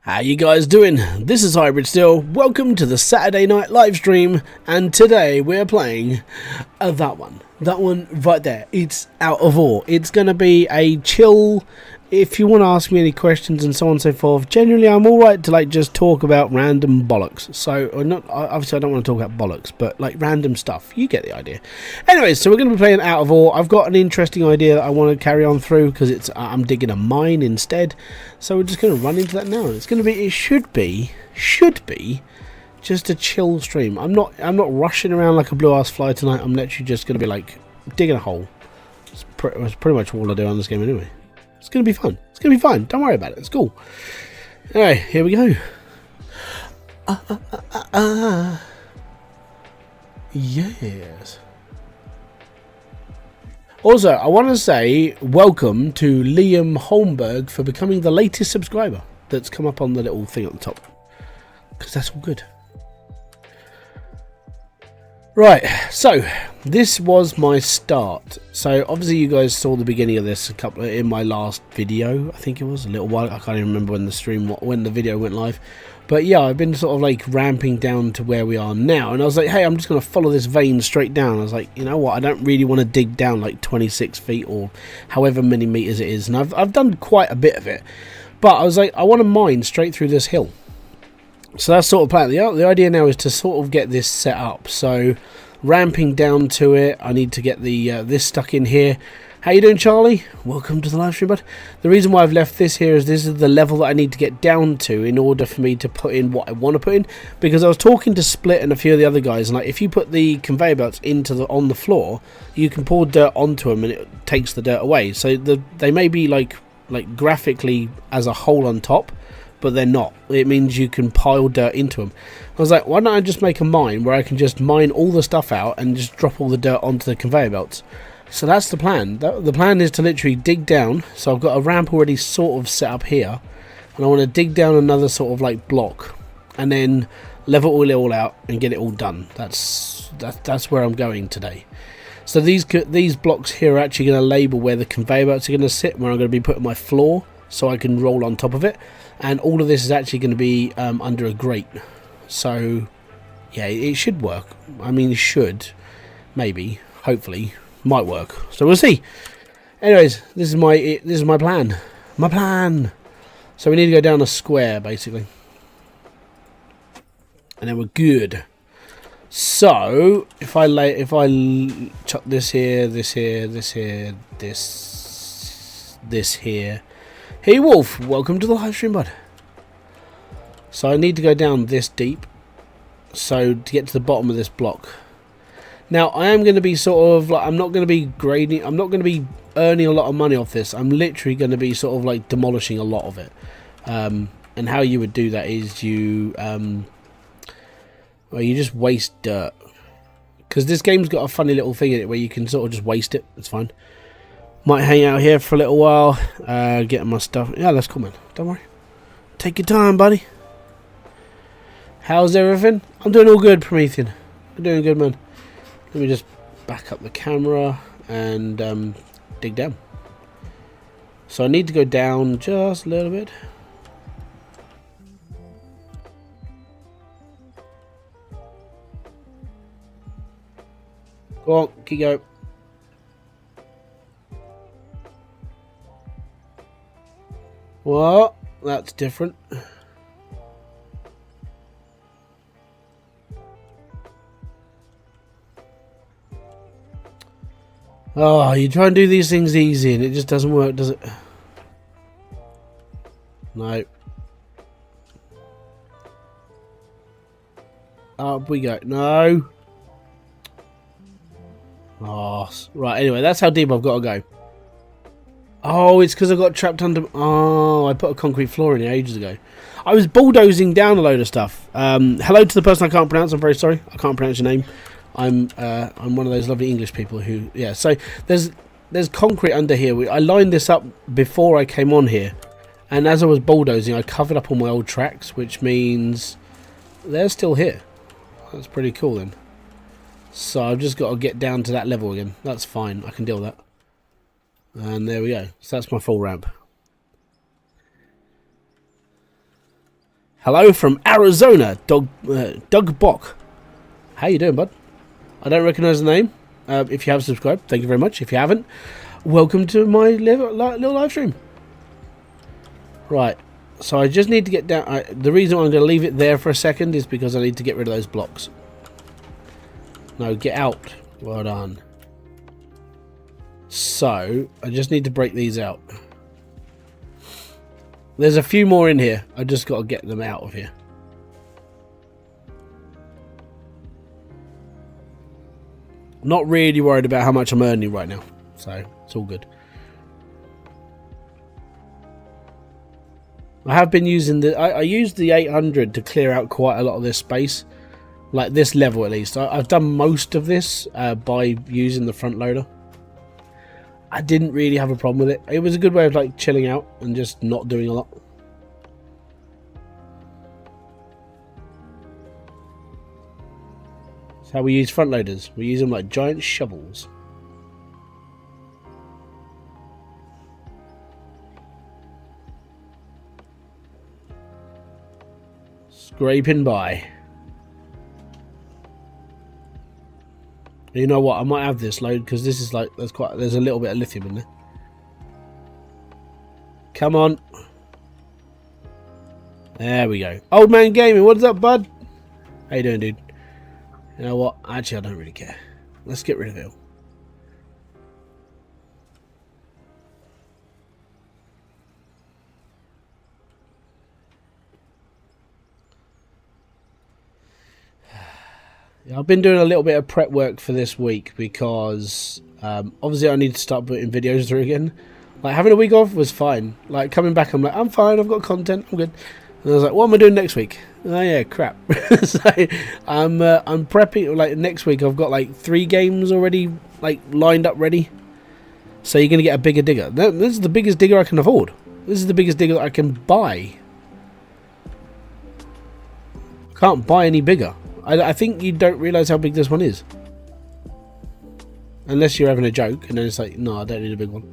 How you guys doing? This is Hybridsteel. Welcome to the Saturday night live stream, and today we're playing that one right there. It's Out of Ore. It's gonna be a chill. If you want to ask me any questions and so on and so forth, generally I'm alright to just talk about random bollocks. So, obviously I don't want to talk about bollocks, but random stuff. You get the idea. Anyways, so we're going to be playing Out of Ore. I've got an interesting idea that I want to carry on through because I'm digging a mine instead. So we're just going to run into that now. It should be just a chill stream. I'm not rushing around like a blue ass fly tonight. I'm literally just going to be digging a hole. It's pretty much all I do on this game anyway. It's going to be fun. It's going to be fun. Don't worry about it. It's cool. Alright, here we go. Yes. Also, I want to say welcome to Liam Holmberg for becoming the latest subscriber that's come up on the little thing at the top. Because that's all good. Right, so this was my start. So obviously you guys saw the beginning of this in my last video. I think it was a little while. I can't even remember when the video went live. But yeah, I've been sort of ramping down to where we are now, and I was like, hey, I'm just going to follow this vein straight down. I was like, you know what, I don't really want to dig down 26 feet or however many meters it is, and I've done quite a bit of it. But I was like, I want to mine straight through this hill. So that's sort of plan. The idea now is to sort of get this set up. So ramping down to it, I need to get the this stuck in here. How you doing, Charlie? Welcome to the live stream, bud. The reason why I've left this here is this is the level that I need to get down to in order for me to put in what I want to put in. Because I was talking to Split and a few of the other guys, and if you put the conveyor belts on the floor, you can pour dirt onto them and it takes the dirt away. So they may be like graphically as a hole on top, but they're not. It means you can pile dirt into them. I was like, why don't I just make a mine where I can just mine all the stuff out and just drop all the dirt onto the conveyor belts? So that's the plan. The plan is to literally dig down. So I've got a ramp already sort of set up here, and I want to dig down another sort of block, and then level it all out and get it all done. That's where I'm going today. So these blocks here are actually going to label where the conveyor belts are going to sit, where I'm going to be putting my floor, so I can roll on top of it. And all of this is actually going to be under a grate. So yeah, it should work. I mean, it should, maybe, hopefully, might work. So we'll see. Anyways, this is my plan. My plan. So we need to go down a square basically, and then we're good. So if I chuck this here, this here, this here, this here. Hey Wolf, welcome to the live stream, bud. So I need to go down this deep, so to get to the bottom of this block. Now I am going to be sort of I'm not going to be grading, I'm not going to be earning a lot of money off this. I'm literally going to be sort of demolishing a lot of it. And how you would do that is you just waste dirt, because this game's got a funny little thing in it where you can sort of just waste it. It's fine. Might hang out here for a little while, getting my stuff. Yeah, that's cool, man. Don't worry. Take your time, buddy. How's everything? I'm doing all good, Promethean. I'm doing good, man. Let me just back up the camera and dig down. So I need to go down just a little bit. Go on, keep going. Well, that's different. Oh, you try and do these things easy and it just doesn't work, does it? No. Up we go. No. Oh, right, anyway, that's how deep I've got to go. Oh, it's because I got trapped under... Oh, I put a concrete floor in here ages ago. I was bulldozing down a load of stuff. Hello to the person I can't pronounce. I'm very sorry. I can't pronounce your name. I'm one of those lovely English people who... Yeah, so there's concrete under here. I lined this up before I came on here. And as I was bulldozing, I covered up all my old tracks, which means they're still here. That's pretty cool then. So I've just got to get down to that level again. That's fine. I can deal with that. And there we go. So that's my full ramp. Hello from Arizona, Doug Bock. How you doing, bud? I don't recognise the name. If you have subscribed, thank you very much. If you haven't, welcome to my little live stream. Right, so I just need to get down. The reason why I'm going to leave it there for a second is because I need to get rid of those blocks. No, get out. Well done. So, I just need to break these out. There's a few more in here. I just got to get them out of here. Not really worried about how much I'm earning right now. So, it's all good. I have been using the... I used the 800 to clear out quite a lot of this space. Like this level at least. I've done most of this by using the front loader. I didn't really have a problem with it. It was a good way of like chilling out and just not doing a lot. That's how we use front loaders. We use them like giant shovels. Scraping by. You know what? I might have this load because this is like there's a little bit of lithium in there. Come on. There we go. Old man gaming, what's up, bud? How you doing, dude? You know what? Actually, I don't really care. Let's get rid of it all. I've been doing a little bit of prep work for this week because obviously I need to start putting videos through again. Like having a week off was fine. Like coming back, I'm like, I'm fine. I've got content. I'm good. And I was like, what am I doing next week? Oh yeah, crap. So I'm prepping. Like next week, I've got like 3 games already like lined up ready. So you're gonna get a bigger digger. This is the biggest digger I can afford. This is the biggest digger that I can buy. Can't buy any bigger. I think you don't realise how big this one is. Unless you're having a joke, and then it's like, no, I don't need a big one.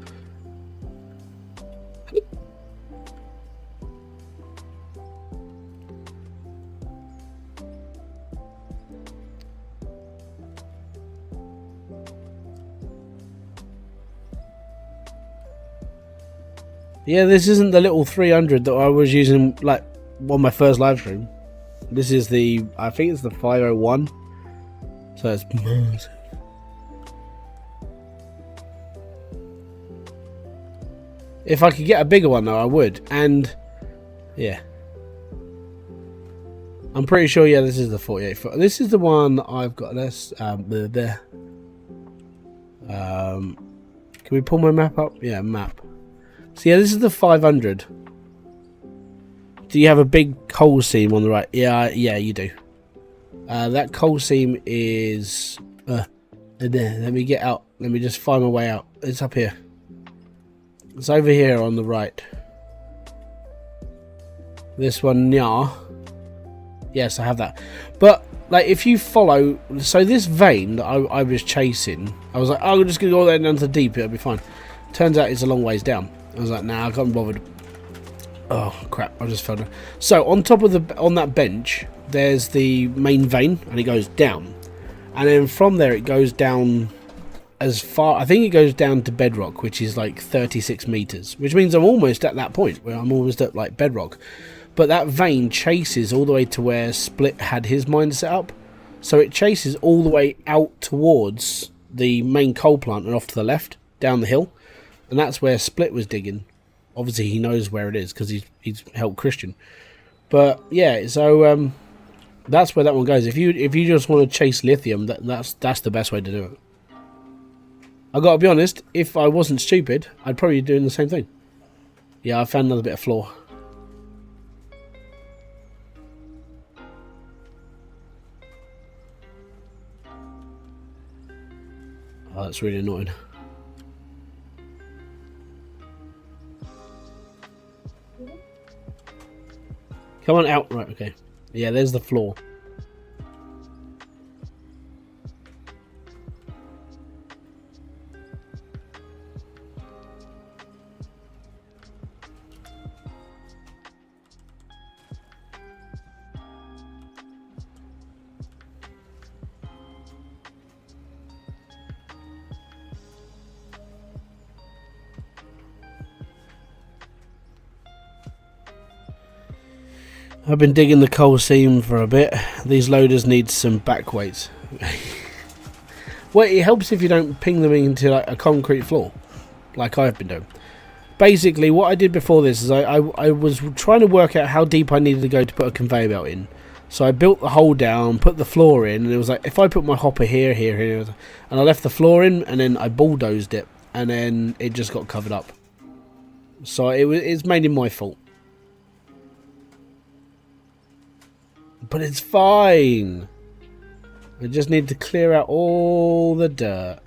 Yeah, this isn't the little 300 that I was using like on my first live stream. This is the, I think it's the 501. So it's massive. If I could get a bigger one though, I would. And yeah, I'm pretty sure. Yeah, this is the 48 foot. This is the one I've got. This there. Can we pull my map up? Yeah, map. So yeah, this is the 500. Do you have a big coal seam on the right? Yeah, you do. That coal seam is there. Let me get out. Let me just find my way out. It's up here. It's over here on the right. This one, yeah. Yes, I have that. But like, if you follow, so this vein that I was chasing, I was like, oh, I'm just gonna go there down to the deep. It'll be fine. Turns out it's a long ways down. I was like, nah, I can't be bothered. Oh crap! I just fell down. So on top of that bench, there's the main vein, and it goes down, and then from there it goes down as far. I think it goes down to bedrock, which is like 36 meters, which means I'm almost at that point where I'm almost at like bedrock. But that vein chases all the way to where Split had his mine set up, so it chases all the way out towards the main coal plant and off to the left down the hill, and that's where Split was digging. Obviously, he knows where it is because he's helped Christian. But yeah, so that's where that one goes. If you just want to chase lithium, that's the best way to do it. I gotta be honest. If I wasn't stupid, I'd probably be doing the same thing. Yeah, I found another bit of floor. Oh, that's really annoying. Come on out. Right, okay. Yeah, there's the floor. I've been digging the coal seam for a bit. These loaders need some back weights. Well, it helps if you don't ping them into like a concrete floor, like I've been doing. Basically, what I did before this is I was trying to work out how deep I needed to go to put a conveyor belt in. So I built the hole down, put the floor in, and it was like, if I put my hopper here, and I left the floor in, and then I bulldozed it, and then it just got covered up. So it's mainly my fault. But it's fine. I just need to clear out all the dirt.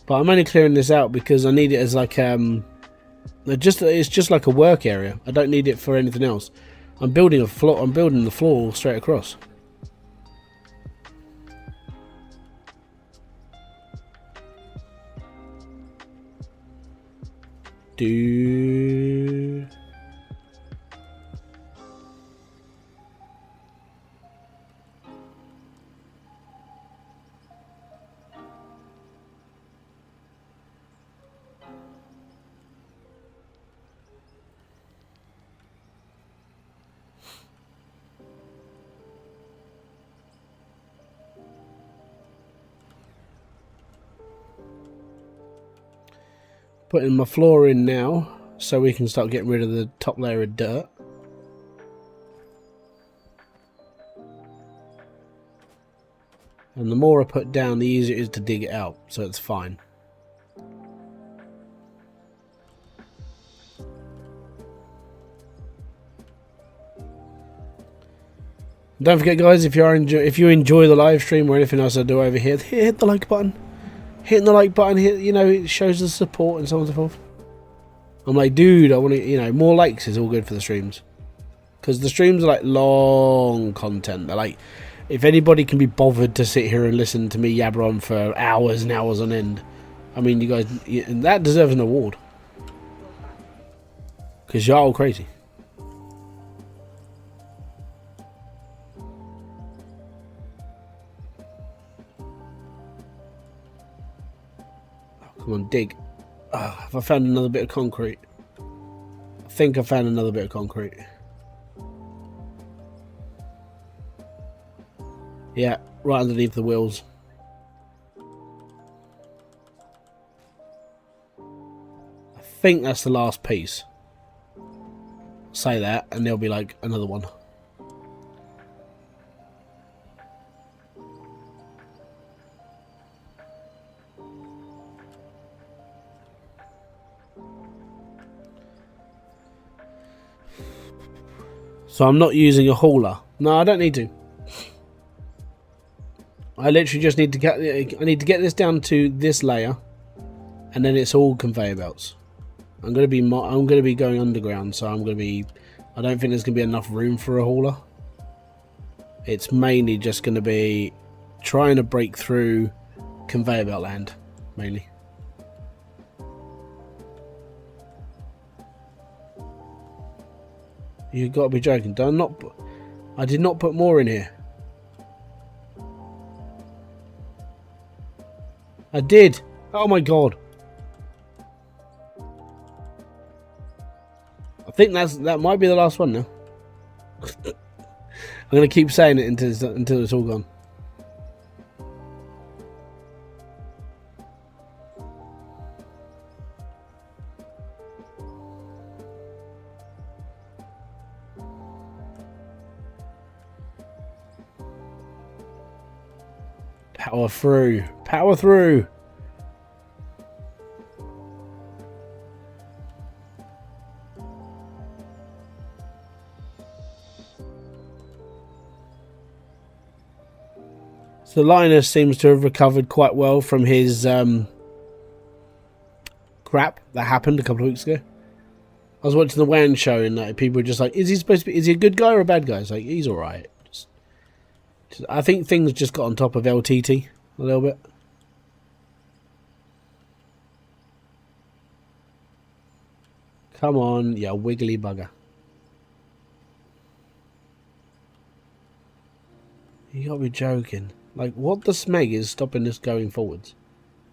But I'm only clearing this out because I need it as like it's just like a work area. I don't need it for anything else. I'm building a floor. I'm building the floor straight across. Dude. Putting my floor in now so we can start getting rid of the top layer of dirt. And the more I put down, the easier it is to dig it out, so it's fine. Don't forget, guys, if you enjoy the live stream or anything else I do over here, hit the like button. Hitting the like button, it shows the support and so on and so forth. I'm like, dude, I want to, more likes is all good for the streams. Because the streams are like long content. They're like, if anybody can be bothered to sit here and listen to me yabber on for hours and hours on end, I mean, you guys, that deserves an award. Because you're all crazy. Come on, dig. Have I found another bit of concrete? I think I found another bit of concrete. Yeah, right underneath the wheels. I think that's the last piece. Say that, and there'll be like another one. So I'm not using a hauler. No, I don't need to. I literally just need to get. I need to get this down to this layer, and then it's all conveyor belts. I'm gonna be going underground, so I'm gonna be. I don't think there's gonna be enough room for a hauler. It's mainly just gonna be trying to break through conveyor belt land, mainly. You got to be joking. I did not put more in here. I did. Oh my god. I think that might be the last one now. I'm gonna keep saying it until it's all gone. Power through. Power through. So Linus seems to have recovered quite well from his crap that happened a couple of weeks ago. I was watching the WAN show and people were just like, is he a good guy or a bad guy? It's like, he's alright. I think things just got on top of LTT a little bit. Come on, you wiggly bugger. You gotta be joking. Like, what the smeg is stopping this going forwards?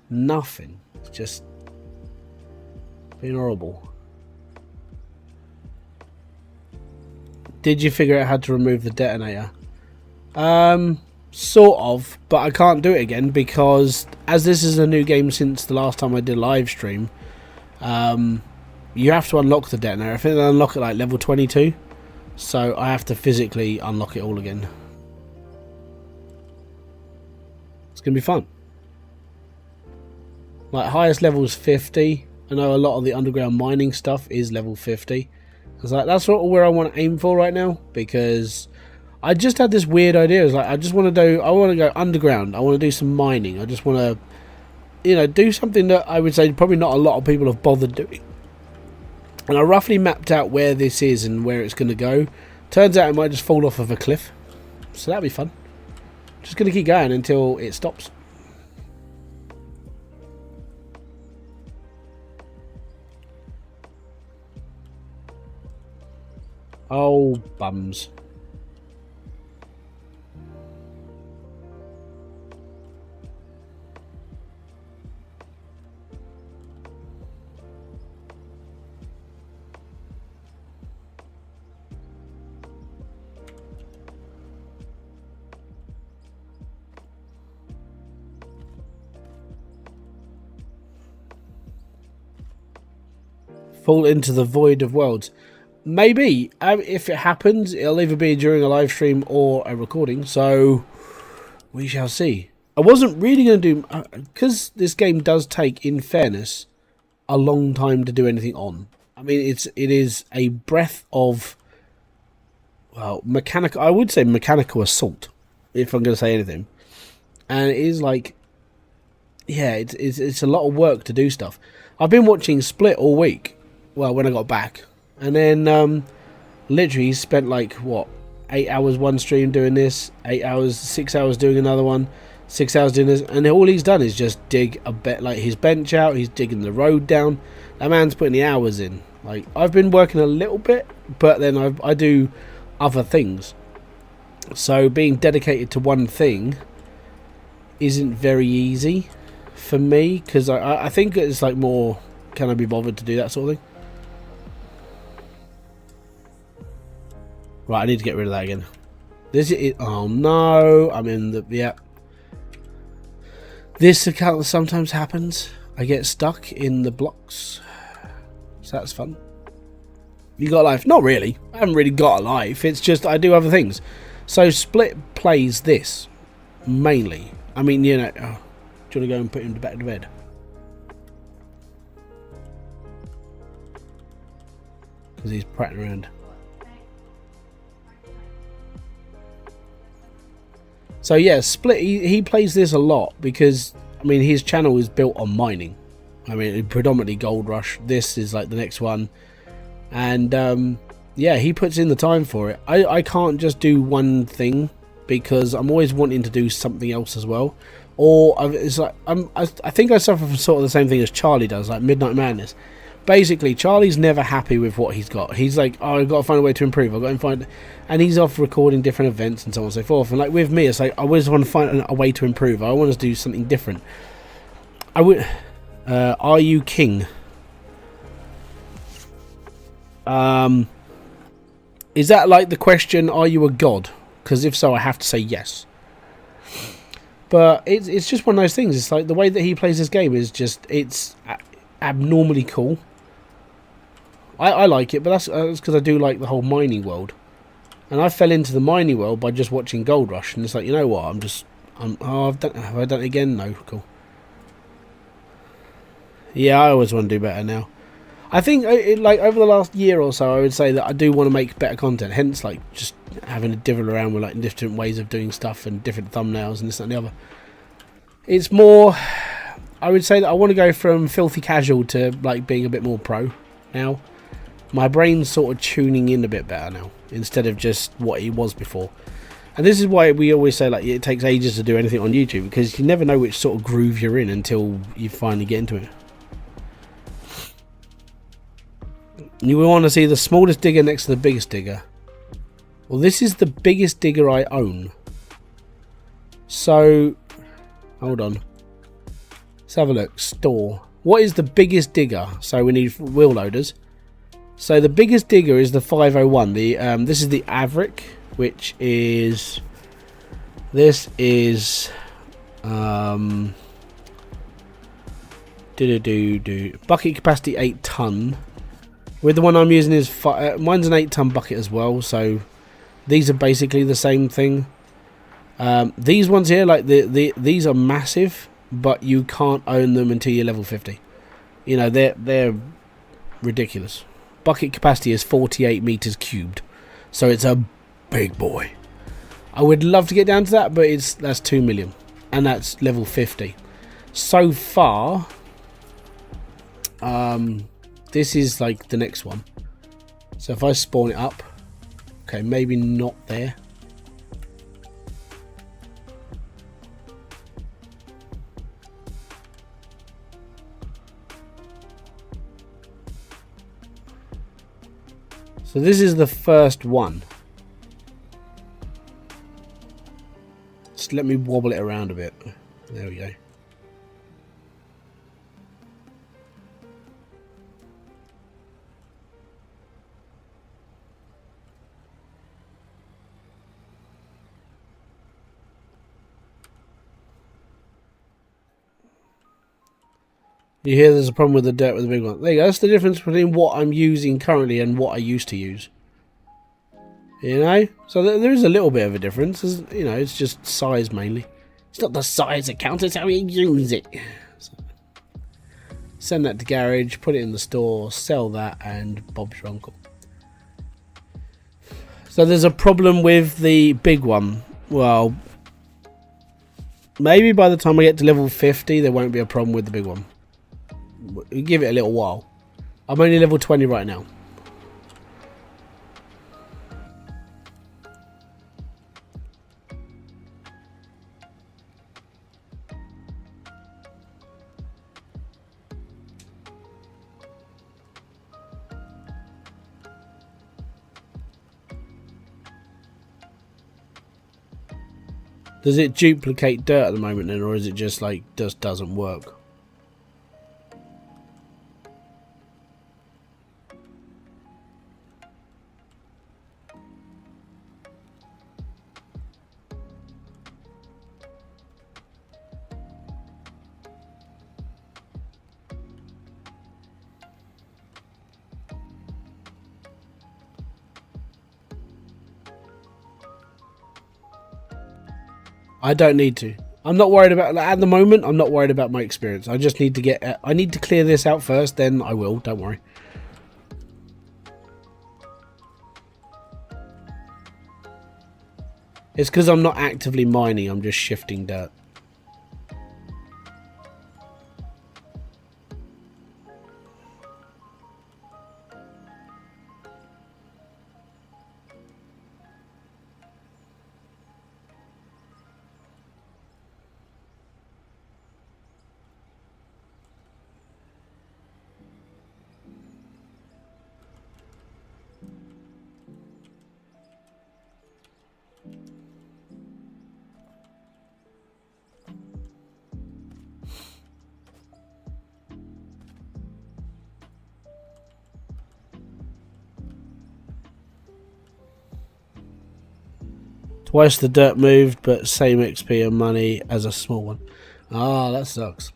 Nothing. It's just being horrible. Did you figure out how to remove the detonator? Sort of, but I can't do it again because as this is a new game since the last time I did a live stream, you have to unlock the detonator. I think they unlock it like level 22, so I have to physically unlock it all again. It's gonna be fun. Like, highest level is 50. I know a lot of the underground mining stuff is level 50. It's like, that's sort of where I want to aim for right now, because I just had this weird idea. It's like, I want to go underground. I want to do some mining. I just want to, you know, do something that I would say probably not a lot of people have bothered doing. And I roughly mapped out where this is and where it's going to go. Turns out it might just fall off of a cliff. So that'll be fun. Just going to keep going until it stops. Oh, bums. Fall into the void of worlds. Maybe. If it happens, it'll either be during a live stream or a recording, so we shall see. I wasn't really going to do, because this game does take, in fairness, a long time to do anything on. I mean, it is a breath of, well, mechanical, I would say mechanical assault, if I'm going to say anything. And it is like, yeah, it's a lot of work to do stuff. I've been watching Split all week, well, when I got back. And then, literally spent like, what, 8 hours one stream doing this, 8 hours, 6 hours doing another one, 6 hours doing this, and all he's done is just dig a bit, like, his bench out, he's digging the road down. That man's putting the hours in. Like, I've been working a little bit, but then I do other things. So being dedicated to one thing isn't very easy for me, because I think it's like more, can I be bothered to do that sort of thing? Right, I need to get rid of that again. This is, oh no, I'm in the, yeah. This account sometimes happens. I get stuck in the blocks. So that's fun. You got a life? Not really. I haven't really got a life. It's just I do other things. So Split plays this, mainly. I mean, you know, do you want to go and put him back to bed? Because he's prattling around. So yeah, Split, he plays this a lot because, I mean, his channel is built on mining. I mean, predominantly Gold Rush. This is like the next one. And yeah, he puts in the time for it. I can't just do one thing because I'm always wanting to do something else as well. Or it's like, I think I suffer from sort of the same thing as Charlie does, like Midnight Madness. Basically, Charlie's never happy with what he's got. He's like, oh, I've got to find a way to improve. I've got to find, and he's off recording different events and so on and so forth. And like with me, it's like I always want to find a way to improve. I want to do something different. I would. Are you king? Is that like the question? Are you a god? Because if so, I have to say yes. But it's just one of those things. It's like the way that he plays this game is just it's abnormally cool. I like it, but that's because I do like the whole mining world, and I fell into the mining world by just watching Gold Rush, and it's like, you know what, have I done it again? No, cool. Yeah, I always want to do better now. I think like over the last year or so, I would say that I do want to make better content. Hence, like just having to divvle around with like different ways of doing stuff and different thumbnails and this and the other. It's more, I would say that I want to go from filthy casual to like being a bit more pro now. My brain's sort of tuning in a bit better now instead of just what it was before. And this is why we always say like it takes ages to do anything on YouTube, because you never know which sort of groove you're in until you finally get into it. You will want to see the smallest digger next to the biggest digger. Well, this is the biggest digger I own. So, hold on. Let's have a look. Store. What is the biggest digger? So we need wheel loaders. So the biggest digger is the 501. This is the Averick, which is... This is... bucket capacity 8 ton. With the one I'm using is mine's an 8 ton bucket as well, so these are basically the same thing. These ones here, like these are massive, but you can't own them until you're level 50. You know, they're ridiculous. Bucket capacity is 48 meters cubed, so it's a big boy. I would love to get down to that, but that's 2 million, and that's level 50. So far, this is like the next one. So if I spawn it up, okay, maybe not there. So this is the first one. Just let me wobble it around a bit. There we go. You hear there's a problem with the dirt with the big one. There you go. That's the difference between what I'm using currently and what I used to use. You know? So there is a little bit of a difference. You know, it's just size mainly. It's not the size that counts, it's how you use it. So, send that to garage, put it in the store, sell that, and Bob's your uncle. So there's a problem with the big one. Well, maybe by the time I get to level 50, there won't be a problem with the big one. Give it a little while. I'm only level 20 right now. Does it duplicate dirt at the moment then, or is it just like just doesn't work? I don't need to. I'm not worried about, at the moment, I'm not worried about my experience. I just need to get, I need to clear this out first, then I will, don't worry. It's because I'm not actively mining, I'm just shifting dirt. Twice the dirt moved, but same XP and money as a small one. Ah, that sucks.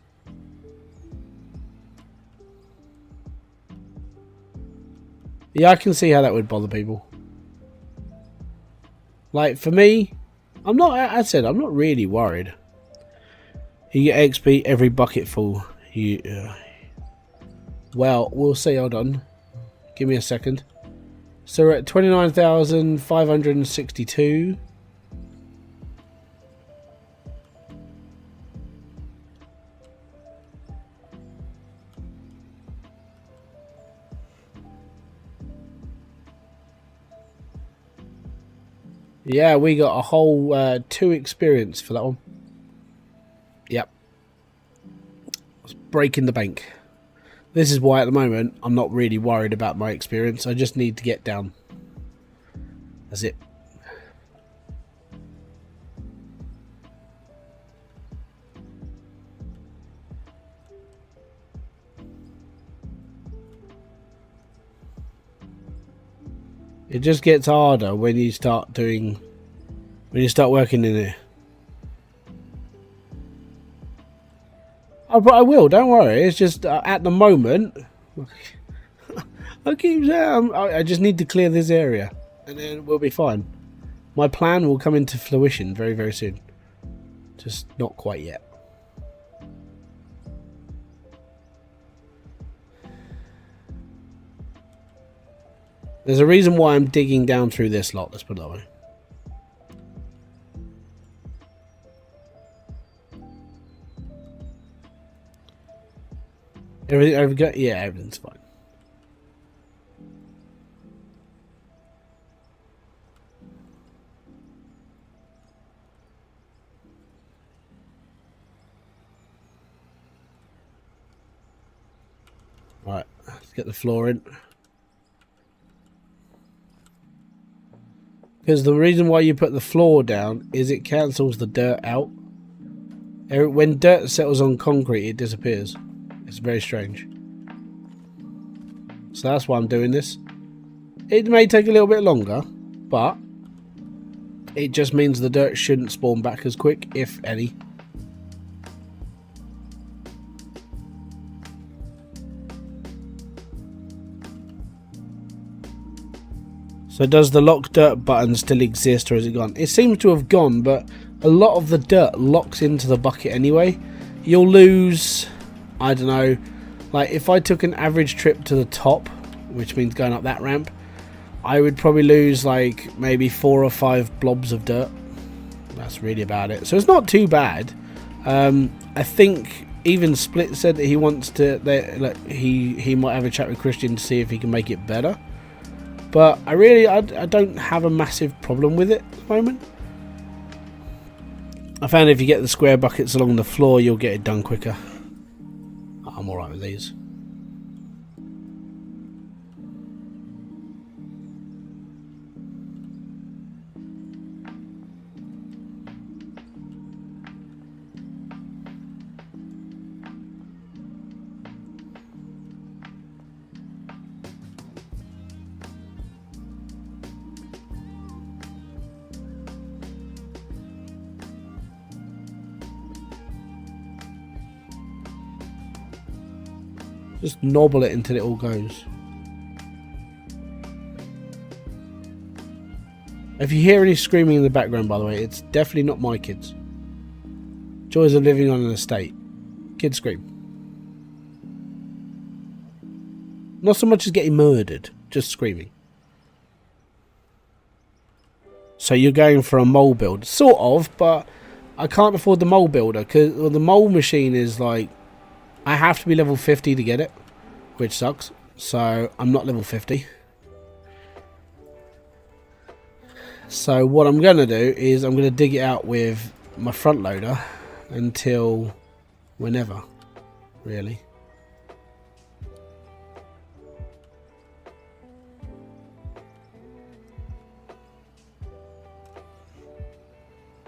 Yeah, I can see how that would bother people. Like, for me, I'm not, I said, I'm not really worried. You get XP every bucket full. Well, we'll see, hold on. Give me a second. So we're at 29,562. Yeah, we got a whole 2 experience for that one. Yep. It's breaking the bank. This is why at the moment I'm not really worried about my experience. I just need to get down. That's it. It just gets harder when you start doing, when you start working in it. Oh, but I will, don't worry. It's just at the moment, I keep saying I just need to clear this area and then we'll be fine. My plan will come into fruition very, very soon. Just not quite yet. There's a reason why I'm digging down through this lot, let's put it that way. Everything, yeah, everything's fine. Right, let's get the floor in. Because the reason why you put the floor down is it cancels the dirt out. When dirt settles on concrete, it disappears. It's very strange. So that's why I'm doing this. It may take a little bit longer, but it just means the dirt shouldn't spawn back as quick, if any. So does the lock dirt button still exist, or is it gone? It seems to have gone, but a lot of the dirt locks into the bucket anyway. You'll lose, I don't know, like if I took an average trip to the top, which means going up that ramp, I would probably lose like maybe 4 or 5 blobs of dirt. That's really about it. So it's not too bad. I think even Split said that he wants to, he might have a chat with Christian to see if he can make it better. But I don't have a massive problem with it at the moment. I found if you get the square buckets along the floor, you'll get it done quicker. I'm alright with these. Just nobble it until it all goes. If you hear any screaming in the background, by the way, it's definitely not my kids. Joys of living on an estate. Kids scream. Not so much as getting murdered, just screaming. So you're going for a mole build. Sort of, but I can't afford the mole builder, because the mole machine is like, I have to be level 50 to get it, which sucks. So I'm not level 50. So what I'm going to do is I'm going to dig it out with my front loader until whenever, really.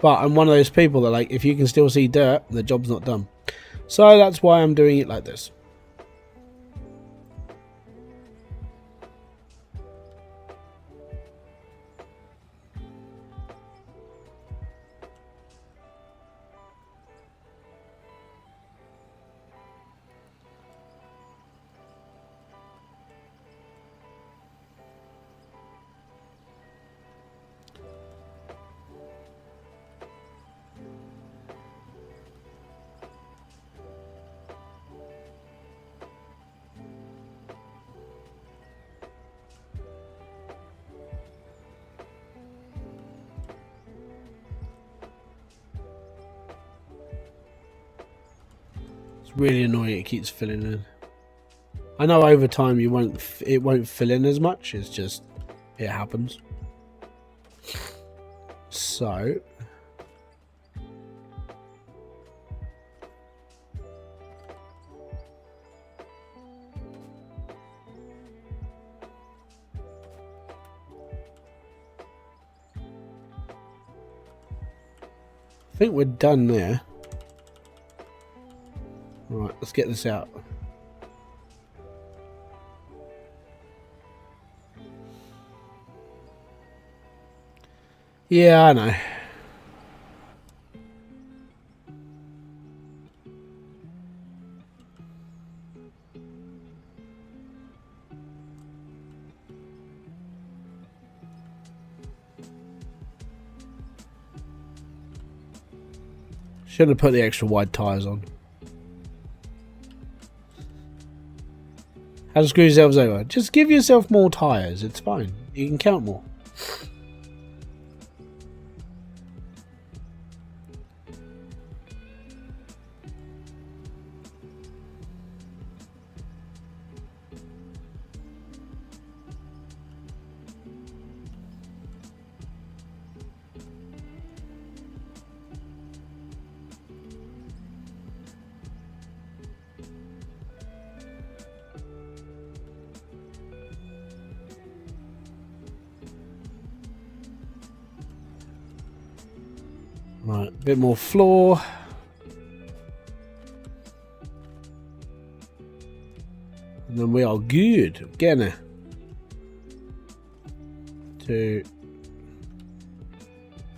But I'm one of those people that, like, if you can still see dirt, the job's not done. So that's why I'm doing it like this. Really annoying, it keeps filling in. I know over time it won't fill in as much, it's just it happens. So I think we're done there. Right, let's get this out. Yeah, I know. Should have put the extra wide tyres on. How to screw yourselves over? Just give yourself more tyres. It's fine. You can count more. Right, a bit more floor. And then we are good. Getting it. 2.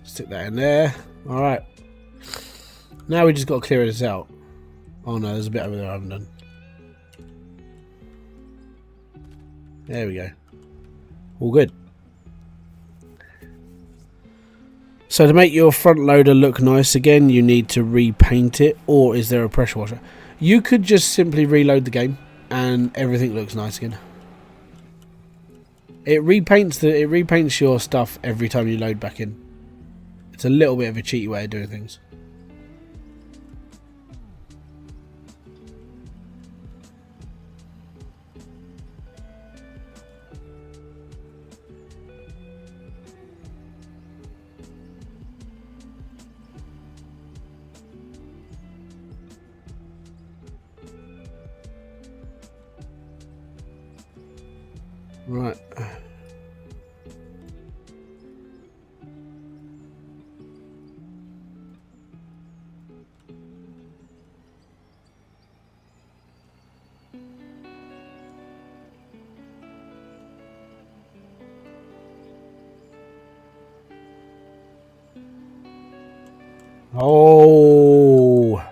Stick that in there. Alright. Now we just got to clear this out. Oh no, there's a bit over there I haven't done. There we go. All good. So to make your front loader look nice again, you need to repaint it, or is there a pressure washer? You could just simply reload the game and everything looks nice again. It repaints your stuff every time you load back in. It's a little bit of a cheaty way of doing things. Right. Oh.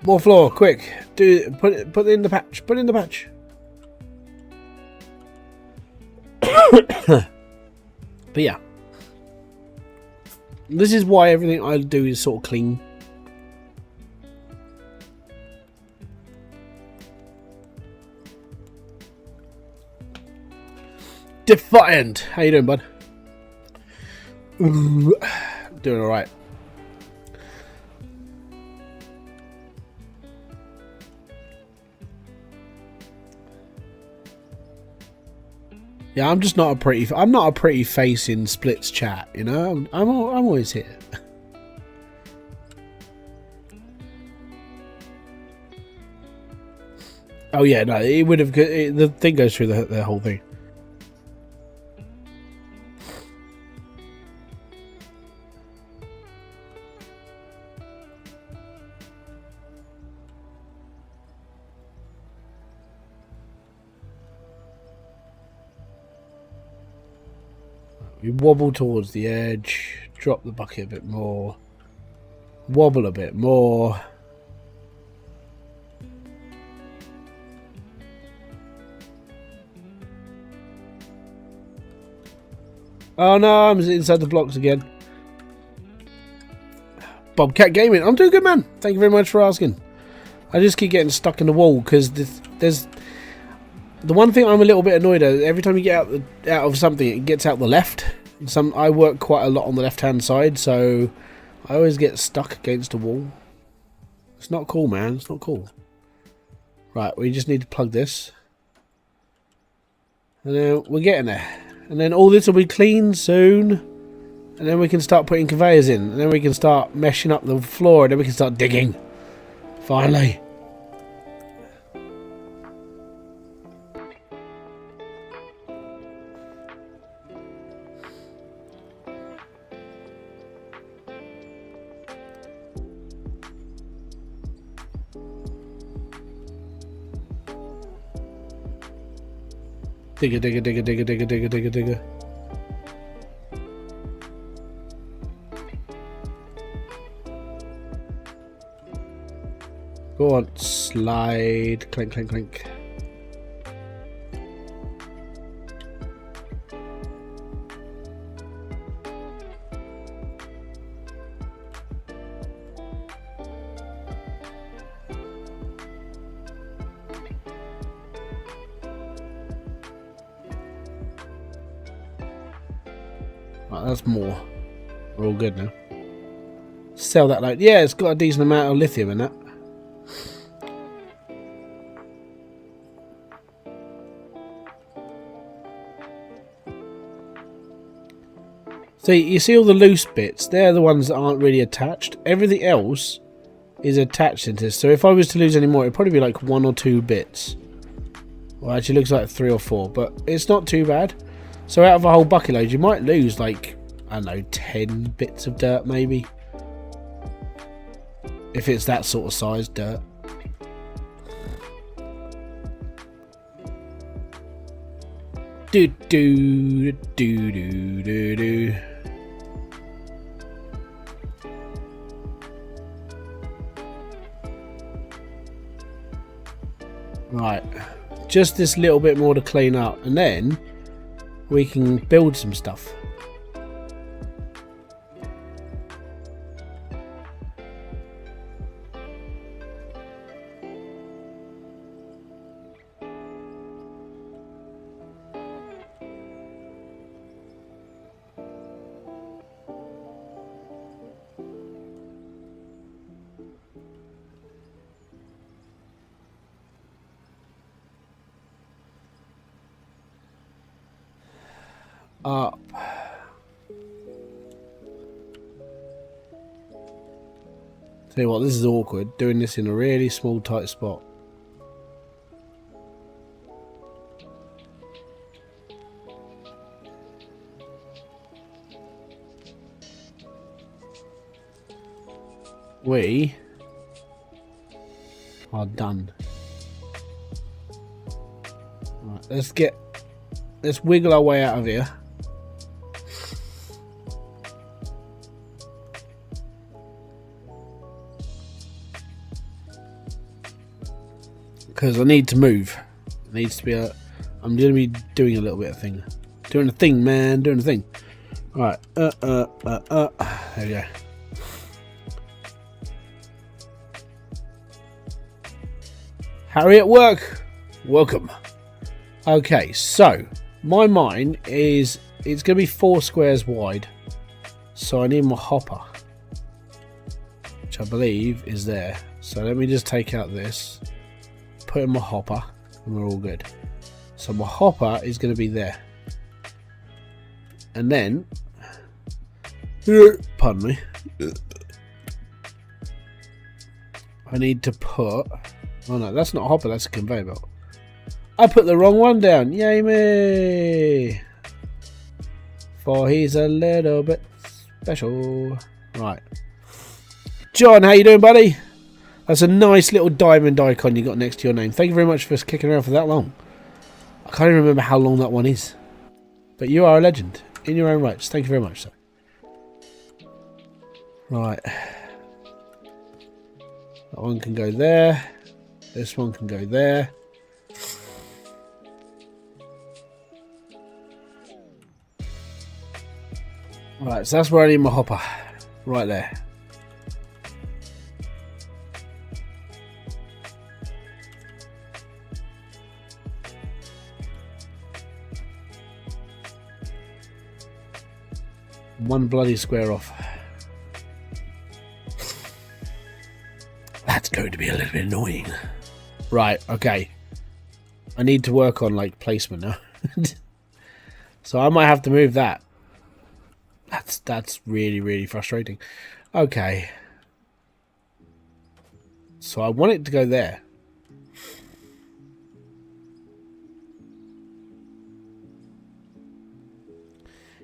More floor, quick. Put it in the patch. Put it in the patch. But yeah. This is why everything I do is sort of clean. Defiant. How you doing, bud? Doing all right. Yeah, I'm just not a pretty. I'm not a pretty face in Split's chat. You know, I'm always here. Oh yeah, no, it would have. The thing goes through the whole thing. You wobble towards the edge, drop the bucket a bit more, wobble a bit more. Oh no, I'm inside the blocks again. Bobcat Gaming, I'm doing good, man. Thank you very much for asking. I just keep getting stuck in the wall because there's the one thing I'm a little bit annoyed at. Every time you get out of something, it gets out the left. I work quite a lot on the left-hand side, so I always get stuck against a wall. It's not cool, man. It's not cool. Right, we just need to plug this, and then we're getting there. And then all this will be clean soon, and then we can start putting conveyors in, and then we can start meshing up the floor, and then we can start digging. Finally. Digger, digger, digger, digger, digger, digger, digger, digger. Go on, slide, clink, clink, clink. Right, that's more. We're all good now. Sell that like, yeah, it's got a decent amount of lithium in that. So you see all the loose bits, they're the ones that aren't really attached. Everything else is attached into this. So if I was to lose any more, it'd probably be like 1 or 2 bits. Well, actually, it looks like 3 or 4, but it's not too bad. So out of a whole bucket load, you might lose like, I don't know, 10 bits of dirt maybe. If it's that sort of size dirt. Do do do do do do. Right, just this little bit more to clean up, and then we can build some stuff. Up. Tell you what, this is awkward, doing this in a really small tight spot. We are done. Right, let's wiggle our way out of here. Because I need to move. It needs to be I'm going to be doing a little bit of thing. Doing a thing, man. Doing a thing. Right. There we go. Harry at work. Welcome. Okay, so my mine it's going to be 4 squares wide. So I need my hopper, which I believe is there. So let me just take out this. Put in my hopper and we're all good. So my hopper is going to be there, and then pardon me, I need to put, oh no, that's not a hopper, that's a conveyor belt. I put the wrong one down. Yay me, for he's a little bit special. Right, John, how you doing, buddy? That's a nice little diamond icon you got next to your name. Thank you very much for kicking around for that long. I can't even remember how long that one is. But you are a legend in your own rights. Thank you very much, sir. Right. That one can go there. This one can go there. Right, so that's where I need my hopper. Right there. One bloody square off. That's going to be a little bit annoying. Right, okay. I need to work on like placement now. So I might have to move that. That's really, really frustrating. Okay. So I want it to go there.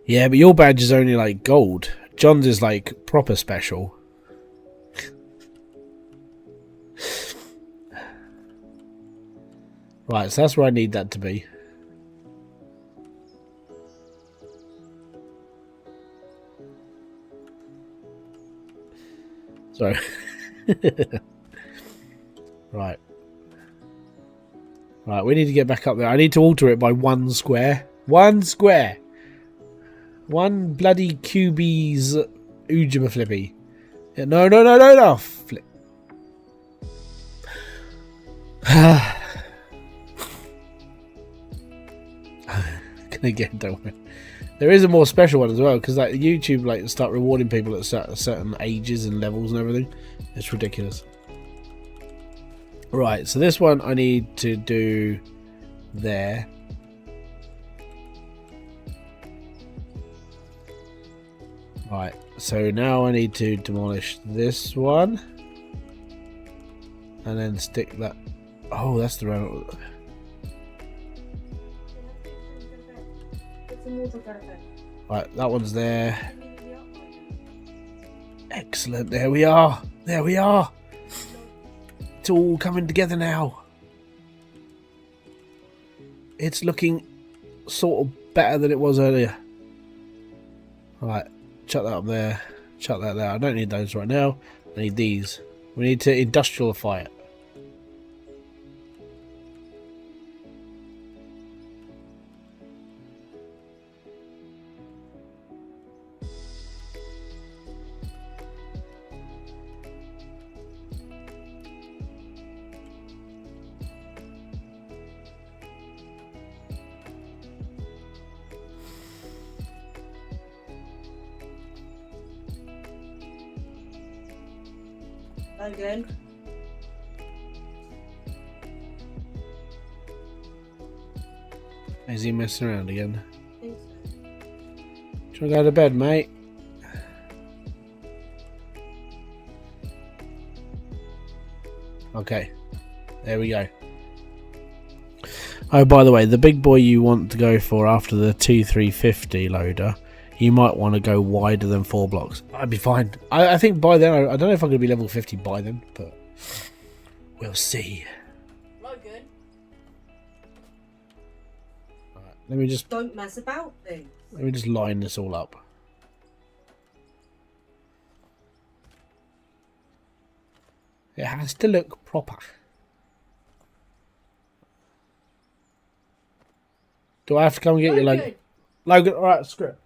Yeah, but your badge is only like gold. John's is like proper special. Right, so that's where I need that to be. Sorry. Right. Right, we need to get back up there. I need to alter it by 1 square. 1 square! 1 bloody QB's Ujima Flippy. Yeah, no! Flip. Again, don't worry. There is a more special one as well, because like YouTube like start rewarding people at certain ages and levels and everything. It's ridiculous. Right, so this one I need to do there. Right, so now I need to demolish this one and then stick that. Oh, that's the round. Right, that one's there. Excellent, there we are. There we are. It's all coming together now. It's looking sort of better than it was earlier. Right, chuck that up there. Chuck that there. I don't need those right now. I need these. We need to industrialify it. Again. Is he messing around again? I think so. Do you want to go to bed, mate? Okay. There we go. Oh, by the way, the big boy you want to go for after the 2350 loader, you might want to go wider than 4 blocks. I'd be fine. I think by then, I don't know if I'm going to be level 50 by then, but we'll see. Logan. Right, let me just Don't mess about things. Let me just line this all up. It has to look proper. Do I have to come and get you, Logan? Logan, alright, screw it.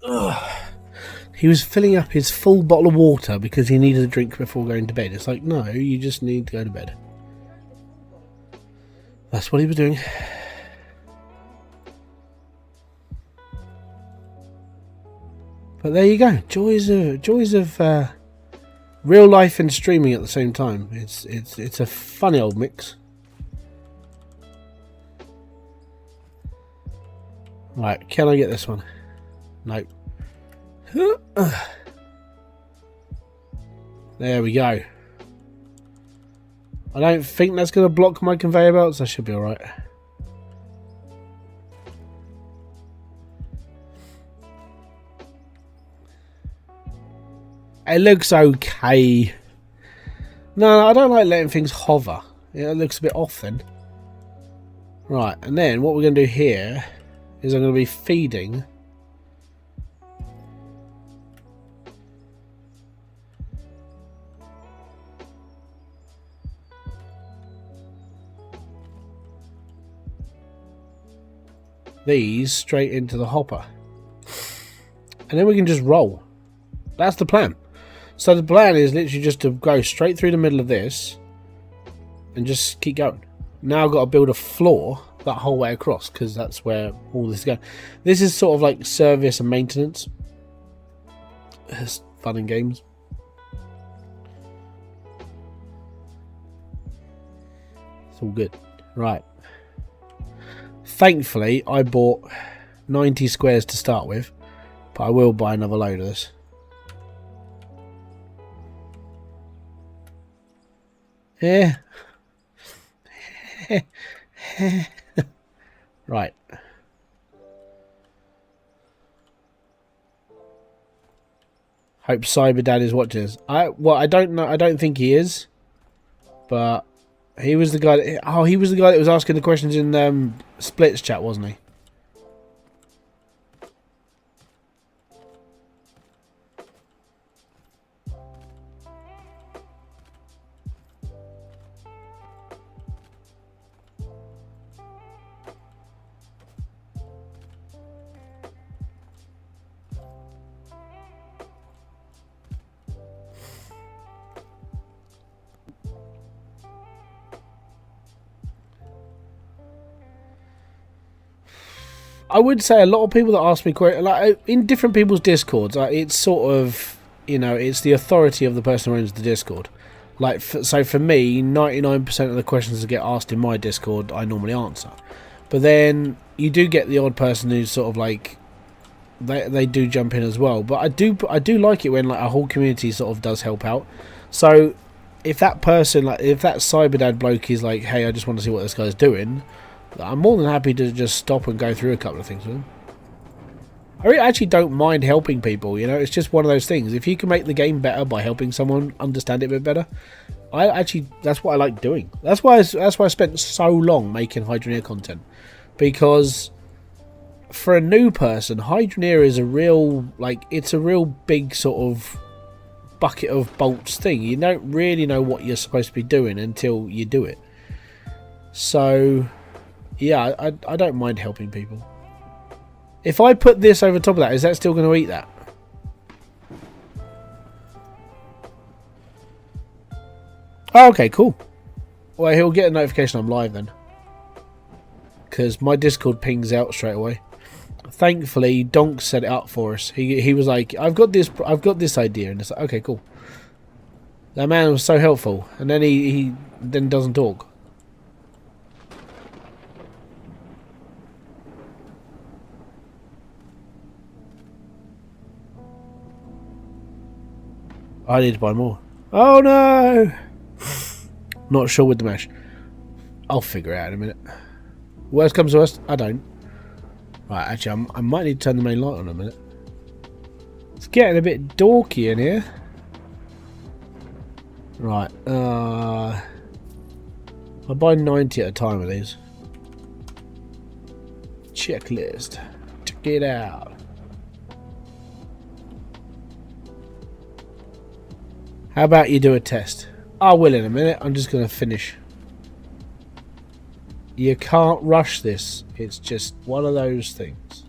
Ugh. He was filling up his full bottle of water because he needed a drink before going to bed. It's like, no, you just need to go to bed. That's what he was doing. But there you go. Joys of real life and streaming at the same time. It's a funny old mix. Right, can I get this one? Nope. There we go. I don't think that's going to block my conveyor belts. That should be alright. It looks okay. No, I don't like letting things hover. It looks a bit off then. Right, and then what we're going to do here is I'm going to be feeding these straight into the hopper, and then we can just roll. That's the plan. So the plan is literally just to go straight through the middle of this and just keep going. Now I've got to build a floor that whole way across because that's where all this is going. This is sort of like service and maintenance. It's fun and games. It's all good. Right. Thankfully, I bought 90 squares to start with, but I will buy another load of this. Yeah. Right. Hope Cyberdad is watching this. I don't know. I don't think he is, but he was the guy. He was the guy that was asking the questions in Splits chat, wasn't he? I would say a lot of people that ask me questions, like in different people's discords, it's sort of, you know, it's the authority of the person who owns the discord. Like, so for me, 99% of the questions that get asked in my discord, I normally answer. But then you do get the odd person who's sort of like, they do jump in as well. But I do like it when like a whole community sort of does help out. So if that person, like if that Cyberdad bloke is like, hey, I just want to see what this guy's doing, I'm more than happy to just stop and go through a couple of things with him. I really actually don't mind helping people, you know, it's just one of those things. If you can make the game better by helping someone understand it a bit better, that's what I like doing. That's why I spent so long making Hydroneer content. Because for a new person, Hydroneer is a real, like, it's a real big sort of bucket of bolts thing. You don't really know what you're supposed to be doing until you do it. So yeah, I don't mind helping people. If I put this over top of that, is that still going to eat that? Oh, okay, cool. Well, he'll get a notification I'm live then, because my Discord pings out straight away. Thankfully, Donk set it up for us. He was like, I've got this idea, and it's like, okay, cool. That man was so helpful, and then he then doesn't talk. I need to buy more. Oh no! Not sure with the mesh. I'll figure it out in a minute. Worst comes to worst, I don't. Right, actually, I might need to turn the main light on in a minute. It's getting a bit dorky in here. Right, I'll buy 90 at a time of these. Checklist. Check it out. How about you do a test? I will in a minute. I'm just going to finish. You can't rush this. It's just one of those things.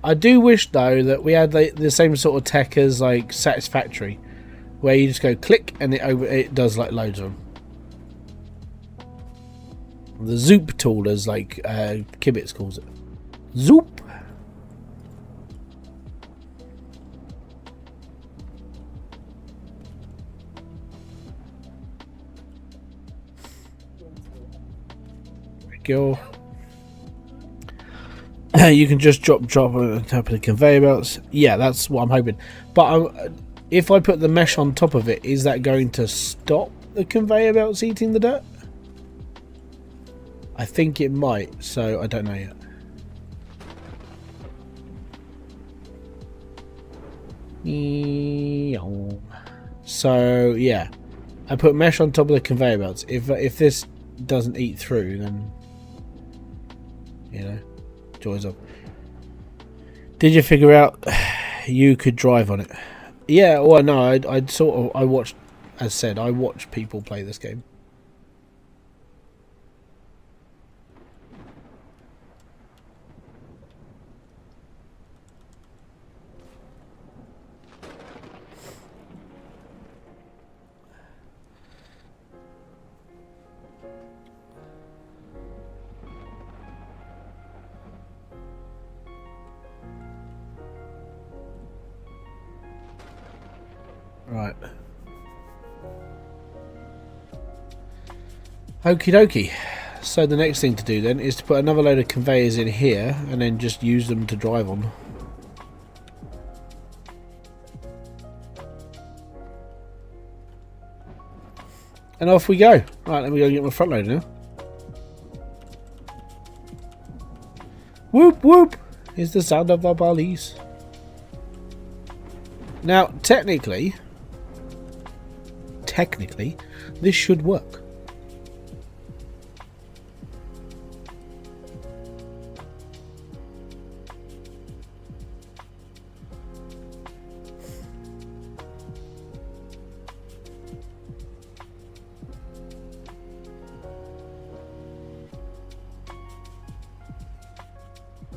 I do wish, though, that we had the same sort of tech as like Satisfactory, where you just go click and it does like loads of them. The Zoop tool, as like Kibitz calls it. Zoop. Go. You can just drop on top of the conveyor belts. Yeah, that's what I'm hoping. But if I put the mesh on top of it, is that going to stop the conveyor belts eating the dirt? I think it might, so I don't know yet. So yeah, I put mesh on top of the conveyor belts. If this doesn't eat through, then you know, joys of. Did you figure out you could drive on it? Yeah, well, no, I watched, as said, I watch people play this game. Right. Okie dokie. So the next thing to do then is to put another load of conveyors in here and then just use them to drive on. And off we go. Right, let me go get my front loader now. Whoop whoop is the sound of our barleys. Now, technically, this should work.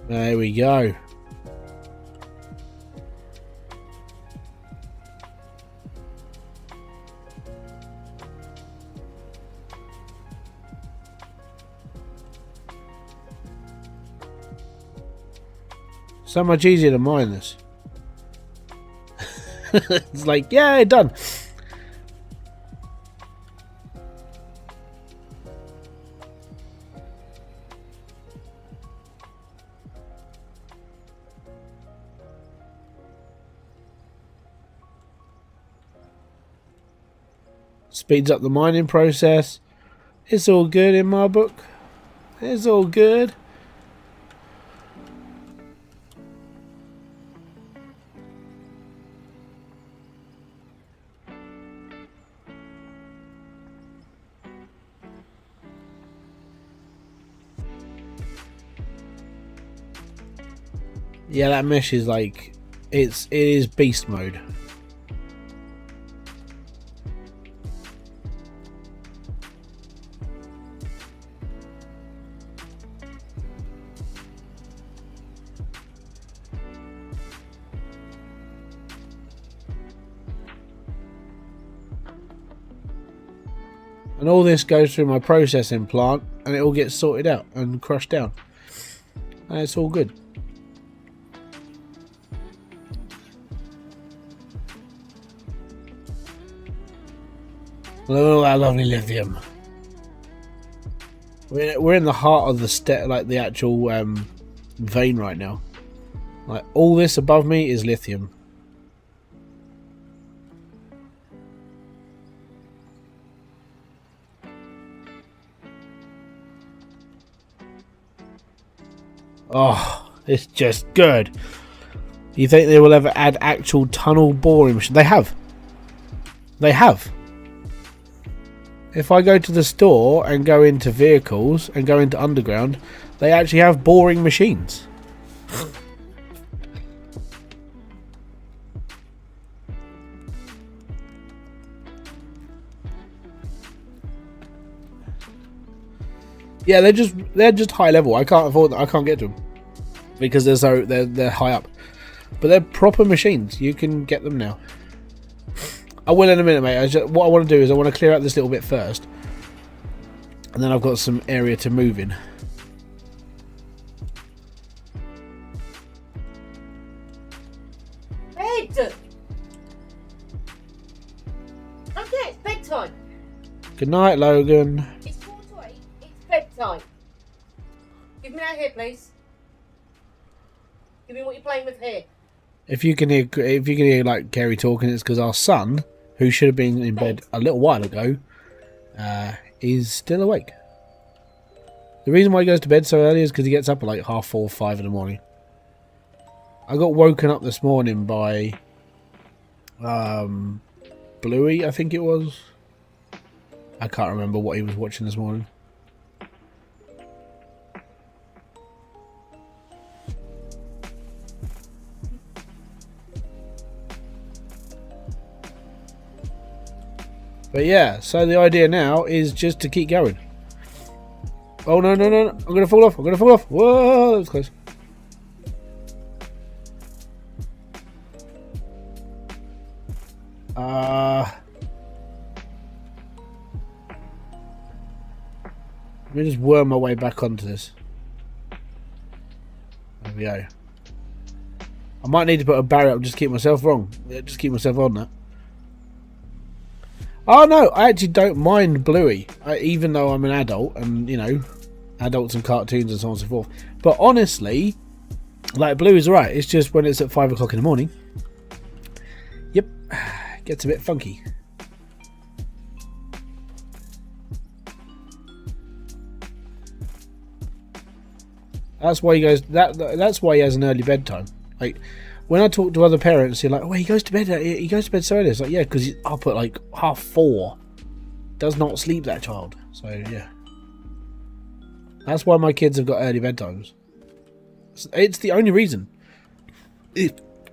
There we go. So much easier to mine this. It's like, yeah, done. Speeds up the mining process. It's all good in my book. It's all good. Yeah, that mesh is like, it is beast mode. And all this goes through my processing plant and it all gets sorted out and crushed down. And it's all good. Look at that lovely lithium. We're in the heart of the like the actual vein right now. Like all this above me is lithium. Oh, it's just good. You think they will ever add actual tunnel boring machines? They have. They have. If I go to the store and go into vehicles and go into underground, they actually have boring machines. Yeah, they're just high level. I can't afford them. I can't get to them because they're high up. But they're proper machines. You can get them now. I will in a minute, mate. What I want to do is I want to clear out this little bit first, and then I've got some area to move in. Bed. Okay, it's bedtime. Good night, Logan. It's 4:08. It's bedtime. Give me that here, please. Give me what you're playing with here. If you can hear like Kerry talking, it's because our son, who should have been in bed a little while ago, is still awake. The reason why he goes to bed so early is because he gets up at like 4:30, 5 in the morning. I got woken up this morning by Bluey, I think it was. I can't remember what he was watching this morning. But yeah, so the idea now is just to keep going. Oh no, no, no, no. I'm going to fall off. I'm going to fall off. Whoa, that was close. Let me just worm my way back onto this. There we go. I might need to put a barrier up just to keep myself wrong. Yeah, just keep myself on that. Oh no, I actually don't mind Bluey, even though I'm an adult and, you know, adults and cartoons and so on and so forth. But honestly, like, blue is alright. It's just when it's at 5 o'clock in the morning, yep, gets a bit funky. That's why he goes. That's why he has an early bedtime. Like, when I talk to other parents, you're like, "Oh, he goes to bed. He goes to bed so early." It's like, yeah, because he's up at like 4:30. Does not sleep, that child. So yeah, that's why my kids have got early bedtimes. It's the only reason. If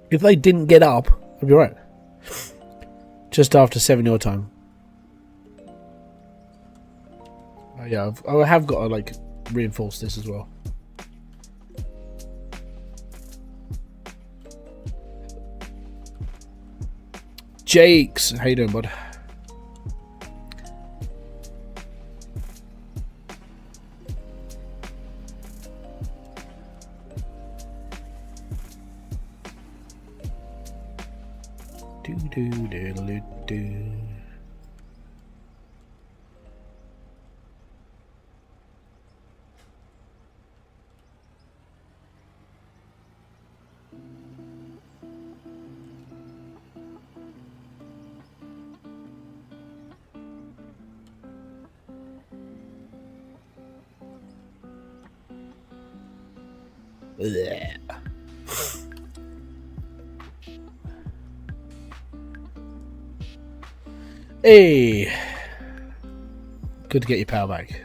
they didn't get up, I'd be right. Just after 7 your time. Yeah, I have got to like reinforce this as well. Jakes, how you doing, bud? Do do do do do. Blech. Hey, good to get your power back.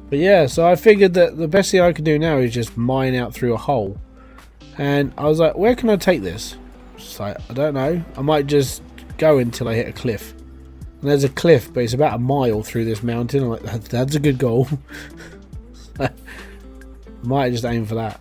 But yeah, so I figured that the best thing I could do now is just mine out through a hole. And I was like, where can I take this? Just like, I don't know. I might just go until I hit a cliff. And there's a cliff, but it's about a mile through this mountain. I'm like, that's a good goal. Might just aim for that.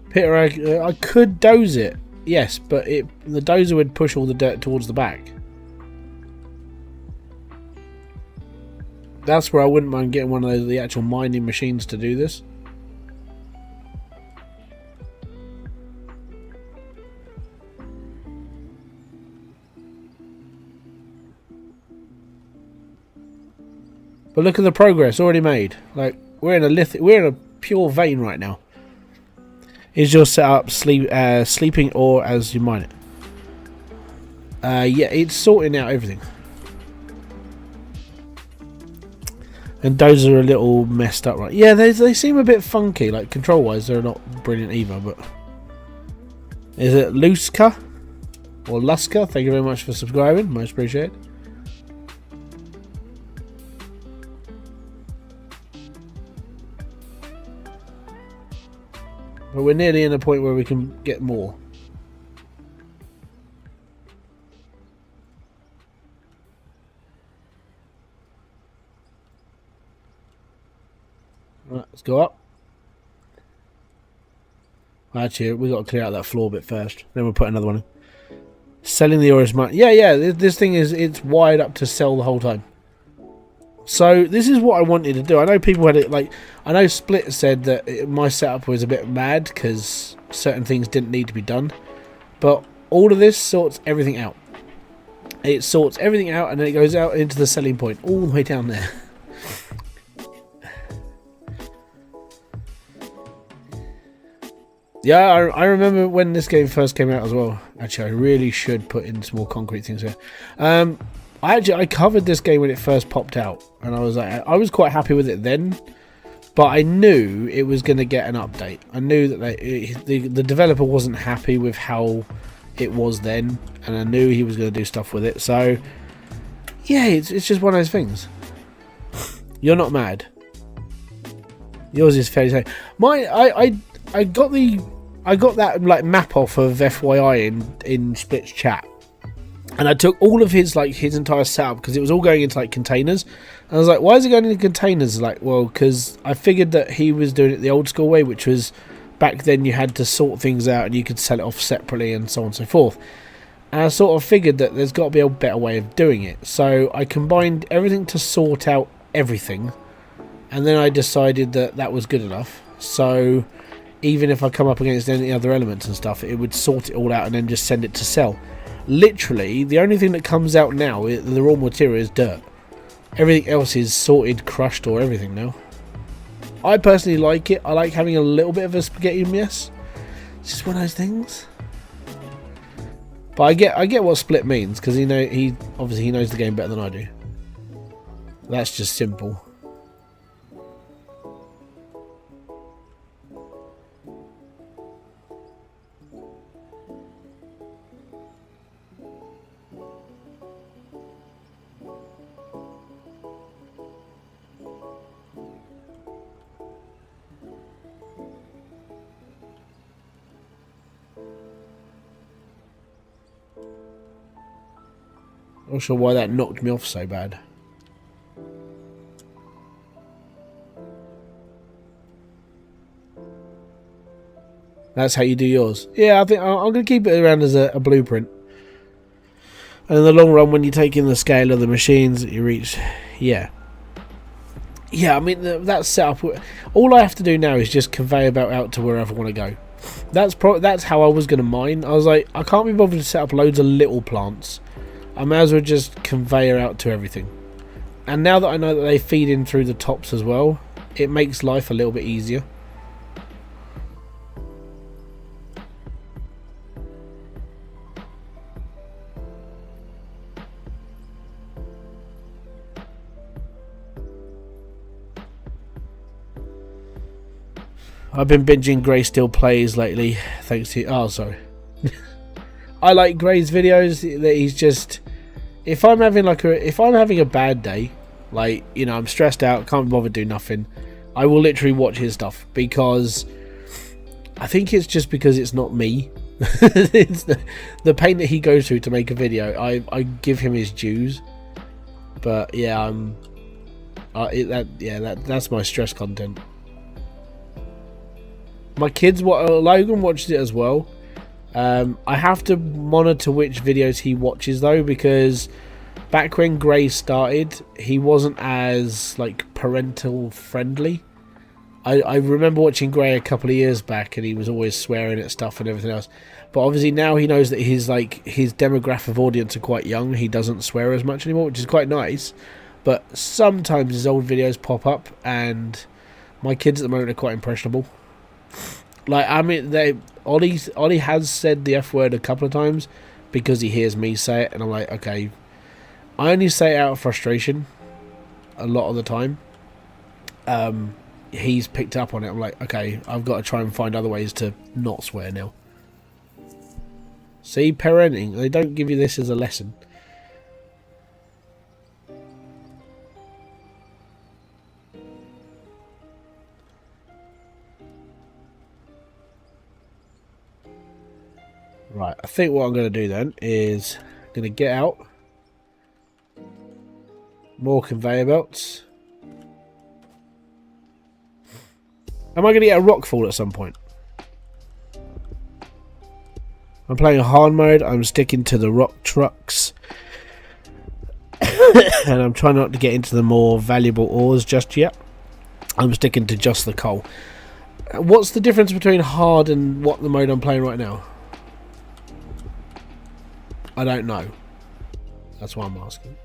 Peter, I could doze it, yes, but the dozer would push all the dirt towards the back. That's where I wouldn't mind getting one of the actual mining machines to do this. But look at the progress already made. Like, we're in a pure vein right now. Is your setup sleeping or as you mine it? Yeah, it's sorting out everything. And those are a little messed up, right? Yeah, they seem a bit funky. Like, control-wise, they're not brilliant either. But is it Luska or Luska? Thank you very much for subscribing. Most appreciated. But we're nearly in a point where we can get more. Right, let's go up. Actually, we've got to clear out that floor bit first. Then we'll put another one in. Selling the ore is mine. Yeah, this thing it's wired up to sell the whole time. So this is what I wanted to do. I know people had it like, I know Split said that my setup was a bit mad because certain things didn't need to be done, but all of this sorts everything out. It sorts everything out and then it goes out into the selling point all the way down there. Yeah, I remember when this game first came out as well. Actually, I really should put in some more concrete things here. I covered this game when it first popped out, and I was quite happy with it then, but I knew it was going to get an update. I knew that the developer wasn't happy with how it was then, and I knew he was going to do stuff with it. So yeah, it's just one of those things. You're not mad. Yours is fairly safe. I got that like map off of FYI in Split's chat. And I took all of his entire setup, because it was all going into like containers. And I was like, why is it going into containers? Like, well, because I figured that he was doing it the old school way, which was back then you had to sort things out and you could sell it off separately and so on and so forth. And I sort of figured that there's got to be a better way of doing it. So I combined everything to sort out everything. And then I decided that that was good enough. So even if I come up against any other elements and stuff, it would sort it all out and then just send it to sell. Literally, the only thing that comes out now, the raw material, is dirt. Everything else is sorted, crushed, or everything now. I personally like it. I like having a little bit of a spaghetti mess. It's just one of those things. But I get what split means, because he obviously knows the game better than I do. That's just simple. Not sure why that knocked me off so bad. That's how you do yours. Yeah, I think I'm going to keep it around as a blueprint. And in the long run, when you take in the scale of the machines that you reach, yeah. Yeah, I mean, that setup, all I have to do now is just conveyor belt out to wherever I want to go. That's how I was going to mine. I was like, I can't be bothered to set up loads of little plants. I may as well just conveyor out to everything. And now that I know that they feed in through the tops as well, it makes life a little bit easier. I've been binging Greysteel plays lately, thanks to... Oh, sorry. I like Gray's videos. That he's just... If I'm having a bad day, like, you know, I'm stressed out, can't bother do nothing, I will literally watch his stuff, because I think it's just because it's not me. It's the pain that he goes through to make a video. I give him his dues, but yeah, that's my stress content. My kids, Logan watches it as well. I have to monitor which videos he watches though, because back when Gray started, he wasn't as like parental friendly. I remember watching Gray a couple of years back, and he was always swearing at stuff and everything else. But obviously now he knows that his demographic of audience are quite young. He doesn't swear as much anymore, which is quite nice. But sometimes his old videos pop up, and my kids at the moment are quite impressionable. Like, I mean, Ollie has said the F word a couple of times because he hears me say it, and I'm like, okay. I only say it out of frustration a lot of the time. He's picked up on it. I'm like, okay, I've got to try and find other ways to not swear now. See, parenting, they don't give you this as a lesson. Right, I think what I'm going to do then is I'm going to get out more conveyor belts. Am I going to get a rock fall at some point? I'm playing a hard mode. I'm sticking to the rock trucks. And I'm trying not to get into the more valuable ores just yet. I'm sticking to just the coal. What's the difference between hard and what the mode I'm playing right now? I don't know. That's why I'm asking.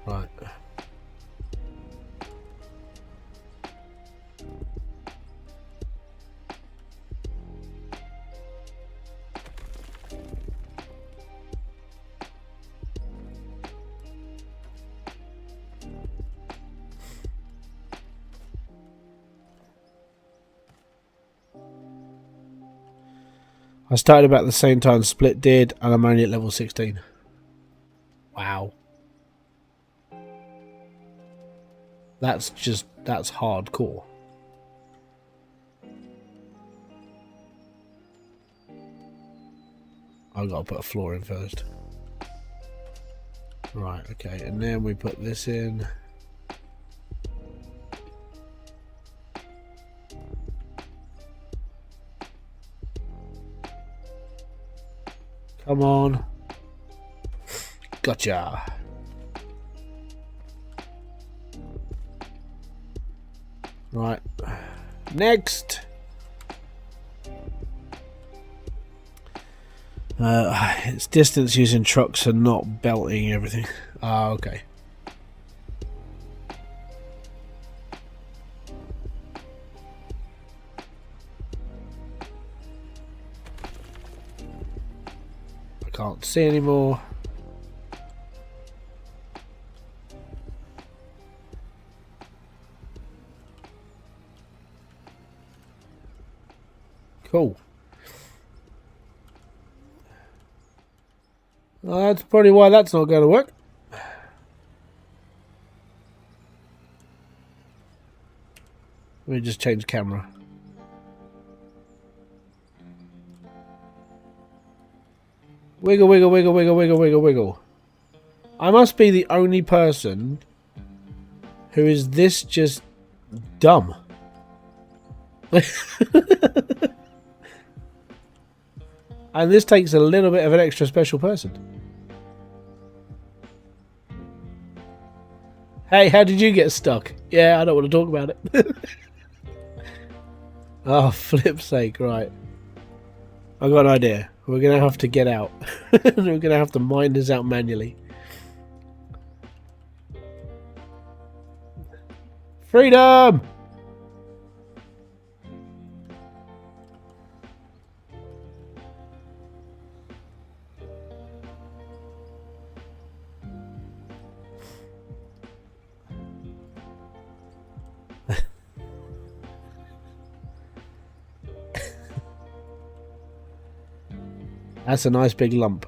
Right. I started about the same time Split did, and I'm only at level 16. Wow. That's hardcore. I've got to put a floor in first. Right, okay, and then we put this in. Come on. Gotcha. Right. Next. It's distance using trucks and not belting everything. Ah, okay. I can't see anymore. Cool. Well, that's probably why that's not going to work. Let me just change camera. Wiggle, wiggle, wiggle, wiggle, wiggle, wiggle, wiggle. I must be the only person who is this just dumb. And this takes a little bit of an extra special person. Hey, how did you get stuck? Yeah, I don't want to talk about it. Oh, flip's sake, right. I've got an idea. We're going to have to get out. We're going to have to mine this out manually. Freedom! That's a nice big lump.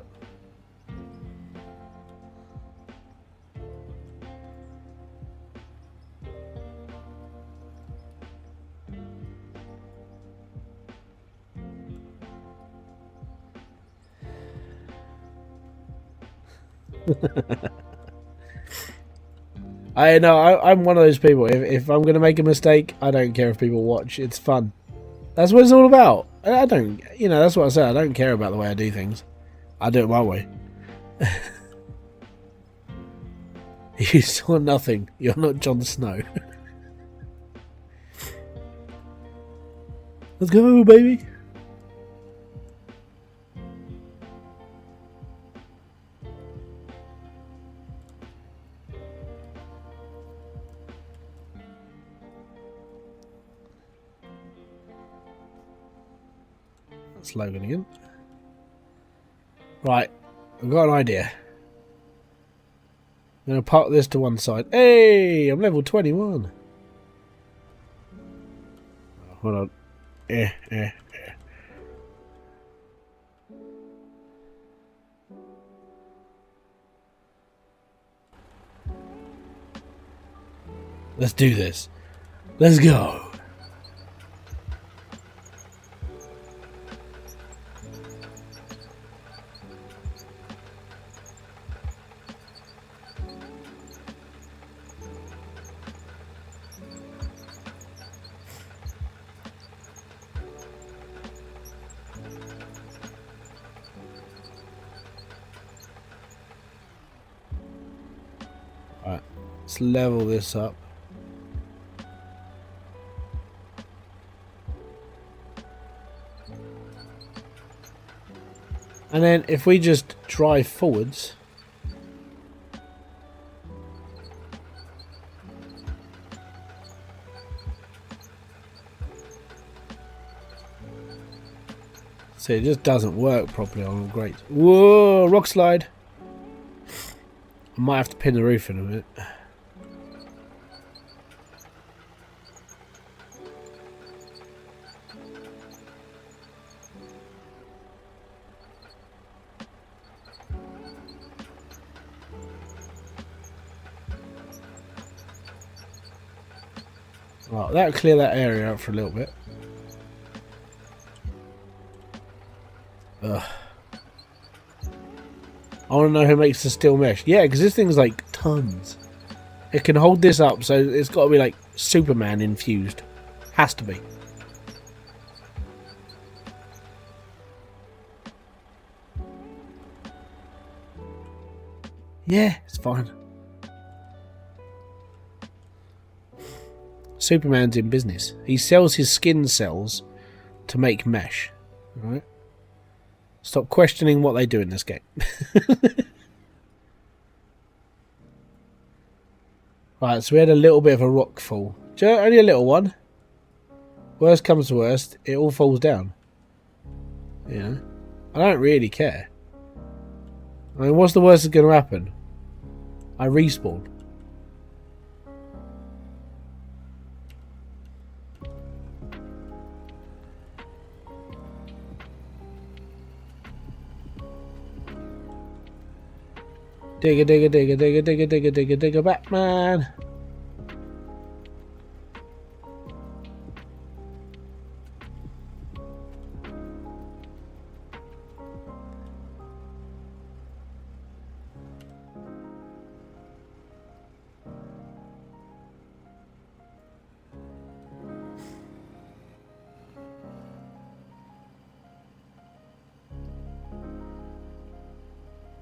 I know, I'm one of those people. If I'm going to make a mistake, I don't care if people watch. It's fun. That's what it's all about. I don't, you know, that's what I said. I don't care about the way I do things. I do it my way. You saw nothing. You're not Jon Snow. Let's go, baby. That's Logan again. Right, I've got an idea. I'm going to park this to one side. Hey, I'm level 21. Oh, hold on. Let's do this. Let's go. Alright, let's level this up. And then if we just drive forwards, see, it just doesn't work properly on great. Whoa, rock slide. I might have to pin the roof in a minute. Right, that'll clear that area out for a little bit. Ugh. I want to know who makes the steel mesh. Yeah, because this thing's like tons. It can hold this up, so it's got to be like Superman infused. Has to be. Yeah, it's fine. Superman's in business. He sells his skin cells to make mesh. Right? Stop questioning what they do in this game. Right, so we had a little bit of a rock fall. Only a little one. Worst comes to worst, it all falls down. You know? I don't really care. I mean, what's the worst that's going to happen? I respawn. Digga, digga, digga, digga, digga, digga, digga, digga, Batman.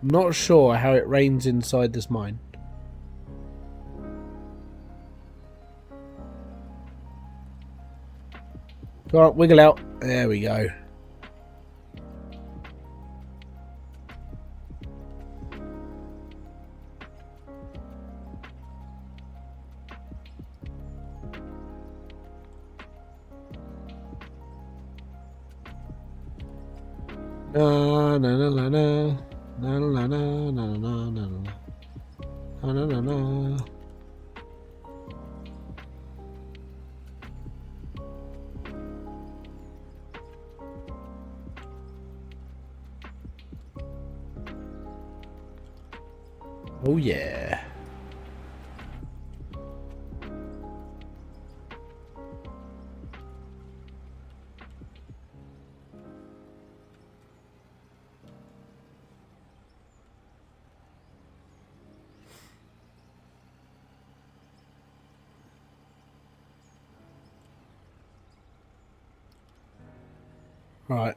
I'm not sure how it rains inside this mine. Go on, wiggle out. There we go. Na na na na na na na na na na na na na na na. Oh yeah. Right.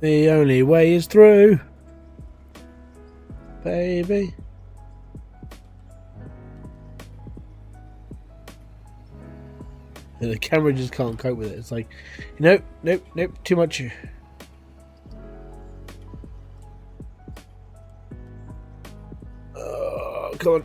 The only way is through, baby. And the camera just can't cope with it. It's like, nope, nope, nope, too much. Oh, come on.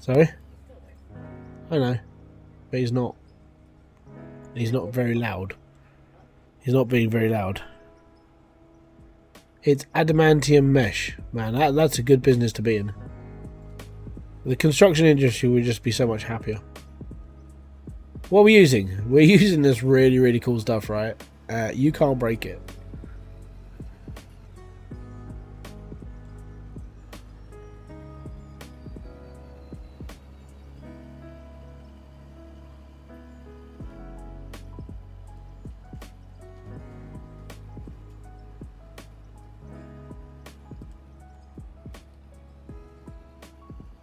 Sorry? I know. But he's not. He's not very loud. He's not being very loud. It's adamantium mesh. Man, that's a good business to be in. The construction industry would just be so much happier. What are we using? We're using this really, really cool stuff, right? You can't break it.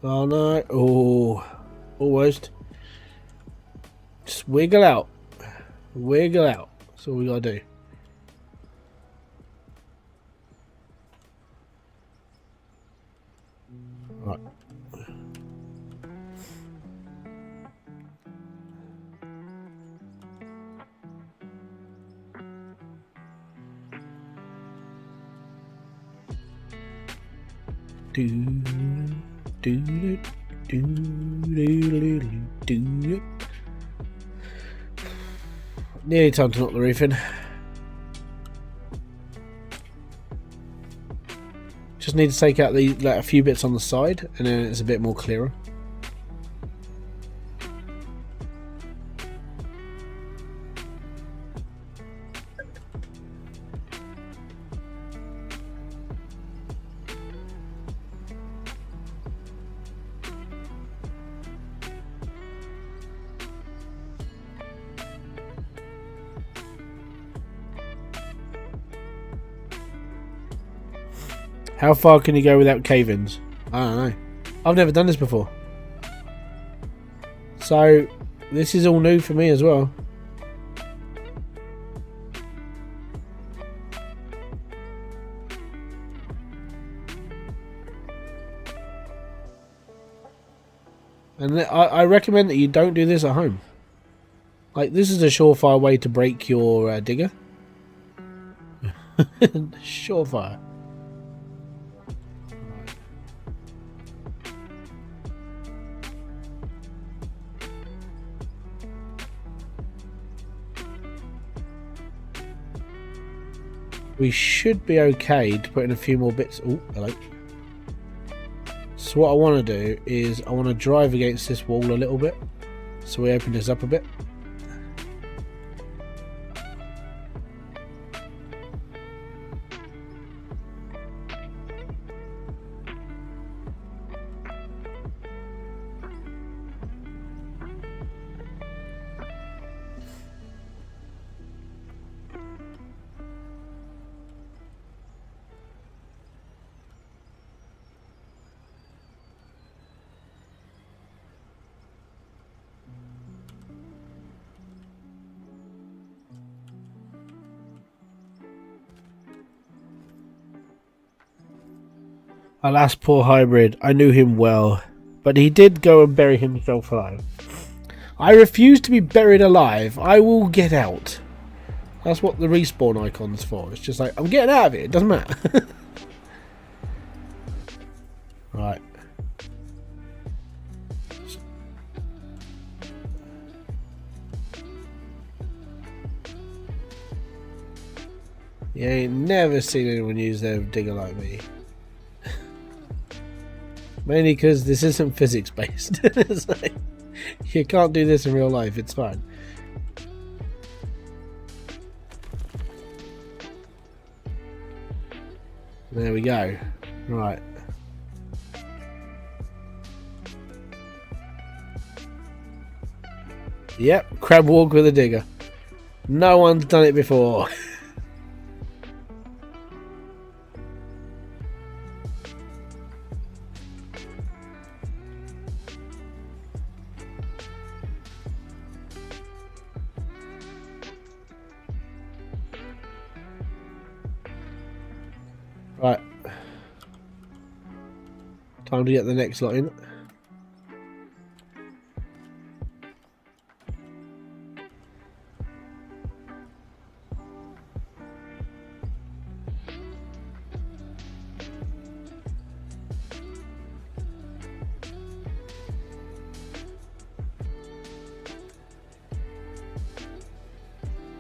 Oh no. Oh, almost. Just wiggle out. Wiggle out. That's all we gotta do. Right. Nearly time to knock the roof in. Just need to take out the a few bits on the side, and then it's a bit more clearer. How far can you go without cave-ins? I don't know. I've never done this before. So, this is all new for me as well. And I recommend that you don't do this at home. Like, this is a surefire way to break your digger. Surefire. We should be okay to put in a few more bits. Oh, hello. So what I want to do is I want to drive against this wall a little bit. So we open this up a bit. Alas, poor Hybrid. I knew him well, but he did go and bury himself alive. I refuse to be buried alive. I will get out. That's what the respawn icon's for. It's just like, I'm getting out of it. It doesn't matter. Right. You ain't never seen anyone use their digger like me. Mainly because this isn't physics based. It's like, you can't do this in real life, it's fine. There we go. Right. Yep, crab walk with a digger. No one's done it before. Right. Time to get the next lot in.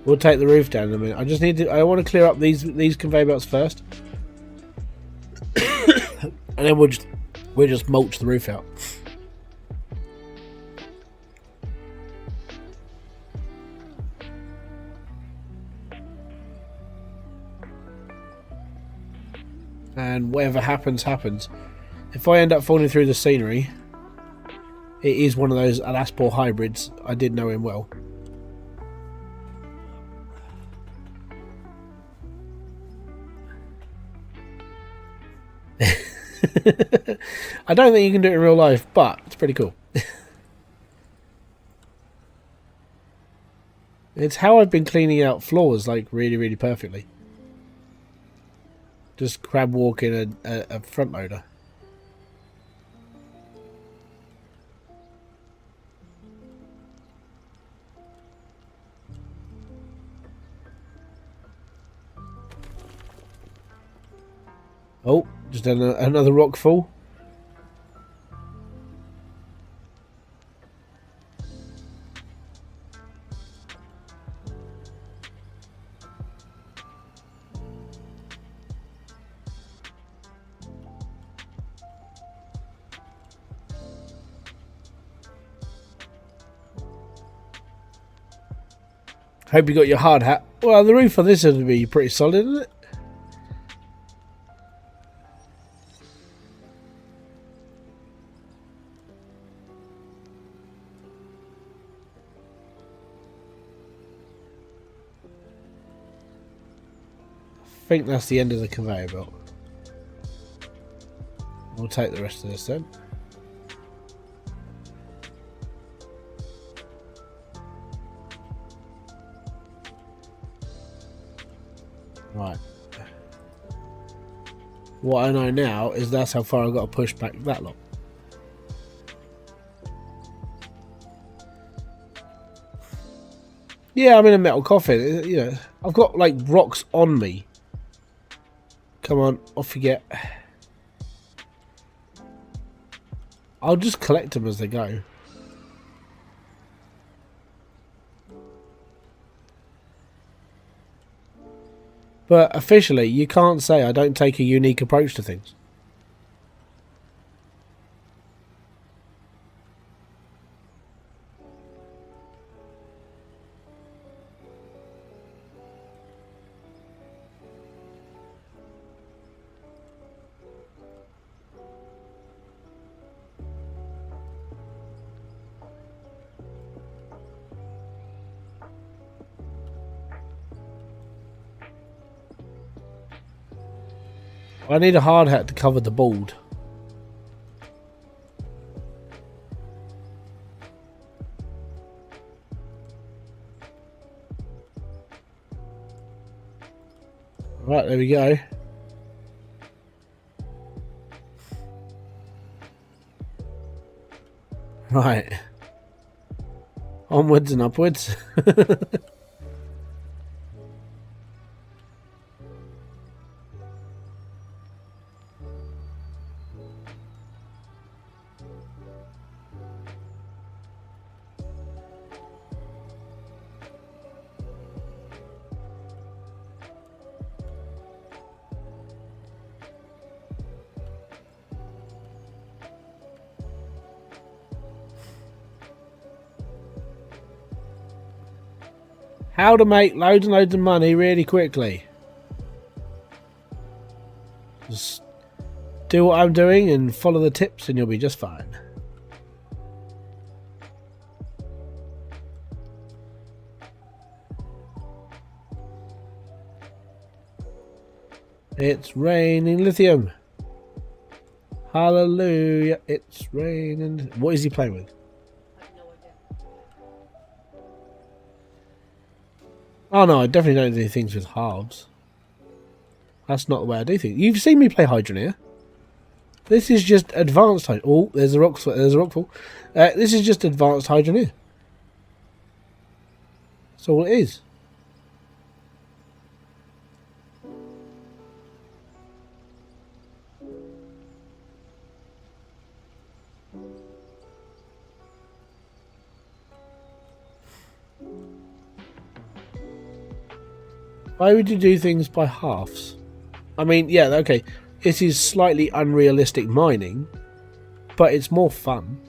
We'll take the roof down in a minute. I just need to. I want to clear up these conveyor belts first, and then we'll just mulch the roof out. And whatever happens, happens. If I end up falling through the scenery, it is one of those alas poor hybrids. I did know him well. I don't think you can do it in real life, but it's pretty cool. It's how I've been cleaning out floors, like, really, really perfectly. Just crab walking a front loader. Oh, Just another rock fall. Hope you got your hard hat. Well, the roof on this would be pretty solid, isn't it? I think that's the end of the conveyor belt. We'll take the rest of this then. Right. What I know now is that's how far I've got to push back that lot. Yeah, I'm in a metal coffin. You know, I've got like rocks on me. Come on, off you get. I'll just collect them as they go. But officially, you can't say I don't take a unique approach to things. I need a hard hat to cover the bald. Right, there we go. Right. Onwards and upwards. How to make loads and loads of money really quickly. Just do what I'm doing and follow the tips and you'll be just fine. It's raining lithium. Hallelujah, it's raining. What is he playing with? I have no idea. Oh no, I definitely don't do things with halves. That's not the way I do things. You've seen me play Hydroneer. This is just advanced Hydroneer. Oh, there's a rockfall. This is just advanced Hydroneer. That's all it is. Why would you do things by halves? I mean, yeah, okay. It is slightly unrealistic mining, but it's more fun.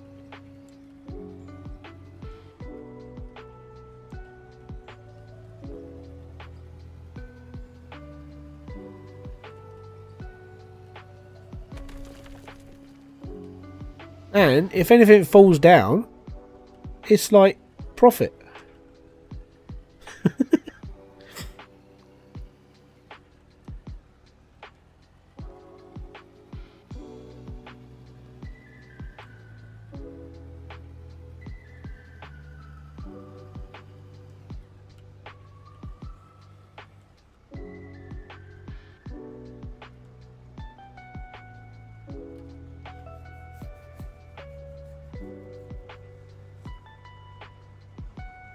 And if anything falls down, it's like profit.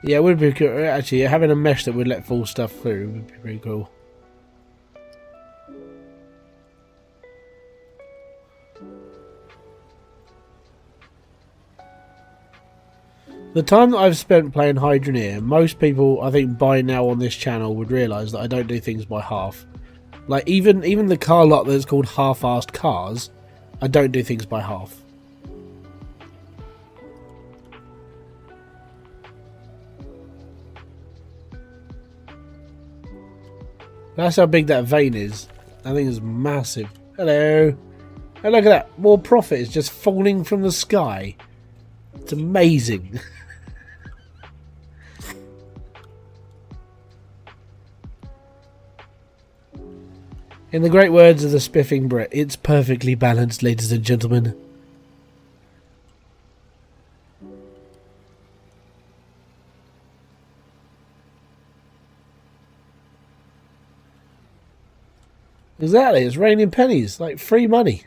Yeah, it would be cool. Actually, having a mesh that would let fall stuff through would be pretty cool. The time that I've spent playing Hydroneer, most people, I think, by now on this channel would realise that I don't do things by half. Like, even the car lot that's called half-assed cars, I don't do things by half. That's how big that vein is. That thing is massive. Hello. And look at that. More profit is just falling from the sky. It's amazing. In the great words of the spiffing Brit, it's perfectly balanced, ladies and gentlemen. Exactly, it's raining pennies, like free money.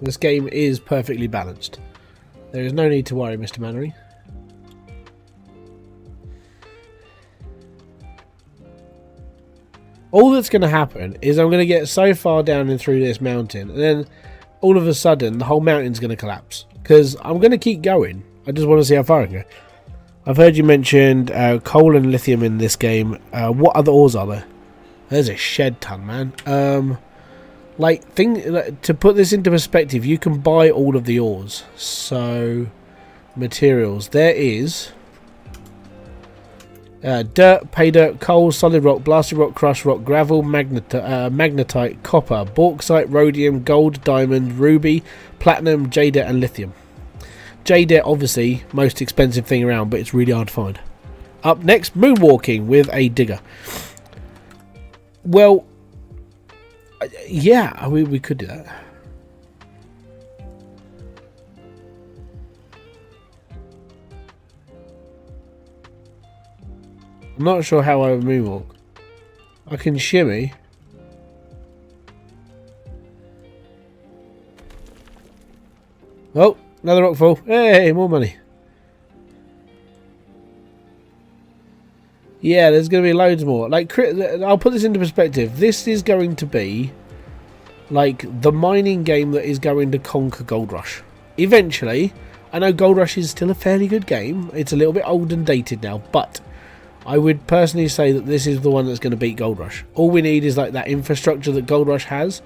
This game is perfectly balanced. There is no need to worry, Mr. Mannery. All that's going to happen is I'm going to get so far down and through this mountain, and then all of a sudden the whole mountain's going to collapse. Because I'm going to keep going. I just want to see how far I can go. I've heard you mentioned coal and lithium in this game. What other ores are there? There's a shed ton, man. To put this into perspective, you can buy all of the ores. So, materials. There is dirt, pay dirt, coal, solid rock, blasted rock, crushed rock, gravel, magnetite, copper, bauxite, rhodium, gold, diamond, ruby, platinum, jade and lithium. Jade, obviously, most expensive thing around, but it's really hard to find. Up next, moonwalking with a digger. Well, yeah, we could do that. I'm not sure how I would moonwalk. I can shimmy. Oh, another rockfall. Hey, more money. Yeah, there's going to be loads more. Like, I'll put this into perspective. This is going to be like the mining game that is going to conquer Gold Rush. Eventually, I know Gold Rush is still a fairly good game. It's a little bit old and dated now, but I would personally say that this is the one that's going to beat Gold Rush. All we need is like that infrastructure that Gold Rush has.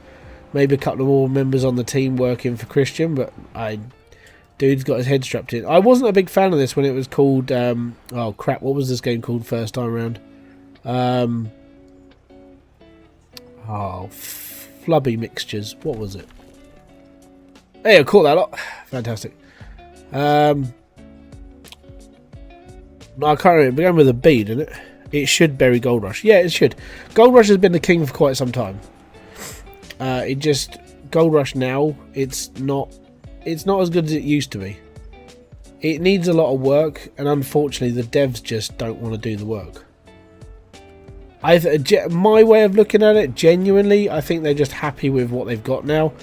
Maybe a couple of more members on the team working for Christian, but dude's got his head strapped in. I wasn't a big fan of this when it was called... oh, crap. What was this game called first time around? Flubby Mixtures. What was it? Hey, I caught that lot. Fantastic. No, I can't remember. It began with a B, didn't it? It should bury Gold Rush. Yeah, it should. Gold Rush has been the king for quite some time. Gold Rush now, it's not as good as it used to be. It needs a lot of work, and unfortunately the devs just don't want to do the work. My way of looking at it, genuinely, I think they're just happy with what they've got now,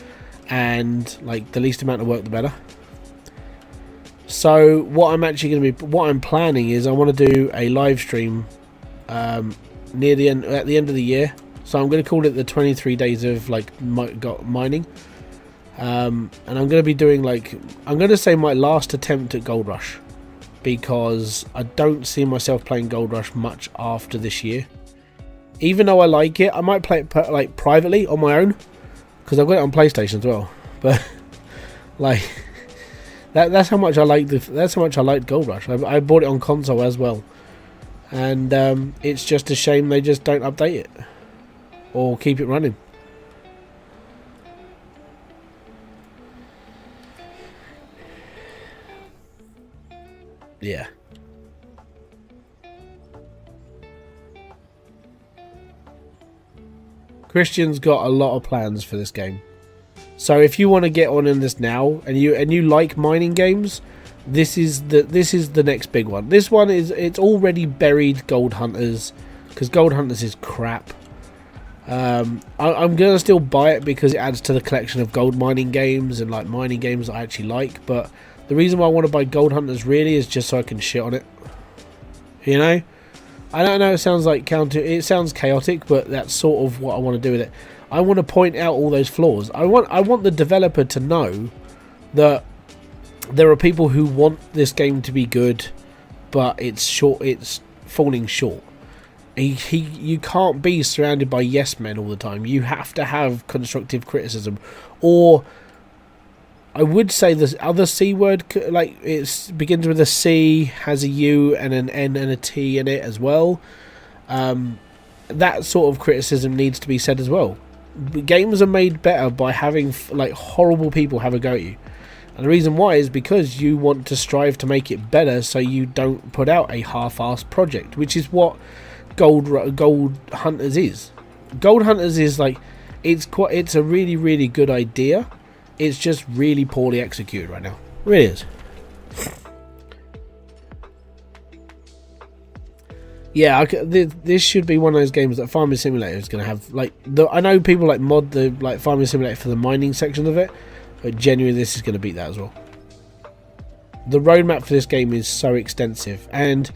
and like the least amount of work the better. So what I'm planning is I want to do a live stream at the end of the year. So I'm going to call it the 23 days of like mining. And I'm going to be doing I'm going to say my last attempt at Gold Rush, because I don't see myself playing Gold Rush much after this year. Even though I like it, I might play it like privately on my own, because I've got it on PlayStation as well. But like that's how much I like Gold Rush. I bought it on console as well, and it's just a shame they just don't update it or keep it running. Yeah. Christian's got a lot of plans for this game. So if you want to get on in this now and you like mining games, this is the next big one. This one it's already buried Gold Hunters, because Gold Hunters is crap. I'm gonna still buy it because it adds to the collection of gold mining games and like mining games that I actually like. But the reason why I want to buy Gold Hunters really is just so I can shit on it. You know, I don't know. It sounds like it sounds chaotic, but that's sort of what I want to do with it. I want to point out all those flaws. I want the developer to know that there are people who want this game to be good, but it's falling short. You can't be surrounded by yes men all the time. You have to have constructive criticism, or I would say the other C word, like it begins with a C, has a U and an N and a T in it as well. That sort of criticism needs to be said as well. Games are made better by having like horrible people have a go at you, and the reason why is because you want to strive to make it better, so you don't put out a half-assed project, which is what Gold Hunters is. Gold Hunters is like it's a really, really good idea. It's just really poorly executed right now. It really is. Yeah, this should be one of those games that Farming Simulator is going to have. Like, I know people like mod the like Farming Simulator for the mining section of it, but genuinely this is going to beat that as well. The roadmap for this game is so extensive, and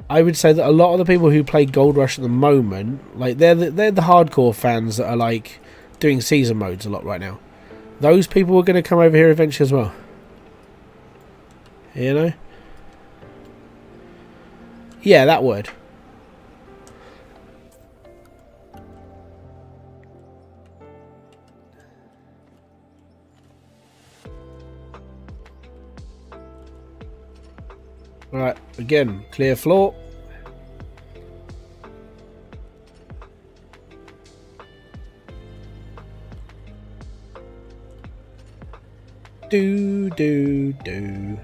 I would say that a lot of the people who play Gold Rush at the moment, like they're the hardcore fans that are like doing season modes a lot right now. Those people are going to come over here eventually as well. You know? Yeah, that word. Alright, again, clear floor. Do.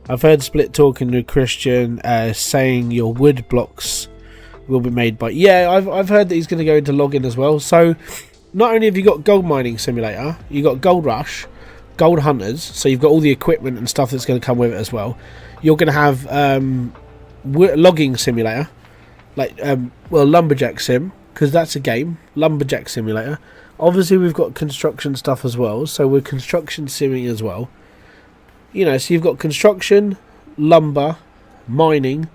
I've heard Split talking to Christian saying your wood blocks will be made by... Yeah, I've heard that he's going to go into login as well. So not only have you got Gold Mining Simulator, you got Gold Rush, Gold Hunters, so you've got all the equipment and stuff that's going to come with it as well. You're going to have Logging Simulator, like Lumberjack Sim, because that's a game, Lumberjack Simulator. Obviously we've got construction stuff as well, so we're construction simming as well. You know, so you've got construction, lumber, mining.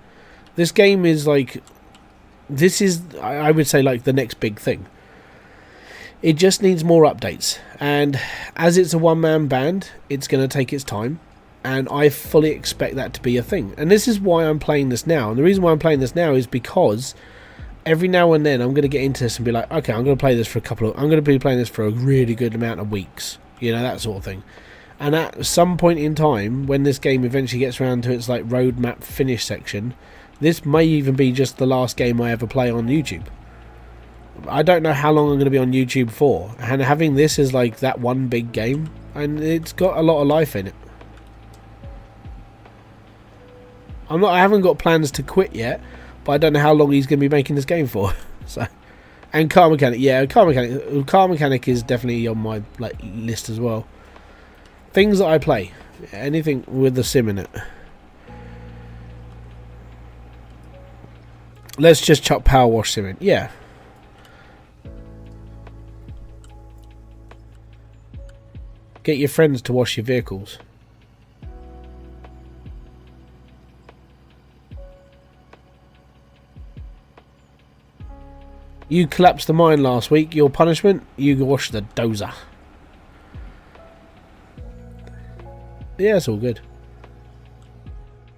This game is like, this is, I would say, like the next big thing. It just needs more updates, and as it's a one-man band, it's going to take its time, and I fully expect that to be a thing. And this is why I'm playing this now, and the reason why I'm playing this now is because every now and then I'm going to get into this and be like, okay, I'm going to play this for I'm going to be playing this for a really good amount of weeks, you know, that sort of thing. And at some point in time, when this game eventually gets around to its like roadmap finish section, this may even be just the last game I ever play on YouTube. I don't know how long I'm going to be on YouTube for, and having this is like that one big game, and it's got a lot of life in it. I haven't got plans to quit yet, but I don't know how long he's going to be making this game for. So, and Car Mechanic, yeah, Car Mechanic is definitely on my like list as well. Things that I play, anything with the sim in it. Let's just chuck Power Wash Sim in, yeah. Get your friends to wash your vehicles. You collapsed the mine last week. Your punishment? You wash the dozer. Yeah, it's all good.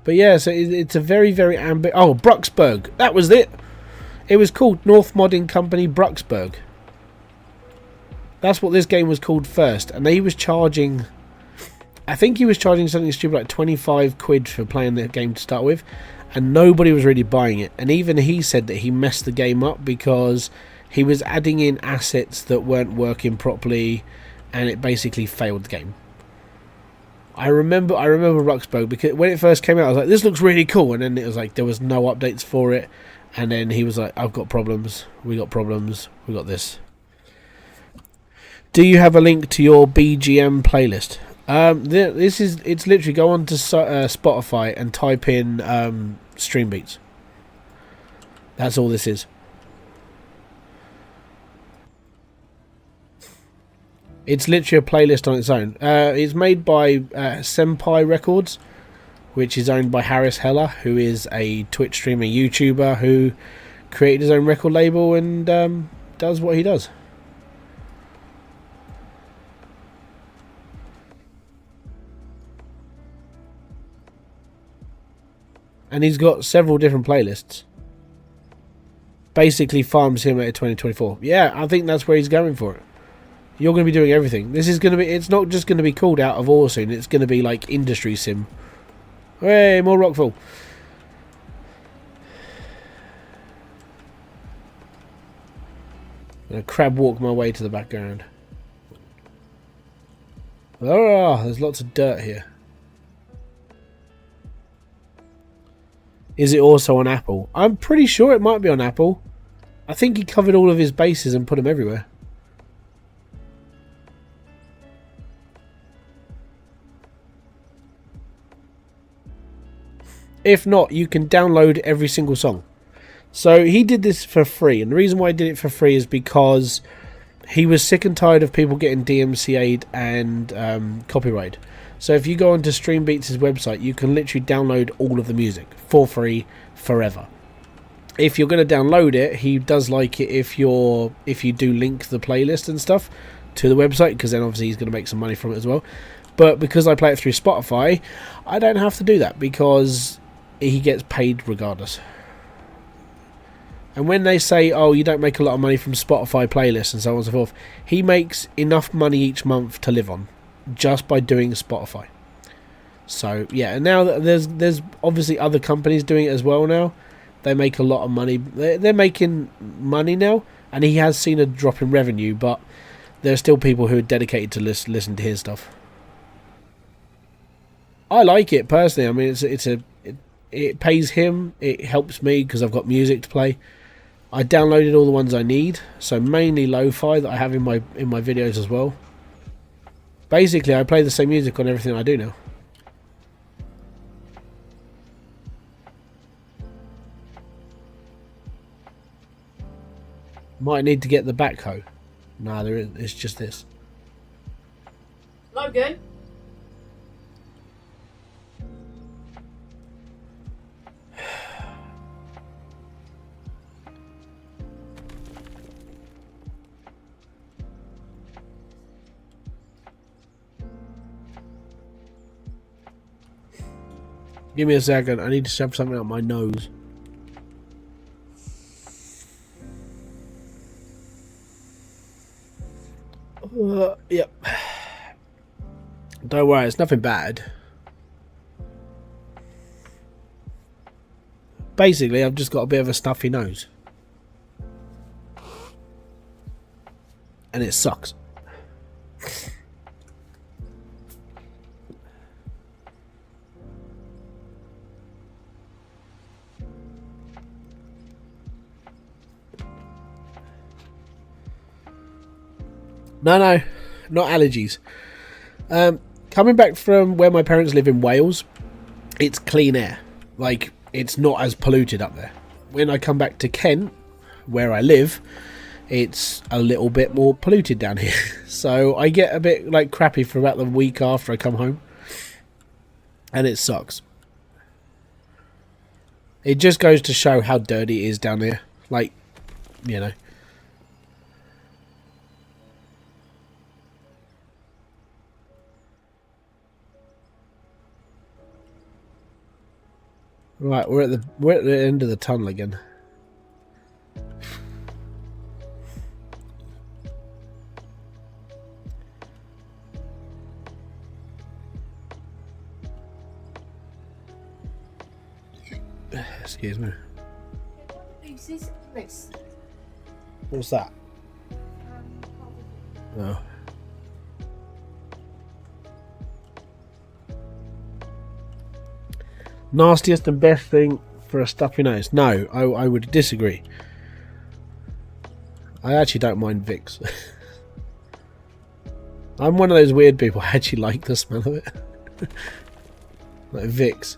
But yeah, so it's a very, very Oh, Brucksburg. That was it. It was called North Modding Company Brucksburg. That's what this game was called first. And he was charging... I think he was charging something stupid like 25 quid for playing the game to start with. And nobody was really buying it. And even he said that he messed the game up because he was adding in assets that weren't working properly. And it basically failed the game. I remember Ruxburg because when it first came out I was like, this looks really cool, and then it was like there was no updates for it, and then he was like, I've got problems, we got this. Do you have a link to your BGM playlist? It's literally go on to Spotify and type in Stream Beats. That's all this is. It's literally a playlist on its own. It's made by Senpai Records, which is owned by Harris Heller, who is a Twitch streamer YouTuber who created his own record label and does what he does. And he's got several different playlists. Basically Farm Simulator 2024. Yeah, I think that's where he's going for it. You're going to be doing everything. This is going to be... It's not just going to be called Out of Ore soon. It's going to be like Industry Sim. Hey, more rockfall. I'm going to crab walk my way to the background. Oh, there's lots of dirt here. Is it also on Apple? I'm pretty sure it might be on Apple. I think he covered all of his bases and put them everywhere. If not, you can download every single song. So he did this for free, and the reason why he did it for free is because he was sick and tired of people getting DMCA'd and copyrighted. So if you go onto Stream Beats' website, you can literally download all of the music for free forever. If you're going to download it, he does like it if you do link the playlist and stuff to the website, because then obviously he's going to make some money from it as well. But because I play it through Spotify, I don't have to do that because he gets paid regardless. And when they say, oh, you don't make a lot of money from Spotify playlists and so on and so forth, he makes enough money each month to live on just by doing Spotify. So yeah, and now that there's obviously other companies doing it as well now. They make a lot of money. They're making money now, and he has seen a drop in revenue, but there are still people who are dedicated to listen to his stuff. I like it personally. I mean, it pays him. It helps me because I've got music to play. I downloaded all the ones I need, so mainly lo-fi that I have in my videos as well. Basically, I play the same music on everything I do now. Might need to get the backhoe. No, there isn't. It's just this. Logan? Give me a second. I need to shove something out my nose. Yep. Don't worry, it's nothing bad. Basically, I've just got a bit of a stuffy nose. And it sucks. No, not allergies. Coming back from where my parents live in Wales, it's clean air. Like, it's not as polluted up there. When I come back to Kent, where I live, it's a little bit more polluted down here. So I get a bit like crappy for about the week after I come home. And it sucks. It just goes to show how dirty it is down here. Like, you know. Right, we're at the end of the tunnel again. Excuse me. What's that? Oh. Nastiest and best thing for a stuffy nose? No, I would disagree. I actually don't mind Vicks. I'm one of those weird people. I actually like the smell of it. Like Vicks.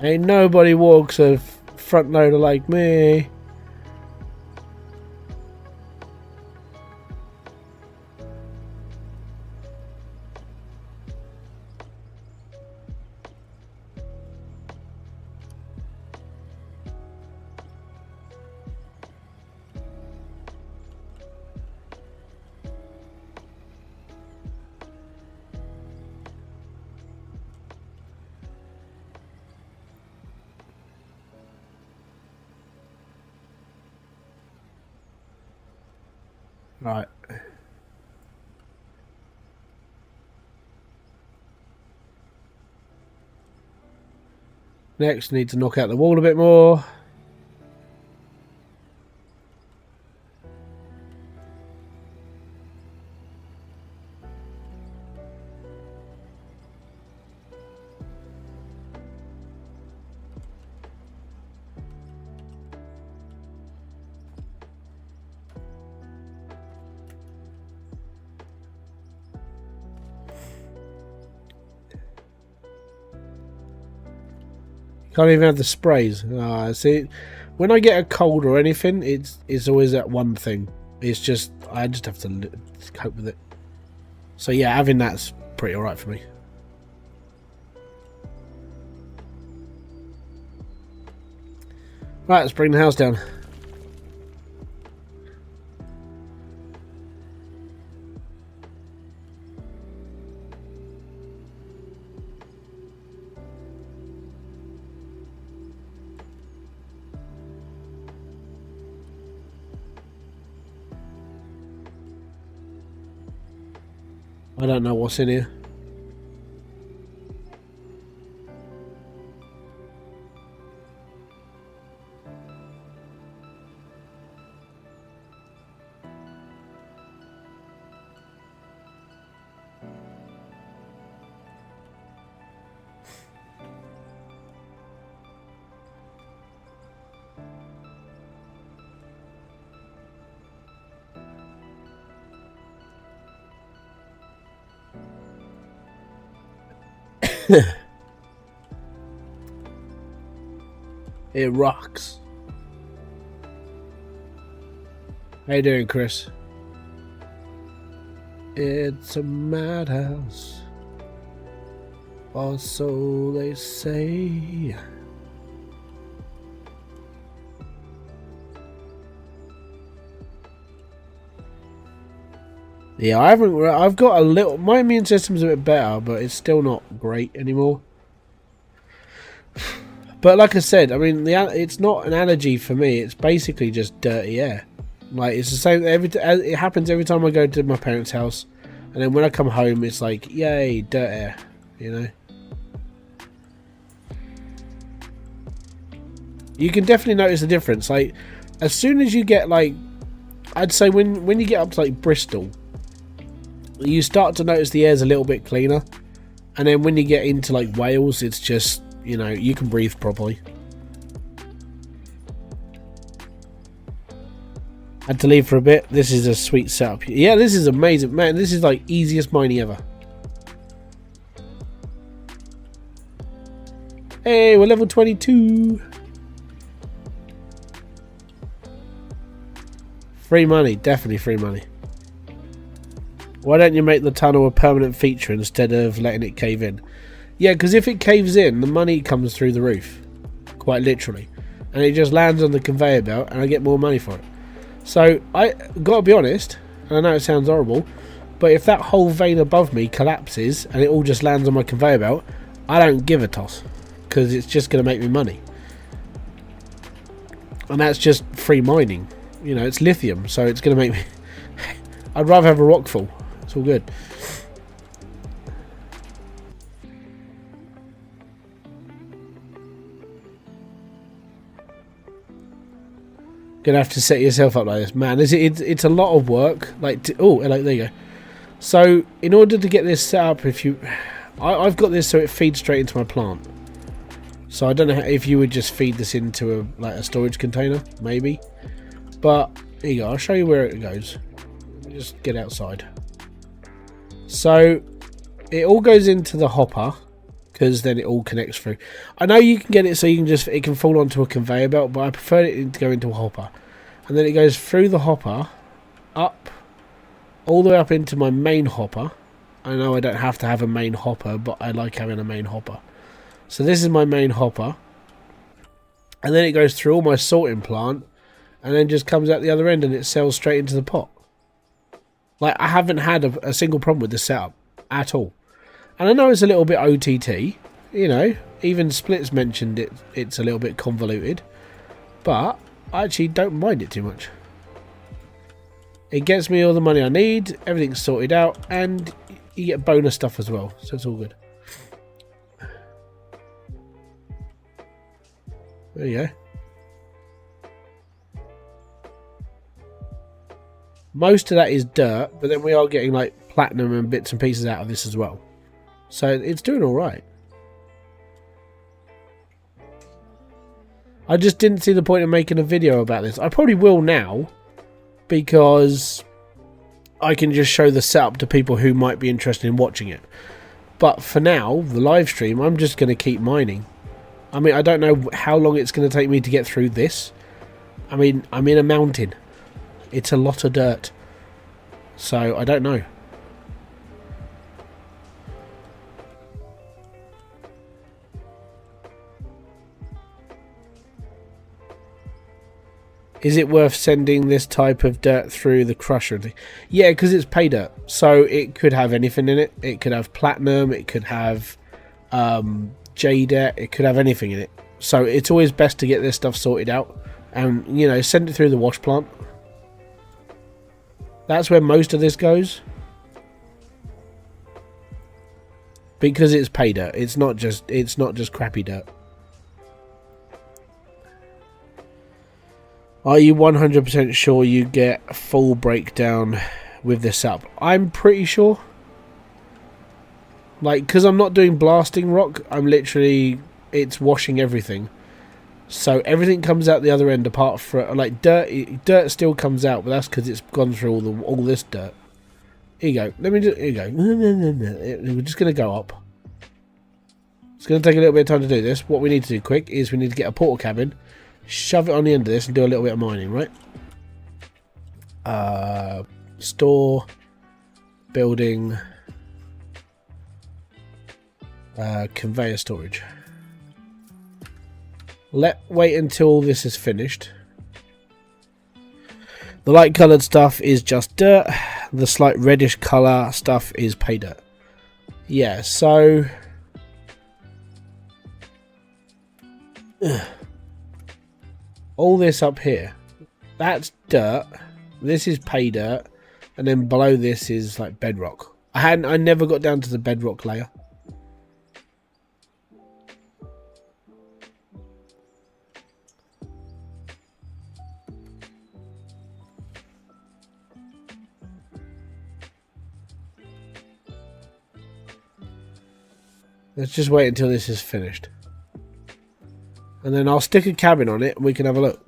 Ain't nobody walks a front loader like me. Right. Next, need to knock out the wall a bit more. Can't even have the sprays. See, when I get a cold or anything, it's always that one thing. It's just I just have to cope with it. So yeah, having that's pretty alright for me. Right, let's bring the house down. I don't know what's in here. It rocks. How you doing, Chris? It's a madhouse, or so they say. Yeah, I haven't. I've got a little. My immune system's a bit better, but it's still not great anymore. But like I said, I mean, it's not an allergy for me. It's basically just dirty air. Like it's the same. It happens every time I go to my parents' house, and then when I come home, it's like, yay, dirt air. You know. You can definitely notice the difference. Like as soon as you get like, I'd say when you get up to like Bristol, you start to notice the air's a little bit cleaner, and then when you get into like Wales, it's just, you know, you can breathe properly. Had to leave for a bit. This is a sweet setup. Yeah, this is amazing, man. This is like easiest mining ever. Hey, we're level 22. Free money, definitely free money. Why don't you make the tunnel a permanent feature instead of letting it cave in? Yeah, because if it caves in, the money comes through the roof. Quite literally. And it just lands on the conveyor belt and I get more money for it. So, I gotta be honest, and I know it sounds horrible, but if that whole vein above me collapses and it all just lands on my conveyor belt, I don't give a toss. Because it's just going to make me money. And that's just free mining. You know, it's lithium, so it's going to make me... I'd rather have a rock fall. It's all good. Gonna have to set yourself up like this, man. It's a lot of work. Like, oh, hello, there you go. So, in order to get this set up, I've got this so it feeds straight into my plant. So I don't know if you would just feed this into a storage container, maybe. But here you go. I'll show you where it goes. Just get outside. So it all goes into the hopper, because then it all connects through. I know you can get it so it can fall onto a conveyor belt, but I prefer it to go into a hopper. And then it goes through the hopper, up, all the way up into my main hopper. I know I don't have to have a main hopper, but I like having a main hopper. So this is my main hopper. And then it goes through all my sorting plant, and then just comes out the other end and it sells straight into the pot. Like, I haven't had a single problem with the setup at all. And I know it's a little bit OTT, you know, even Splits mentioned it's a little bit convoluted, but I actually don't mind it too much. It gets me all the money I need, everything's sorted out, and you get bonus stuff as well, so it's all good. There you go. Most of that is dirt, but then we are getting like platinum and bits and pieces out of this as well. So it's doing alright. I just didn't see the point of making a video about this. I probably will now, because I can just show the setup to people who might be interested in watching it. But for now, the live stream, I'm just going to keep mining. I mean, I don't know how long it's going to take me to get through this. I mean, I'm in a mountain. It's a lot of dirt. So, I don't know. Is it worth sending this type of dirt through the crusher? Yeah, because it's pay dirt. So, it could have anything in it. It could have platinum. It could have jade. It could have anything in it. So, it's always best to get this stuff sorted out. And, you know, send it through the wash plant. That's where most of this goes. Because it's pay dirt. It's not just crappy dirt. Are you 100% sure you get a full breakdown with this setup? I'm pretty sure. Like, because I'm not doing blasting rock, I'm literally, it's washing everything. So everything comes out the other end apart from, like, dirt still comes out, but that's because it's gone through all this dirt. Here you go. Here you go. We're just going to go up. It's going to take a little bit of time to do this. What we need to do quick is we need to get a portal cabin, shove it on the end of this, and do a little bit of mining, right? Store, building, conveyor storage. Wait until all this is finished. The light coloured stuff is just dirt. The slight reddish colour stuff is pay dirt. Yeah, so all this up here, that's dirt. This is pay dirt, and then below this is like bedrock. I never got down to the bedrock layer. Let's just wait until this is finished. And then I'll stick a cabin on it and we can have a look.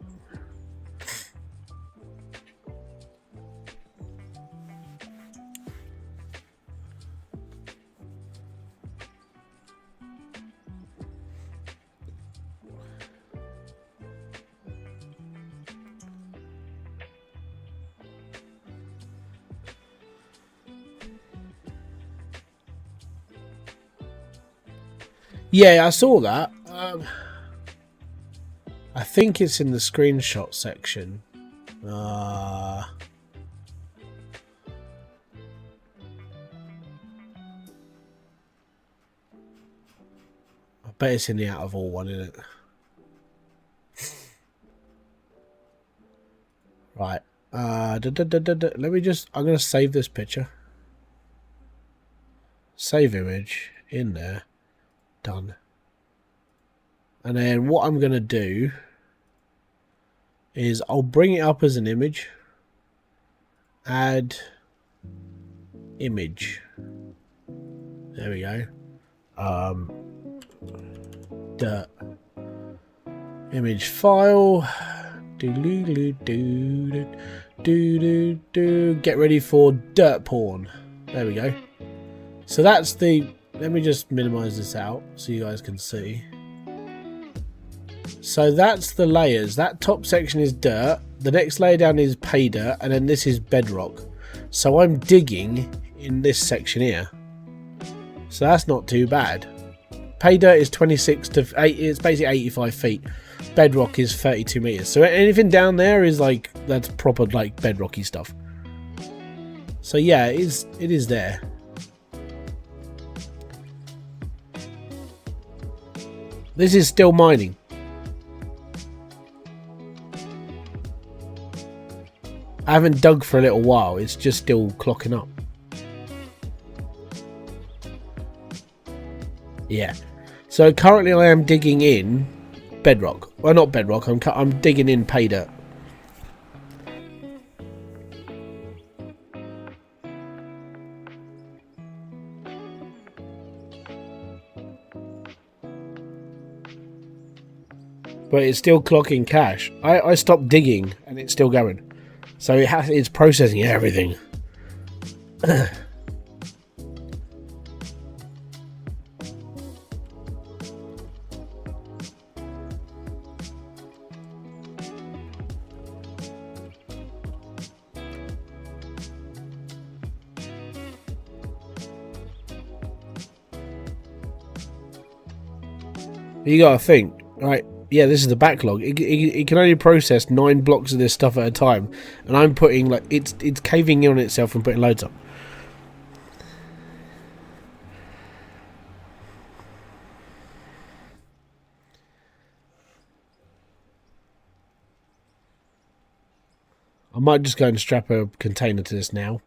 Yeah, I saw that. I think it's in the screenshot section. I bet it's in the out of all one, isn't it? Right. Let me just... I'm going to save this picture. Save image in there. Done. And then what I'm going to do is I'll bring it up as an image. Add image. There we go. Dirt. Image file. Get ready for dirt porn. There we go. So that's the... Let me just minimize this out so you guys can see. So that's the layers. That top section is dirt. The next layer down is pay dirt. And then this is bedrock. So I'm digging in this section here. So that's not too bad. Pay dirt is 26 to 8. It's basically 85 feet. Bedrock is 32 meters. So anything down there is like, that's proper like bedrocky stuff. So yeah, it is there. This is still mining. I haven't dug for a little while. It's just still clocking up. Yeah. So currently I am digging in bedrock. Well, not bedrock. I'm digging in pay dirt. But it's still clocking cash. I stopped digging and it's still going. So it's processing everything. You gotta think, right? Yeah, this is the backlog. It can only process 9 blocks of this stuff at a time, and I'm putting like it's caving in on itself and putting loads up. I might just go and strap a container to this now.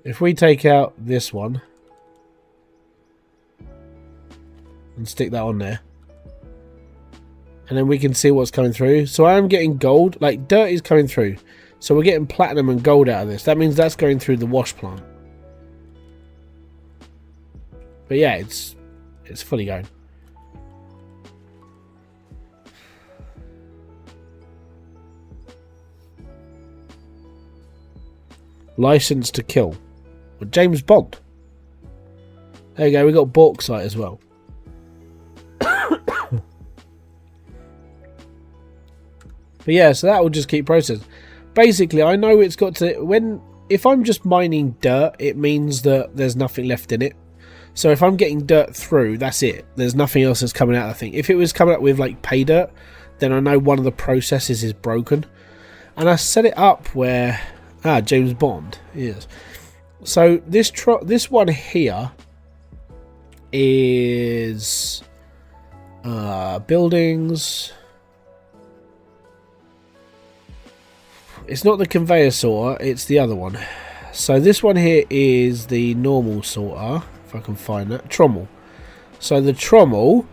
If we take out this one and stick that on there, and then we can see what's coming through. So I am getting gold, like dirt is coming through. So we're getting platinum and gold out of this. That means that's going through the wash plant. But yeah, it's fully going. License to kill. James Bond. There you go, we got bauxite as well. But yeah, so that will just keep processing. Basically, I know it's got to... If I'm just mining dirt, it means that there's nothing left in it. So if I'm getting dirt through, that's it. There's nothing else that's coming out of the thing. If it was coming up with like pay dirt, then I know one of the processes is broken. And I set it up where... James Bond, yes. So this one here is buildings. It's not the conveyor sorter, it's the other one. So this one here is the normal sorter, if I can find that. Trommel. So the trommel,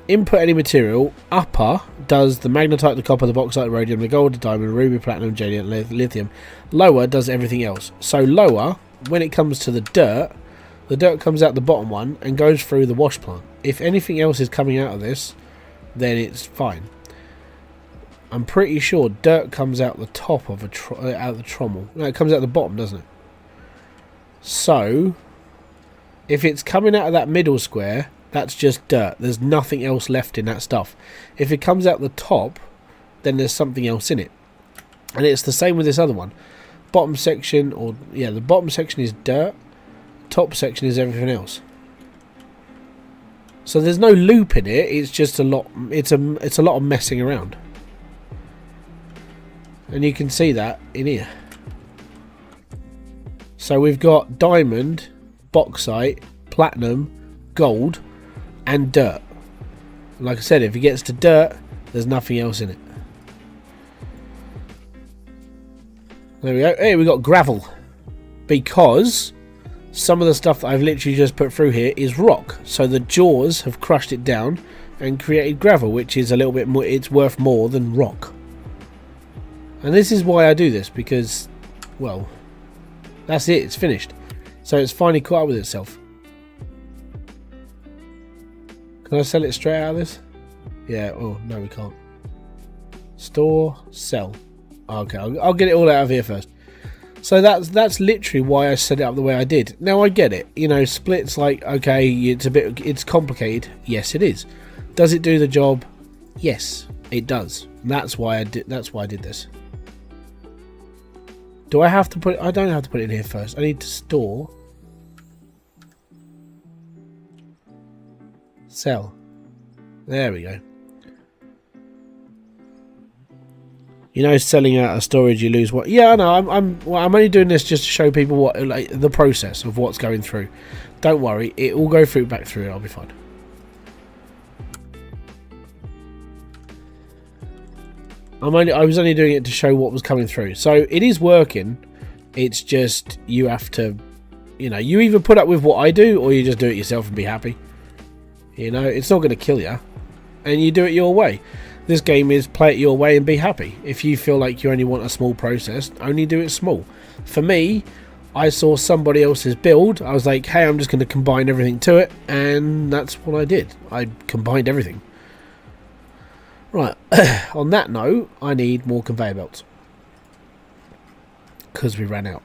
input any material. Upper does the magnetite, the copper, the bauxite, the rhodium, the gold, the diamond, ruby, platinum, jade, lithium. Lower does everything else. So lower, when it comes to the dirt comes out the bottom one and goes through the wash plant. If anything else is coming out of this, then it's fine. I'm pretty sure dirt comes out the top of out the trommel. No, it comes out the bottom, doesn't it? So if it's coming out of that middle square, that's just dirt. There's nothing else left in that stuff. If it comes out the top, then there's something else in it. And it's the same with this other one. Bottom section, or yeah, the bottom section is dirt. Top section is everything else. So there's no loop in it. It's just a lot. It's a lot of messing around. And you can see that in here. So we've got diamond, bauxite, platinum, gold, and dirt. Like I said, if it gets to dirt, there's nothing else in it. There we go. Hey, we got gravel. Because some of the stuff that I've literally just put through here is rock. So the jaws have crushed it down and created gravel, which is a little bit more, it's worth more than rock. And this is why I do this, because, well, that's it, it's finished. So it's finally caught up with itself. Can I sell it straight out of this? Yeah, oh, no we can't. Store, sell. Okay, I'll get it all out of here first. So that's literally why I set it up the way I did. Now I get it, you know, splits, like, okay, it's complicated. Yes, it is. Does it do the job? Yes, it does. That's why I did this. Do I have to put it? I don't have to put it in here first. I need to store, sell. There we go. You know, selling out of storage, you lose what? Yeah, I know. I'm only doing this just to show people what, like, the process of what's going through. Don't worry, it will go through back through. I'll be fine. I was only doing it to show what was coming through. So it is working. It's just you have to, you know, you either put up with what I do or you just do it yourself and be happy. You know, it's not going to kill you, and you do it your way. This game is play it your way and be happy. If you feel like you only want a small process, only do it small. For me, I saw somebody else's build. I was like, hey, I'm just going to combine everything to it. And that's what I did. I combined everything. Right. On that note, I need more conveyor belts. Because we ran out.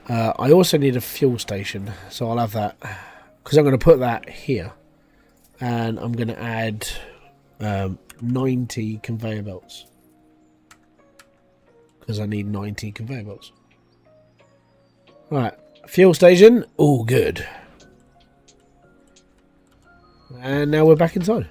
I also need a fuel station. So I'll have that. Because I'm going to put that here. And I'm going to add 90 conveyor belts. Because I need 90 conveyor belts. Right, fuel station, all good. And now we're back inside.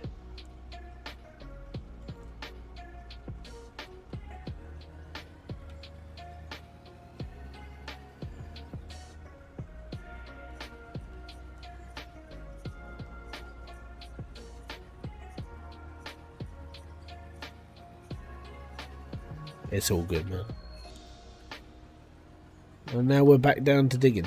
It's all good, man. And now we're back down to digging.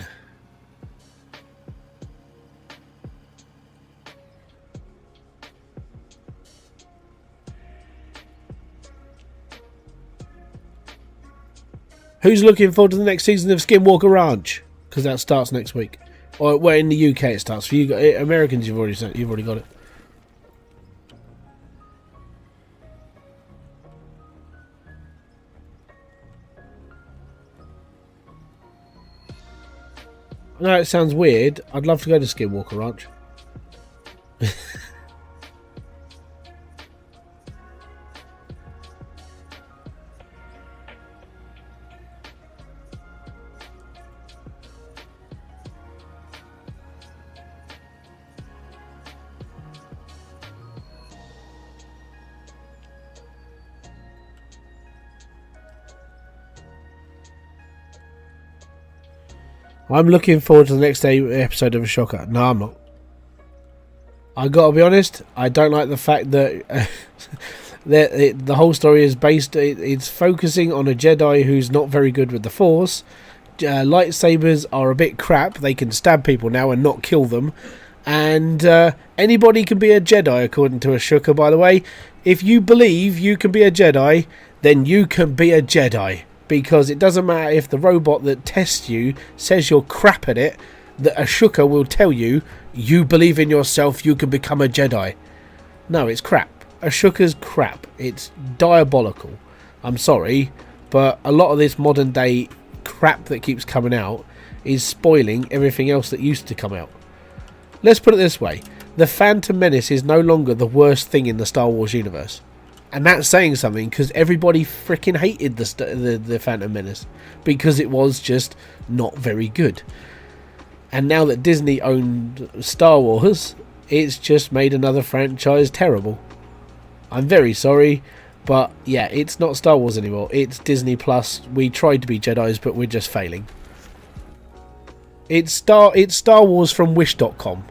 Who's looking forward to the next season of Skinwalker Ranch? Because that starts next week. Or, well, in the UK it starts. For you Americans, you've already got it. I know it sounds weird. I'd love to go to Skinwalker Ranch. I'm looking forward to the next episode of A Shocker. No, I'm not. I gotta be honest, I don't like the fact that the whole story is based, it's focusing on a Jedi who's not very good with the Force. Lightsabers are a bit crap. They can stab people now and not kill them. And anybody can be a Jedi, according to A Shocker, by the way. If you believe you can be a Jedi, then you can be a Jedi. Because it doesn't matter if the robot that tests you says you're crap at it, that A Shocker will tell you, you believe in yourself, you can become a Jedi. No, it's crap. A Shocker's crap. It's diabolical. I'm sorry, but a lot of this modern day crap that keeps coming out is spoiling everything else that used to come out. Let's put it this way. The Phantom Menace is no longer the worst thing in the Star Wars universe. And that's saying something, because everybody freaking hated the Phantom Menace because it was just not very good. And now that Disney owned Star Wars, it's just made another franchise terrible. I'm very sorry, but yeah, it's not Star Wars anymore. It's Disney Plus. We tried to be Jedis, but we're just failing. It's Star Wars from Wish.com.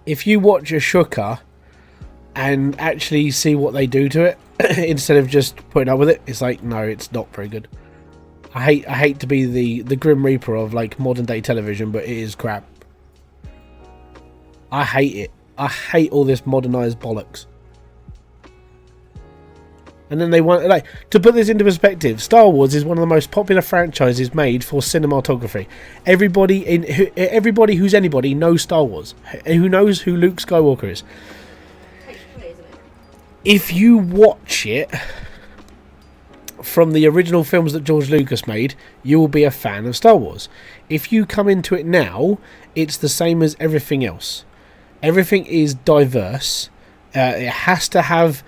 If you watch A Shocker and actually see what they do to it, instead of just putting up with it. It's like, no, it's not very good. I hate to be the grim reaper of like modern day television, but it is crap. I hate it. I hate all this modernized bollocks. And then they want, like, to put this into perspective, Star Wars is one of the most popular franchises made for cinematography. Everybody who's anybody knows Star Wars. Who knows who Luke Skywalker is? If you watch it from the original films that George Lucas made, you will be a fan of Star Wars. If you come into it now, it's the same as everything else. Everything is diverse. It has to have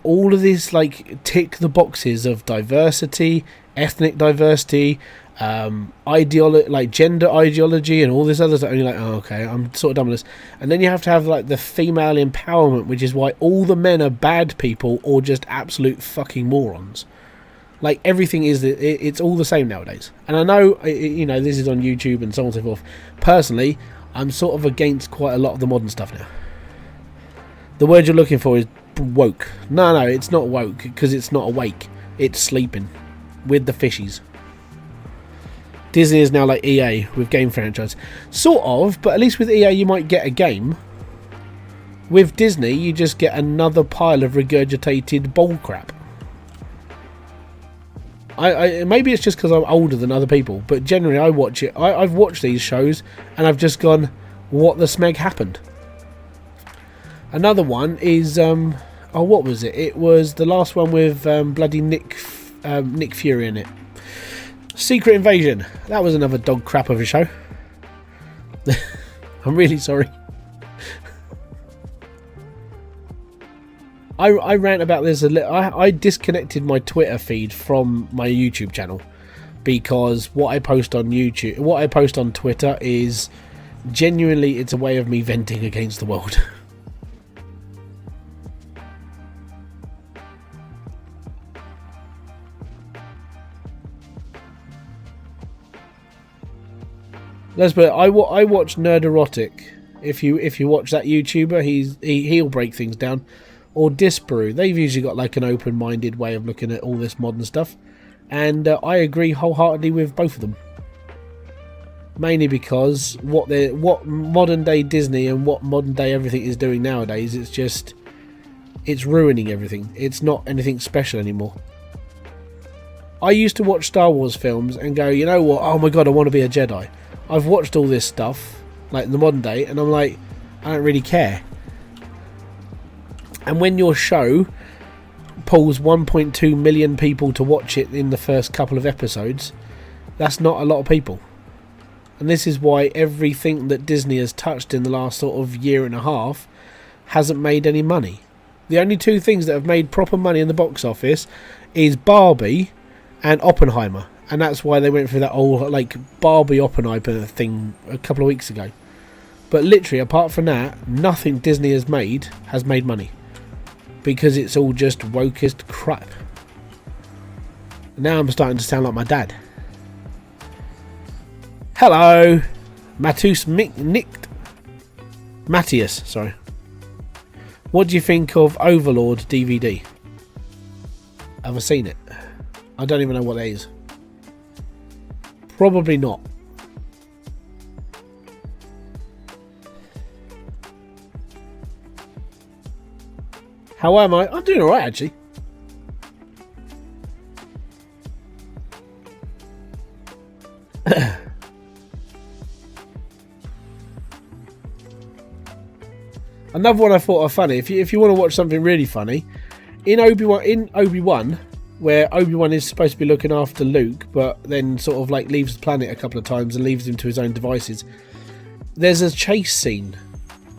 all of this, like, tick the boxes of diversity, ethnic diversity, like gender ideology, and all this other stuff. And you're like, oh, okay, I'm sort of done with this. And then you have to have like the female empowerment, which is why all the men are bad people or just absolute fucking morons. Like, everything is, it's all the same nowadays. And I know, you know, this is on YouTube and so on and so forth. Personally, I'm sort of against quite a lot of the modern stuff now. The word you're looking for is woke. No, it's not woke, because it's not awake. It's sleeping with the fishies. Disney is now like EA with game franchise. Sort of, but at least with EA you might get a game. With Disney, you just get another pile of regurgitated bullcrap. Maybe it's just because I'm older than other people, but generally I watch it. I've watched these shows and I've just gone, what the smeg happened? Another one is, what was it? It was the last one with bloody Nick Fury in it. Secret Invasion. That was another dog crap of a show. I'm really sorry. I rant about this a little. I disconnected my Twitter feed from my YouTube channel because what I post on YouTube, what I post on Twitter is genuinely, it's a way of me venting against the world. Let's put it, I watch Nerderotic. If you watch that YouTuber, he'll break things down. Or Disparu. They've usually got like an open-minded way of looking at all this modern stuff, and I agree wholeheartedly with both of them. Mainly because what modern day Disney and what modern day everything is doing nowadays, it's ruining everything. It's not anything special anymore. I used to watch Star Wars films and go, you know what? Oh my god, I want to be a Jedi. I've watched all this stuff, like in the modern day, and I'm like, I don't really care. And when your show pulls 1.2 million people to watch it in the first couple of episodes, that's not a lot of people. And this is why everything that Disney has touched in the last sort of year and a half hasn't made any money. The only two things that have made proper money in the box office is Barbie and Oppenheimer. And that's why they went through that whole like Barbie Oppenheimer thing a couple of weeks ago. But literally, apart from that, nothing Disney has made money. Because it's all just wokest crap. Now I'm starting to sound like my dad. Hello, Matthias, sorry. What do you think of Overlord DVD? Have I seen it? I don't even know what that is. Probably not. How am I? I'm doing alright, actually. Another one I thought was funny. If you want to watch something really funny, in Obi-Wan, where Obi-Wan is supposed to be looking after Luke, but then sort of like leaves the planet a couple of times and leaves him to his own devices, there's a chase scene.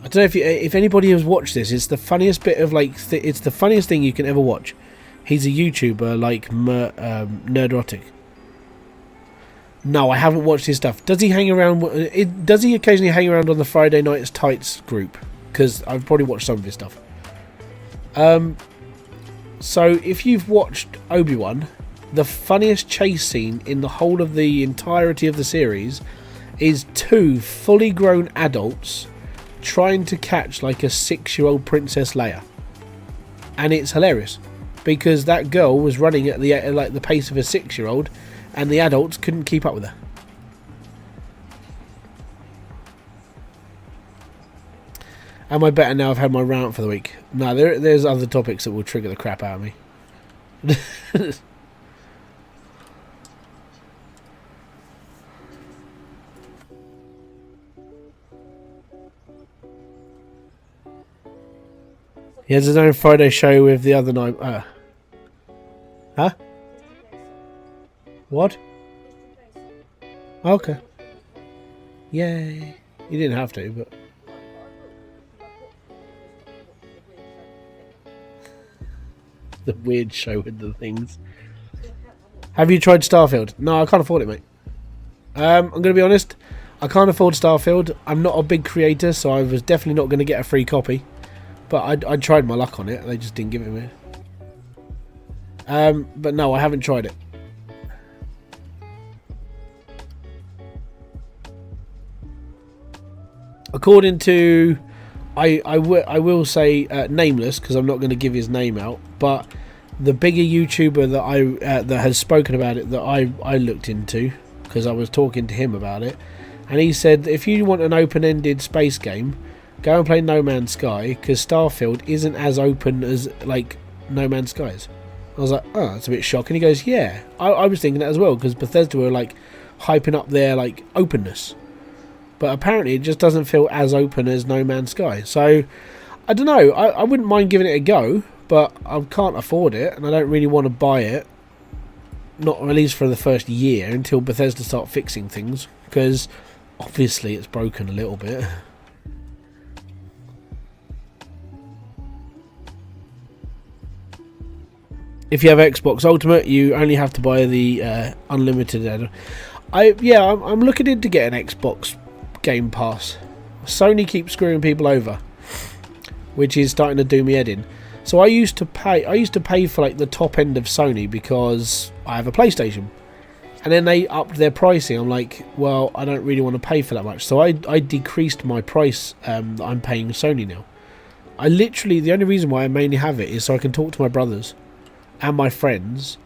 I don't know if anybody has watched this. It's the funniest bit of like it's the funniest thing you can ever watch. He's a YouTuber like Nerderotic. No, I haven't watched his stuff. Does he hang around? Does he occasionally hang around on the Friday Nights Tights group? Because I've probably watched some of his stuff. So if you've watched Obi-Wan, the funniest chase scene in the whole of the entirety of the series is two fully grown adults trying to catch like a 6-year-old Princess Leia, and it's hilarious. because that girl was running at the pace of a 6-year-old, and the adults couldn't keep up with her. Am I better now I've had my rant for the week? No, there's other topics that will trigger the crap out of me. He has his own Friday show with the other night. Huh? What? Okay. Yay. You didn't have to, but... The weird show with the things. Have you tried Starfield? No, I can't afford it, mate. I'm going to be honest. I can't afford Starfield. I'm not a big creator, so I was definitely not going to get a free copy. But I tried my luck on it. They just didn't give it me. But no, I haven't tried it. According to... I will say nameless, because I'm not going to give his name out, but the bigger YouTuber that has spoken about it that I looked into, because I was talking to him about it, and he said if you want an open-ended space game, go and play No Man's Sky, because Starfield isn't as open as like No Man's Sky is. I was like, oh, that's a bit shocking. He goes, yeah, I was thinking that as well, because Bethesda were like hyping up their like openness. But apparently it just doesn't feel as open as No Man's Sky. So, I don't know. I wouldn't mind giving it a go, but I can't afford it, and I don't really want to buy it. Not at least for the first year, until Bethesda start fixing things. Because, obviously, it's broken a little bit. If you have Xbox Ultimate, you only have to buy the unlimited add-on. I'm looking into getting Xbox Game Pass. Sony keeps screwing people over, which is starting to do me head in. So I used to pay for like the top end of Sony because I have a PlayStation, and then they upped their pricing. I'm like, well, I don't really want to pay for that much, so I decreased my price that I'm paying Sony now. The only reason why I mainly have it is so I can talk to my brothers and my friends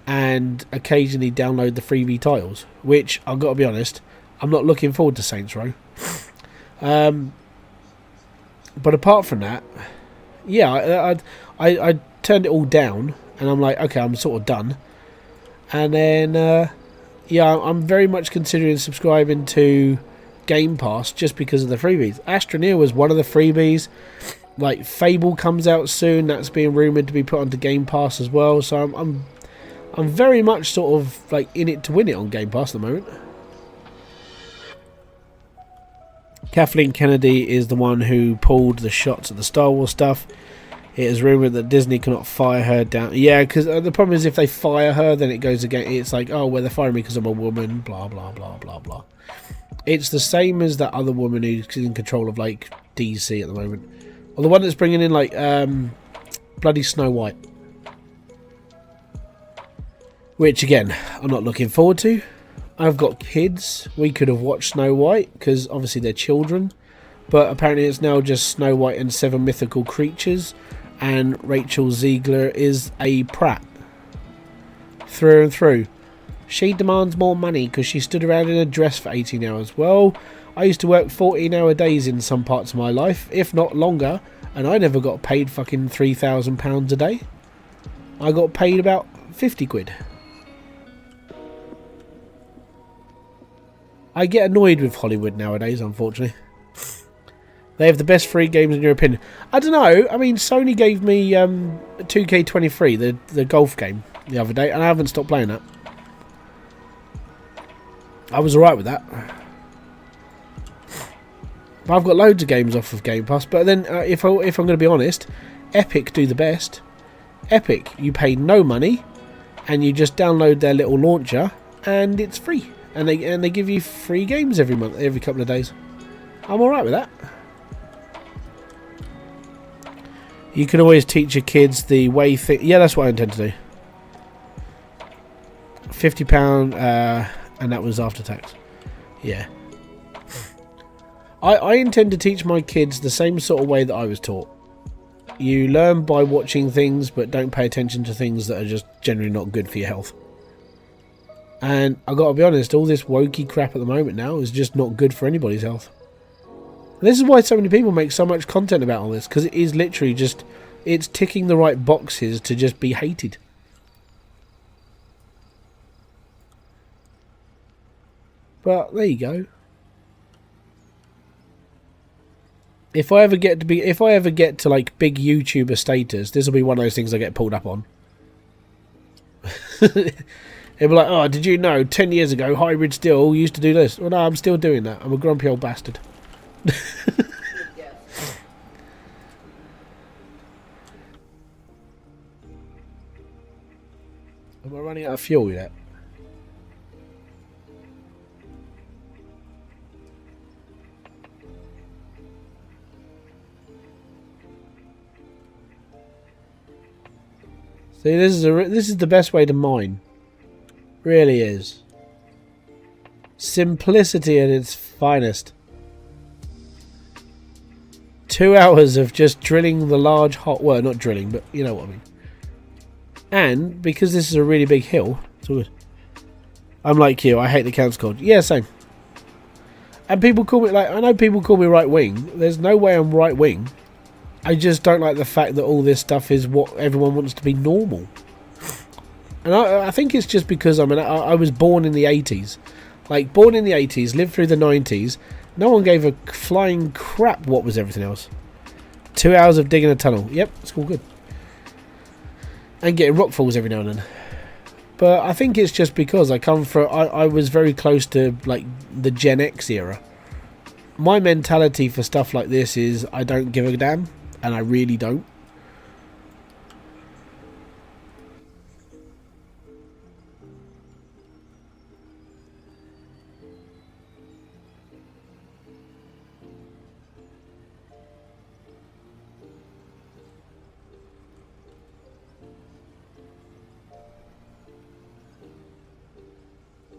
and occasionally download the freebie titles, which I've got to be honest, I'm not looking forward to Saints Row. But apart from that, yeah, I turned it all down, and I'm like, okay, I'm sort of done. And then, I'm very much considering subscribing to Game Pass just because of the freebies. Astroneer was one of the freebies. Like, Fable comes out soon. That's being rumoured to be put onto Game Pass as well. So I'm very much sort of like in it to win it on Game Pass at the moment. Kathleen Kennedy is the one who pulled the shots at the Star Wars stuff. It is rumoured that Disney cannot fire her down. Yeah, because the problem is if they fire her, then it goes again. It's like, oh, well, they're firing me because I'm a woman, blah, blah, blah, blah, blah. It's the same as that other woman who's in control of, like, DC at the moment. Or the one that's bringing in, like, bloody Snow White. Which, again, I'm not looking forward to. I've got kids. We could have watched Snow White, because obviously they're children. But apparently it's now just Snow White and 7 mythical creatures. And Rachel Ziegler is a prat. Through and through. She demands more money because she stood around in a dress for 18 hours. Well, I used to work 14-hour days in some parts of my life, if not longer. And I never got paid fucking £3,000 a day. I got paid about 50 quid. I get annoyed with Hollywood nowadays, unfortunately. They have the best free games in your opinion. I don't know. I mean, Sony gave me 2K23, the golf game, the other day, and I haven't stopped playing that. I was alright with that. But I've got loads of games off of Game Pass. But then, if I'm going to be honest, Epic do the best. Epic, you pay no money, and you just download their little launcher, and it's free. And they give you free games every month, every couple of days. I'm alright with that. You can always teach your kids the way thing. Yeah, that's what I intend to do. £50, and that was after tax. Yeah. I intend to teach my kids the same sort of way that I was taught. You learn by watching things, but don't pay attention to things that are just generally not good for your health. And I got to be honest, all this wokey crap at the moment now is just not good for anybody's health. And this is why so many people make so much content about all this, because it is literally just, it's ticking the right boxes to just be hated. But there you go. If I ever get to like big YouTuber status, this will be one of those things I get pulled up on. It'll be like, oh, did you know 10 years ago Hybridsteel used to do this? Well, no, I'm still doing that. I'm a grumpy old bastard. Am I running out of fuel yet? See, this is the best way to mine. Really is. Simplicity at its finest. 2 hours of just drilling the large hole. Well, not drilling, but you know what I mean. And because this is a really big hill, it's all good. I'm like you. I hate the council code. Yeah, same. And people call me I know people call me right wing. There's no way I'm right wing. I just don't like the fact that all this stuff is what everyone wants to be normal. And I think it's just because I was born in the 80s. Like, born in the 80s, lived through the 90s. No one gave a flying crap what was everything else. 2 hours of digging a tunnel. Yep, it's all good. And getting rockfalls every now and then. But I think it's just because I was very close to, like, the Gen X era. My mentality for stuff like this is I don't give a damn. And I really don't.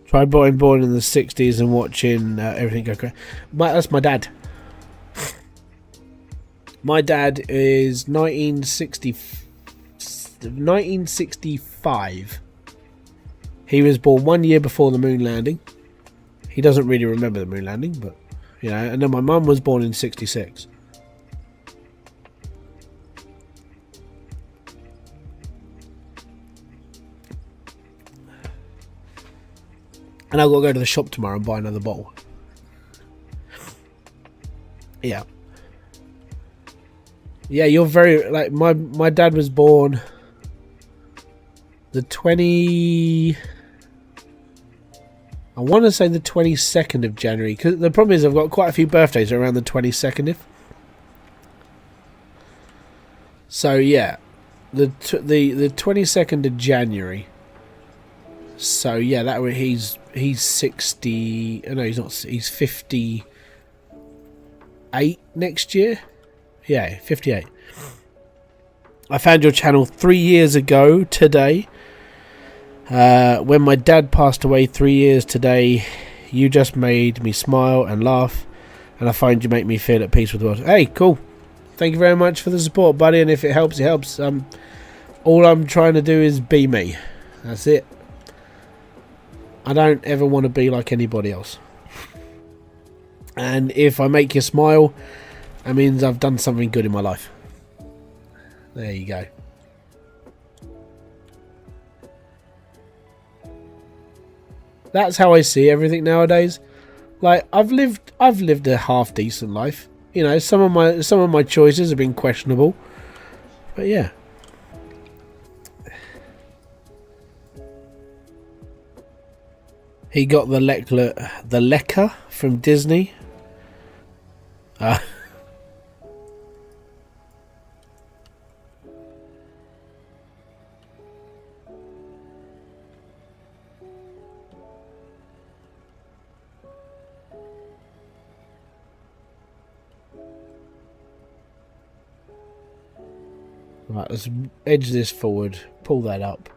Try being born in the 60s and watching everything go crazy. That's my dad. My dad is 1965. He was born 1 year before the moon landing. He doesn't really remember the moon landing, but you know. And then my mum was born in 66. And I've got to go to the shop tomorrow and buy another bottle. Yeah. Yeah, you're very... Like, my dad was born... the 20... I want to say the 22nd of January. Because the problem is I've got quite a few birthdays around the 22nd. So, yeah. The 22nd of January. So, yeah, that way he's 60... No, he's not... He's 58 next year. Yeah, 58. I found your channel 3 years ago today. When my dad passed away 3 years today, you just made me smile and laugh, and I find you make me feel at peace with the world. Hey, cool. Thank you very much for the support, buddy, and if it helps, it helps. All I'm trying to do is be me. That's it. I don't ever want to be like anybody else. And if I make you smile, that means I've done something good in my life. There you go. That's how I see everything nowadays. Like, I've lived a half decent life. You know, some of my choices have been questionable. But yeah. He got the Lecker from Disney. Right, let's edge this forward, pull that up.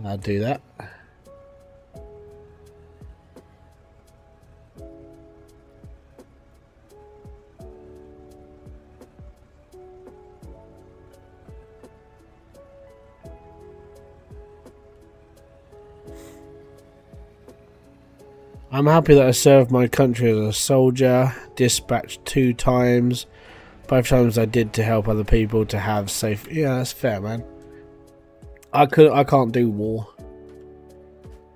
I'll do that. I'm happy that I served my country as a soldier, dispatched 2 times. Both times I did to help other people to have safe. Yeah, that's fair, man. I can't do war.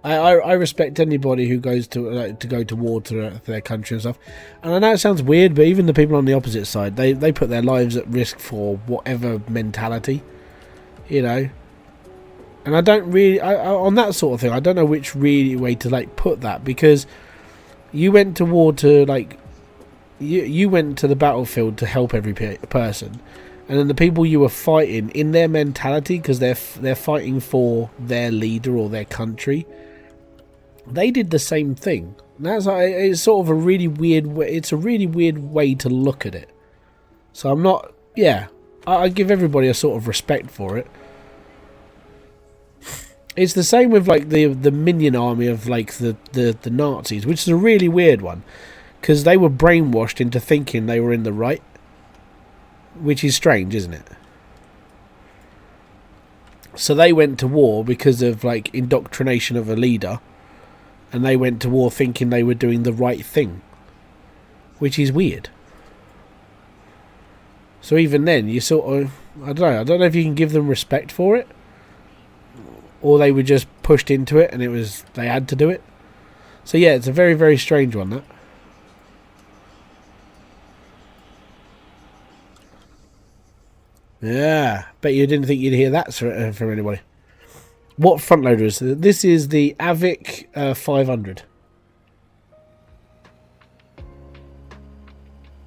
I respect anybody who goes to go to war to their country and stuff. And I know it sounds weird, but even the people on the opposite side, they put their lives at risk for whatever mentality, you know. And I don't really, on that sort of thing, I don't know which really way to like put that, because you went to war to like, you went to the battlefield to help every person, and then the people you were fighting, in their mentality, because they're fighting for their leader or their country, they did the same thing. And that's like, it's sort of a really weird way. It's a really weird way to look at it. So I'm not, yeah, I give everybody a sort of respect for it. It's the same with like the minion army of like the Nazis, which is a really weird one, because they were brainwashed into thinking they were in the right, which is strange, isn't it? So they went to war because of like indoctrination of a leader, and they went to war thinking they were doing the right thing, which is weird. So even then, you sort of, I don't know if you can give them respect for it, or they were just pushed into it and they had to do it. So yeah, it's a very, very strange one, that. Yeah, bet you didn't think you'd hear that from anybody. What front loader is this? This is the Avic 500.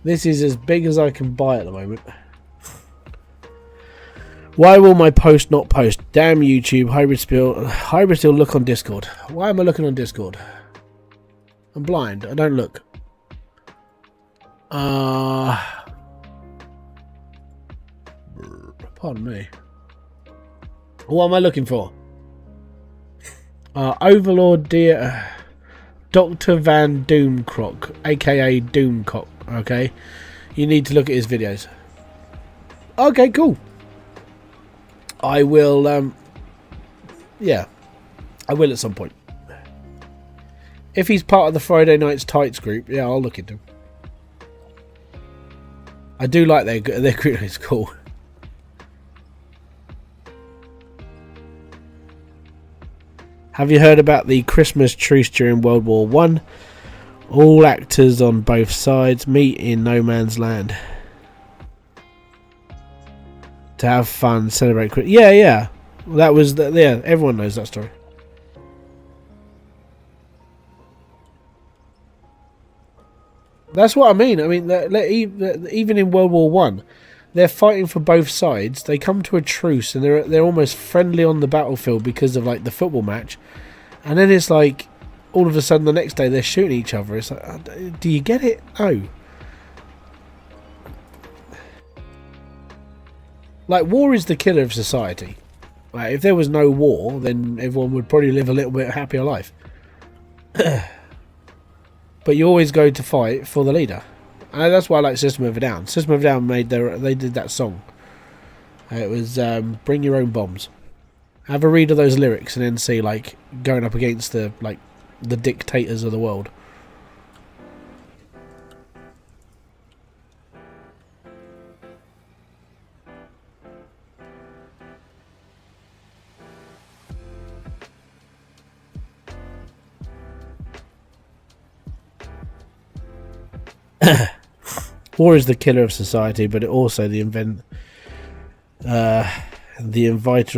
This is as big as I can buy at the moment. Why will my post not post? Damn YouTube, Hybridsteel, look on Discord. Why am I looking on Discord? I'm blind, I don't look. Pardon me. What am I looking for? Overlord dear Dr. Van Doomcrock, aka Doomcock, okay? You need to look at his videos. Okay, cool. I will, yeah, I will at some point. If he's part of the Friday Nights Tights group, yeah, I'll look into him. I do like their group, it's cool. Have you heard about the Christmas truce during World War One? All actors on both sides meet in no man's land to have fun, celebrate Christmas. Yeah. That was yeah. Everyone knows that story. That's what I mean. I mean, even in World War One, they're fighting for both sides. They come to a truce, and they're almost friendly on the battlefield because of like the football match. And then it's like, all of a sudden, the next day they're shooting each other. It's like, do you get it? No. Like, war is the killer of society. Like, if there was no war, then everyone would probably live a little bit happier life. But you always go to fight for the leader. And that's why I like System of a Down. System of a Down they did that song. It was Bring Your Own Bombs. Have a read of those lyrics and then see like going up against the dictators of the world. War is the killer of society, but it also the inviter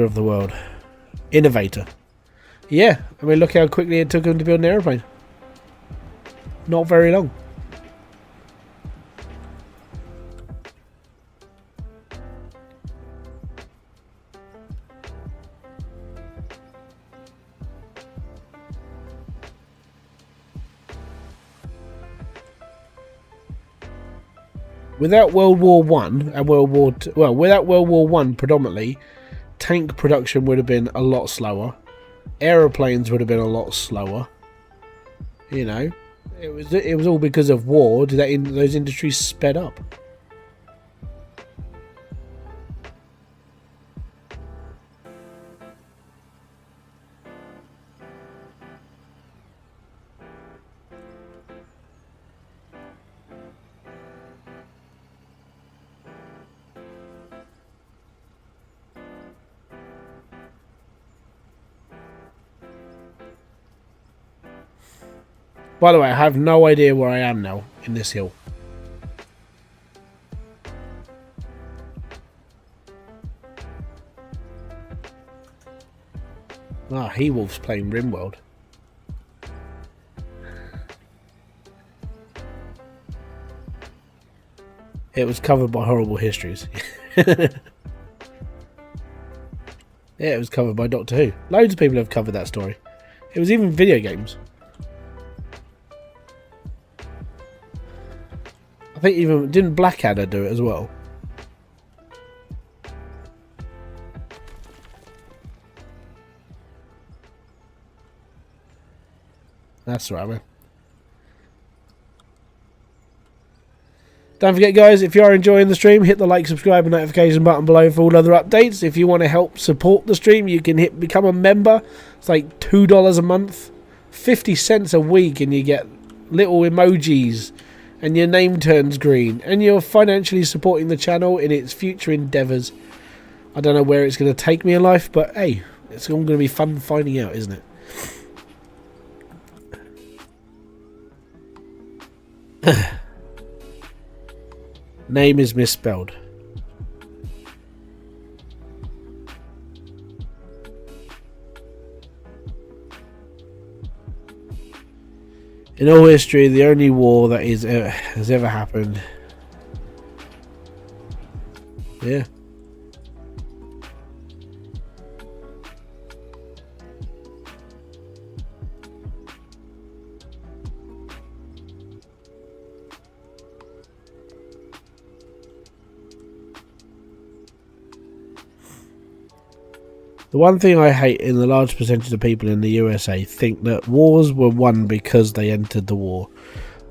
of the world. Innovator. Yeah, I mean, look how quickly it took him to build an aeroplane. Not very long. Without World War One and World War II, well, without World War One predominantly, tank production would have been a lot slower. Aeroplanes would have been a lot slower. You know, it was all because of war. Did those industries sped up? By the way, I have no idea where I am now in this hill. Ah, He-Wolf's playing RimWorld. It was covered by Horrible Histories. Yeah, it was covered by Doctor Who. Loads of people have covered that story. It was even video games. I think even didn't Blackadder do it as well? That's right, man. Don't forget, guys, if you are enjoying the stream, hit the like, subscribe, and notification button below for all other updates. If you want to help support the stream, you can become a member. It's like $2 a month, 50 cents a week, and you get little emojis. And your name turns green, and you're financially supporting the channel in its future endeavours. I don't know where it's going to take me in life, but hey, it's all going to be fun finding out, isn't it? Name is misspelled. In all history, the only war that has ever happened. Yeah. The one thing I hate in the large percentage of people in the USA think that wars were won because they entered the war.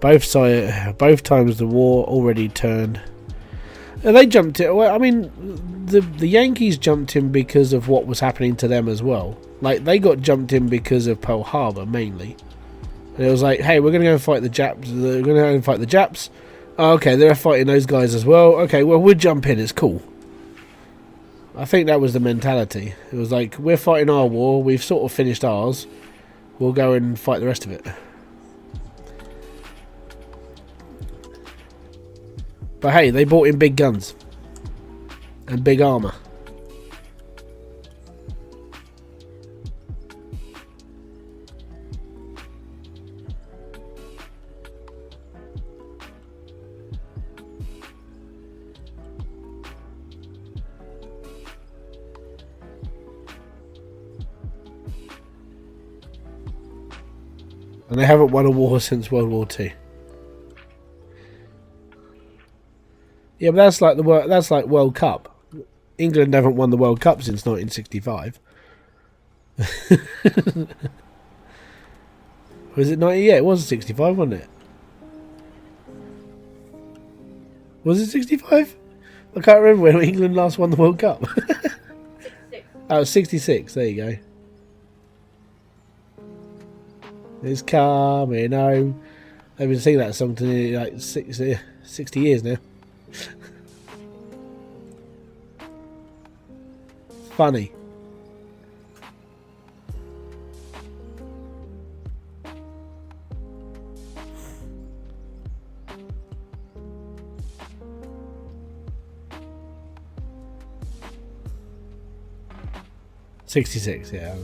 Both times the war already turned. And they jumped it. Well, I mean, the Yankees jumped in because of what was happening to them as well. Like, they got jumped in because of Pearl Harbor mainly. And it was like, hey, we're going to go and fight the Japs. We're going to go and fight the Japs. Oh, okay, they're fighting those guys as well. Okay, well, we'll jump in. It's cool. I think that was the mentality. It was like, we're fighting our war, we've sort of finished ours, we'll go and fight the rest of it. But hey, they brought in big guns and big armour. And they haven't won a war since World War II. Yeah, but that's like World Cup. England haven't won the World Cup since 1965. Was it 90? Yeah, it was 65, wasn't it? Was it 65? I can't remember when England last won the World Cup. 66. Oh, 66. There you go. It's coming home. I've been singing that song to nearly like 60 years now. Funny. '66, yeah.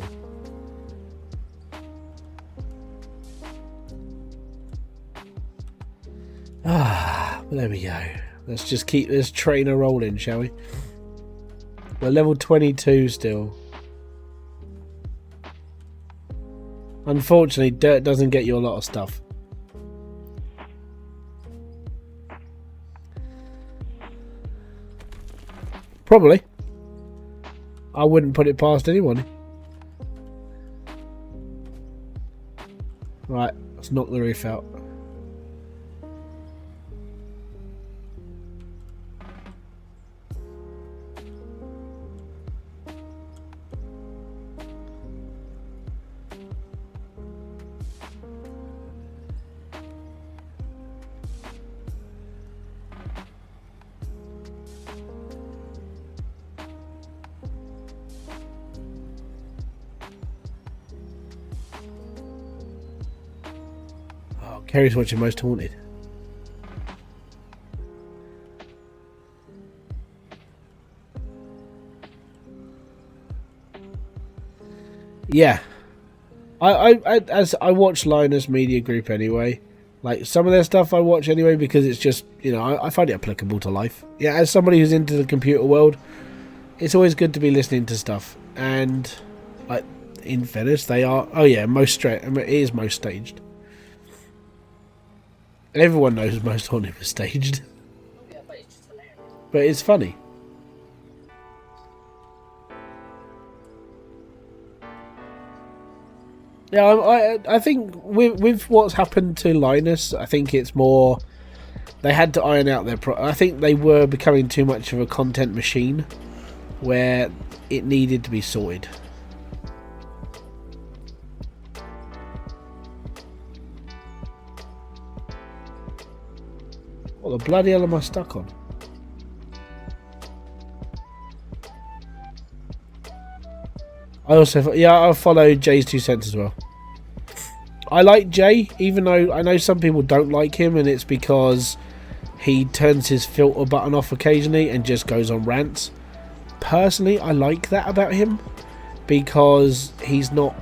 Well, there we go. Let's just keep this trainer rolling, shall we? We're level 22 still. Unfortunately, dirt doesn't get you a lot of stuff. Probably. I wouldn't put it past anyone. Let's knock the roof out. Kerry's watching Most Haunted. Yeah, I watch Linus Media Group anyway. Like some of their stuff I watch anyway because it's just, you know, I find it applicable to life. Yeah, as somebody who's into the computer world, it's always good to be listening to stuff. And like in fairness, they are. Oh yeah, it is most staged. Everyone knows Most Haunted was staged. Yeah, but it's just hilarious. But it's funny. Yeah, I think with what's happened to Linus, I think it's more they had to iron out their I think they were becoming too much of a content machine where it needed to be sorted. What the bloody hell am I stuck on? I follow Jay's 2 cents as well. I like Jay, even though I know some people don't like him, and it's because he turns his filter button off occasionally and just goes on rants. Personally, I like that about him because he's not.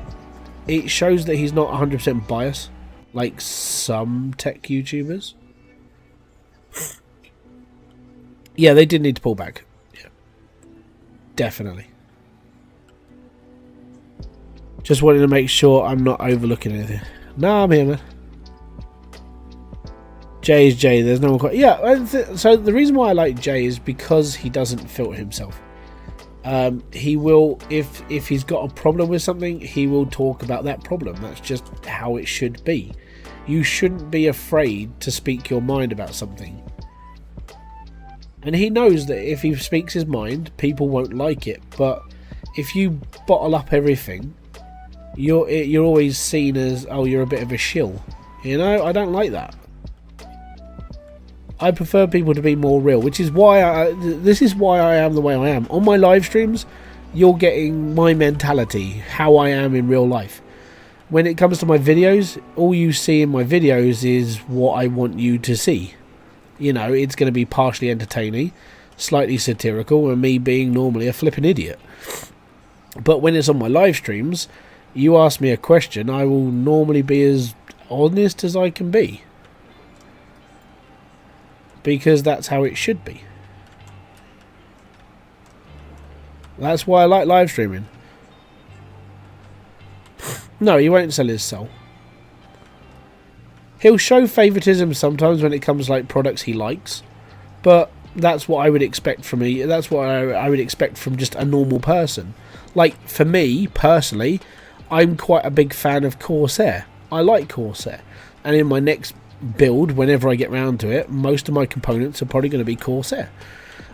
It shows that he's not 100% biased like some tech YouTubers. Yeah, they did need to pull back. Yeah, definitely. Just wanted to make sure I'm not overlooking anything. No, I'm here, man. Jay is Jay. There's no one quite. Yeah, so the reason why I like Jay is because he doesn't filter himself. He will, if he's got a problem with something, he will talk about that problem. That's just how it should be. You shouldn't be afraid to speak your mind about something. And he knows that if he speaks his mind, people won't like it. But if you bottle up everything, you're always seen as, oh, you're a bit of a shill. You know, I don't like that. I prefer people to be more real, which is why this is why I am the way I am. On my live streams, you're getting my mentality, how I am in real life. When it comes to my videos, all you see in my videos is what I want you to see. You know, it's going to be partially entertaining, slightly satirical, and me being normally a flipping idiot. But when it's on my live streams, you ask me a question, I will normally be as honest as I can be. Because that's how it should be. That's why I like live streaming. No, he won't sell his soul. He'll show favoritism sometimes when it comes to like products he likes, but that's what I would expect from me. That's what I would expect from just a normal person. Like for me personally, I'm quite a big fan of Corsair. I like Corsair, and in my next build, whenever I get round to it, most of my components are probably going to be Corsair.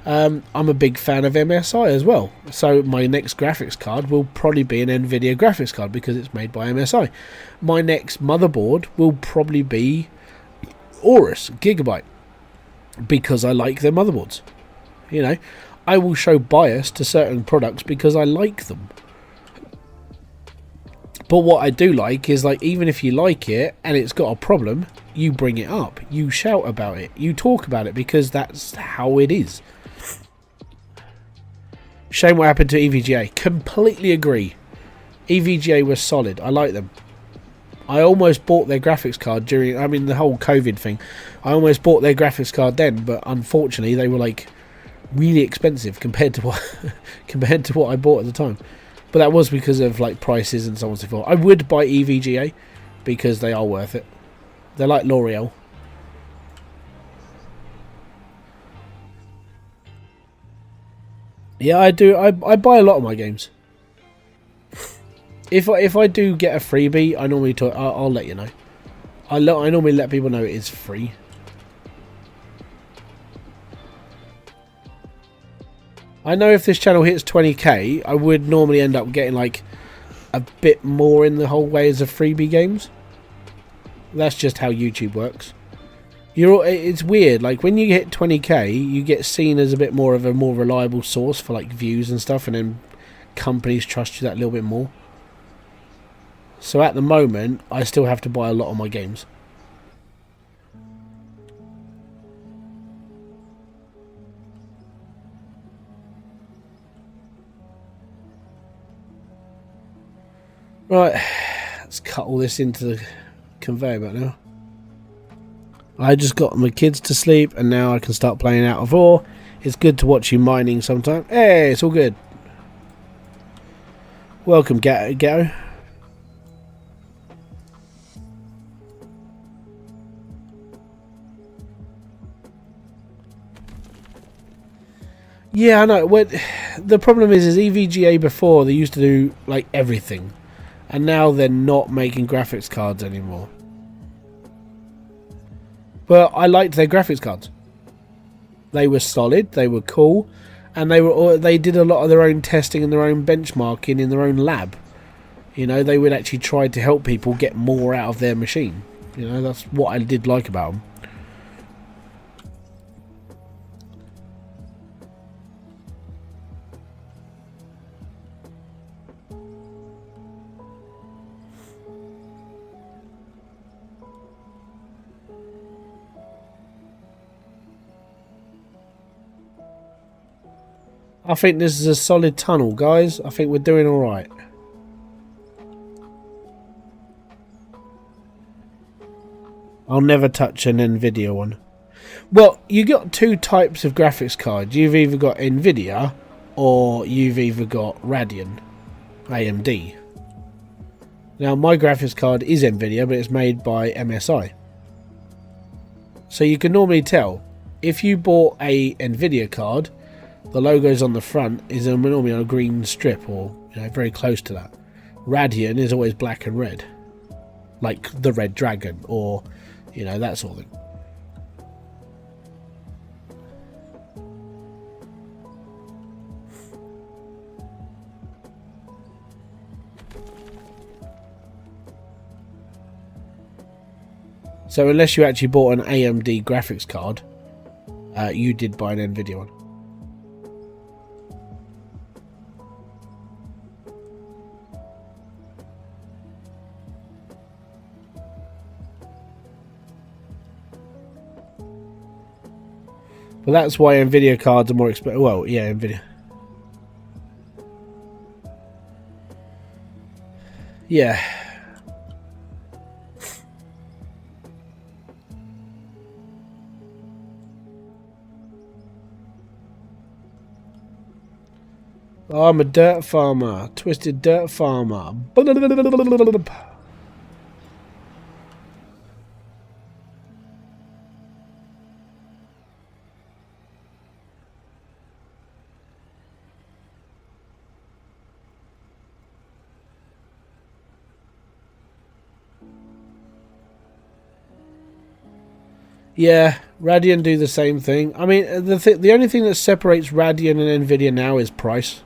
I'm a big fan of MSI as well, so my next graphics card will probably be an NVIDIA graphics card because it's made by MSI. My next motherboard will probably be Aorus Gigabyte because I like their motherboards. You know, I will show bias to certain products because I like them. But what I do like is, like, even if you like it and it's got a problem, you bring it up, you shout about it, you talk about it, because that's how it is. Shame what happened to EVGA. Completely agree. EVGA was solid. I like them. I almost bought their graphics card during, I mean, the whole COVID thing. I almost bought their graphics card then, but unfortunately they were like really expensive compared to what I bought at the time. But that was because of like prices and so on and so forth. I would buy EVGA because they are worth it. They're like L'Oreal. Yeah, I do. I buy a lot of my games. If I do get a freebie, I normally I'll let you know. I normally let people know it is free. I know if this channel hits 20k, I would normally end up getting like a bit more in the whole way as a freebie games. That's just how YouTube works. It's weird, like when you hit 20k, you get seen as a bit more of a more reliable source for like views and stuff, and then companies trust you that little bit more. So at the moment, I still have to buy a lot of my games. Right, let's cut all this into the conveyor belt now. I just got my kids to sleep and now I can start playing Out of Ore. It's good to watch you mining sometime. Hey, it's all good. Welcome, Ghetto. Yeah, I know. The problem is EVGA before, they used to do like everything. And now they're not making graphics cards anymore. But I liked their graphics cards. They were solid, they were cool, and they did a lot of their own testing and their own benchmarking in their own lab. You know, they would actually try to help people get more out of their machine. You know, that's what I did like about them. I think this is a solid tunnel, guys. I think we're doing alright. I'll never touch an NVIDIA one. Well, you got two types of graphics cards. You've either got NVIDIA or you've either got Radeon, AMD. Now, my graphics card is NVIDIA, but it's made by MSI. So you can normally tell, if you bought a NVIDIA card, the logo's on the front is normally on a green strip or very close to that. Radeon is always black and red, like the Red Dragon or that sort of thing. So unless you actually bought an AMD graphics card, you did buy an NVIDIA one. But that's why NVIDIA cards are more expensive. Well, yeah, NVIDIA. Yeah. Oh, I'm a dirt farmer. Twisted dirt farmer. Yeah, Radeon do the same thing. I mean, the only thing that separates Radeon and NVIDIA now is price.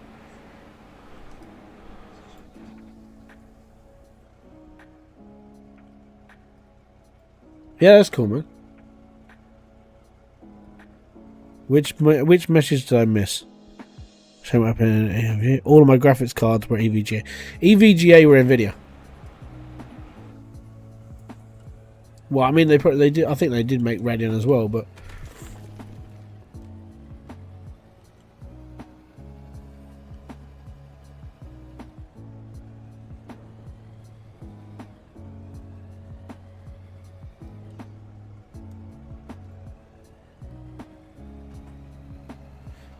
Yeah, that's cool, man. Which message did I miss? Show up in all of my graphics cards were EVGA. EVGA were NVIDIA. Well, I mean, they did. I think they did make Radeon as well, but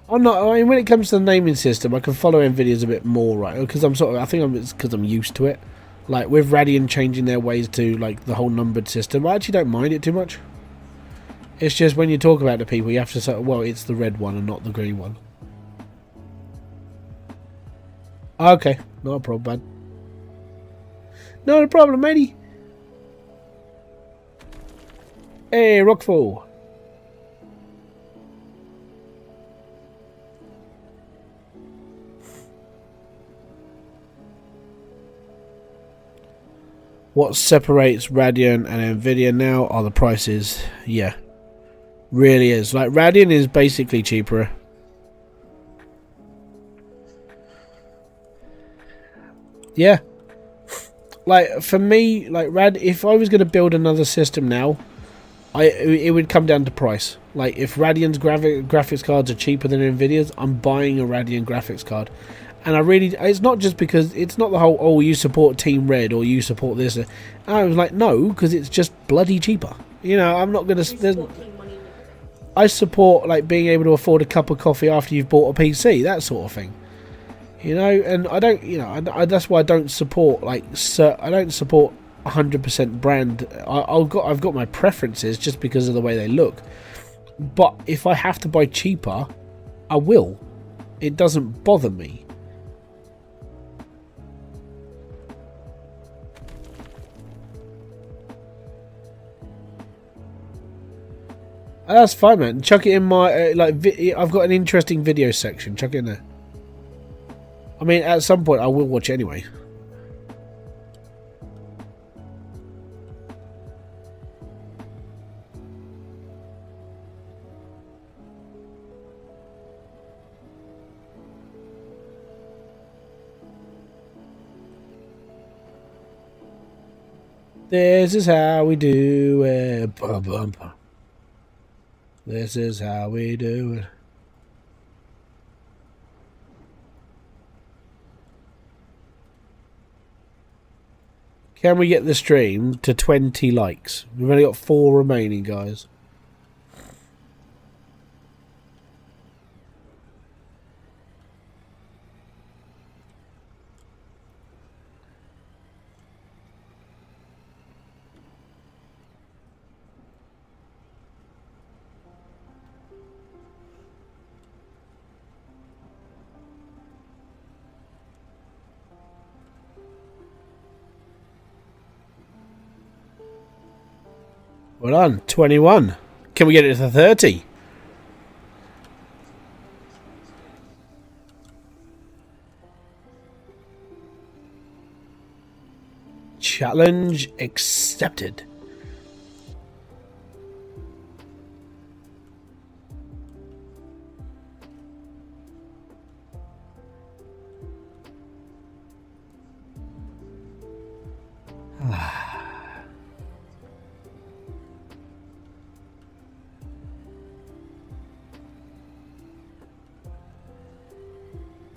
I'm not. I mean, when it comes to the naming system, I can follow NVIDIA's a bit more, right? Because it's because I'm used to it. Like with Radeon changing their ways to like the whole numbered system, I actually don't mind it too much. It's just when you talk about the people, you have to say, well, it's the red one and not the green one. Okay, not a problem, bud. Not a problem, matey. Hey, Rockfall. What separates Radeon and Nvidia now are the prices. Yeah, really is. Like, Radeon is basically cheaper. Yeah. Like, for me, like, if I was going to build another system now, it would come down to price. Like, if Radeon's graphics cards are cheaper than Nvidia's, I'm buying a Radeon graphics card. And it's not just because, it's not the whole, oh, you support Team Red or you support this. I was like, no, because it's just bloody cheaper. You know, I'm not going to... I support, like, being able to afford a cup of coffee after you've bought a PC, that sort of thing. You know, and I don't, you know, that's why I don't support, like, I don't support 100% brand. I've got my preferences just because of the way they look. But if I have to buy cheaper, I will. It doesn't bother me. That's fine, man. Chuck it in my I've got an interesting video section. Chuck it in there. I mean, at some point I will watch it anyway. This is how we do it. This is how we do it. Can we get the stream to 20 likes? We've only got 4 remaining, guys. Well done, 21. Can we get it to 30? Challenge accepted.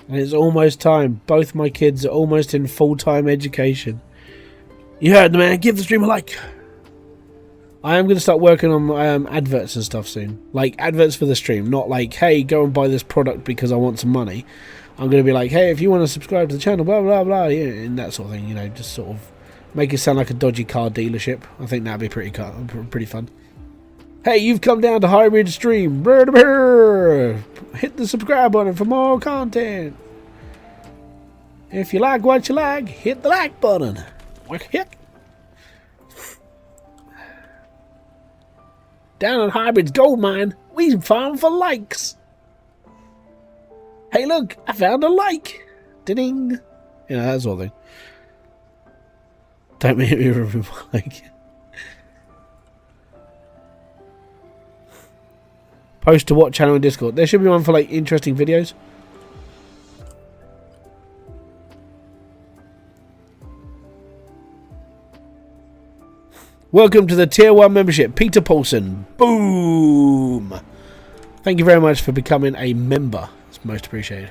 And it's almost time. Both my kids are almost in full-time education. You heard the man. Give the stream a like. I am going to start working on adverts and stuff soon. Like, adverts for the stream. Not like, hey, go and buy this product because I want some money. I'm going to be like, hey, if you want to subscribe to the channel, blah, blah, blah. Yeah, and that sort of thing. You know, just sort of make it sound like a dodgy car dealership. I think that'd be pretty fun. Hey, you've come down to Hybrid Stream. Hit the subscribe button for more content. If you like what you like, hit the like button. Hit. Down at Hybrid's gold mine, we farm for likes. Hey, look, I found a like. Ding. You know, that sort of thing. Don't make me remember like. Post to what channel in Discord? There should be one for like interesting videos. Welcome to the Tier 1 membership, Peter Paulson. Boom! Thank you very much for becoming a member. It's most appreciated.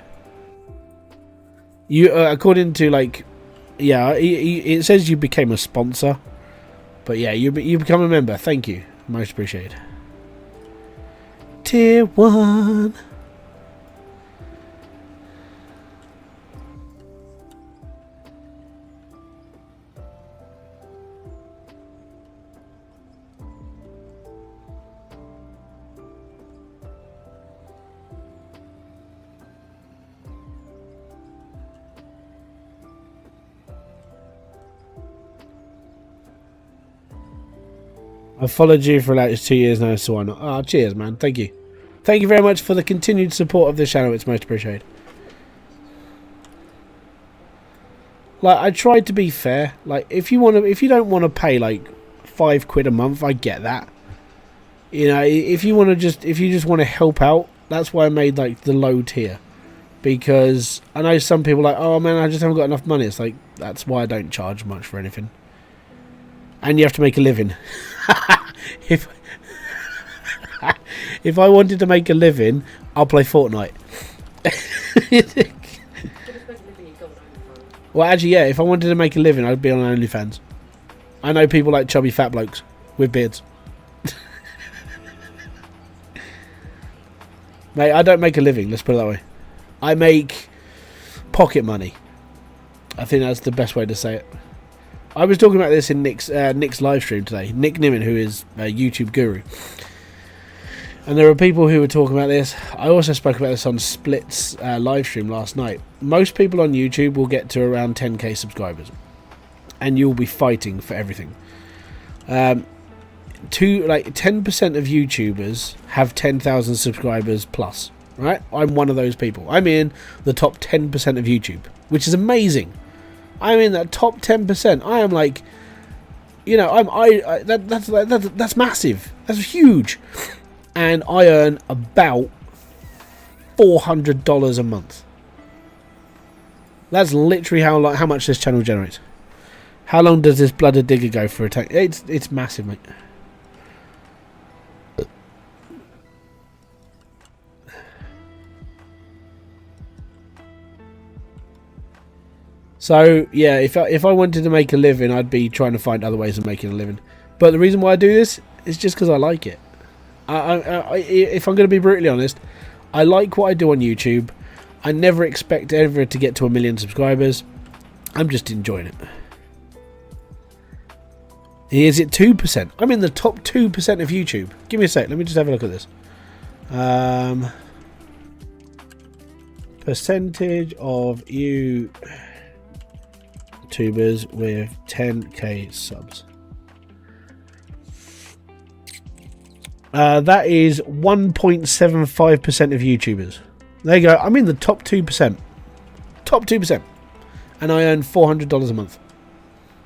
You, according to like, yeah, it says you became a sponsor, but yeah, you become a member. Thank you, most appreciated. Tier 1. I've followed you for like 2 years now, so why not? Ah, cheers, man. Thank you. Thank you very much for the continued support of this channel. It's most appreciated. Like, I tried to be fair. Like, if you don't want to pay like £5 a month, I get that. You know, if you just want to help out, that's why I made like the low tier. Because I know some people are like, oh man, I just haven't got enough money. It's like, that's why I don't charge much for anything. And you have to make a living. if if I wanted to make a living, I'll play Fortnite. Well, actually, yeah, if I wanted to make a living, I'd be on OnlyFans. I know people like chubby fat blokes with beards. Mate, I don't make a living, let's put it that way. I make pocket money. I think that's the best way to say it. I was talking about this in Nick's live stream today. Nick Nimin, who is a YouTube guru. And there were people who were talking about this. I also spoke about this on Split's live stream last night. Most people on YouTube will get to around 10k subscribers. And you'll be fighting for everything. 10% of YouTubers have 10,000 subscribers plus. Right? I'm one of those people. I'm in the top 10% of YouTube. Which is amazing. I'm in that top 10%. I am like... You know, that's massive. That's huge. And I earn about $400 a month. That's literally how much this channel generates. How long does this blooded digger go for a tank? It's massive, mate. So yeah, if I wanted to make a living, I'd be trying to find other ways of making a living. But the reason why I do this is just because I like it. If I'm going to be brutally honest, I like what I do on YouTube. I never expect ever to get to 1 million subscribers. I'm just enjoying it. Is it 2%? I'm in the top 2% of YouTube. Give me a sec. Let me just have a look at this. Percentage of YouTubers with 10k subs. That is 1.75% of YouTubers. There you go. I'm in the top 2%. Top 2%. And I earn $400 a month.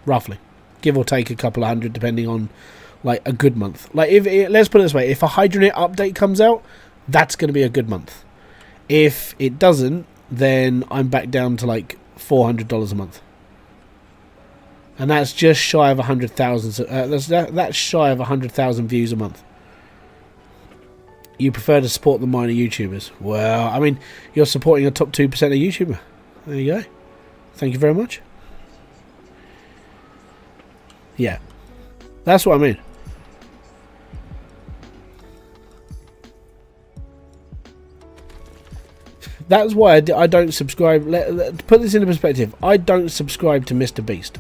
Roughly. Give or take a couple of hundred depending on like a good month. Like let's put it this way. If a Hydronet update comes out, that's going to be a good month. If it doesn't, then I'm back down to like $400 a month. And that's just shy of 100,000. That's shy of 100,000 views a month. You prefer to support the minor YouTubers? Well, I mean, you're supporting a top 2% of YouTuber. There you go. Thank you very much. Yeah. That's what I mean. That's why I don't subscribe. Let's put this into perspective. I don't subscribe to Mr. Beast.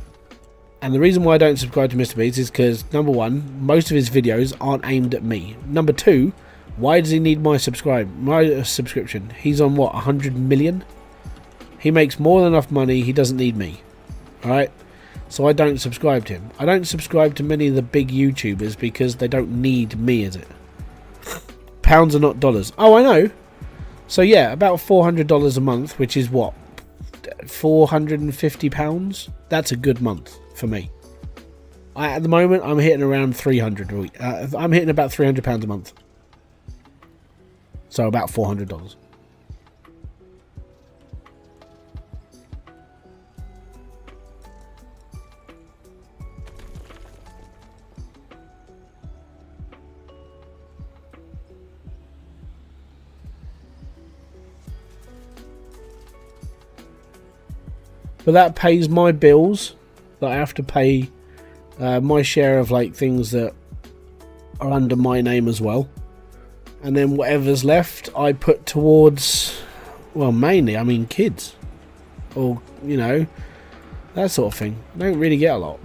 And the reason why I don't subscribe to Mr. Beast is because, number one, most of his videos aren't aimed at me. Number two, why does he need my subscription? He's on what, 100 million? He makes more than enough money. He doesn't need me. Alright? So I don't subscribe to him. I don't subscribe to many of the big YouTubers because they don't need me, is it? Pounds are not dollars. Oh, I know. So yeah, about $400 a month, which is what? £450? That's a good month for me. At the moment, I'm hitting around 300 a week. I'm hitting about £300 a month. So about $400. But that pays my bills that I have to pay, my share of like things that are under my name as well. And then whatever's left I put towards, well, mainly, I mean, kids. Or, you know, that sort of thing. I don't really get a lot.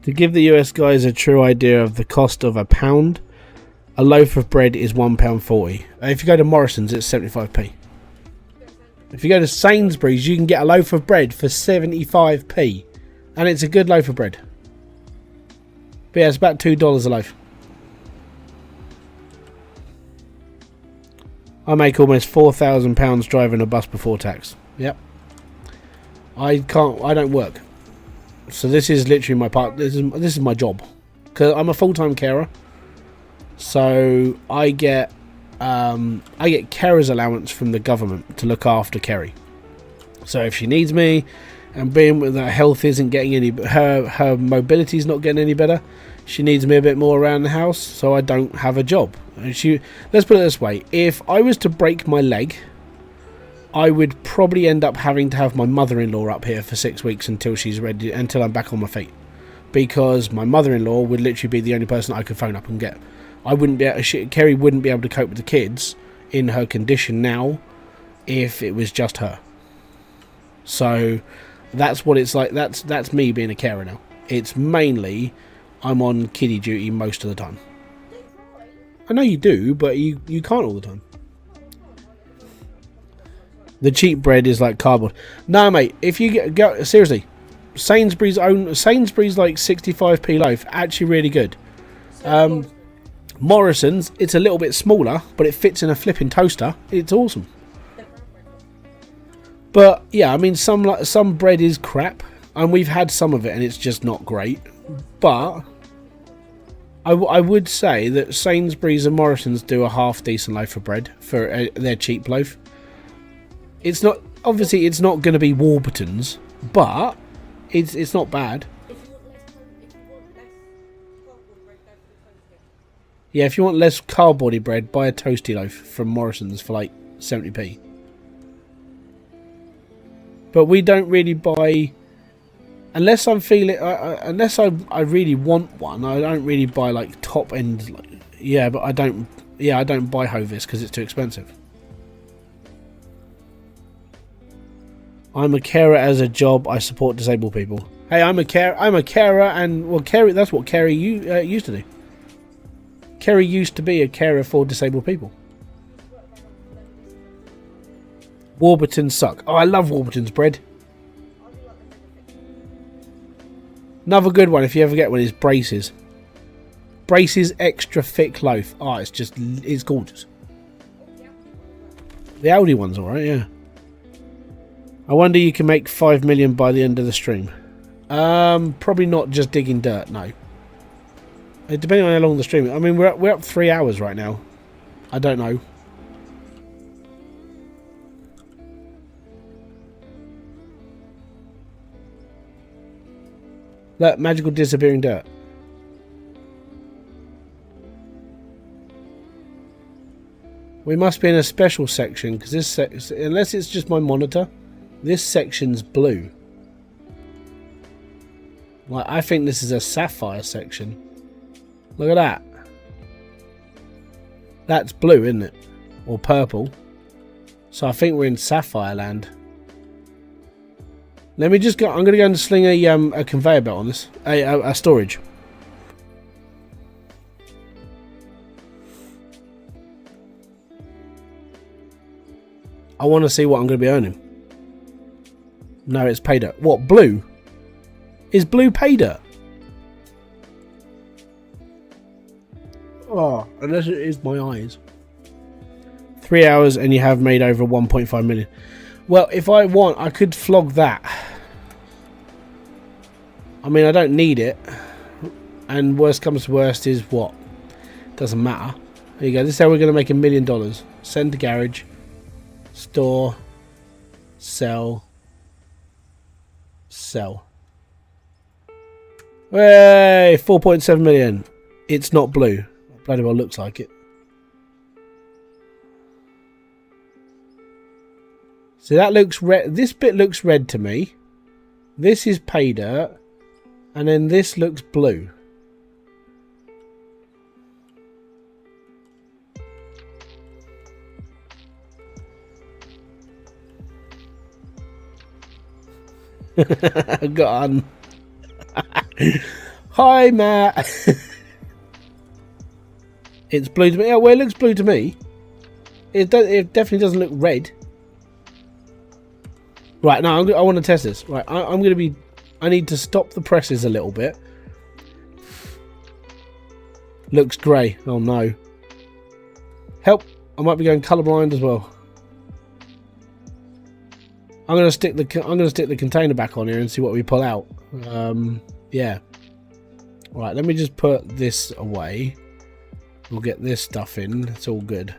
To give the US guys a true idea of the cost of a pound, a loaf of bread is £1.40. If you go to Morrison's, it's 75p. If you go to Sainsbury's, you can get a loaf of bread for 75p. And it's a good loaf of bread. But yeah, it's about $2 a loaf. I make almost £4,000 driving a bus before tax. Yep. I don't work. So this is literally my part. This is my job. Because I'm a full-time carer. So I get carer's allowance from the government to look after Kerry. So if she needs me, and being with her health isn't getting any, her mobility's not getting any better, she needs me a bit more around the house, so I don't have a job. And let's put it this way: if I was to break my leg, I would probably end up having to have my mother-in-law up here for 6 weeks until she's ready, until I'm back on my feet, because my mother-in-law would literally be the only person I could phone up and get. I wouldn't be Kerry wouldn't be able to cope with the kids in her condition now if it was just her. So that's what it's like. That's me being a carer now. It's mainly I'm on kiddie duty most of the time. I know you do, but you can't all the time. The cheap bread is like cardboard. No, mate. If you go seriously, Sainsbury's like 65p loaf, actually really good. Morrison's, it's a little bit smaller, but it fits in a flipping toaster. It's awesome. But yeah, I mean, some bread is crap, and we've had some of it, and it's just not great. But I would say that Sainsbury's and Morrison's do a half decent loaf of bread for their cheap loaf. It's not, obviously it's not going to be Warburton's, but it's not bad. Yeah, if you want less cardboardy bread, buy a toasty loaf from Morrison's for like 70p. But we don't really buy, unless I'm feeling, unless I really want one. I don't really buy like top end. Yeah, but I don't buy Hovis because it's too expensive. I'm a carer as a job. I support disabled people. Hey, I'm a carer, and well, Kerry. That's what Kerry used to do. Kerry used to be a carer for disabled people. Warburton's suck. Oh, I love Warburton's bread. Another good one, if you ever get one, is Braces. Braces extra thick loaf. Oh, it's gorgeous. The Aldi one's alright, yeah. I wonder you can make 5 million by the end of the stream. Probably not just digging dirt, no. Depending on how long the stream is. I mean, we're up 3 hours right now. I don't know. Look, magical disappearing dirt. We must be in a special section, because this unless it's just my monitor, this section's blue. Like, I think this is a sapphire section. Look at that. That's blue, isn't it? Or purple. So I think we're in sapphire land. Let me just go. I'm going to go and sling a conveyor belt on this. A storage. I want to see what I'm going to be earning. No, it's pay dirt. What, blue? Is blue pay dirt? Oh, unless it is my eyes. 3 hours and you have made over 1.5 million. Well, if I want, I could flog that. I mean, I don't need it. And worst comes to worst is what? Doesn't matter. There you go. This is how we're going to make $1 million. Send to garage. Store. Sell. Sell. Hey, 4.7 million. It's not blue. Bloody well looks like it. So that looks red. This bit looks red to me. This is pay dirt. And then this looks blue. Got on. Hi, Matt. It's blue to me. Oh, well, it looks blue to me. It definitely doesn't look red. Right, now I want to test this. Right, I'm going to be... I need to stop the presses a little bit. Looks grey. Oh, no. Help. I might be going colourblind as well. I'm going to stick the container back on here and see what we pull out. Yeah. Right, let me just put this away. We'll get this stuff in. It's all good.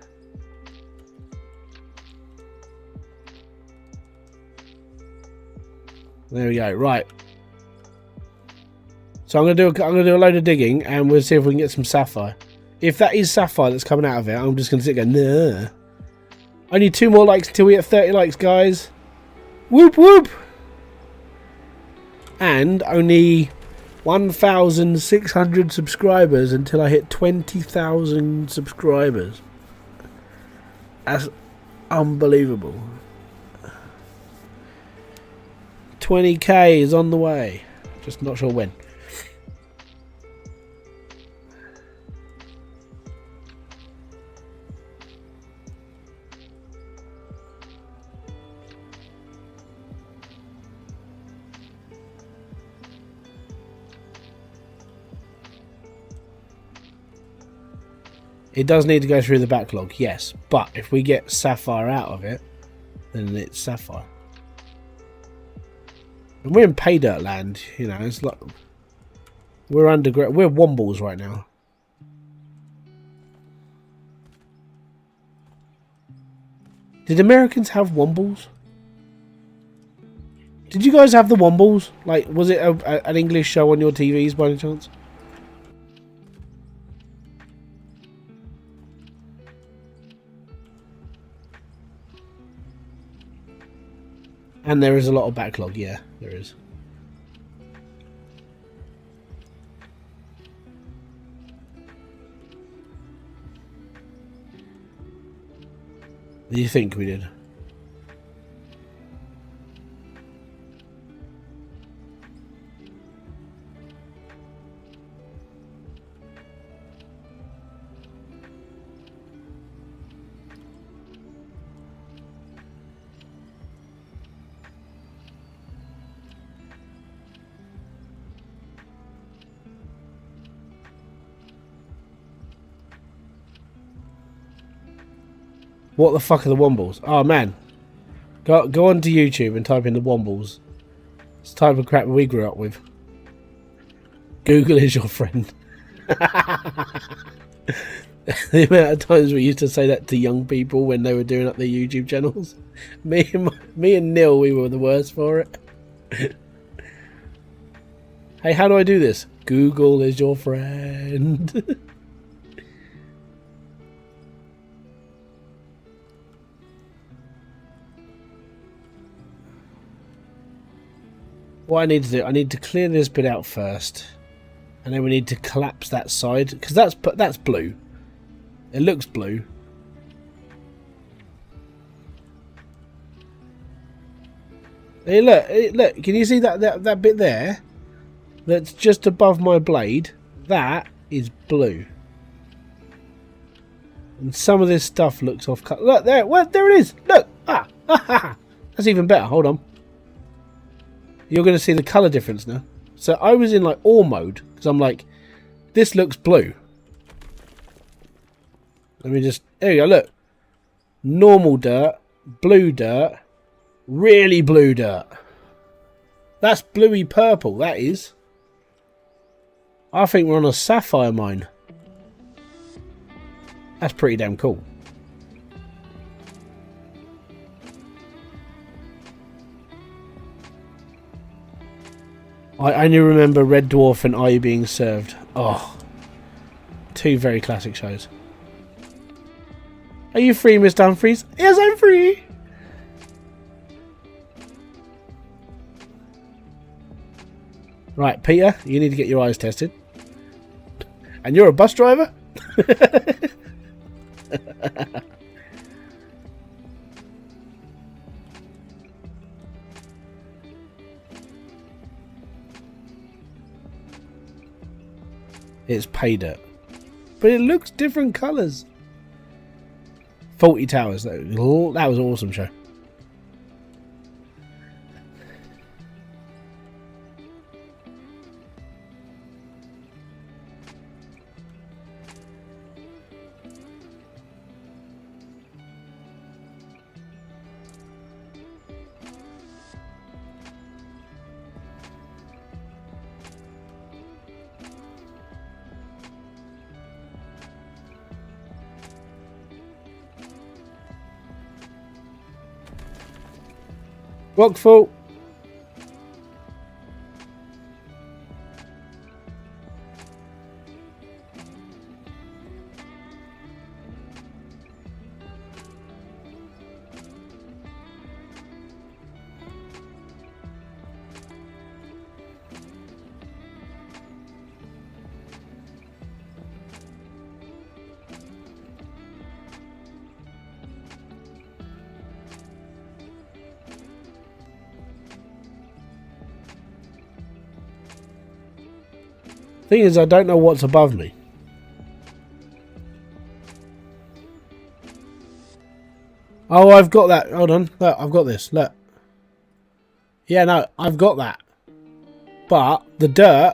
There we go. Right. So I'm gonna do a load of digging, and we'll see if we can get some sapphire. If that is sapphire that's coming out of it, I'm just gonna sit there going, nah. I need 2 more likes until we hit 30 likes, guys. Whoop whoop. And only 1,600 subscribers until I hit 20,000 subscribers. That's unbelievable. 20k is on the way. Just not sure when. It does need to go through the backlog, yes. But if we get sapphire out of it, then it's sapphire. And we're in pay dirt land, you know. It's like we're underground. We're wombles right now. Did Americans have wombles? Did you guys have the wombles? Like, was it an English show on your TVs by any chance? And there is a lot of backlog, yeah, there is. Do you think we did? What the fuck are the wombles? Oh man, go onto YouTube and type in the wombles. It's the type of crap we grew up with. Google is your friend. The amount of times we used to say that to young people when they were doing up their YouTube channels. Me and Neil, we were the worst for it. Hey, how do I do this? Google is your friend. What I need to do, I need to clear this bit out first, and then we need to collapse that side because that's blue. It looks blue. Hey, look! Can you see that bit there? That's just above my blade. That is blue, and some of this stuff looks off color. Look there! Well, there it is. Look! That's even better. Hold on. You're going to see the colour difference now. So I was in like ore mode because I'm like, this looks blue. Let me just, there you go, look. Normal dirt, really blue dirt. That's bluey purple, that is. I think we're on a sapphire mine. That's pretty damn cool. I only remember Red Dwarf and I being served. Oh, 2 very classic shows. Are you free, Mr. Humphries? Yes, I'm free. Right, Peter, you need to get your eyes tested. And you're a bus driver? It's pay dirt. But it looks different colours. Faulty Towers, that was an awesome show. Rockfall. Thing is, I don't know what's above me. Oh, I've got that. Hold on. Look, I've got this. Look. Yeah, no, I've got that. But the dirt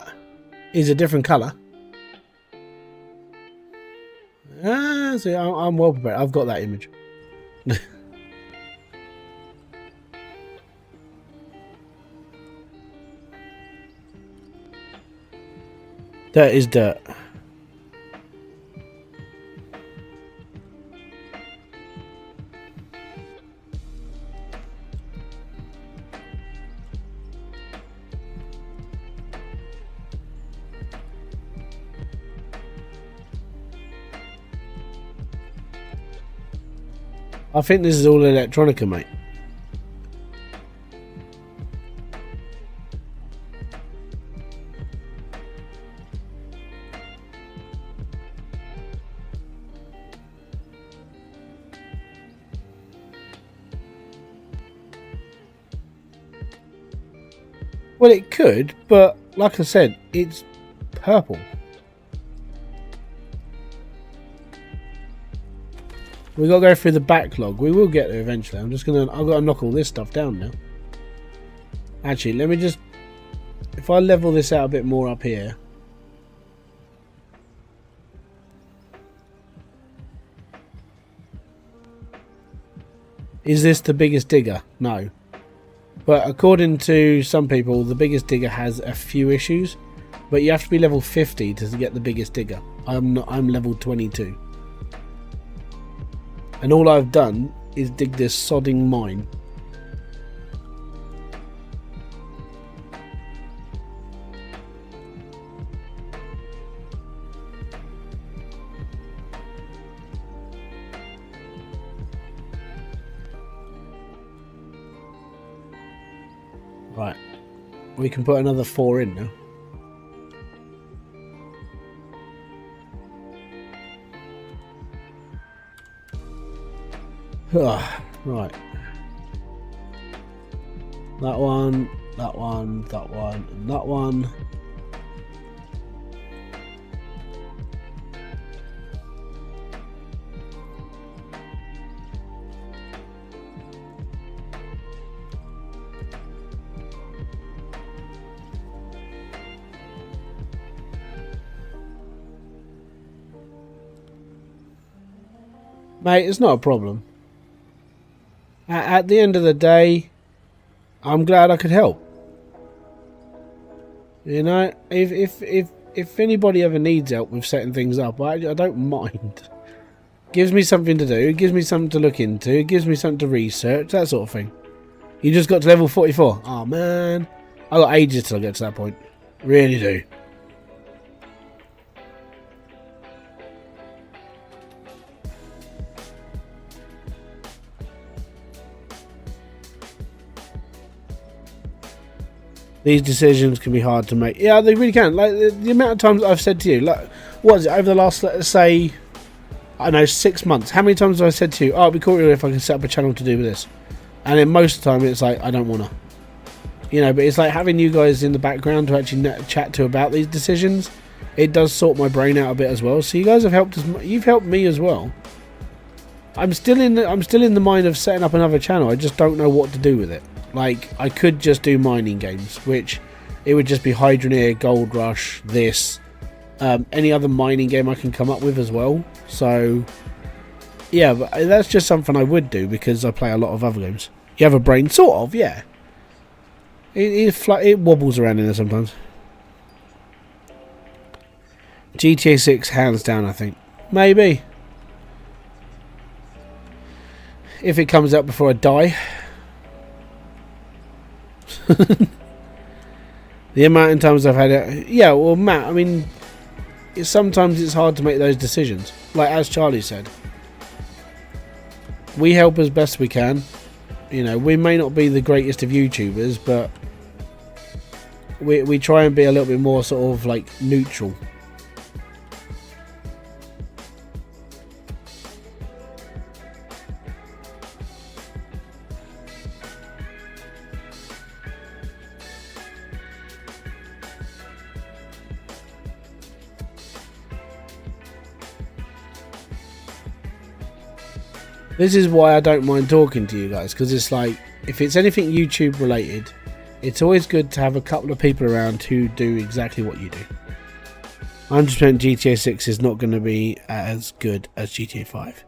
is a different colour. Ah, see, I'm well prepared. I've got that image. Dirt is dirt. I think this is all electronica, mate. Well, it could, but like I said, it's purple. We got to go through the backlog. We will get there eventually. I've got to knock all this stuff down now. Actually, let me just, if I level this out a bit more up here. Is this the biggest digger? No. But according to some people, the biggest digger has a few issues. But you have to be level 50 to get the biggest digger. I'm level 22. And all I've done is dig this sodding mine. Right, we can put another 4 in now. Right. That one, that one, that one, and that one. Mate, it's not a problem. At the end of the day, I'm glad I could help. You know, if anybody ever needs help with setting things up, I don't mind. Gives me something to do, it gives me something to look into, it gives me something to research, that sort of thing. You just got to level 44. Oh man, I got ages till I get to that point. Really do. These decisions can be hard to make. Yeah, they really can. Like the amount of times I've said to you, like, what is it, over the last, let's say, I don't know, 6 months, how many times have I said to you, oh, it'd be cool if I could set up a channel to do with this? And then most of the time it's like, I don't want to. You know, but it's like having you guys in the background to actually chat to about these decisions. it does sort my brain out a bit as well. So you guys have helped us. You've helped me as well. I'm still in the mind of setting up another channel. I just don't know what to do with it. Like, I could just do mining games, which it would just be Hydroneer, Gold Rush, this, any other mining game I can come up with as well. So yeah, but that's just something I would do because I play a lot of other games. You have a brain, sort of, yeah. It wobbles around in there sometimes. GTA 6 hands down, I think. Maybe. If it comes out before I die. The amount of times I've had it. Yeah, well, Matt, I mean, sometimes it's hard to make those decisions. Like, as Charlie said, we help as best we can. You know, we may not be the greatest of YouTubers, but we try and be a little bit more sort of like neutral. This is why I don't mind talking to you guys, because it's like, if it's anything YouTube related, it's always good to have a couple of people around who do exactly what you do. 100% GTA 6 is not going to be as good as GTA 5.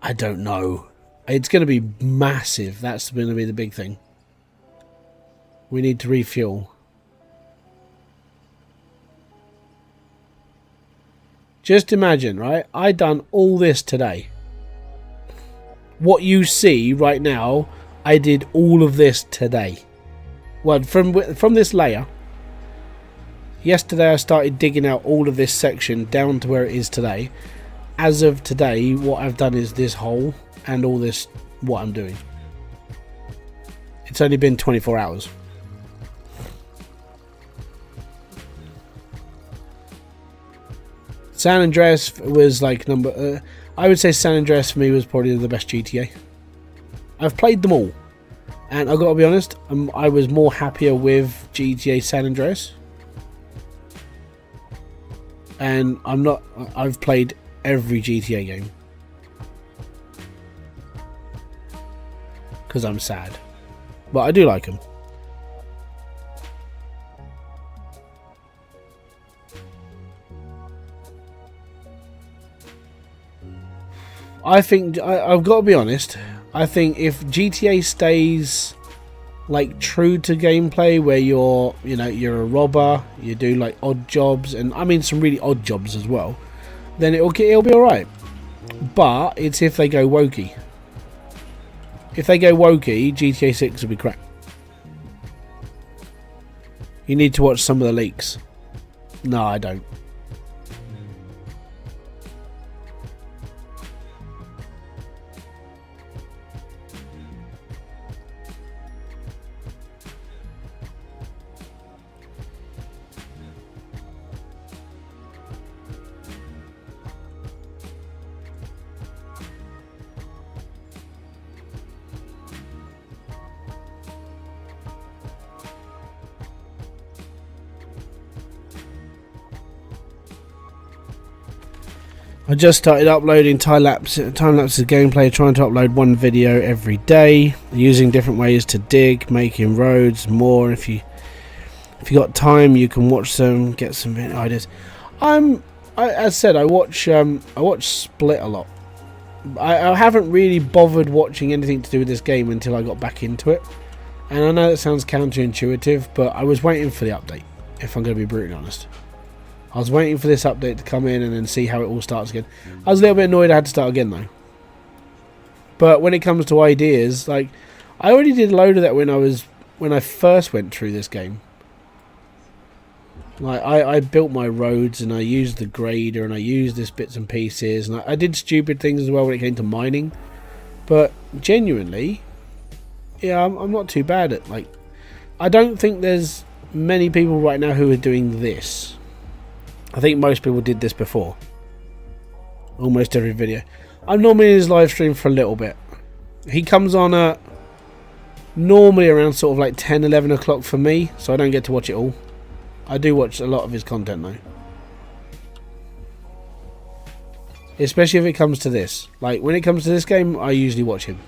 I don't know. It's going to be massive. That's going to be the big thing. We need to refuel. Just imagine, right? I done all this today. What you see right now, I did all of this today. Well, from this layer. Yesterday I started digging out all of this section down to where it is today. As of today, what I've done is this hole and all this, what I'm doing. It's only been 24 hours. San Andreas was like number... I would say San Andreas for me was probably the best GTA. I've played them all, and I've got to be honest, I was more happier with GTA San Andreas. And I've played every GTA game. Because I'm sad. But I do like them. I think, I've got to be honest, I think if GTA stays like true to gameplay, where you're a robber, you do like odd jobs, and I mean some really odd jobs as well, then it'll be alright. But it's if they go wokey. If they go wokey, GTA 6 will be crap. You need to watch some of the leaks. No, I don't. I just started uploading time-lapse of gameplay, trying to upload one video every day, using different ways to dig, making roads, more. If you got time, you can watch them, get some ideas. As I said, I watch Split a lot. I haven't really bothered watching anything to do with this game until I got back into it. And I know that sounds counterintuitive, but I was waiting for the update, if I'm going to be brutally honest. I was waiting for this update to come in and then see how it all starts again. I was a little bit annoyed I had to start again though. But when it comes to ideas, like, I already did a load of that when I first went through this game. Like, I built my roads and I used the grader and I used this bits and pieces, and I did stupid things as well when it came to mining. But genuinely, yeah, I'm not too bad at, like, I don't think there's many people right now who are doing this. I think most people did this before. Almost every video. I'm normally in his live stream for a little bit. He comes on at normally around sort of like 10, 11 o'clock for me, so I don't get to watch it all. I do watch a lot of his content though. Especially if it comes to this. Like, when it comes to this game, I usually watch him.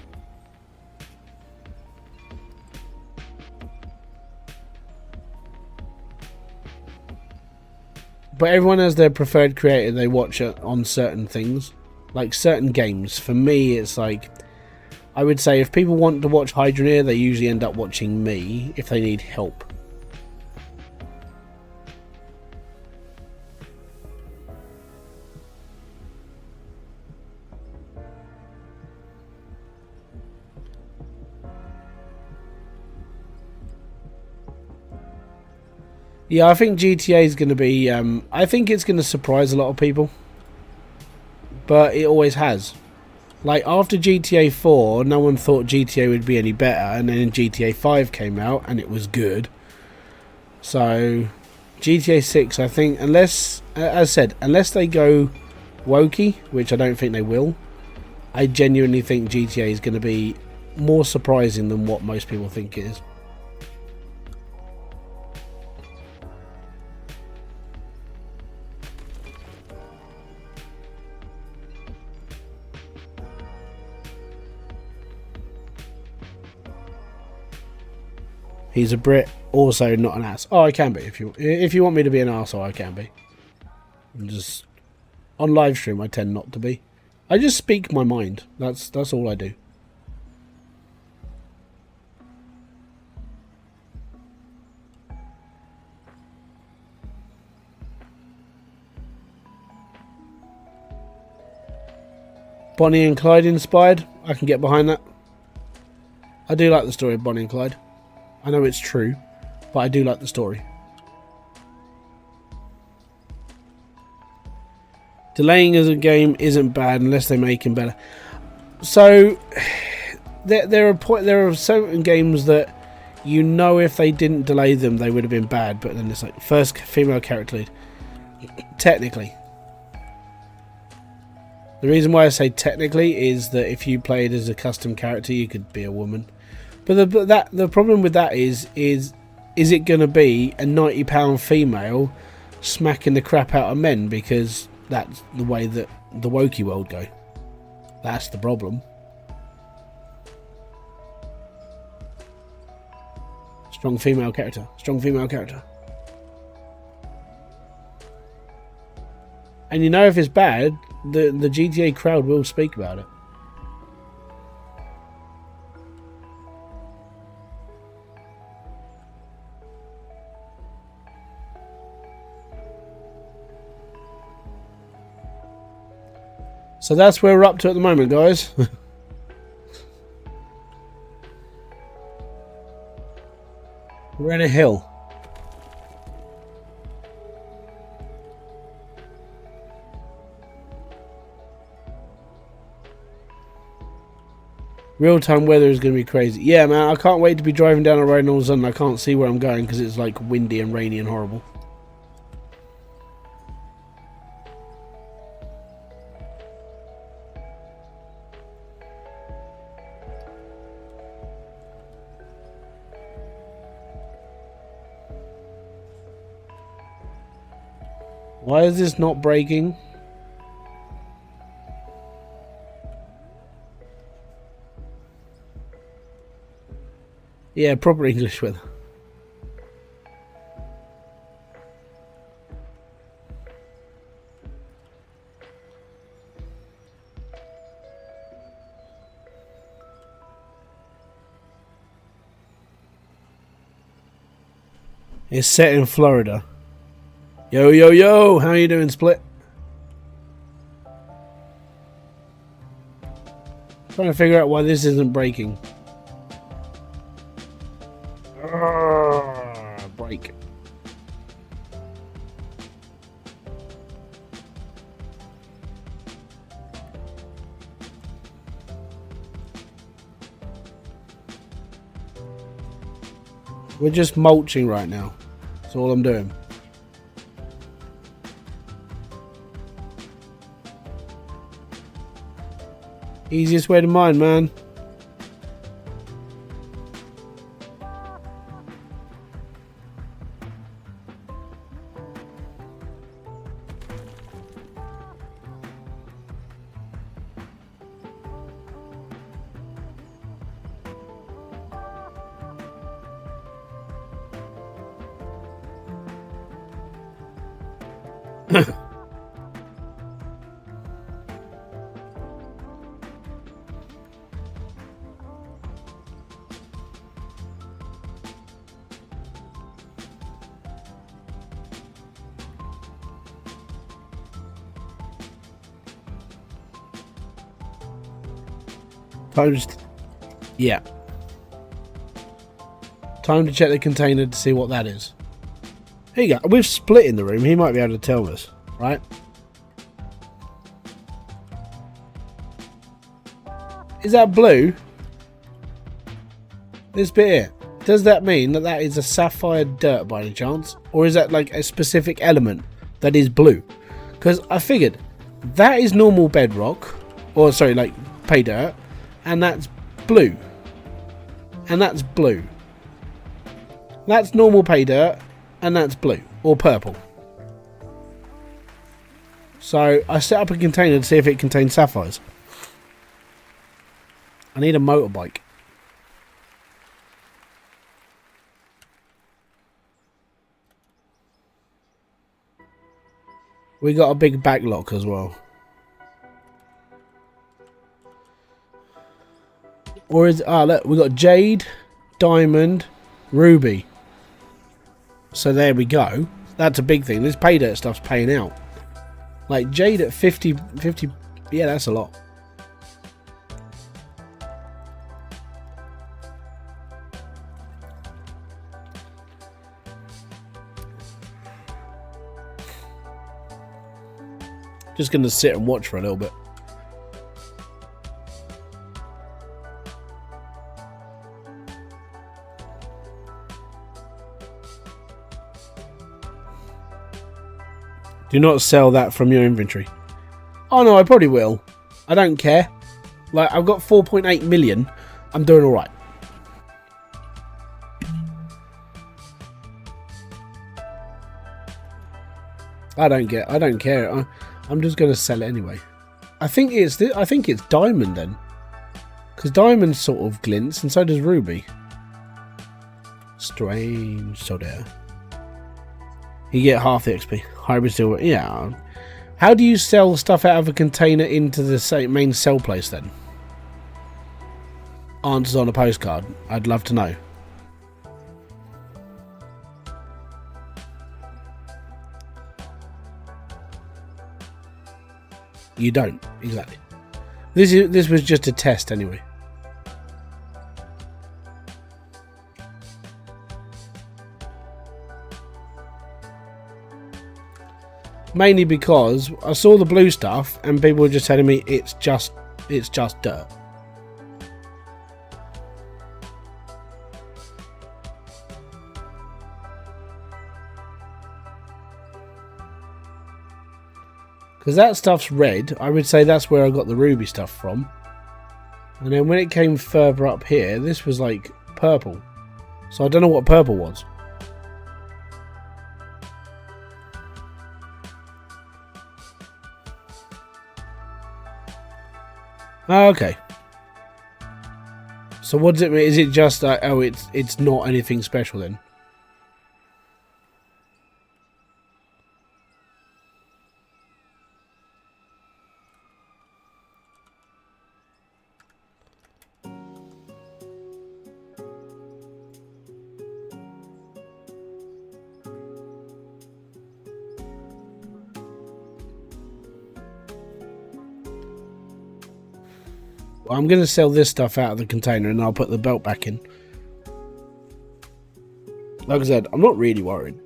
But everyone has their preferred creator they watch on certain things. Like, certain games. For me, it's like... I would say if people want to watch Hybridsteel, they usually end up watching me if they need help. Yeah, I think GTA is going to be... I think it's going to surprise a lot of people. But it always has. Like, after GTA 4, no one thought GTA would be any better. And then GTA 5 came out, and it was good. So, GTA 6, I think, unless... As I said, unless they go wokey, which I don't think they will, I genuinely think GTA is going to be more surprising than what most people think it is. He's a Brit, also not an ass. Oh, I can be if you want me to be an arsehole, I can be. I'm just on live stream, I tend not to be. I just speak my mind. That's all I do. Bonnie and Clyde inspired. I can get behind that. I do like the story of Bonnie and Clyde. I know it's true, but I do like the story. Delaying as a game isn't bad unless they make him better. So there are certain games that you know if they didn't delay them they would have been bad, but then it's like first female character lead. Technically. The reason why I say technically is that if you played as a custom character you could be a woman. But the problem with that is it going to be a 90-pound female smacking the crap out of men, because that's the way that the wokey world go. That's the problem. Strong female character. Strong female character. And you know if it's bad, the GTA crowd will speak about it. So that's where we're up to at the moment, guys. We're in a hill. Real-time weather is going to be crazy. Yeah, man, I can't wait to be driving down a road and all of a sudden I can't see where I'm going because it's like windy and rainy and horrible. Why is this not breaking? Yeah, proper English weather. It's set in Florida. Yo, yo, yo! How you doing, Split? Trying to figure out why this isn't breaking. Break. We're just mulching right now. That's all I'm doing. Easiest way to mine, man. Yeah. Time to check the container to see what that is. Here you go. We've split in the room. He might be able to tell us, right? Is that blue? This bit here. Does that mean that that is a sapphire dirt by any chance? Or is that like a specific element that is blue? Because I figured that is normal bedrock. Or sorry, like pay dirt. And that's blue. And that's blue. That's normal pay dirt. And that's blue. Or purple. So I set up a container to see if it contains sapphires. I need a motorbike. We got a big backlock as well. Or is look, we got jade, diamond, ruby. So there we go. That's a big thing. This pay dirt stuff's paying out. Like jade at 50, yeah, that's a lot. Just going to sit and watch for a little bit. Do not sell that from your inventory. Oh no, I probably will. I don't care. Like, I've got 4.8 million. I'm doing alright. I don't care. I'm just going to sell it anyway. I think it's diamond then. Because diamond sort of glints and so does ruby. Strange. So there. You get half the XP. Hybridsteel. Yeah. How do you sell stuff out of a container into the main sell place then? Answers on a postcard. I'd love to know. You don't. Exactly. This was just a test anyway. Mainly because I saw the blue stuff and people were just telling me it's just dirt. Because that stuff's red, I would say that's where I got the ruby stuff from. And then when it came further up here, this was like purple. So I don't know what purple was. Oh, okay. So what does it mean? Is it just oh, it's not anything special then? I'm going to sell this stuff out of the container and I'll put the belt back in. Like I said, I'm not really worried.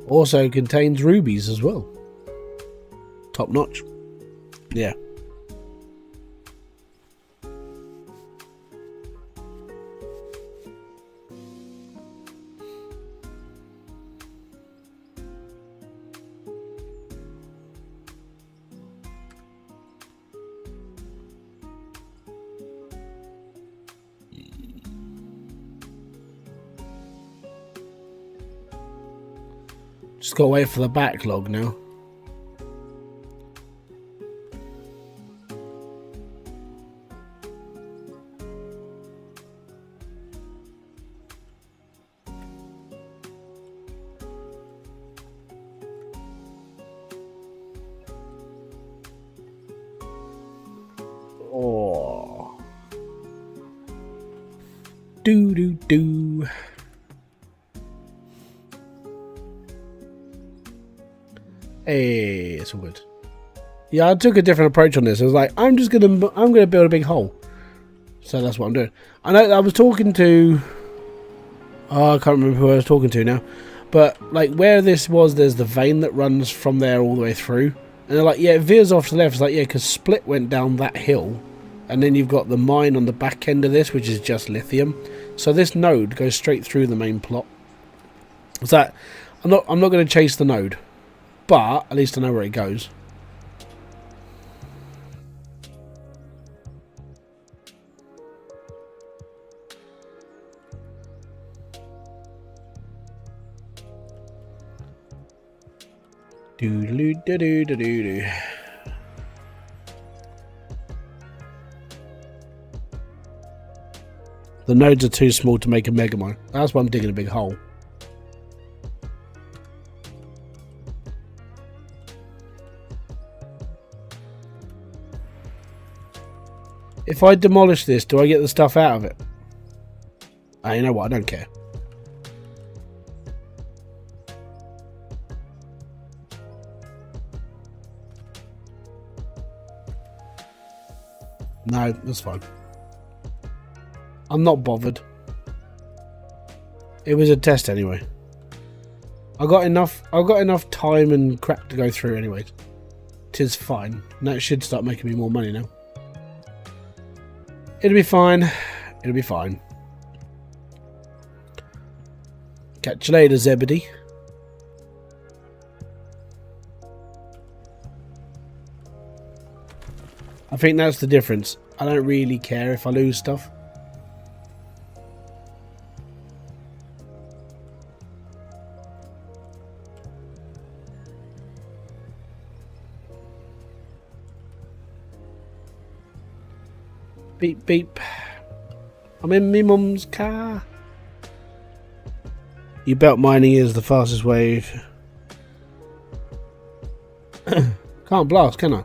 Also contains rubies as well. Top notch. Yeah. Just gotta wait for the backlog now. Do do do. Hey, it's all good. Yeah, I took a different approach on this. I was like, I'm gonna build a big hole. So that's what I'm doing. I know I was talking to, oh, I can't remember who I was talking to now, but like where this was, there's the vein that runs from there all the way through, and they're like, yeah, it veers off to the left. It's like, yeah, because Split went down that hill, and then you've got the mine on the back end of this, which is just lithium. So this node goes straight through the main plot. Is that I'm not going to chase the node, but at least I know where it goes. Do do do do do do. The nodes are too small to make a mega mine. That's why I'm digging a big hole. If I demolish this, do I get the stuff out of it? Oh, you know what? I don't care. No, that's fine. I'm not bothered. It was a test anyway. I got enough time and crap to go through anyways. 'Tis fine. Now it should start making me more money now. It'll be fine. It'll be fine. Catch you later, Zebedee. I think that's the difference. I don't really care if I lose stuff. Beep beep. I'm in me mum's car. You belt mining is the fastest way. Can't blast, can I?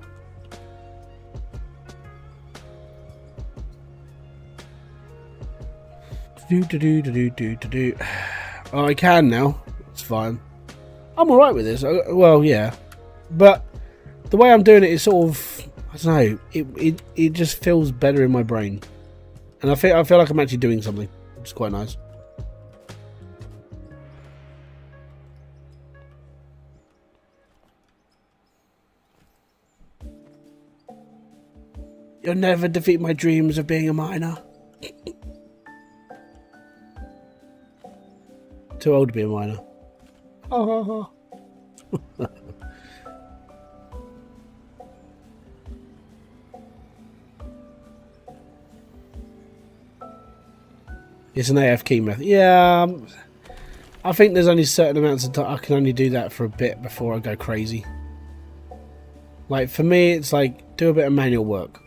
Do. Oh, I can now. It's fine. I'm alright with this. Well, yeah. But the way I'm doing it is sort of, I don't know, it just feels better in my brain. And I feel like I'm actually doing something. It's quite nice. You'll never defeat my dreams of being a miner. Too old to be a miner. Oh. It's an AF key method. Yeah, I think there's only certain amounts of time. I can only do that for a bit before I go crazy. Like for me, it's like do a bit of manual work.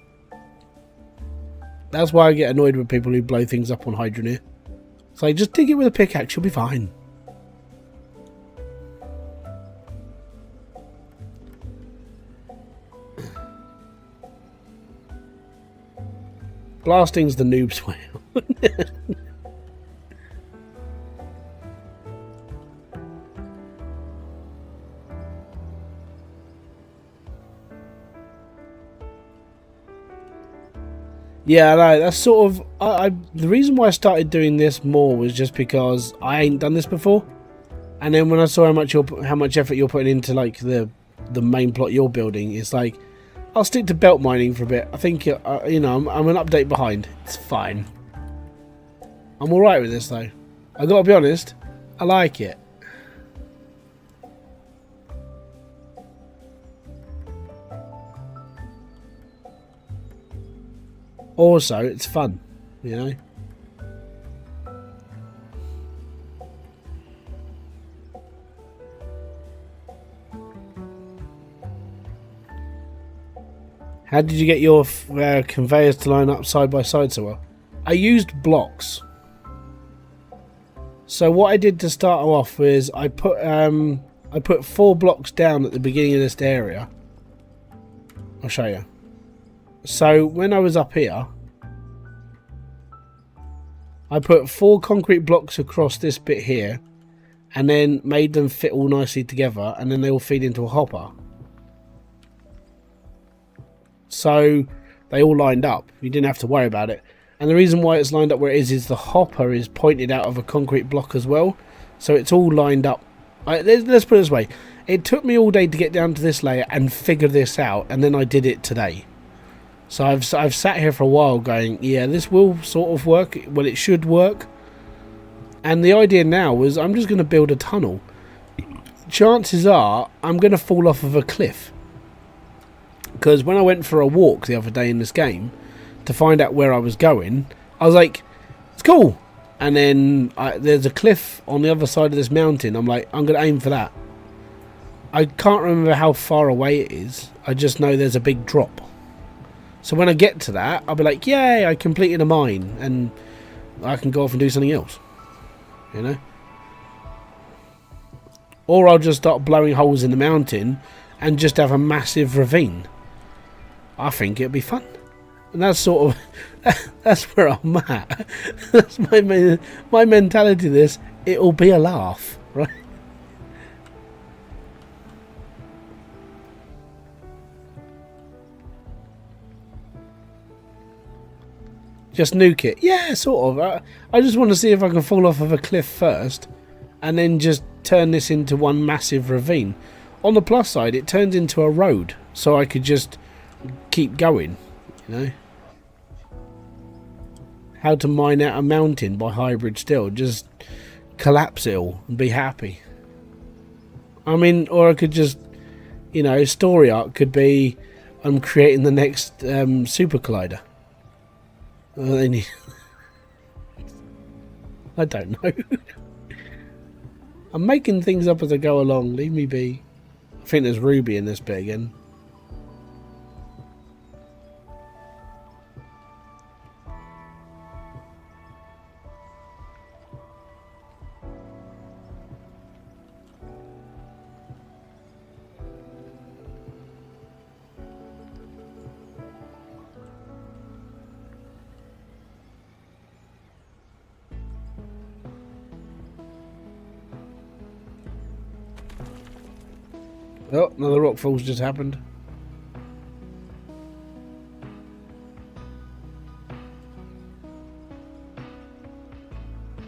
That's why I get annoyed with people who blow things up on Hydroneer. It's like, just dig it with a pickaxe, you'll be fine. Blasting's the noob's way. Yeah, no, that's sort of the reason why I started doing this more was just because I ain't done this before, and then when I saw how much effort you're putting into like the main plot you're building, it's like I'll stick to belt mining for a bit. I think you know I'm an update behind. It's fine. I'm all right with this though. I gotta be honest, I like it. Also, it's fun, you know. How did you get your conveyors to line up side by side so well? I used blocks. So what I did to start off was I put 4 blocks down at the beginning of this area. I'll show you. So when I was up here, I put 4 concrete blocks across this bit here, and then made them fit all nicely together, and then they all feed into a hopper. So they all lined up. You didn't have to worry about it. And the reason why it's lined up where it is the hopper is pointed out of a concrete block as well. So it's all lined up. Let's put it this way. It took me all day to get down to this layer and figure this out, and then I did it today. So I've sat here for a while going, yeah, this will sort of work. Well, it should work. And the idea now was I'm just going to build a tunnel. Chances are I'm going to fall off of a cliff. Because when I went for a walk the other day in this game to find out where I was going, I was like, it's cool. And then there's a cliff on the other side of this mountain. I'm like, I'm going to aim for that. I can't remember how far away it is. I just know there's a big drop. So when I get to that, I'll be like, yay, I completed a mine. And I can go off and do something else. You know? Or I'll just start blowing holes in the mountain and just have a massive ravine. I think it'll be fun. And that's sort of, that's where I'm at. That's my mentality to this. It'll be a laugh, right? Just nuke it. Yeah, sort of. I just want to see if I can fall off of a cliff first and then just turn this into one massive ravine. On the plus side, it turns into a road, so I could just keep going, you know. How to mine out a mountain by Hybridsteel. Just collapse it all and be happy. I mean, or I could just, you know, story arc could be I'm creating the next super collider. I don't know. I'm making things up as I go along. Leave me be. I think there's ruby in this bit again. Oh, another rockfall's just happened.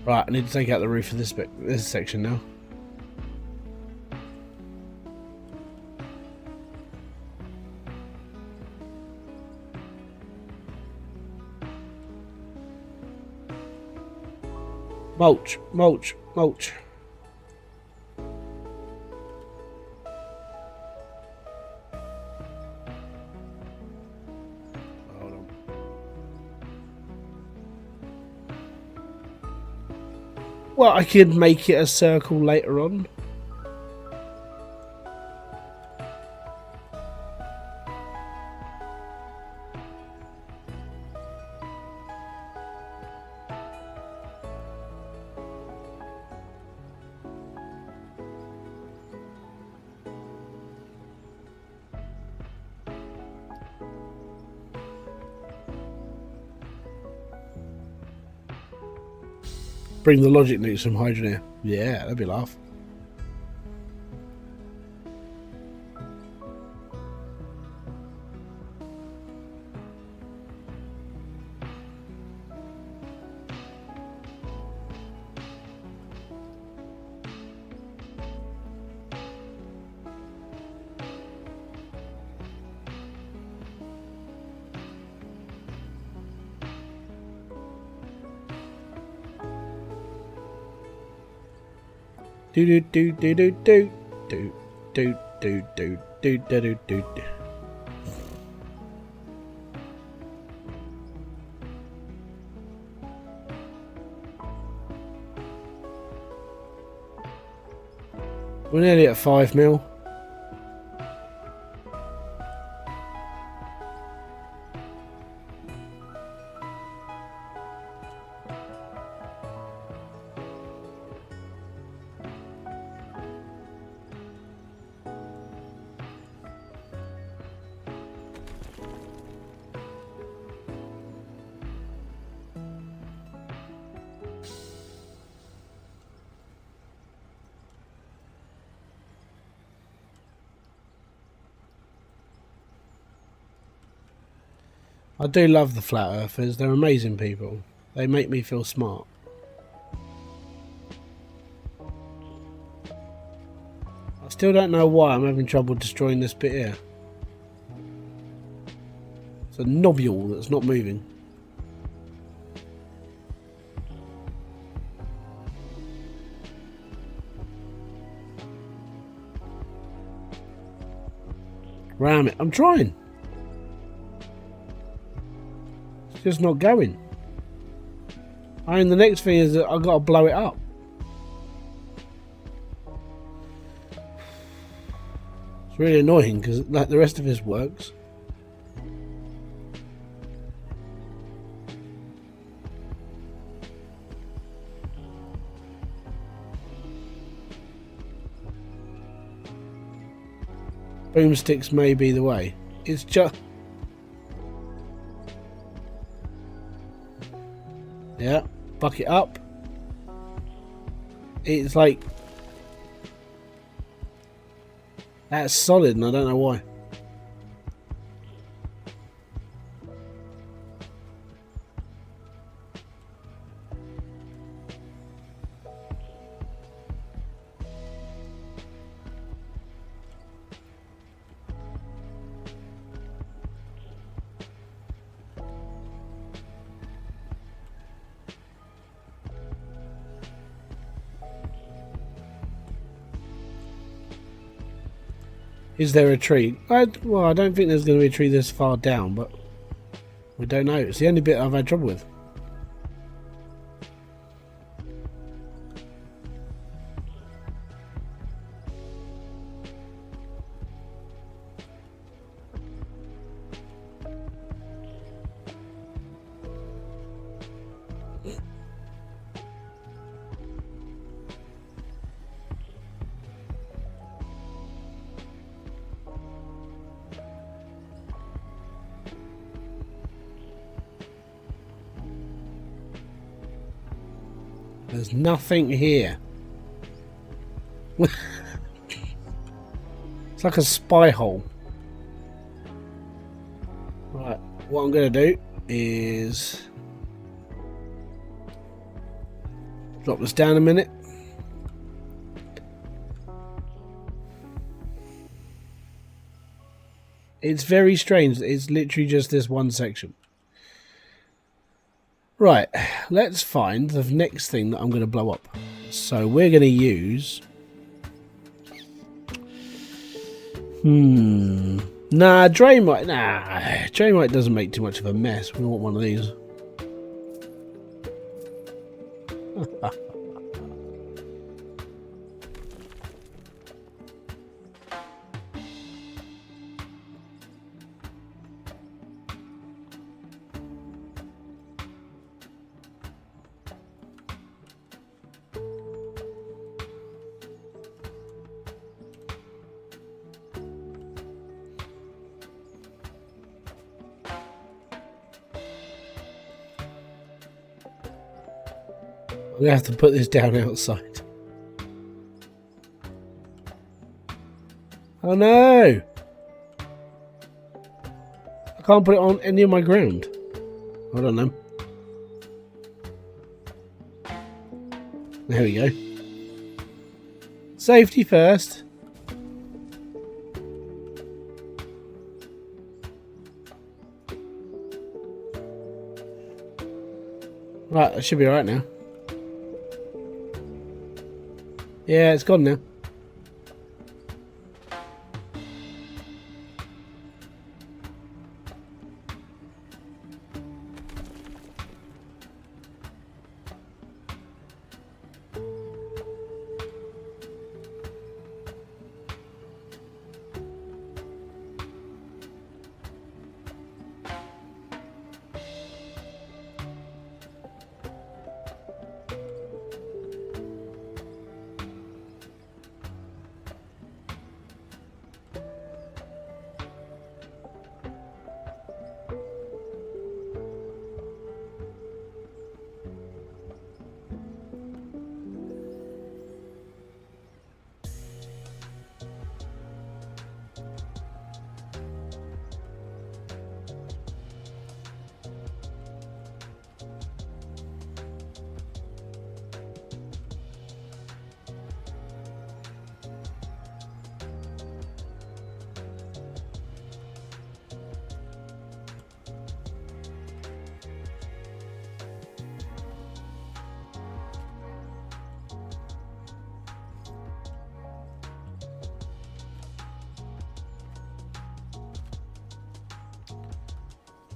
Right, I need to take out the roof of this bit, this section now. Mulch, mulch, mulch. Well, I could make it a circle later on. Bring the logic nukes from Hydroneer. Yeah, that'd be a laugh. Do do do do do do do do do do do do do. We're nearly at 5 mil. I do love the flat earthers. They're amazing people. They make me feel smart. I still don't know why I'm having trouble destroying this bit here. It's a nobule that's not moving. Ram it. I'm trying. It's just not going. I mean, the next thing is that I've got to blow it up. It's really annoying because like the rest of this works. Boomsticks may be the way. It's just... Yeah, bucket up. It's like... That's solid and I don't know why. Is there a tree? Well, I don't think there's going to be a tree this far down, but we don't know. It's the only bit I've had trouble with. There's nothing here. It's like a spy hole. Right, what I'm going to do is drop this down a minute. It's very strange. It's literally just this one section. Right, let's find the next thing that I'm going to blow up. So we're going to use... Nah, Draymite. Nah, Draymite doesn't make too much of a mess. We want one of these. I'm going to have to put this down outside. Oh no! I can't put it on any of my ground. I don't know. There we go. Safety first. Right, that should be alright now. Yeah, it's gone now.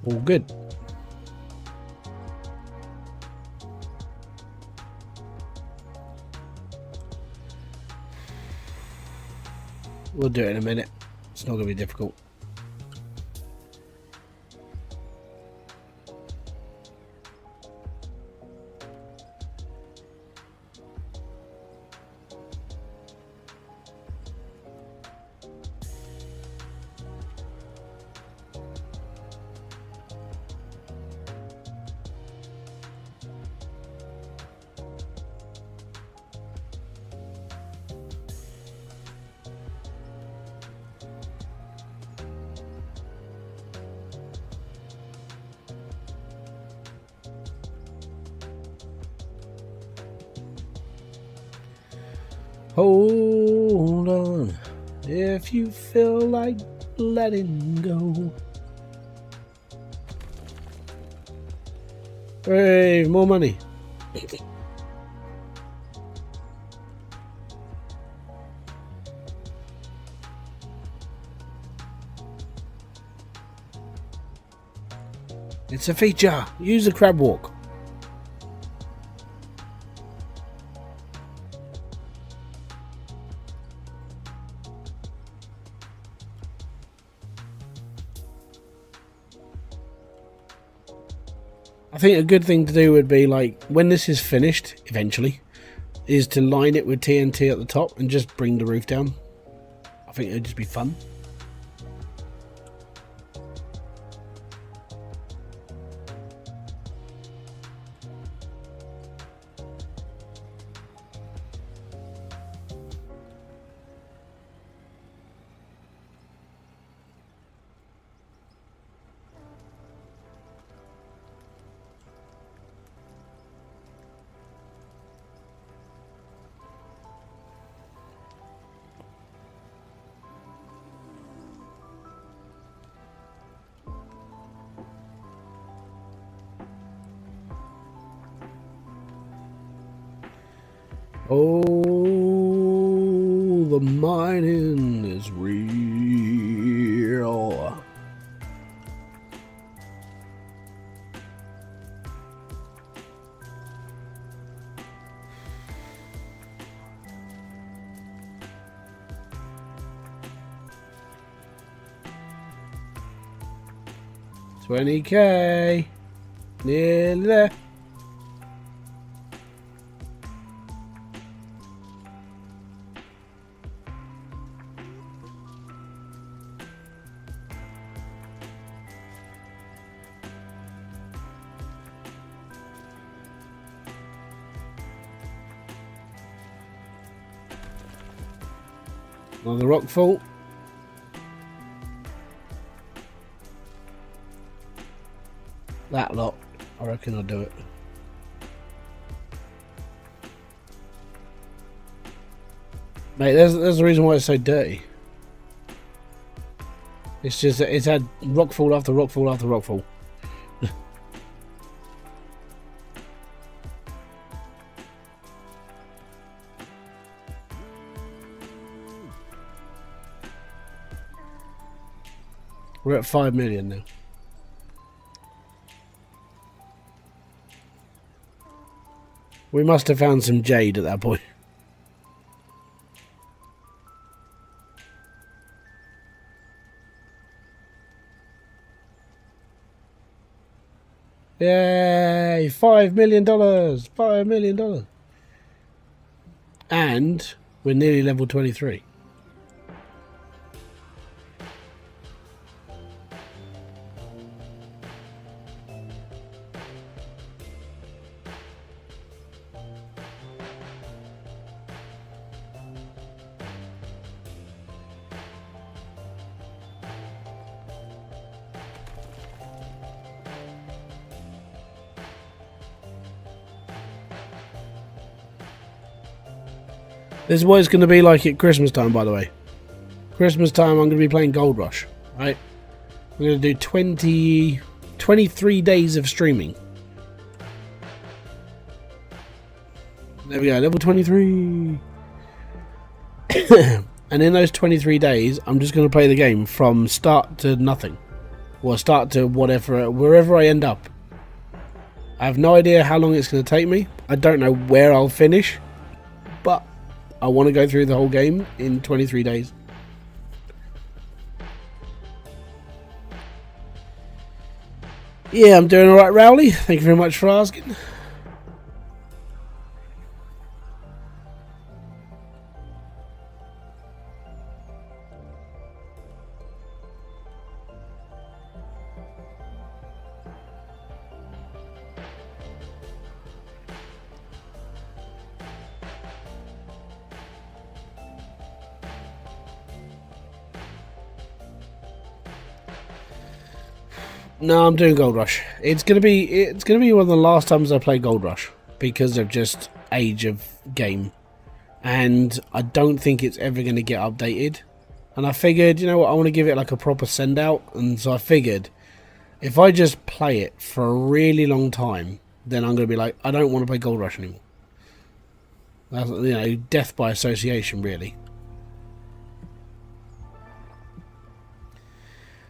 All good. We'll do it in a minute. It's not going to be difficult. Hold on, if you feel like letting go. Hey, more money. It's a feature. Use the crab walk. I think a good thing to do would be, like, when this is finished, eventually, is to line it with TNT at the top and just bring the roof down. I think it would just be fun. Oh, the mining is real. $20K, nearly there. Another rock fall. That lot, I reckon I'll do it. Mate, there's the reason why it's so dirty. It's just that it's had rockfall after rockfall after rockfall. We're at 5 million now. We must have found some jade at that point. Yay! $5 million! $5 million! And we're nearly level 23. This is what it's going to be like at Christmas time, by the way. Christmas time, I'm going to be playing Gold Rush, right? We're going to do 23 days of streaming. There we go, level 23. And in those 23 days, I'm just going to play the game from start to nothing. Or start to whatever, wherever I end up. I have no idea how long it's going to take me. I don't know where I'll finish. But I want to go through the whole game in 23 days. Yeah, I'm doing alright, Rowley. Thank you very much for asking. No, I'm doing Gold Rush. It's gonna be one of the last times I play Gold Rush because of just age of game, and I don't think it's ever gonna get updated. And I figured, you know what, I want to give it like a proper send out, and so I figured if I just play it for a really long time, then I'm gonna be like, I don't want to play Gold Rush anymore. That's, you know, death by association, really.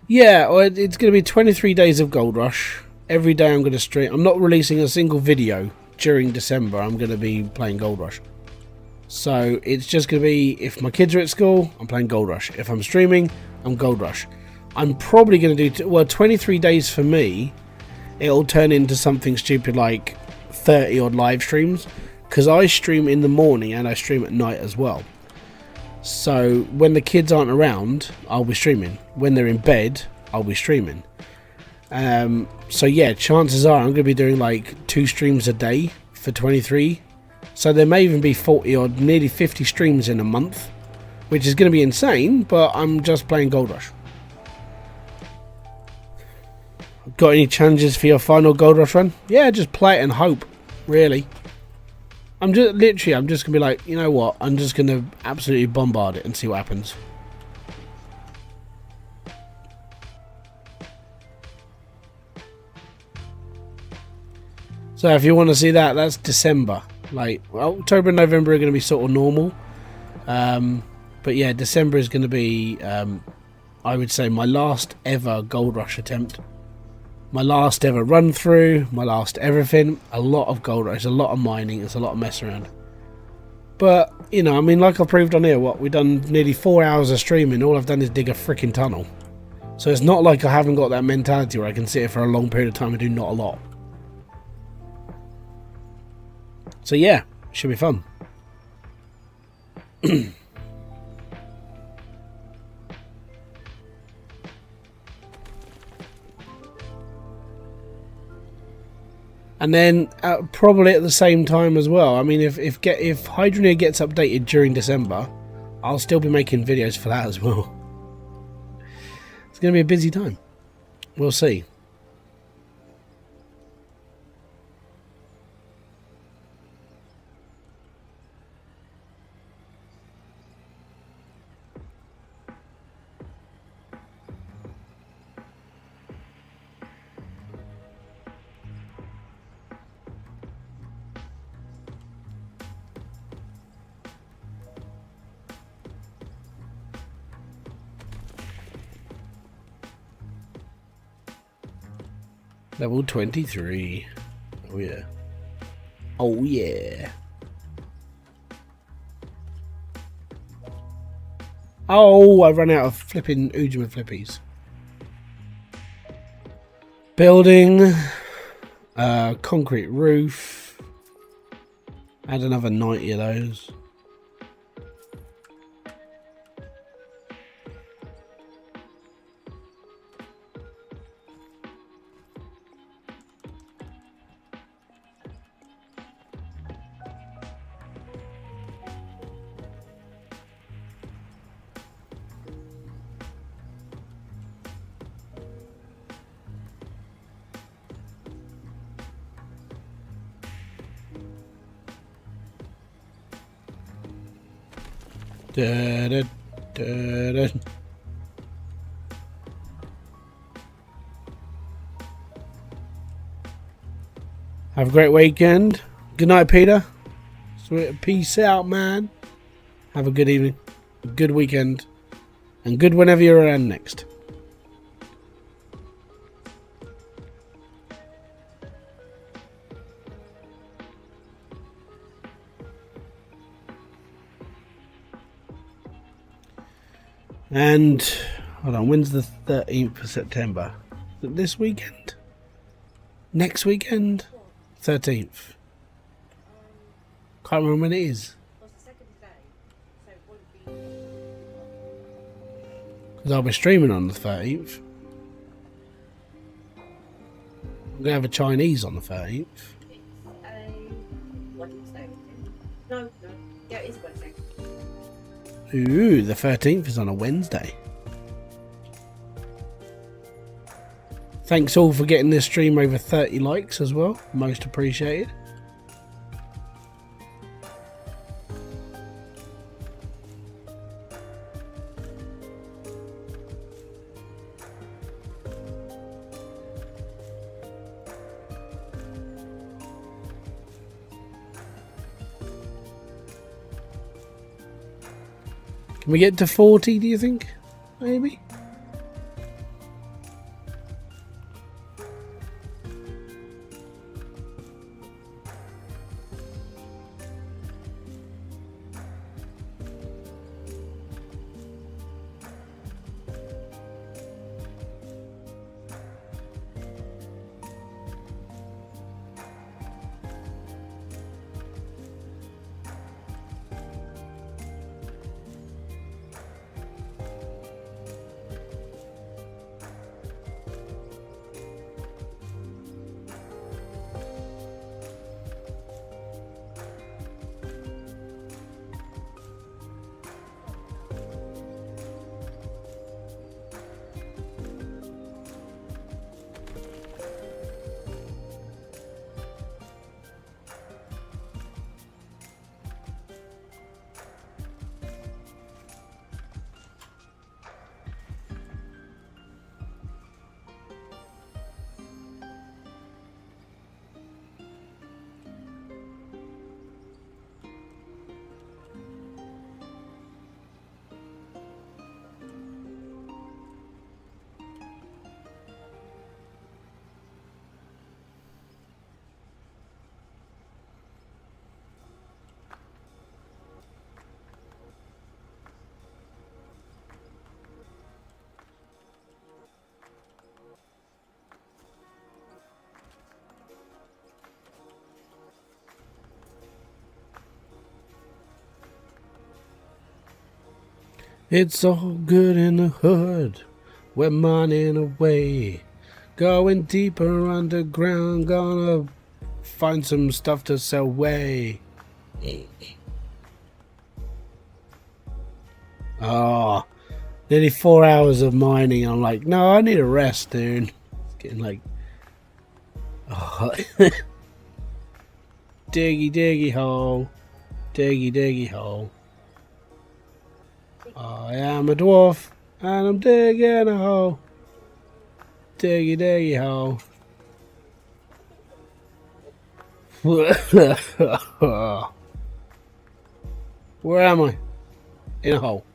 Yeah, well, it's going to be 23 days of Gold Rush. Every day I'm going to stream. I'm not releasing a single video during December. I'm going to be playing Gold Rush. So it's just going to be, if my kids are at school, I'm playing Gold Rush. If I'm streaming, I'm Gold Rush. I'm probably going to do, well, 23 days for me, it'll turn into something stupid like 30 odd live streams. Because I stream in the morning and I stream at night as well. So when the kids aren't around, I'll be streaming. When they're in bed, I'll be streaming. So yeah, chances are I'm going to be doing like 2 streams a day for 23. So there may even be 40 or nearly 50 streams in a month, which is going to be insane, but I'm just playing Gold Rush. Got any challenges for your final Gold Rush run? Yeah, just play it and hope, really. I'm just gonna be like, you know what, I'm just gonna absolutely bombard it and see what happens. So if you want to see that, that's December. Like, well, October and November are gonna be sort of normal, but yeah, December is gonna be, I would say, my last ever Gold Rush attempt. My last ever run through, my last everything, a lot of Gold Rush, a lot of mining, it's a lot of mess around. But, you know, I mean, like I proved on here, we've done nearly 4 hours of streaming, all I've done is dig a freaking tunnel. So it's not like I haven't got that mentality where I can sit here for a long period of time and do not a lot. So yeah, should be fun. And then probably at the same time as well. I mean, if Hydroneer gets updated during December, I'll still be making videos for that as well. It's going to be a busy time. We'll see. Level 23. Oh yeah. Oh yeah. Oh, I ran out of flipping Ujima flippies. Building. Concrete roof. Add another 90 of those. Da, da, da, da. Have a great weekend. Good night, Peter. Sweet. Peace out, man. Have a good evening, a good weekend, and good whenever you're around next. And hold on, when's the 13th of September? Is it this weekend? Next weekend? 13th. Can't remember when it is. Because I'll be streaming on the 13th. I'm going to have a Chinese on the 13th. It's a Wednesday. No. Yeah, it is Wednesday. Ooh, the 13th is on a Wednesday. Thanks all for getting this stream over 30 likes as well. Most appreciated. Can we get to 40, do you think? Maybe? It's all good in the hood. We're mining away. Going deeper underground. Gonna find some stuff to sell way. Oh, nearly 4 hours of mining. I'm like, no, I need a rest, dude. It's getting like... Oh. Diggy, diggy hole. Diggy, diggy hole. I am a dwarf, and I'm digging a hole. Diggy, diggy hole. Where am I? In a hole.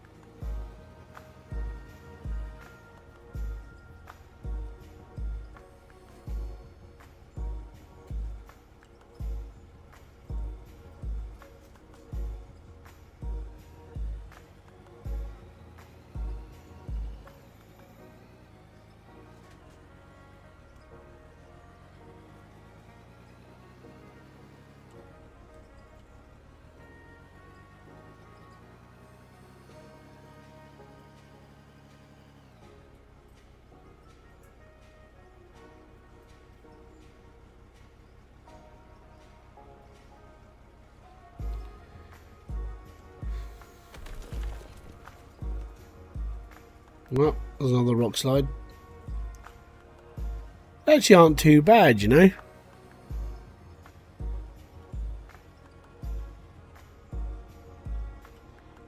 Well, there's another rock slide. They actually aren't too bad, you know.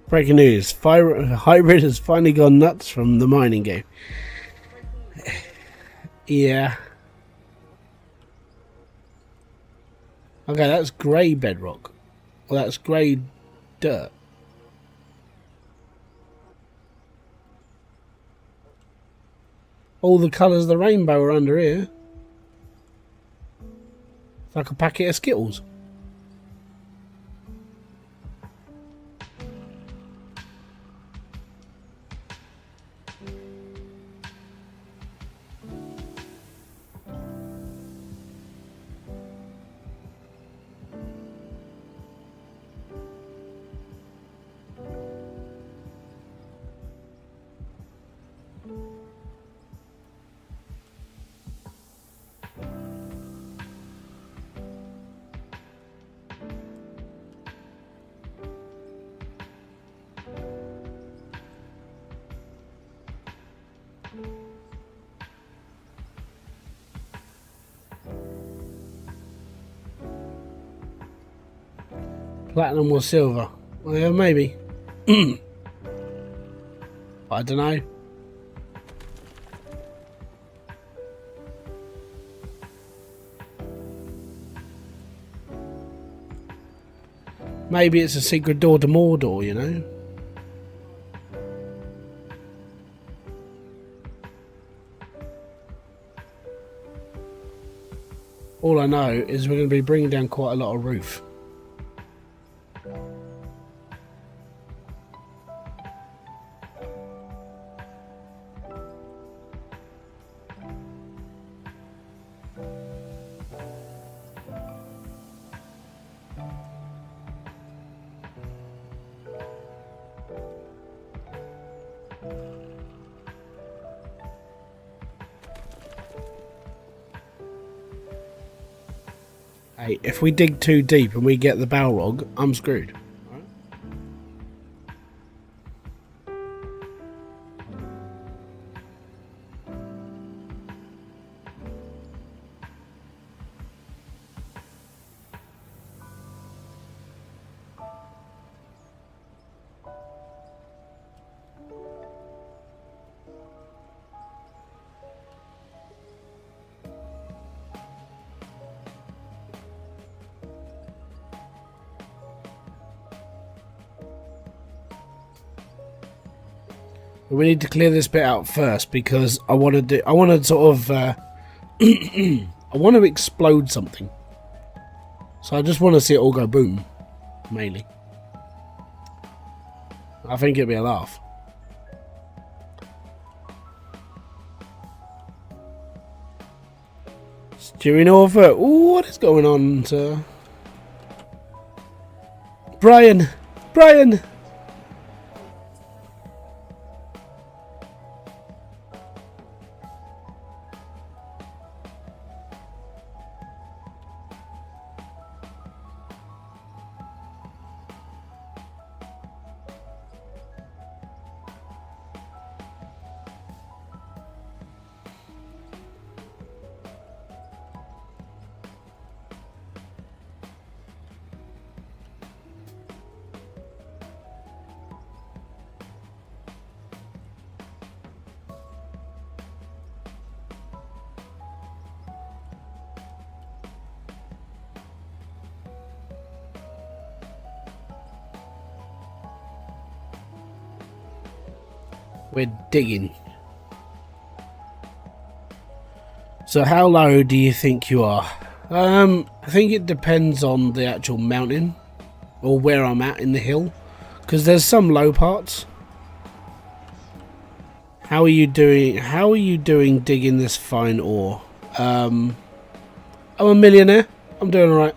Breaking news. Hybrid has finally gone nuts from the mining game. Yeah. Okay, that's grey bedrock. Well, that's grey dirt. All the colours of the rainbow are under here. It's like a packet of Skittles. Platinum or silver? Well, yeah, maybe. I don't know. Maybe it's a secret door to Mordor, you know? All I know is we're going to be bringing down quite a lot of roof. Hey, if we dig too deep and we get the Balrog, I'm screwed. We need to clear this bit out first because I want to sort of I want to explode something. So I just want to see it all go boom, mainly. I think it'd be a laugh. Steering over. Ooh, what is going on, sir? Brian! Brian! We're digging. So how low do you think you are? I think it depends on the actual mountain or where I'm at in the hill, because there's some low parts. How are you doing? How are you doing digging this fine ore? I'm a millionaire. I'm doing alright.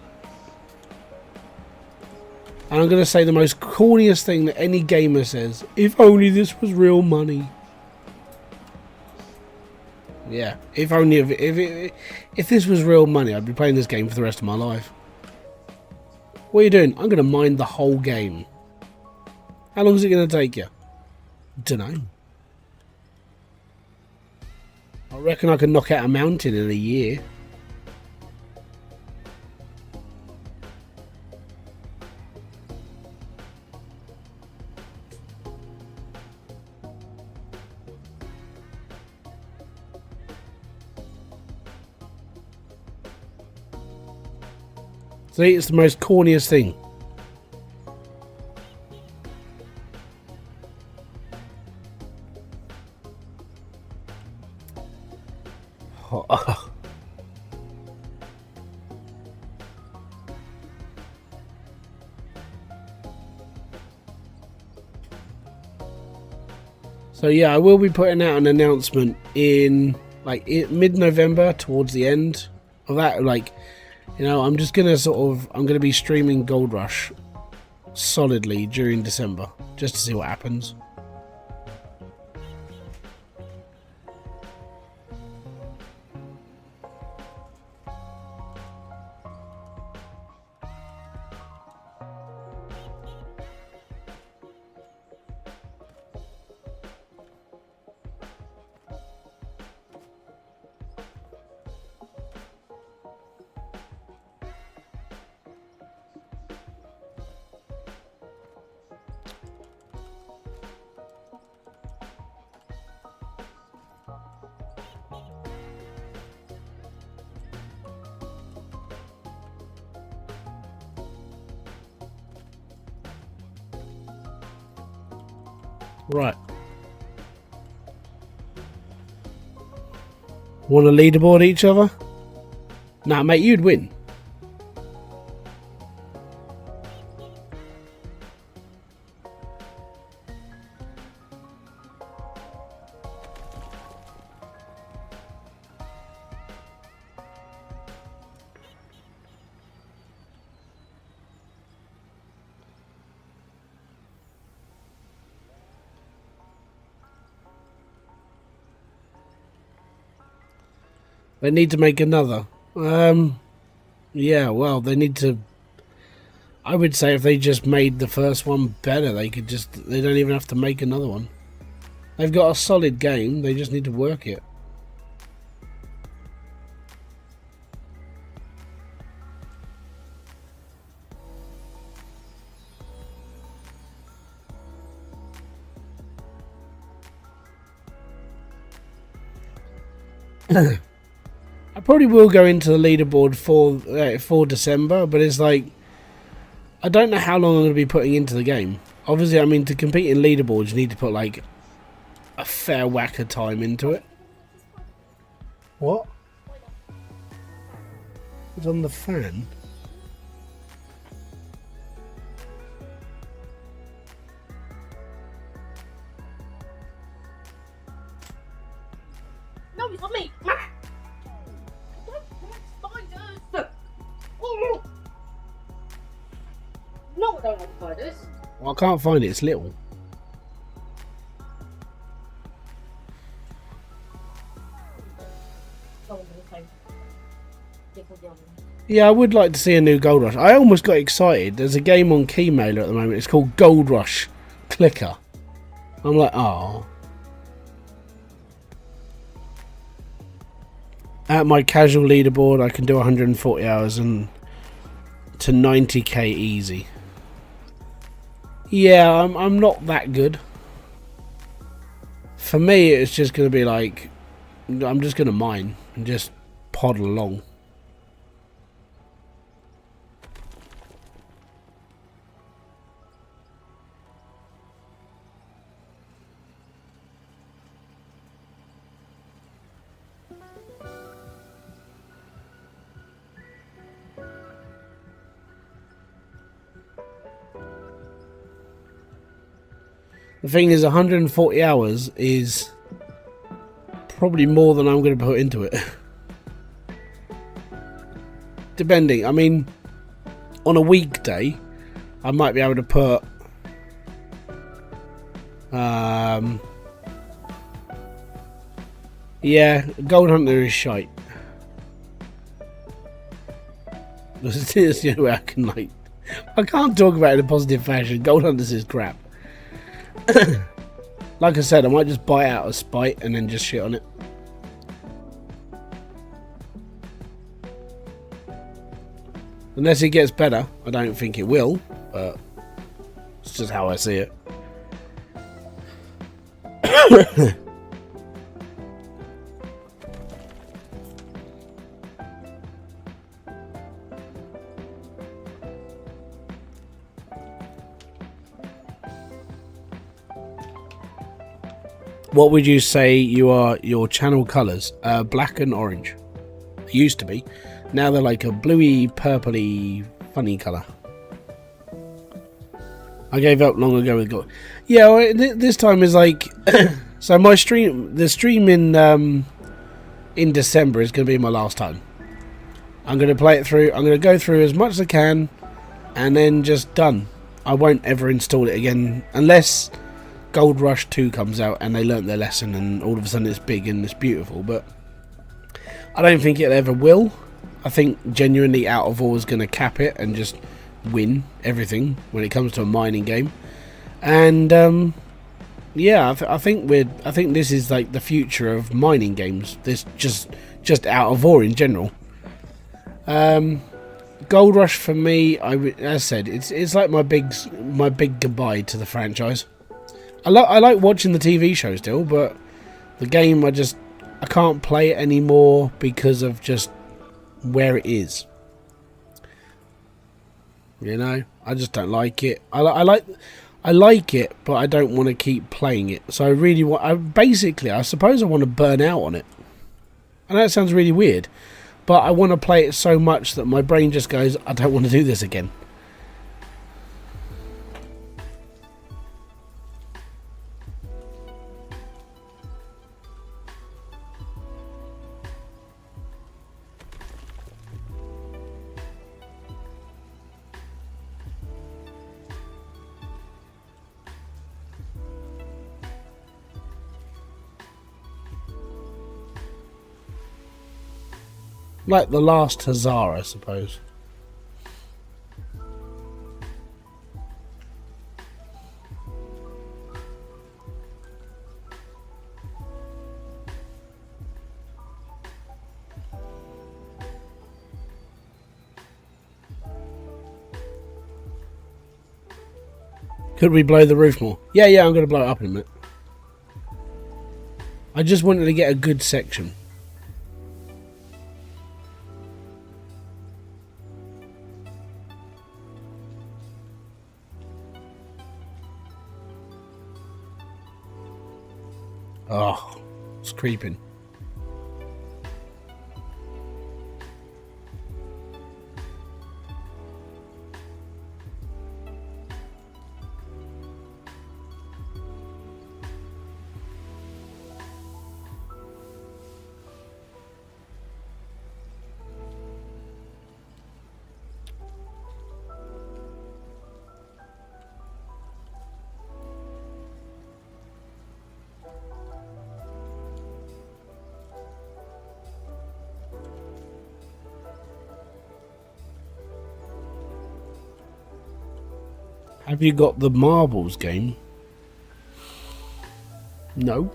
And I'm going to say the most corniest thing that any gamer says. If only this was real money. Yeah, if only if this was real money, I'd be playing this game for the rest of my life. What are you doing? I'm going to mine the whole game. How long is it going to take you? Dunno. I reckon I can knock out a mountain in a year. See, it's the most corniest thing. So yeah, I will be putting out an announcement in like mid-November, towards the end of that. Like, you know, I'm just gonna I'm gonna be streaming Gold Rush solidly during December just to see what happens. Right. Want to leaderboard each other? Nah, mate, you'd win. They need to make another. Yeah, well, they need to... I would say if they just made the first one better, they could just... They don't even have to make another one. They've got a solid game, they just need to work it. I probably will go into the leaderboard for December, but it's like I don't know how long I'm going to be putting into the game. Obviously, I mean, to compete in leaderboards, you need to put like a fair whack of time into it. What? It's on the fan. No, it's not me. No, I don't like spiders. Well, I can't find it. It's little. Yeah, I would like to see a new Gold Rush. I almost got excited. There's a game on Keymailer at the moment. It's called Gold Rush Clicker. I'm like, oh. At my casual leaderboard, I can do 140 hours and to 90k easy. Yeah, I'm not that good. For me, it's just going to be like, I'm just going to mine and just poddle along. The thing is, 140 hours is probably more than I'm going to put into it. Depending. I mean, on a weekday, I might be able to put... yeah, Gold Hunter is shite. This is the only way I can, like... I can't talk about it in a positive fashion. Gold Hunters is crap. Like I said, I might just buy it out of spite and then just shit on it. Unless it gets better. I don't think it will, but it's just how I see it. What would you say your channel colours? Black and orange. They used to be. Now they're like a bluey, purpley, funny colour. I gave up long ago with gold. Yeah, well, this time is like... so my stream... The stream in December is going to be my last time. I'm going to play it through. I'm going to go through as much as I can. And then just done. I won't ever install it again. Unless... Gold Rush 2 comes out and they learnt their lesson and all of a sudden it's big and it's beautiful, but I don't think it ever will. I think genuinely Out of Ore is going to cap it and just win everything when it comes to a mining game. And yeah, I think this is like the future of mining games. This just Out of Ore in general. Gold Rush for me, as I said, it's like my big goodbye to the franchise. I like watching the TV show still, but the game I can't play it anymore because of just where it is. You know, I just don't like it. I I like it, but I don't want to keep playing it. So I really want... I suppose I want to burn out on it. I know it sounds really weird, but I want to play it so much that my brain just goes, I don't want to do this again. Like the last Huzzah, I suppose. Could we blow the roof more? Yeah, I'm going to blow it up in a minute. I just wanted to get a good section. Oh, it's creeping. Have you got the marbles game? No.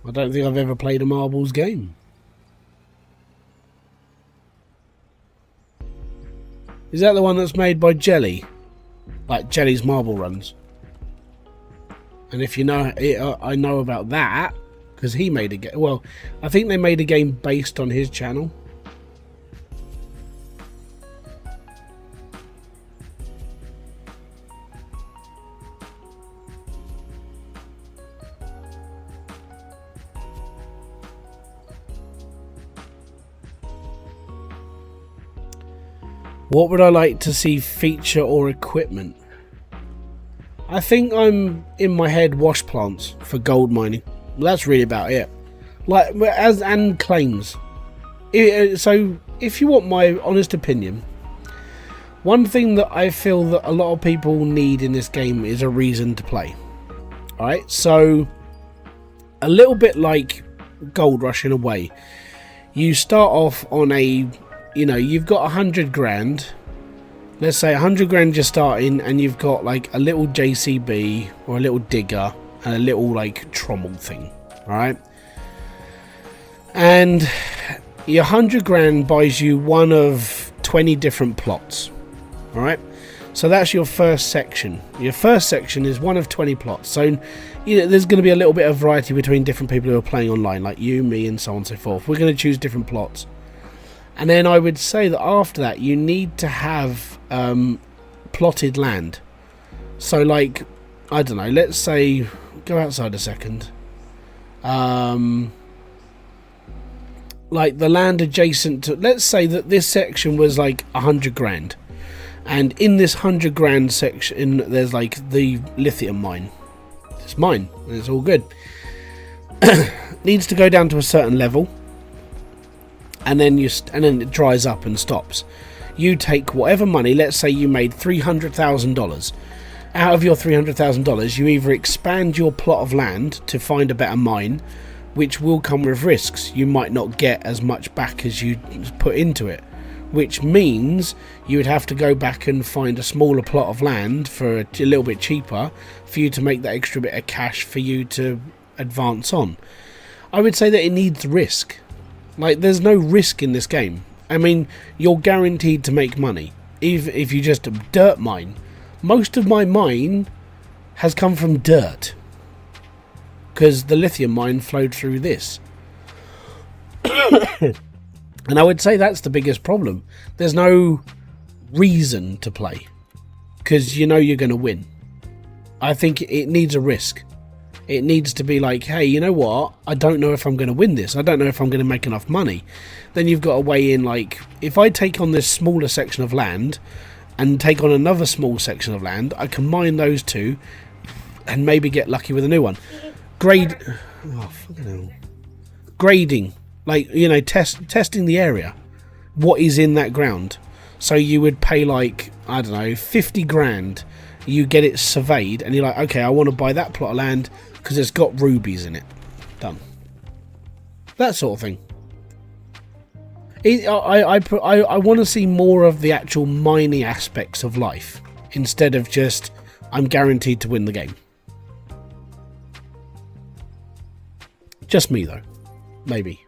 I don't think I've ever played a marbles game. Is that the one that's made by Jelly? Like Jelly's Marble Runs? And if you know, I know about that because he made a game. Well, I think they made a game based on his channel. What would I like to see feature or equipment? I think I'm in my head wash plants for gold mining. Well, that's really about it. Like and claims. So if you want my honest opinion, one thing that I feel that a lot of people need in this game is a reason to play. Alright, so a little bit like Gold Rush in a way. You start off on a... You know, you've got 100 grand. Let's say 100 grand you're starting, and you've got like a little JCB or a little digger and a little like trommel thing. Alright? And your 100 grand buys you one of 20 different plots. Alright? So that's your first section. Your first section is one of 20 plots. So, you know, there's going to be a little bit of variety between different people who are playing online, like you, me, and so on and so forth. We're going to choose different plots. And then I would say that after that, you need to have plotted land. So, like, I don't know, let's say, go outside a second. Like, the land adjacent to, let's say that this section was like 100 grand. And in this 100 grand section, there's like the lithium mine. It's mine, and it's all good. Needs to go down to a certain level. And then it dries up and stops. You take whatever money, let's say you made $300,000. Out of your $300,000, you either expand your plot of land to find a better mine, which will come with risks. You might not get as much back as you put into it, which means you would have to go back and find a smaller plot of land for a little bit cheaper for you to make that extra bit of cash for you to advance on. I would say that it needs risk. Like, there's no risk in this game. I mean, you're guaranteed to make money, even if you just dirt mine. Most of my mine has come from dirt, because the lithium mine flowed through this. And I would say that's the biggest problem. There's no reason to play. because you know you're going to win. I think it needs a risk. It needs to be like, hey, you know what? I don't know if I'm going to win this. I don't know if I'm going to make enough money. Then you've got to weigh in, like, if I take on this smaller section of land and take on another small section of land, I can mine those two and maybe get lucky with a new one. Grade... Oh, fucking hell. Grading. Like, you know, testing the area. What is in that ground. So you would pay, like, I don't know, 50 grand. You get it surveyed and you're like, okay, I want to buy that plot of land because it's got rubies in it. Done. That sort of thing. I want to see more of the actual mining aspects of life instead of just I'm guaranteed to win the game. Just me though. Maybe.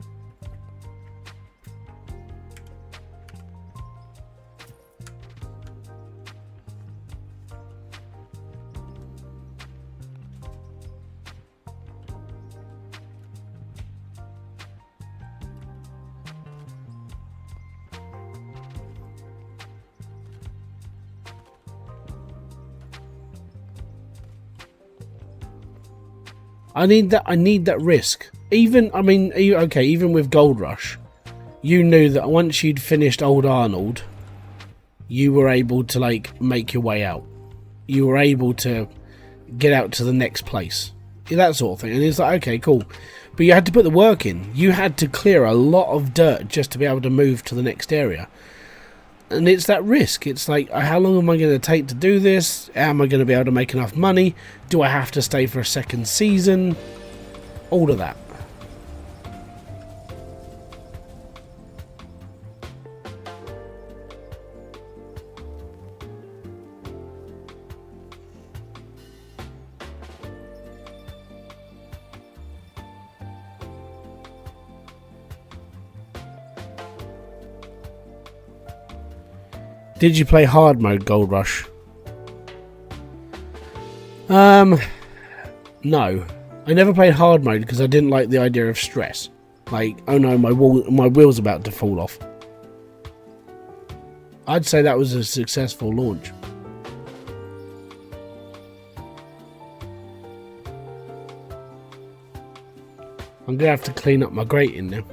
I need that risk. Even, I mean, okay, even with Gold Rush, you knew that once you'd finished Old Arnold, you were able to, like, make your way out. You were able to get out to the next place. That sort of thing. And it's like, okay, cool. But you had to put the work in. You had to clear a lot of dirt just to be able to move to the next area. And it's that risk. It's like, how long am I going to take to do this? Am I going to be able to make enough money? Do I have to stay for a second season? All of that. Did you play hard mode Gold Rush? No. I never played hard mode because I didn't like the idea of stress. Like, oh no, my wheel's about to fall off. I'd say that was a successful launch. I'm gonna have to clean up my grating now.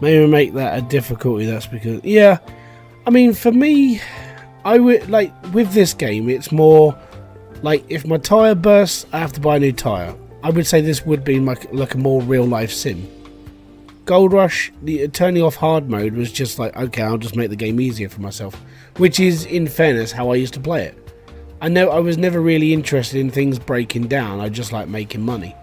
Maybe make that a difficulty. That's because, yeah, I mean, for me, I would, like, with this game, it's more like if my tyre bursts, I have to buy a new tyre. I would say this would be like a more real life sim. Gold Rush, the turning off hard mode was just like, okay, I'll just make the game easier for myself, which is, in fairness, how I used to play it. I know I was never really interested in things breaking down. I just like making money.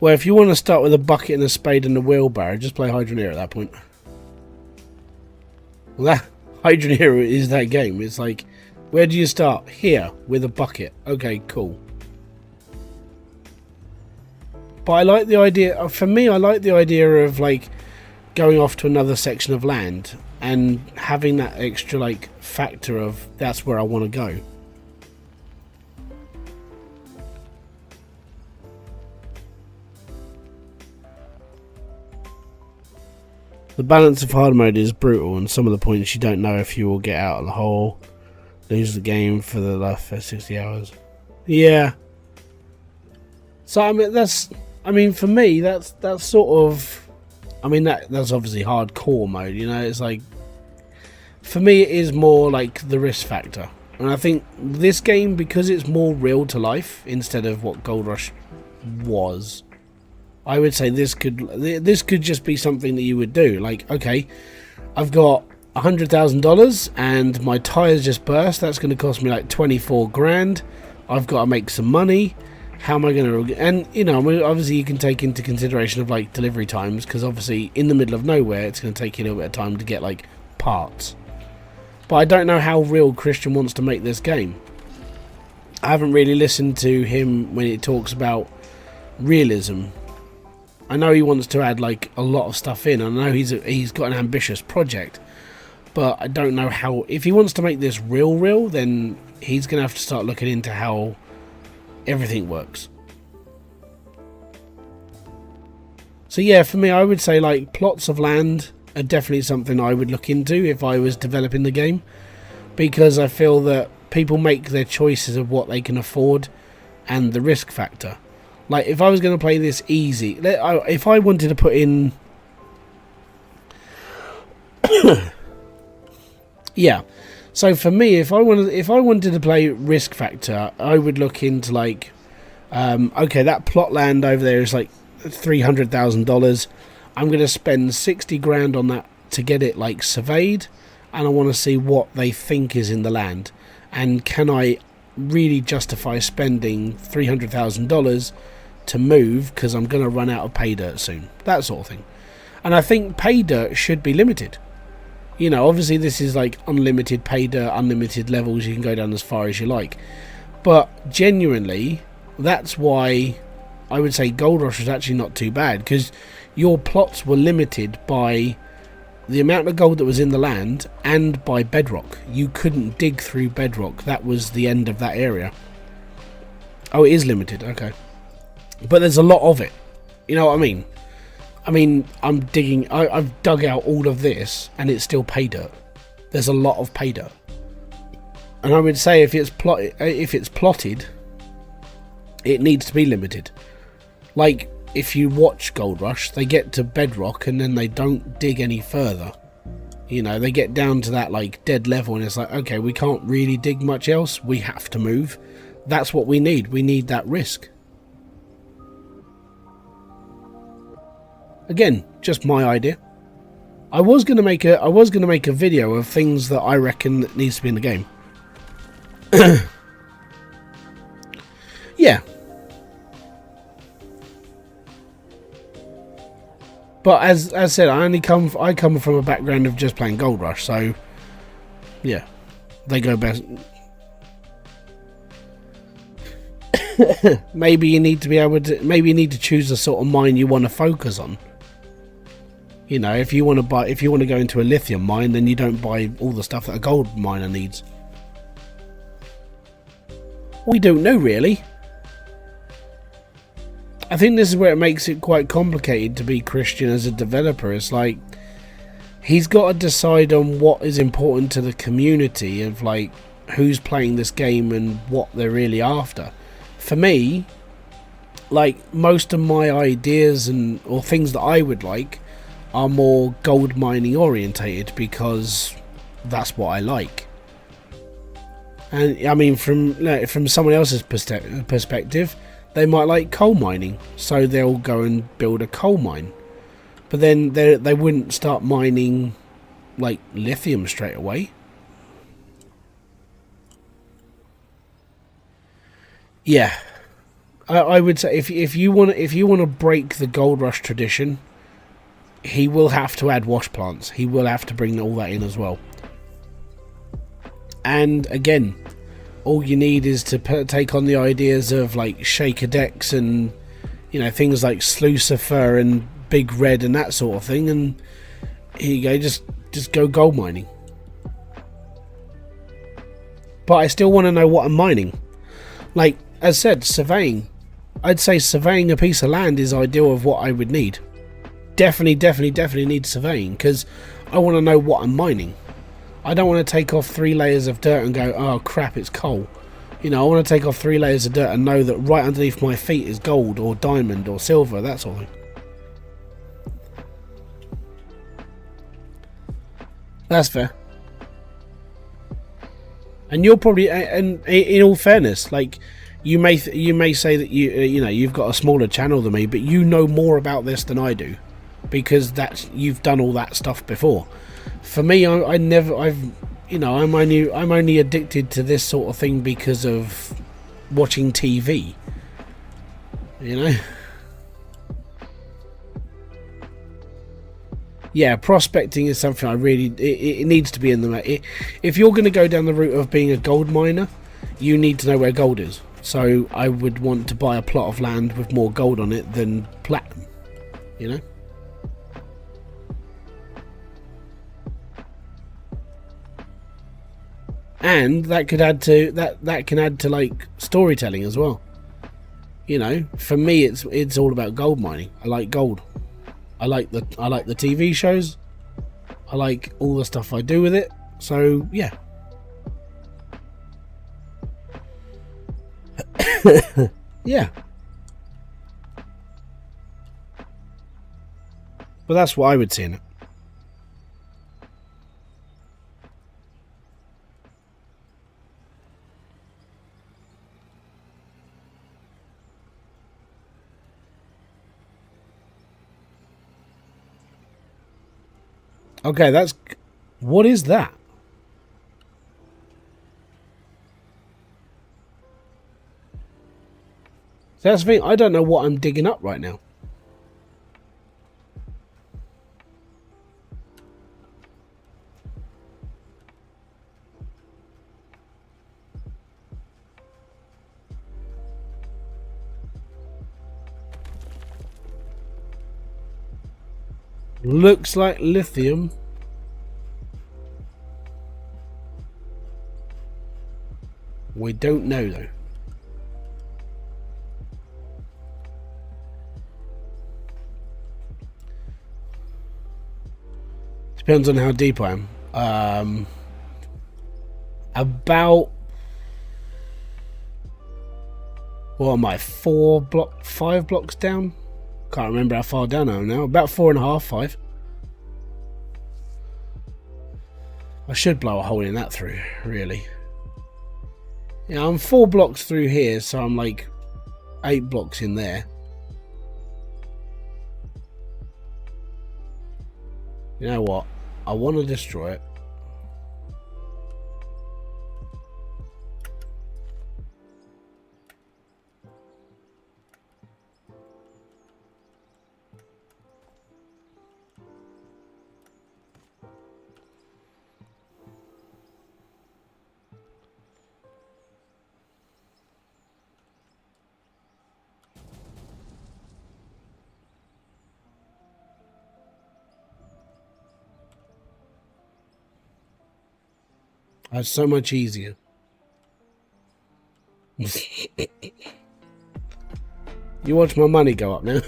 Well, if you want to start with a bucket and a spade and a wheelbarrow, just play Hydroneer at that point. Well, that Hydroneer is that game. It's like, where do you start? Here, with a bucket. Okay, cool. But I like the idea, for me, I like the idea of, like, going off to another section of land and having that extra, like, factor of, that's where I want to go. The balance of hard mode is brutal, and some of the points you don't know if you will get out of the hole. Lose the game for the last 60 hours. Yeah. So I mean, for me, that's sort of, I mean, that's obviously hardcore mode. You know, it's like, for me, it is more like the risk factor, and I think this game, because it's more real to life instead of what Gold Rush was. I would say this could just be something that you would do. Like, okay, I've got $100,000 and my tires just burst. That's going to cost me like 24 grand. I've got to make some money. How am I going to... And, you know, obviously you can take into consideration of like delivery times, because obviously in the middle of nowhere it's going to take you a little bit of time to get like parts. But I don't know how real Christian wants to make this game. I haven't really listened to him when he talks about realism. I know he wants to add like a lot of stuff in. I know he's got an ambitious project, but I don't know how. If he wants to make this real, then he's gonna have to start looking into how everything works. So yeah, for me, I would say like plots of land are definitely something I would look into if I was developing the game, because I feel that people make their choices of what they can afford and the risk factor. Like, if I was going to play this easy, if I wanted to put in... yeah. So for me, if I wanted to play risk factor, I would look into like... okay, that plot land over there is like $300,000. I'm going to spend 60 grand on that to get it like surveyed. And I want to see what they think is in the land. And can I really justify spending $300,000 to move, because I'm going to run out of pay dirt soon, that sort of thing. And I think pay dirt should be limited. You know, obviously this is like unlimited pay dirt, unlimited levels, you can go down as far as you like, but genuinely that's why I would say Gold Rush was actually not too bad, because your plots were limited by the amount of gold that was in the land and by bedrock. You couldn't dig through bedrock. That was the end of that area. Oh, it is limited, okay. But there's a lot of it. You know what I mean? I mean, I'm digging... I've dug out all of this, and it's still pay dirt. There's a lot of pay dirt. And I would say if it's plotted, it needs to be limited. Like, if you watch Gold Rush, they get to bedrock, and then they don't dig any further. You know, they get down to that, like, dead level, and it's like, okay, we can't really dig much else. We have to move. That's what we need. We need that risk. Again, just my idea. I was gonna make a video of things that I reckon that needs to be in the game. Yeah. But as I said, I come from a background of just playing Gold Rush, so yeah, they go best. Maybe you need to choose the sort of mine you want to focus on. You know, if you want to go into a lithium mine, then you don't buy all the stuff that a gold miner needs. We don't know, really. I think this is where it makes it quite complicated to be Christian as a developer. It's like, he's got to decide on what is important to the community, of like who's playing this game and what they're really after. For me, like, most of my ideas or things that I would like are more gold mining orientated, because that's what I like. And I mean, from someone else's perspective, they might like coal mining, so they'll go and build a coal mine. But then they wouldn't start mining like lithium straight away. Yeah, I would say if you want to break the Gold Rush tradition, he will have to add wash plants. He will have to bring all that in as well. And again, all you need is to take on the ideas of like shaker decks and, you know, things like Slucifer and Big Red and that sort of thing, and here you go, just go gold mining. But I still want to know what I'm mining. Like, as said, surveying. I'd say surveying a piece of land is ideal of what I would need. Definitely need surveying, because I want to know what I'm mining. I don't want to take off 3 layers of dirt and go, oh crap, it's coal. You know, I want to take off 3 layers of dirt and know that right underneath my feet is gold or diamond or silver, that sort of thing. That's fair. And you're probably, and in all fairness, like, you may say that you know, you've got a smaller channel than me, but you know more about this than I do, because you've done all that stuff before. For me, I'm only addicted to this sort of thing because of watching TV. You know. Yeah, prospecting is something I really... It needs to be in the... If you're going to go down the route of being a gold miner, you need to know where gold is. So I would want to buy a plot of land with more gold on it than platinum. You know? And that could add to... That can add to, like, storytelling as well. You know, for me, it's all about gold mining. I like gold. I like the TV shows. I like all the stuff I do with it. So yeah. Yeah. But that's what I would see in it. Okay, that's... What is that? So that's the thing, I don't know what I'm digging up right now. Looks like lithium. We don't know though. Depends on how deep I am. About... What am I? 5 blocks down? Can't remember how far down I am now. About 4.5, 5. I should blow a hole in that through, really. Yeah, I'm 4 blocks through here, so I'm like 8 blocks in there. You know what? I want to destroy it. That's so much easier. You watch my money go up now.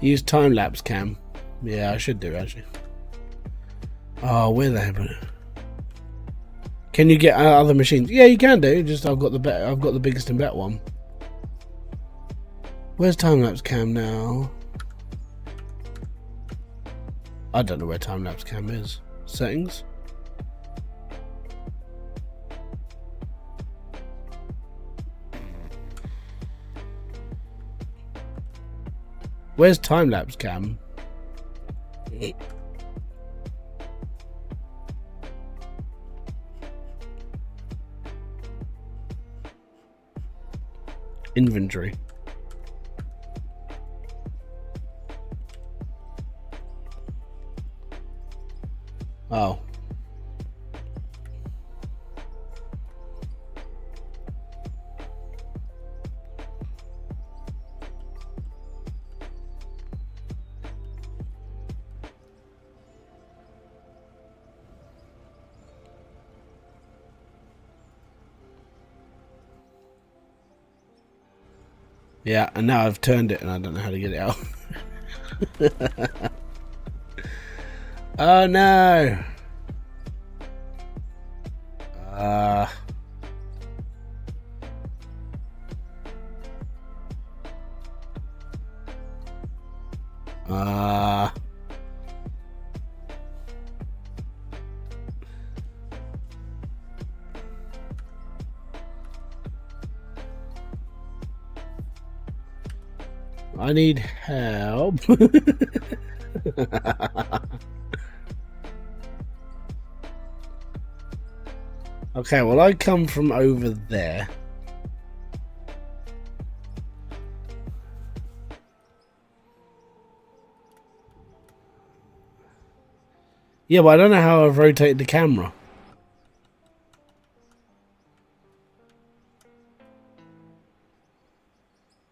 Use time-lapse cam. Yeah, I should do actually. Oh, where the hell? Can you get other machines? Yeah, you can do. Just I've got the biggest and better one. Where's time-lapse cam now? I don't know where time-lapse cam is. Settings. Where's time-lapse cam? Inventory. Oh. Yeah, and now I've turned it and I don't know how to get it out. Oh no! I need help. Okay, well, I come from over there. Yeah, but I don't know how I've rotated the camera.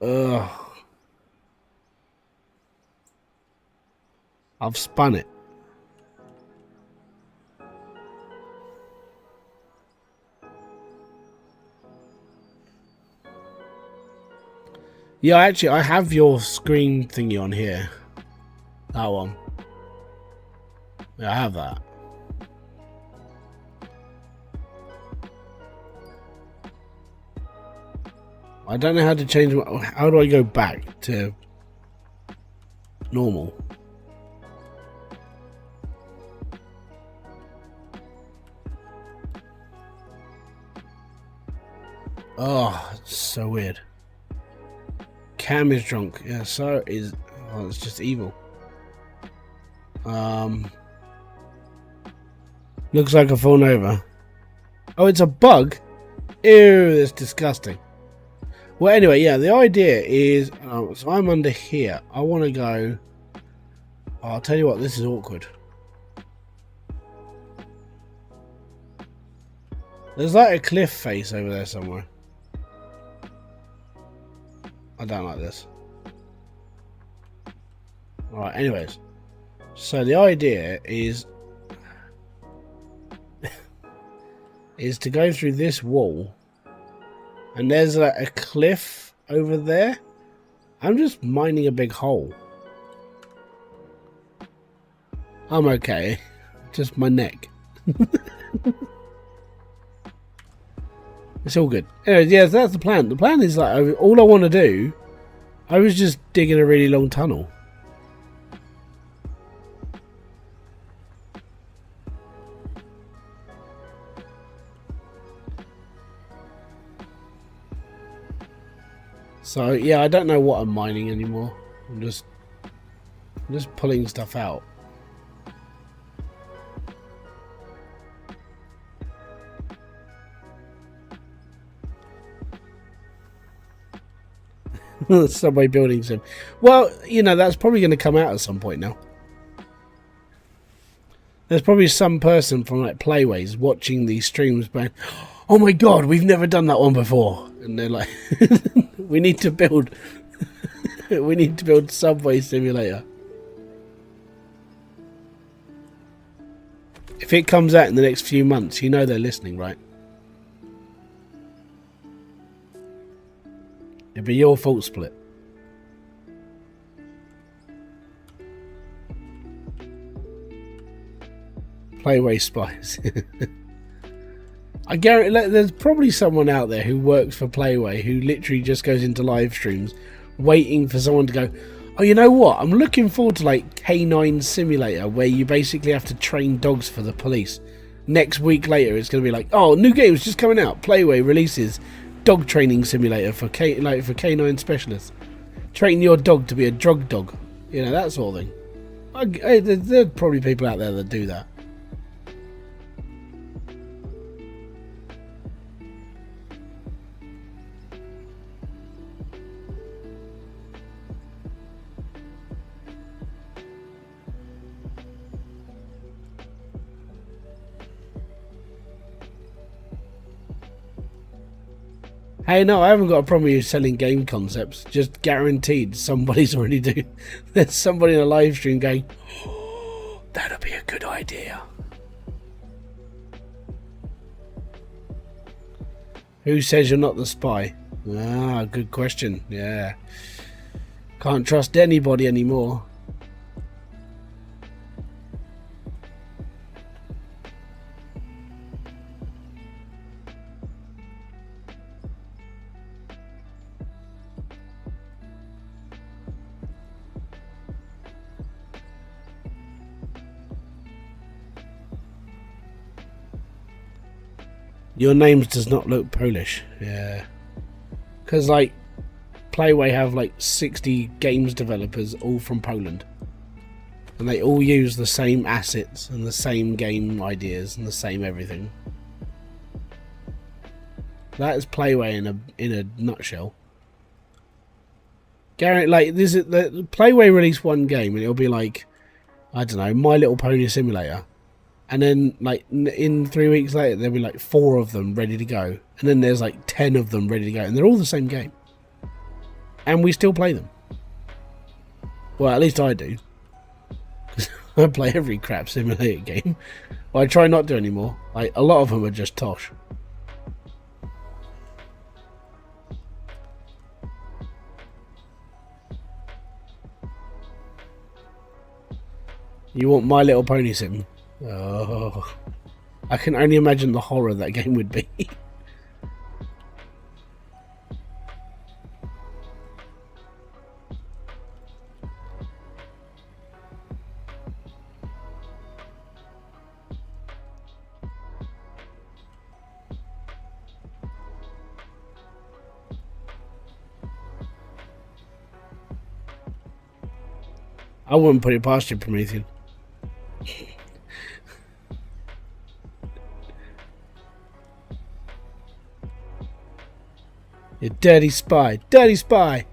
Ugh. I've spun it. Yeah, actually, I have your screen thingy on here. That one. Yeah, I have that. I don't know how to change my... How do I go back to normal? Oh, it's so weird. Cam is drunk. Yeah, so is... Oh, it's just evil. Looks like I've fallen over. Oh, it's a bug? Ew, that's disgusting. Well, anyway, yeah, the idea is... so I'm under here. I want to go... Oh, I'll tell you what, this is awkward. There's like a cliff face over there somewhere. I don't like this. Alright, anyways. So the idea is... is to go through this wall. And there's a cliff over there. I'm just mining a big hole. I'm okay. Just my neck. It's all good. Anyway, yeah, that's the plan. The plan is like, all I want to do, I was just digging a really long tunnel. So yeah, I don't know what I'm mining anymore. I'm just pulling stuff out. Subway building sim. Well, you know, that's probably going to come out at some point now. There's probably some person from like Playways watching these streams going, oh my god, we've never done that one before. And they're like, we need to build we need to build Subway Simulator. If it comes out in the next few months, you know they're listening, right? It'd be your fault, Split. Playway spies. I guarantee there's probably someone out there who works for Playway who literally just goes into live streams waiting for someone to go, oh, you know what? I'm looking forward to like Canine Simulator where you basically have to train dogs for the police. Next week later, it's going to be like, oh, new game's just coming out. Playway releases dog training simulator for canine specialists. Train your dog to be a drug dog. You know, that sort of thing. There are probably people out there that do that. Hey, no, I haven't got a problem with you selling game concepts. Just guaranteed somebody's already doing... There's somebody in a live stream going, oh, that'll be a good idea. Who says you're not the spy? Ah, good question. Yeah. Can't trust anybody anymore. Your name does not look Polish. Yeah. Because, like, Playway have, like, 60 games developers all from Poland. And they all use the same assets and the same game ideas and the same everything. That is Playway in a nutshell. Garrett, like this is the Playway released one game and it'll be like, I don't know, My Little Pony Simulator, and then like in 3 weeks later there'll be like 4 of them ready to go, and then there's like 10 of them ready to go, and they're all the same game, and we still play them. Well, at least I do. I play every crap simulator game. Well, I try not to anymore. Like a lot of them are just tosh. You want My Little Pony Sim? Oh, I can only imagine the horror that game would be. I wouldn't put it past you, Promethean. You dirty spy. Dirty spy.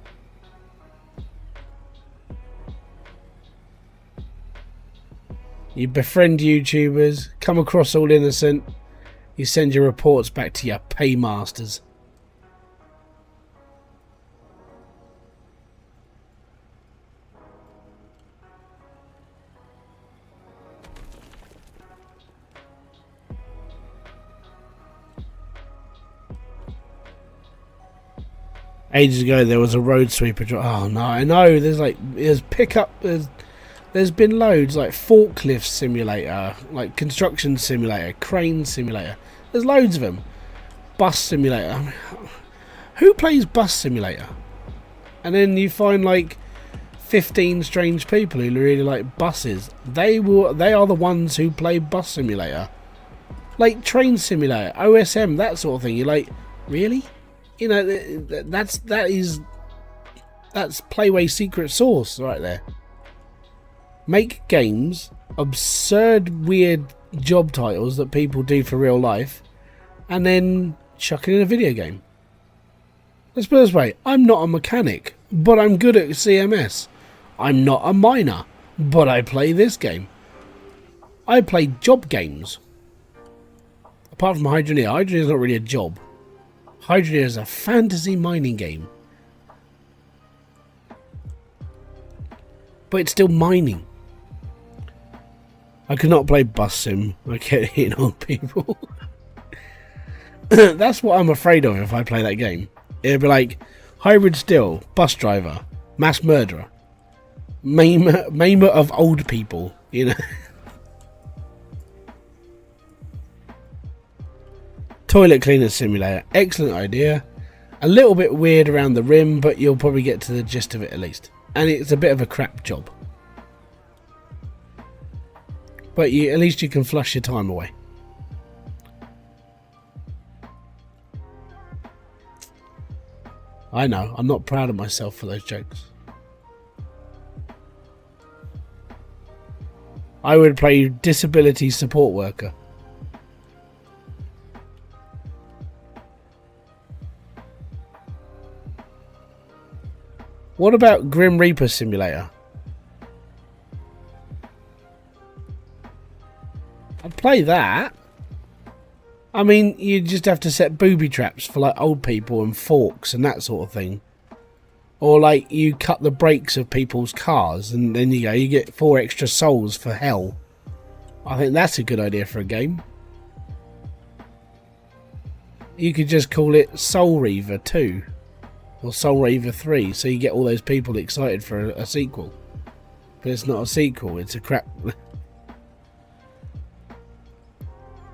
You befriend YouTubers, come across all innocent. You send your reports back to your paymasters. Ages ago there was a road sweeper job. Oh no, I know. There's pickup. There's been loads like forklift simulator, like construction simulator, crane simulator. There's loads of them. Bus simulator. I mean, who plays bus simulator? And then you find like 15 strange people who really like buses. They are the ones who play bus simulator, like train simulator, OSM, that sort of thing. You're like, really? You know, that's Playway secret sauce right there. Make games, absurd, weird job titles that people do for real life, and then chuck it in a video game. Let's put it this way: I'm not a mechanic, but I'm good at CMS. I'm not a miner, but I play this game. I play job games. Apart from Hydroneer. Hydroneer is not really a job. Hydroneer is a fantasy mining game. But it's still mining. I could not play bus sim. I get hitting old people. That's what I'm afraid of if I play that game. It'll be like Hybridsteel, bus driver, mass murderer, maimer of old people, you know. Toilet cleaner simulator, excellent idea. A little bit weird around the rim, but you'll probably get to the gist of it at least. And it's a bit of a crap job. But at least you can flush your time away. I know, I'm not proud of myself for those jokes. I would play disability support worker. What about Grim Reaper Simulator? I'd play that. I mean, you just have to set booby traps for like old people and forks and that sort of thing. Or like you cut the brakes of people's cars and then you get 4 extra souls for hell. I think that's a good idea for a game. You could just call it Soul Reaver 2. Or Soul Reaver 3, so you get all those people excited for a sequel. But it's not a sequel, it's a crap...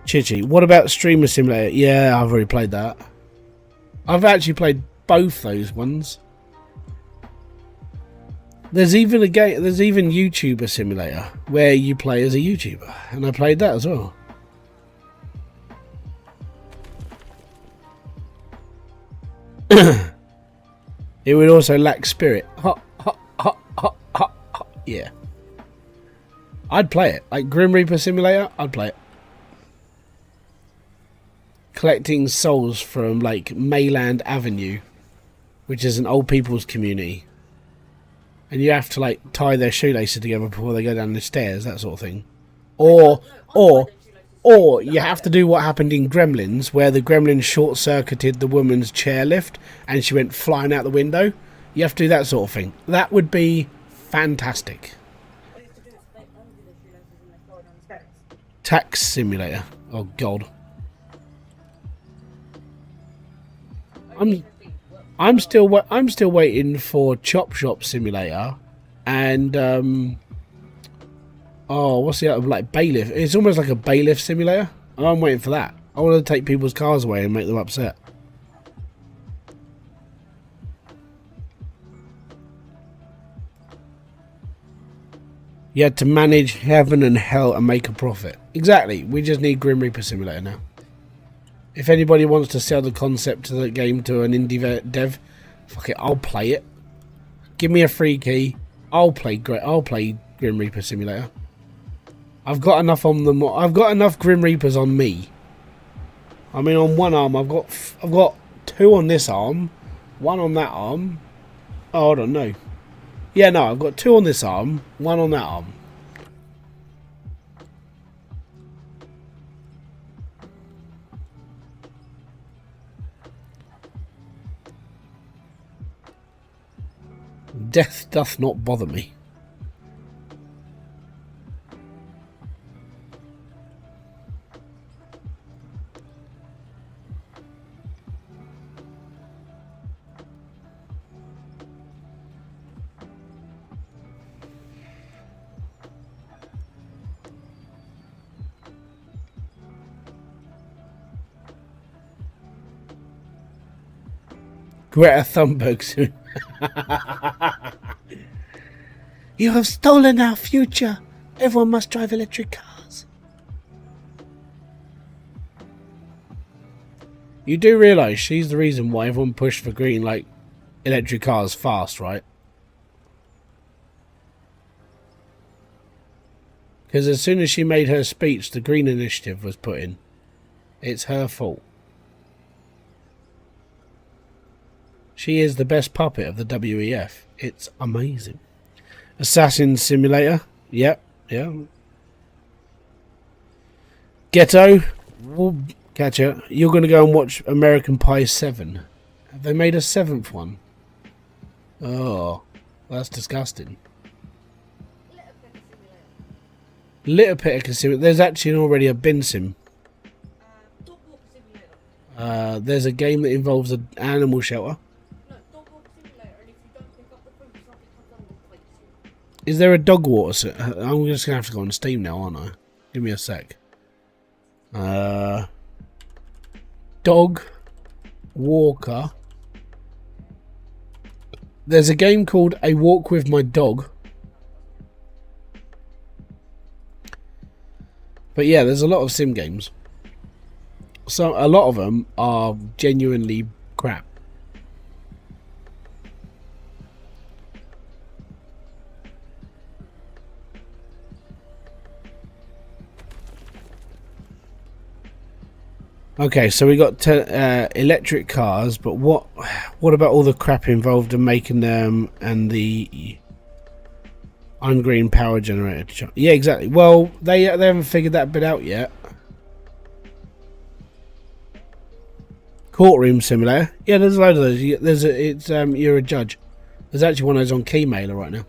Chichi, what about Streamer Simulator? Yeah, I've already played that. I've actually played both those ones. There's even a game, there's even YouTuber Simulator, where you play as a YouTuber. And I played that as well. It would also lack spirit. Yeah. I'd play it. Like Grim Reaper Simulator, I'd play it. collecting souls from like Mayland Avenue, which is an old people's community, and you have to like tie their shoelaces together before they go down the stairs, that sort of thing. Or you have to do what happened in Gremlins, where the Gremlin short-circuited the woman's chairlift and she went flying out the window. You have to do that sort of thing. That would be fantastic. Tax Simulator. Oh God. I'm still waiting for Chop Shop Simulator, and oh, what's the other, like bailiff? It's almost like a bailiff simulator. I'm waiting for that. I want to take people's cars away and make them upset. You had to manage heaven and hell and make a profit. Exactly. We just need Grim Reaper Simulator now. If anybody wants to sell the concept of the game to an indie dev, fuck it, I'll play it. Give me a free key. I'll play Grim Reaper Simulator. I've got enough on them. I've got enough Grim Reapers on me. I mean, on one arm, I've got 2 on this arm, 1 on that arm. Oh, hold on, no. Yeah, no, I've got 2 on this arm, 1 on that arm. Death doth not bother me. Greta Thunberg soon. You have stolen our future. Everyone must drive electric cars. You do realise she's the reason why everyone pushed for green, like, electric cars fast, right? Because as soon as she made her speech, the Green Initiative was put in. It's her fault. She is the best puppet of the WEF. It's amazing. Assassin Simulator. Yep. Yeah. Ghetto. We'll catch you. You're going to go and watch American Pie 7. Have they made a 7th one? Oh, that's disgusting. Litter Picker Simulator. There's actually already a bin sim. There's a game that involves an animal shelter. Is there a dog water? I'm just going to have to go on Steam now, aren't I? Give me a sec. Dog Walker. There's a game called A Walk With My Dog. But yeah, there's a lot of sim games. So a lot of them are genuinely crap. Okay, so we got electric cars, but what about all the crap involved in making them and the ungreen power generator? Yeah, exactly. Well, they haven't figured that bit out yet. Courtroom Simulator. Yeah, there's a load of those. You're a judge. There's actually one of those on Keymailer right now.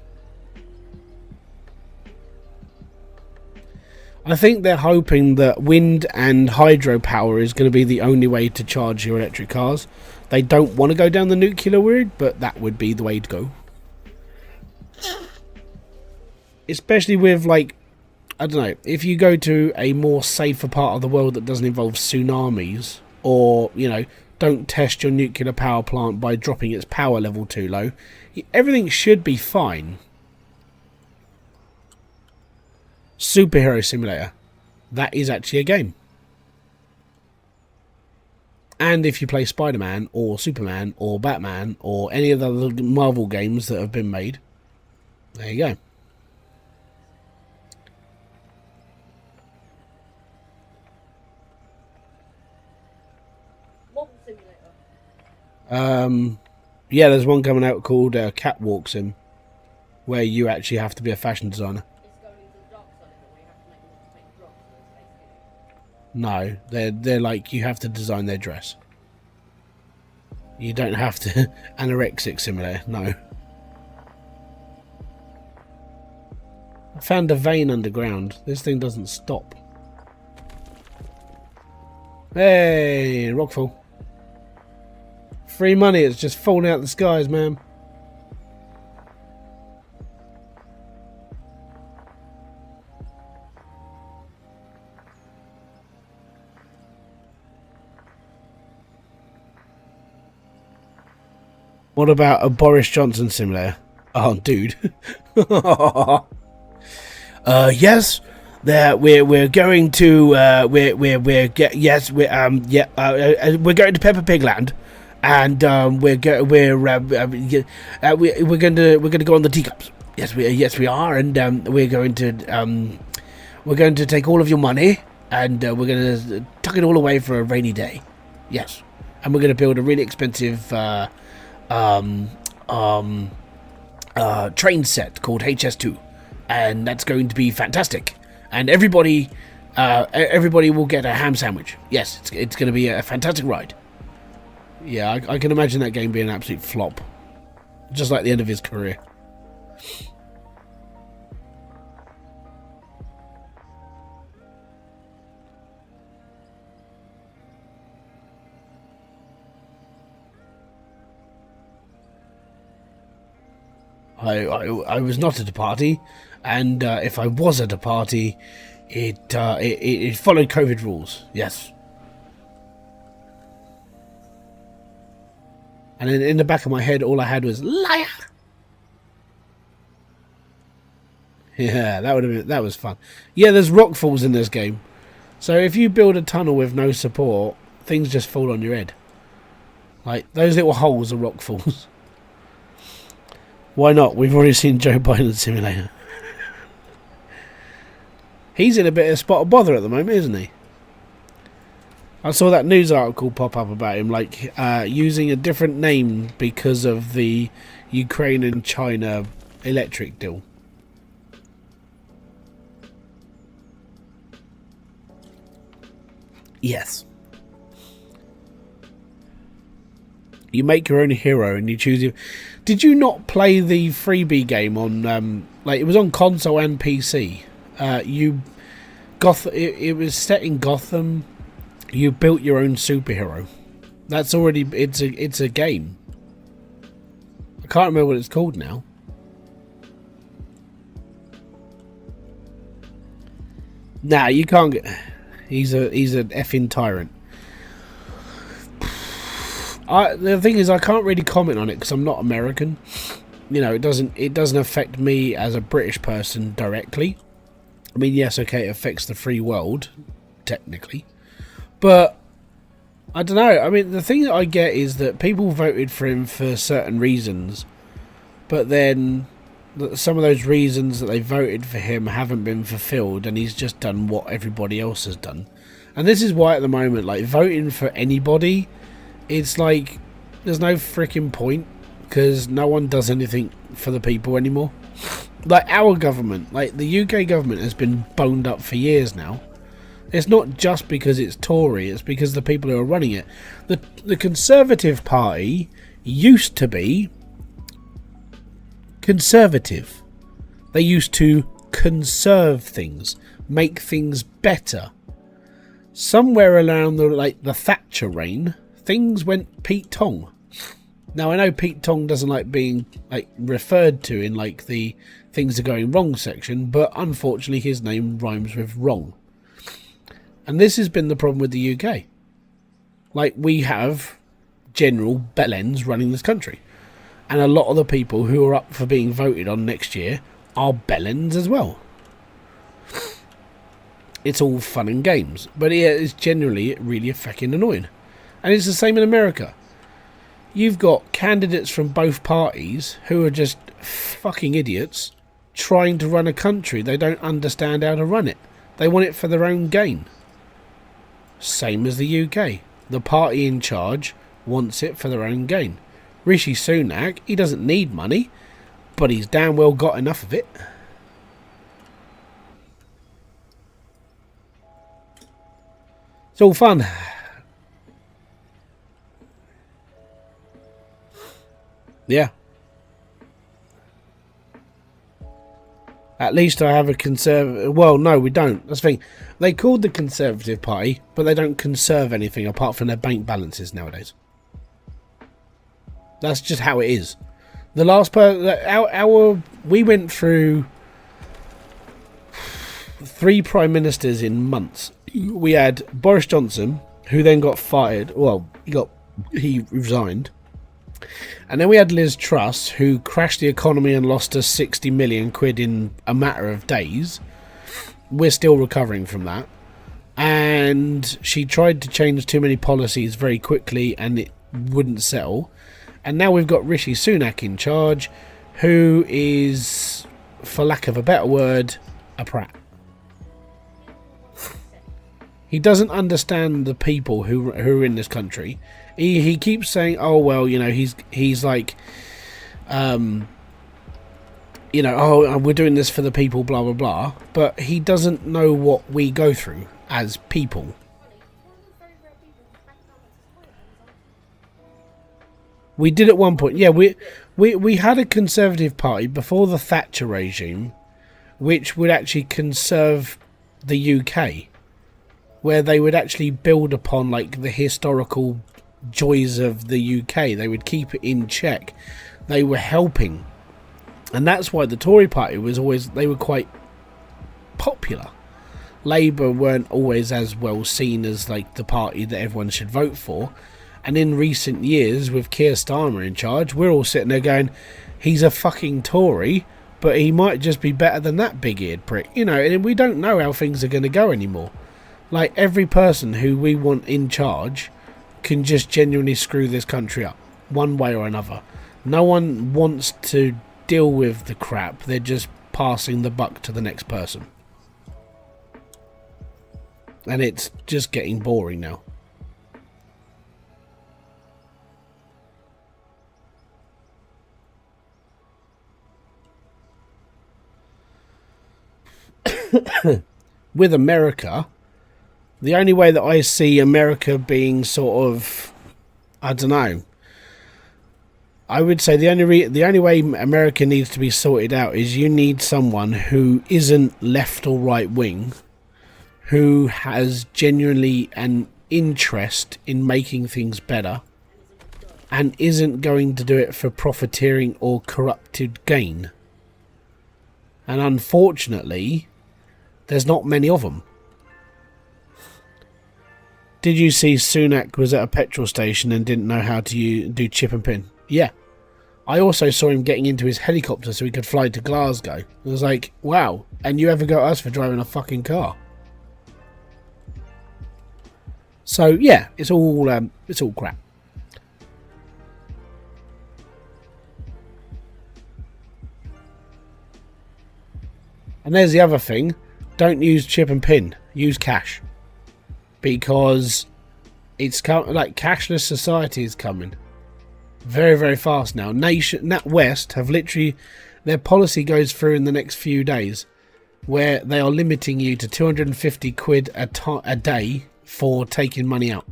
I think they're hoping that wind and hydropower is going to be the only way to charge your electric cars. They don't want to go down the nuclear route, but that would be the way to go. Especially with, like, I don't know, if you go to a more safer part of the world that doesn't involve tsunamis, or, you know, don't test your nuclear power plant by dropping its power level too low, everything should be fine. Superhero Simulator. That is actually a game. And if you play Spider-Man or Superman or Batman or any of the other Marvel games that have been made, there you go. simulator? Yeah, there's one coming out called Catwalk Sim, where you actually have to be a fashion designer. It's going into the dark side of it, where you have to make drops and No, they're like you have to design their dress. You don't have to anorexic simulator. No. I found a vein underground. This thing doesn't stop. Hey, rockfall. Free money. It's just falling out the skies, man. What about a Boris Johnson simulator? Oh, dude. Yes. There, we're going to we're going to Peppa Pig Land, and we're going to go on the teacups. Yes we are, and we're going to take all of your money, and we're going to tuck it all away for a rainy day. Yes, and we're going to build a really expensive train set called HS2, and that's going to be fantastic. And everybody will get a ham sandwich. Yes, it's going to be a fantastic ride. Yeah, I can imagine that game being an absolute flop, just like the end of his career. I was not at a party, and if I was at a party, it followed COVID rules. Yes. And in the back of my head, all I had was liar. Yeah, that was fun. Yeah, there's rock falls in this game, so if you build a tunnel with no support, things just fall on your head. Like those little holes are rock falls. Why not? We've already seen Joe Biden simulator. He's in a bit of a spot of bother at the moment, isn't he? I saw that news article pop up about him, like using a different name because of the Ukraine and China electric deal. Yes. You make your own hero and you choose your... Did you not play the freebie game on... like, it was on console and PC. It was set in Gotham. You built your own superhero. That's already... It's a game. I can't remember what it's called now. Nah, you can't get... He's an effing tyrant. The thing is, I can't really comment on it because I'm not American. You know, it doesn't affect me as a British person directly. I mean, yes, okay, it affects the free world, technically. But, I don't know. I mean, the thing that I get is that people voted for him for certain reasons. But then, some of those reasons that they voted for him haven't been fulfilled. And he's just done what everybody else has done. And this is why at the moment, like, voting for anybody... It's like, there's no freaking point, because no one does anything for the people anymore. Like our government, like the UK government has been boned up for years now. It's not just because it's Tory, it's because the people who are running it. The Conservative Party used to be conservative. They used to conserve things, make things better. Somewhere around the Thatcher reign, things went Pete Tong. Now I know Pete Tong doesn't like being referred to in the things are going wrong section, but unfortunately his name rhymes with wrong. And this has been the problem with the UK. Like, we have general bellends running this country, and a lot of the people who are up for being voted on next year are bellends as well. It's all fun and games, but it's generally really fucking annoying. And it's the same in America. You've got candidates from both parties who are just fucking idiots trying to run a country. They don't understand how to run it. They want it for their own gain. Same as the UK. The party in charge wants it for their own gain. Rishi Sunak, he doesn't need money, but he's damn well got enough of it. It's all fun. Yeah. At least I have a conservative... Well, no, we don't. That's the thing. They called the Conservative Party, but they don't conserve anything apart from their bank balances nowadays. That's just how it is. The last we went through 3 prime ministers in months. We had Boris Johnson, who then got fired. Well, he resigned. And then we had Liz Truss, who crashed the economy and lost us 60 million quid in a matter of days. We're still recovering from that. And she tried to change too many policies very quickly and it wouldn't settle. And now we've got Rishi Sunak in charge, who is, for lack of a better word, a prat. He doesn't understand the people who are in this country. He keeps saying, "Oh well, you know, he's like, you know, oh, we're doing this for the people, blah blah blah." But he doesn't know what we go through as people. We did at one point, yeah. We had a Conservative Party before the Thatcher regime, which would actually conserve the UK, where they would actually build upon like the historical joys of the UK. They would keep it in check. They were helping, and that's why the Tory Party was always, they were quite popular. Labour weren't always as well seen as like the party that everyone should vote for. And in recent years, with Keir Starmer in charge, we're all sitting there going, he's a fucking Tory, but he might just be better than that big-eared prick, you know. And we don't know how things are going to go anymore. Like, every person who we want in charge can just genuinely screw this country up, one way or another. No one wants to deal with the crap. They're just passing the buck to the next person. And it's just getting boring now. With America, the only way that I see America being sort of, I don't know, I would say the only way America needs to be sorted out is you need someone who isn't left or right wing, who has genuinely an interest in making things better and isn't going to do it for profiteering or corrupted gain. And unfortunately, there's not many of them. Did you see Sunak was at a petrol station and didn't know how to do chip and pin? Yeah. I also saw him getting into his helicopter so he could fly to Glasgow. It was like, wow, and you ever got us for driving a fucking car? So yeah, it's all crap. And there's the other thing. Don't use chip and pin. Use cash. Because it's like cashless society is coming very, very fast now. NatWest have literally, their policy goes through in the next few days where they are limiting you to 250 quid a day for taking money out.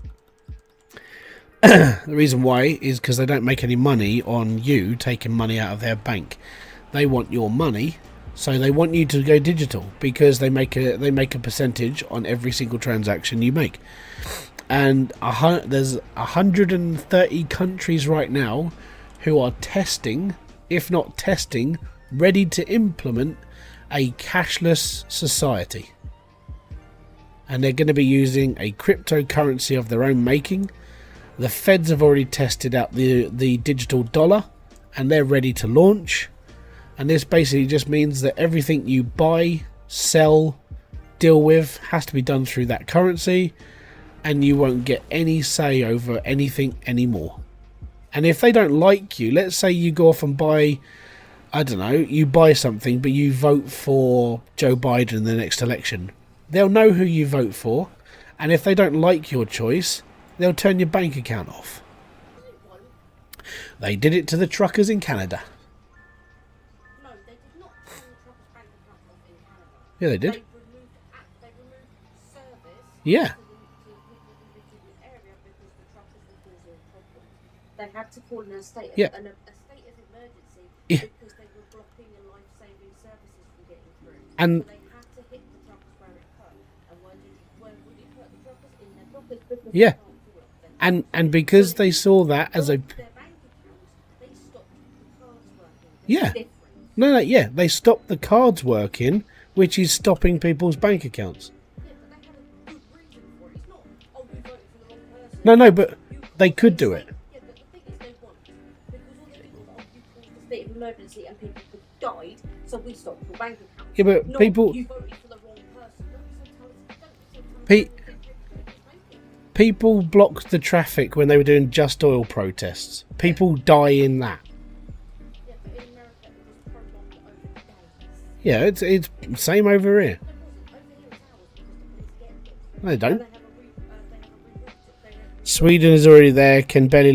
The reason why is because they don't make any money on you taking money out of their bank. They want your money. So they want you to go digital because they make a percentage on every single transaction you make. And there's 130 countries right now who are testing, if not testing, ready to implement a cashless society. And they're going to be using a cryptocurrency of their own making. The feds have already tested out the digital dollar and they're ready to launch. And this basically just means that everything you buy, sell, deal with has to be done through that currency, and you won't get any say over anything anymore. And if they don't like you, let's say you go off and buy, I don't know, you buy something but you vote for Joe Biden in the next election, they'll know who you vote for, and if they don't like your choice, They'll turn your bank account off. No, it won't. They did it to the truckers in Canada. No, they did not turn the truckers' bank account off in Canada. Yeah, they did. They removed service Yeah. to the people who lived in the area because the truckers were causing problems. They had to call a state of emergency Yeah. because they were blocking the life-saving services from getting through. And So they had to hit the truckers where it hurt. And where would it hurt the truckers? In their pockets because yeah. they can't afford it. And because they saw that as a Their bank accounts, they stopped the cards working. yeah. Different. No, yeah, they stopped the cards working, which is stopping people's bank accounts. Yeah, but they had a good reason for it. It's not, oh, you voted for the wrong person. No, but they could do it. Yeah, but the thing is, they won't. Because all they did was, oh, you caused a state of emergency and people died, so we stopped your bank account. Yeah, but Not, people you voted for the wrong person. Don't be so people blocked the traffic when they were doing Just Oil protests. People die in that. Yeah, but in America, it was prolonged over days. Yeah, it's same over here. It wasn't. Over here, it's hours because the police get them. No, they don't. And they have a reroute. Sweden is already there. Can barely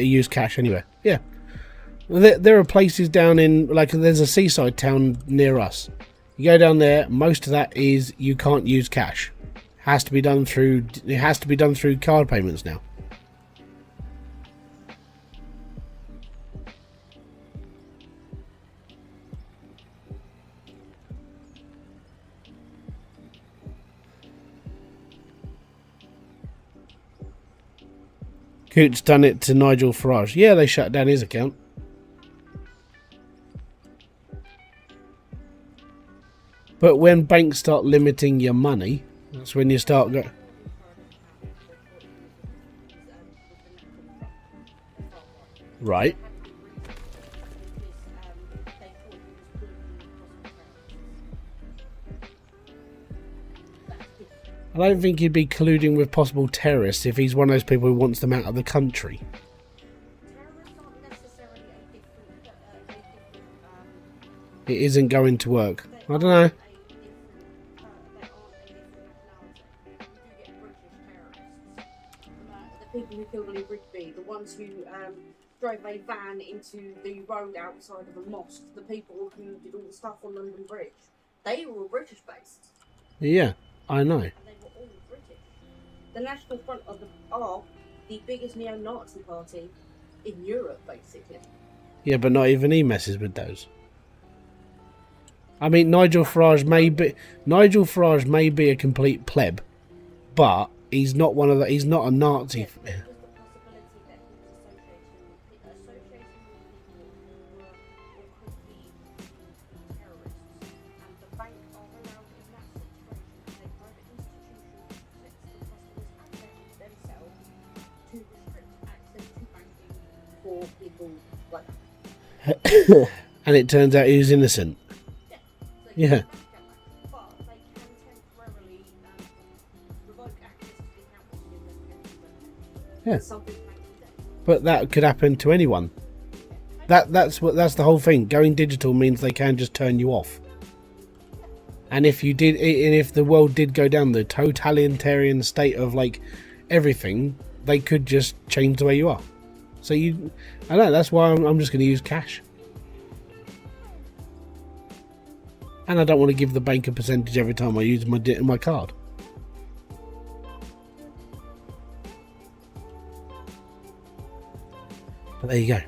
use cash anyway. Yeah, there are places down in there's a seaside town near us. You go down there. Most of that is you can't use cash. It has to be done through card payments now. Coots done it to Nigel Farage. Yeah, they shut down his account. But when banks start limiting your money, that's when you start going. Right. I don't think he'd be colluding with possible terrorists if he's one of those people who wants them out of the country. It isn't going to work. I don't know. The people who killed Lee Rigby, the ones who drove a van into the road outside of a mosque, the people who did all the stuff on London Bridge, they were all British based. Yeah, I know. And they were all British. The National Front are the biggest neo-Nazi party in Europe, basically. Yeah, but not even he messes with those. I mean, Nigel Farage may be a complete pleb, but he's not one of the. He's not a Nazi. Yeah, there was the possibility that he was associating with people who were or could be terrorists, and the bank are allowed in that situation, a private institution sets the customers access themselves to restrict access to banking for people like that. And it turns out he was innocent. Yeah. But they can temporarily revoke access to the account with an investigation. Yeah. Something like that. But that could happen to anyone. That's the whole thing. Going digital means they can just turn you off. And if the world did go down the totalitarian state of everything, they could just change the way you are. So I know that's why I'm just going to use cash. And I don't want to give the bank a percentage every time I use my card. But there you go.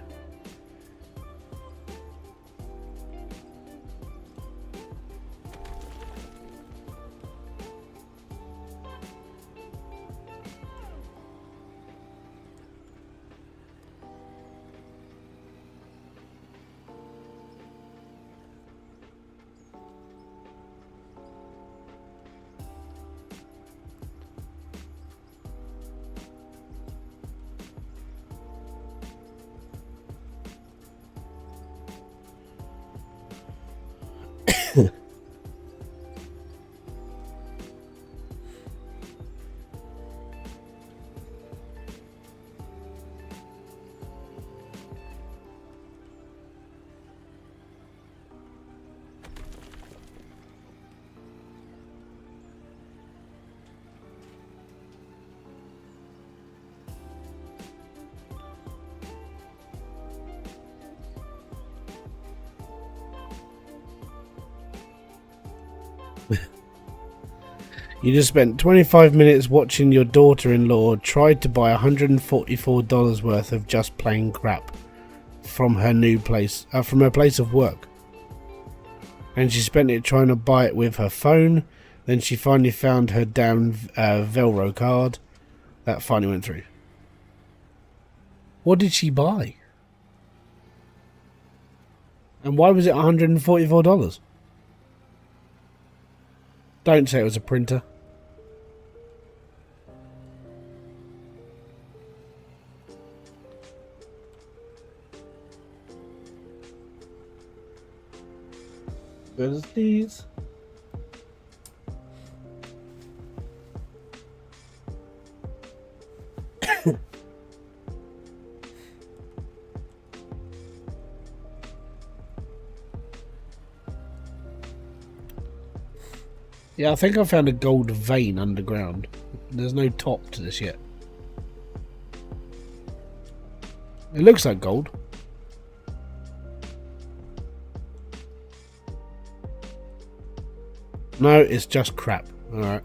You just spent 25 minutes watching your daughter-in-law try to buy $144 worth of just plain crap from her new place, from her place of work. And she spent it trying to buy it with her phone. Then she finally found her damn Velcro card. That finally went through. What did she buy? And why was it $144? Don't say it was a printer. Good as these. Yeah, I think I found a gold vein underground. There's no top to this yet. It looks like gold. No, it's just crap. Alright.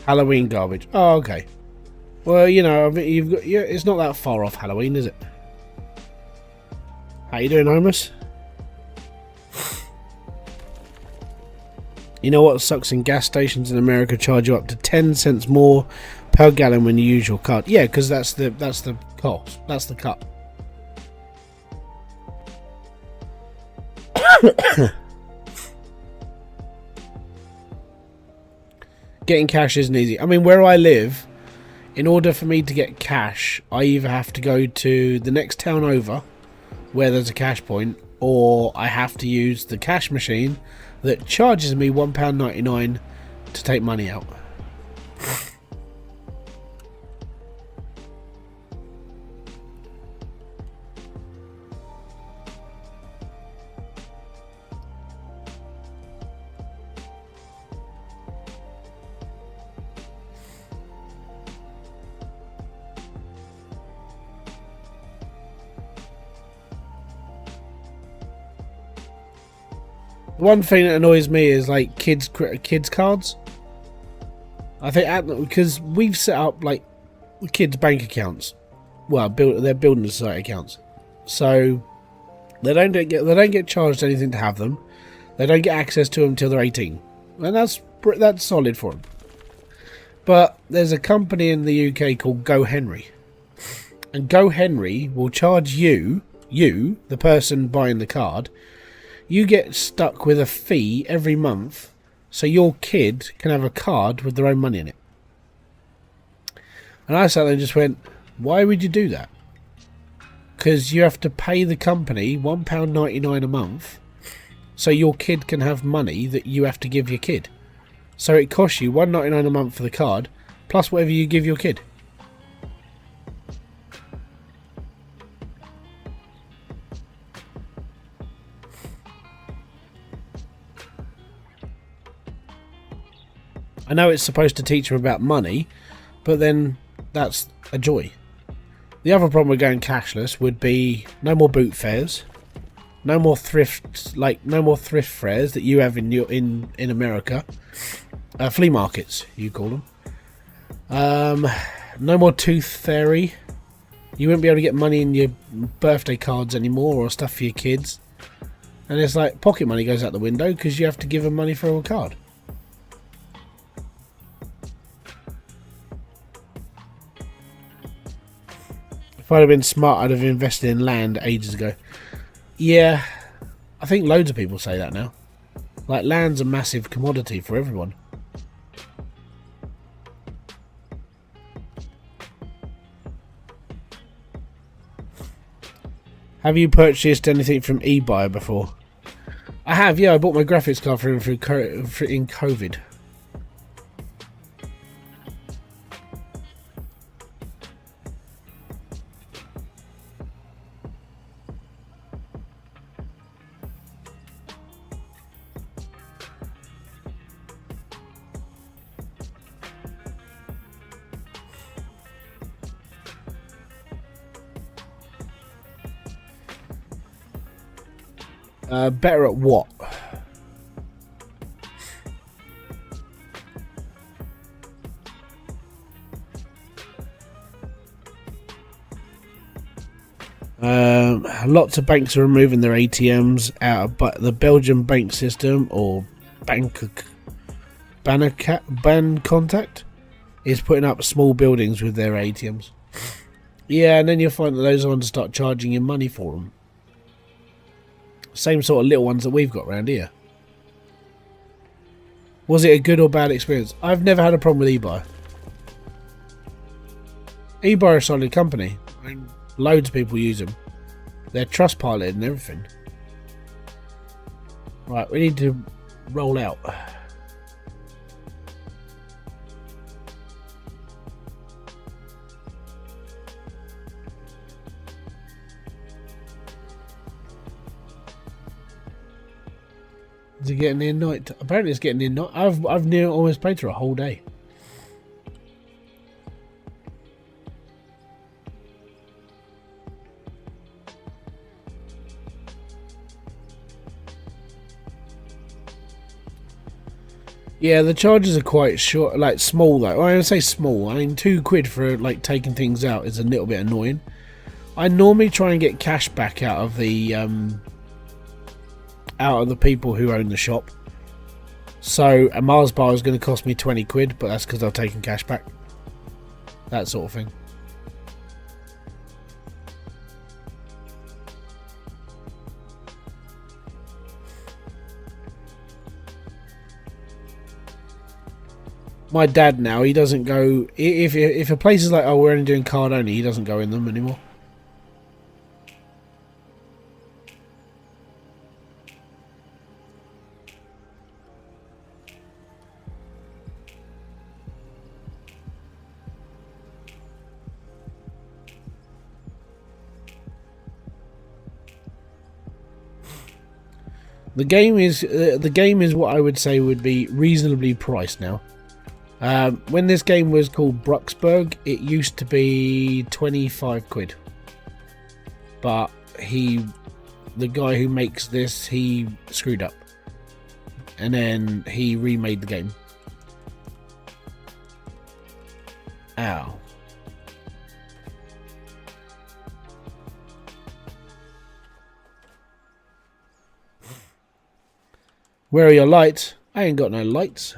Halloween garbage. Oh, okay. Well, you know, you've got, yeah, it's not that far off Halloween, is it? How you doing, Homus? You know what sucks? In gas stations in America charge you up to 10 cents more per gallon when you use your card. Yeah, because that's the cost. That's the cut. Getting cash isn't easy. I mean, where I live, in order for me to get cash, I either have to go to the next town over, where there's a cash point, or I have to use the cash machine that charges me £1.99 to take money out. One thing that annoys me is like kids cards. I think because we've set up like kids' bank accounts. Well, they're building society accounts, so they don't get charged anything to have them. They don't get access to them until they're 18, and that's solid for them. But there's a company in the UK called Go Henry, and Go Henry will charge you, the person buying the card. You get stuck with a fee every month so your kid can have a card with their own money in it. And I sat there and just went, why would you do that? Because you have to pay the company £1.99 a month so your kid can have money that you have to give your kid. So it costs you £1.99 a month for the card plus whatever you give your kid. I know it's supposed to teach them about money, but then that's a joy. The other problem with going cashless would be no more boot fairs, no more thrift fairs that you have in America, flea markets you call them. No more tooth fairy. You wouldn't be able to get money in your birthday cards anymore or stuff for your kids, and it's like pocket money goes out the window because you have to give them money for a card. If I'd have been smart, I'd have invested in land ages ago. Yeah, I think loads of people say that now. Like, land's a massive commodity for everyone. Have you purchased anything from eBuyer before? I have, yeah. I bought my graphics card for him in COVID. Better at what? Lots of banks are removing their ATMs out of the Belgian bank system, or ban contact is putting up small buildings with their ATMs. Yeah, and then you'll find that those ones start charging you money for them. Same sort of little ones that we've got around here. Was it a good or bad experience? I've never had a problem with eBuy. eBuy are a solid company. I mean, loads of people use them. They're Trustpilot and everything. Right, we need to roll out. Is it getting near night? Apparently it's getting near night. I've near almost played through a whole day. Yeah, the charges are quite short, like small though. Well, I would say small. I mean, £2 for like taking things out is a little bit annoying. I normally try and get cash back out of the people who own the shop. So a Mars bar is going to cost me £20, but that's because I've taken cash back. That sort of thing. My dad now, he doesn't go, if a place is like, oh, we're only doing card only, he doesn't go in them anymore. The game is what I would say would be reasonably priced now. When this game was called Bruxburg, it used to be £25. But the guy who makes this, he screwed up. And then he remade the game. Ow. Where are your lights? I ain't got no lights.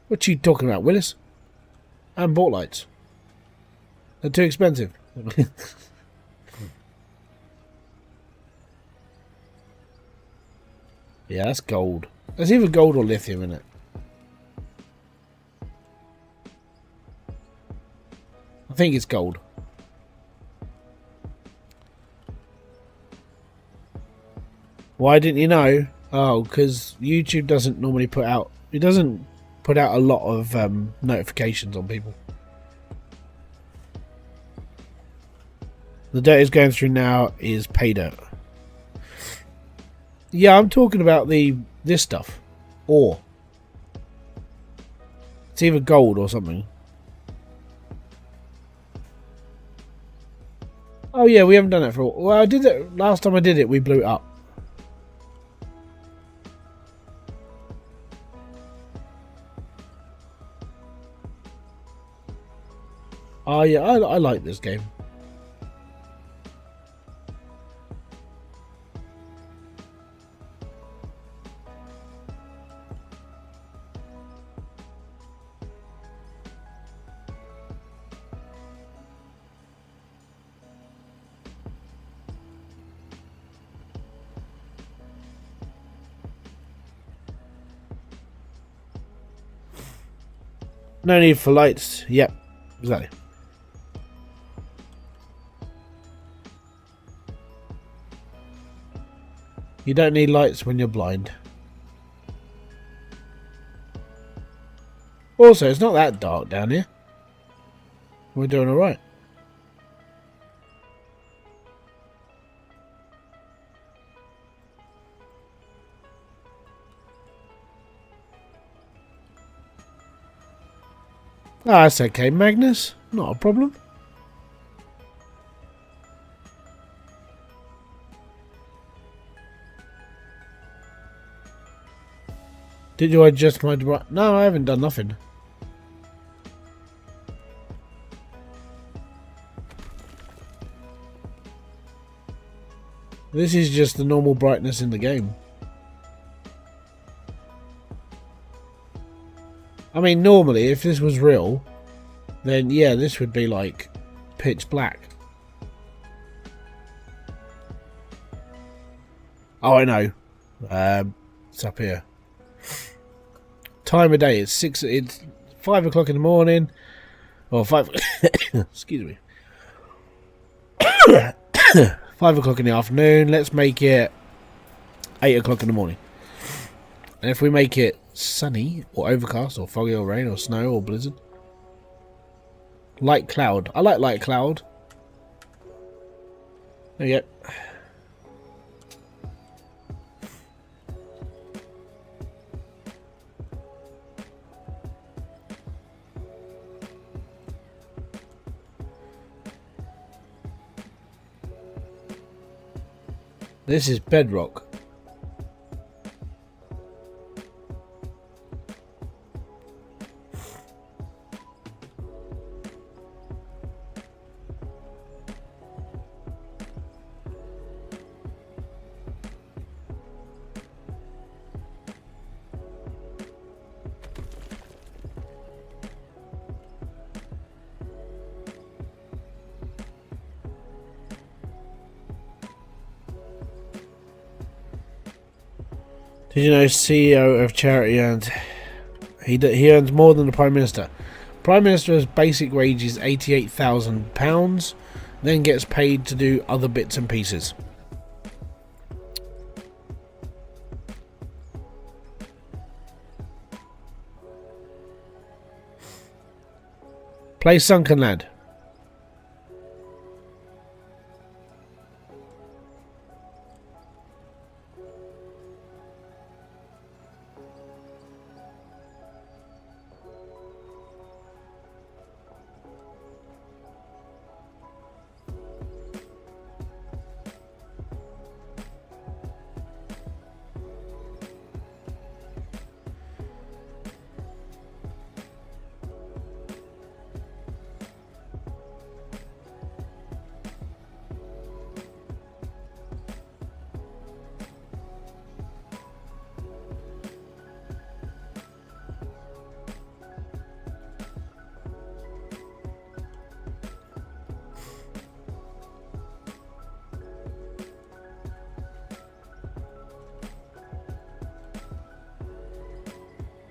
What you talking about, Willis? I haven't bought lights. They're too expensive. Yeah, that's gold. There's either gold or lithium in it. I think it's gold. Why didn't you know? Oh, because YouTube doesn't normally put out... It doesn't put out a lot of notifications on people. The dirt is going through now is pay dirt. Yeah, I'm talking about this stuff. Ore. It's either gold or something. Oh yeah, we haven't done that for a while. Well, I did it last time I did it, we blew it up. Oh yeah, I like this game. No need for lights. Yep, exactly. You don't need lights when you're blind. Also, it's not that dark down here. We're doing alright. Ah, that's okay, Magnus. Not a problem. Did you adjust my... No, I haven't done nothing. This is just the normal brightness in the game. I mean, normally, if this was real, then yeah, this would be like pitch black. Oh, I know. It's up here. Time of day. It's 5 o'clock in the morning, or 5. Excuse me. 5 o'clock in the afternoon. Let's make it 8 o'clock in the morning. And if we make it sunny or overcast or foggy or rain or snow or blizzard, light cloud. I like light cloud. There you go. This is bedrock. Did you know CEO of charity he earns more than the Prime Minister? Prime Minister's basic wage is £88,000, then gets paid to do other bits and pieces. Play Sunken Lad.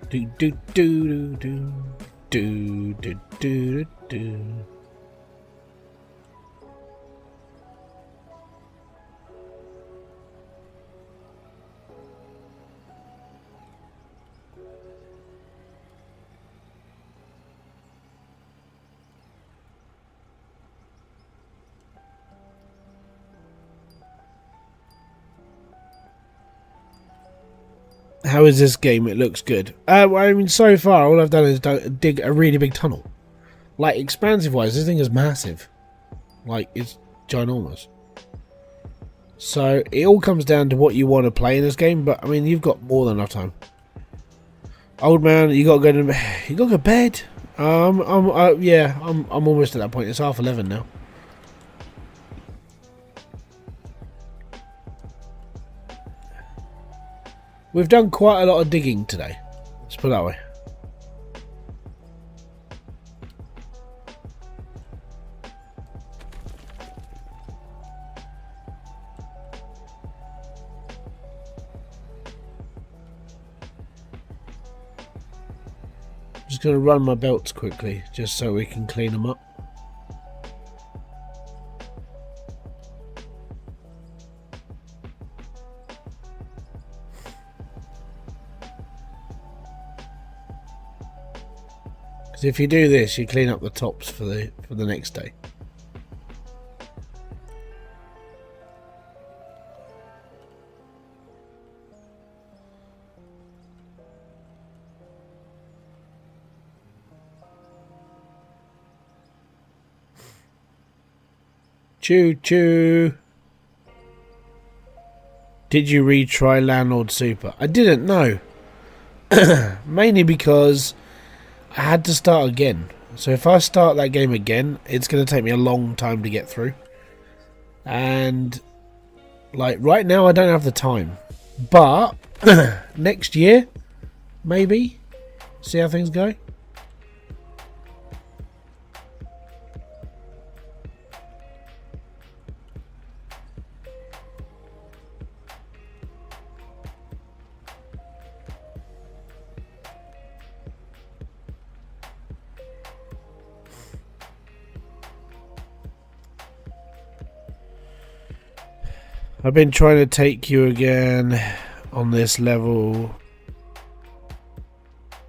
Do do do do do do do do. How is this game? It looks good. I mean, so far, all I've done is dig a really big tunnel. Like, expansive-wise, this thing is massive. Like, it's ginormous. So, it all comes down to what you want to play in this game, but, I mean, you've got more than enough time. Old man, you got to go to bed. Yeah, I'm almost at that point. It's 11:30 now. We've done quite a lot of digging today. Let's put it that way. Just going to run my belts quickly, just so we can clean them up. If you do this, you clean up the tops for the next day. Choo choo. Did you retry Landlord Super? I didn't know. Mainly because I had to start again. So if I start that game again, it's going to take me a long time to get through. And like right now I don't have the time. But next year, maybe. See how things go. I've been trying to take you again on this level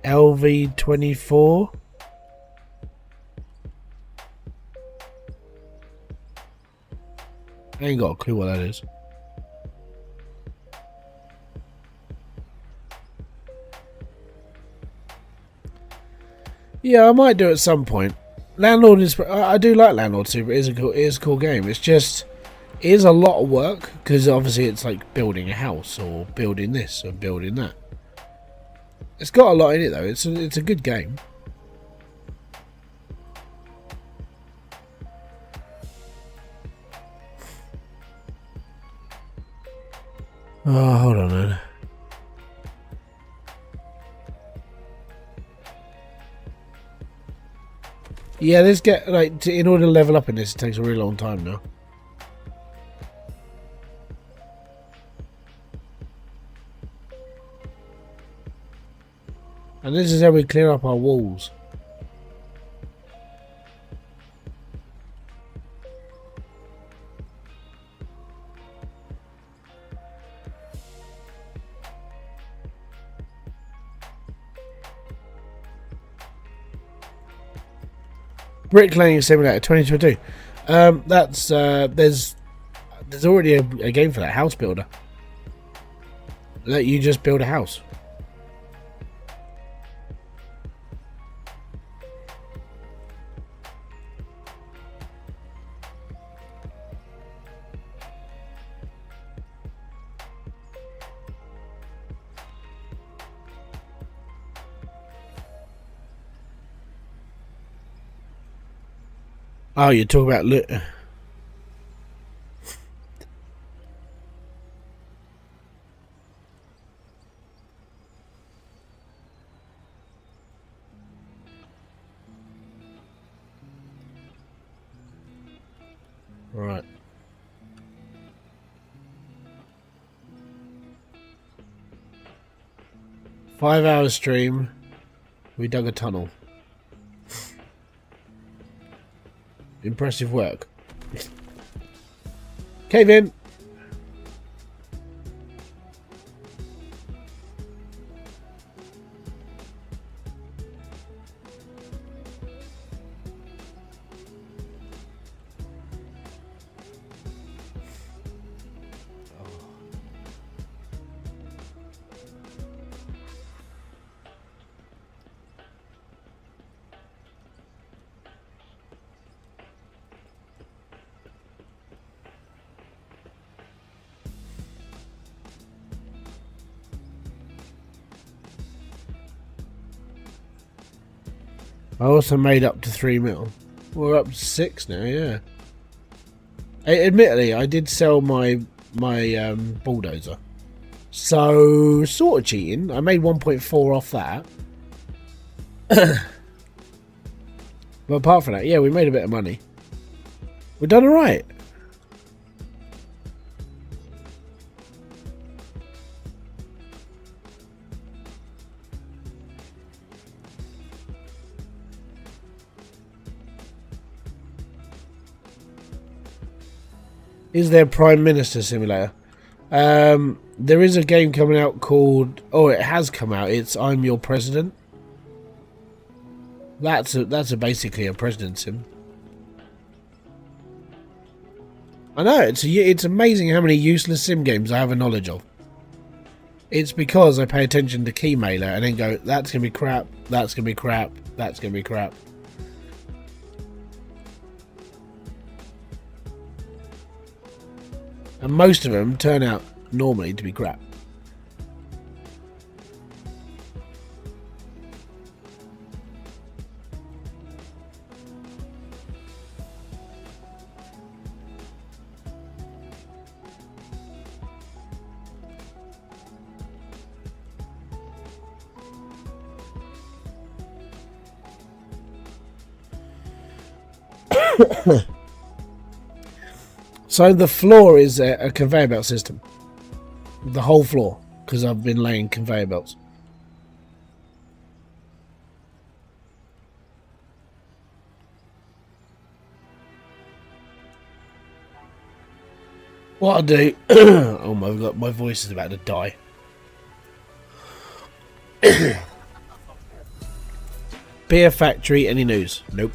LV24. I ain't got a clue what that is. Yeah, I might do it at some point. Landlord is. I do like Landlord Super. It is a cool game. It's just. It is a lot of work because obviously it's like building a house or building this or building that. It's got a lot in it though. It's a good game. Oh, hold on then. Yeah, this get like in order to level up in this, it takes a really long time now. And this is how we clear up our walls. Bricklaying Simulator 2022. That's there's already a game for that, House Builder. Let you just build a house. Oh, you talk about loot. Right. Five-hour stream. We dug a tunnel. Impressive work. Cave in. I also made up to 3 mil. We're up to 6 now, yeah. Admittedly, I did sell my bulldozer. So, sort of cheating. I made 1.4 off that. But apart from that, yeah, we made a bit of money. We've done alright. Is there Prime Minister Simulator? There is a game coming out called... Oh, it has come out. It's I'm Your President. That's basically a president sim. I know, it's amazing how many useless sim games I have a knowledge of. It's because I pay attention to Keymailer and then go, that's going to be crap, that's going to be crap, that's going to be crap. And most of them turn out normally to be crap. So the floor is a conveyor belt system. The whole floor, because I've been laying conveyor belts. What I do... oh my god, my voice is about to die. Beer factory, any news? Nope.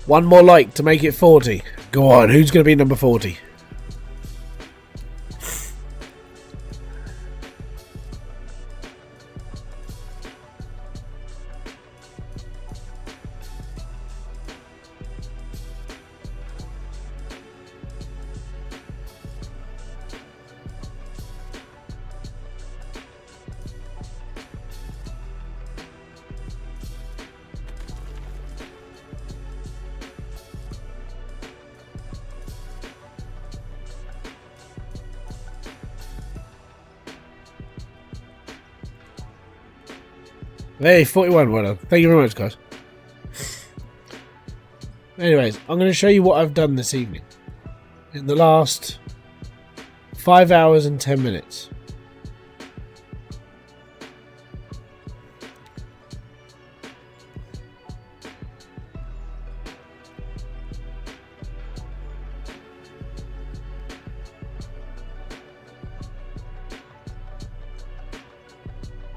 One more like to make it 40. Go on, who's going to be number 40? Hey, 41, well done. Thank you very much, guys. Anyways, I'm going to show you what I've done this evening. In the last 5 hours and 10 minutes.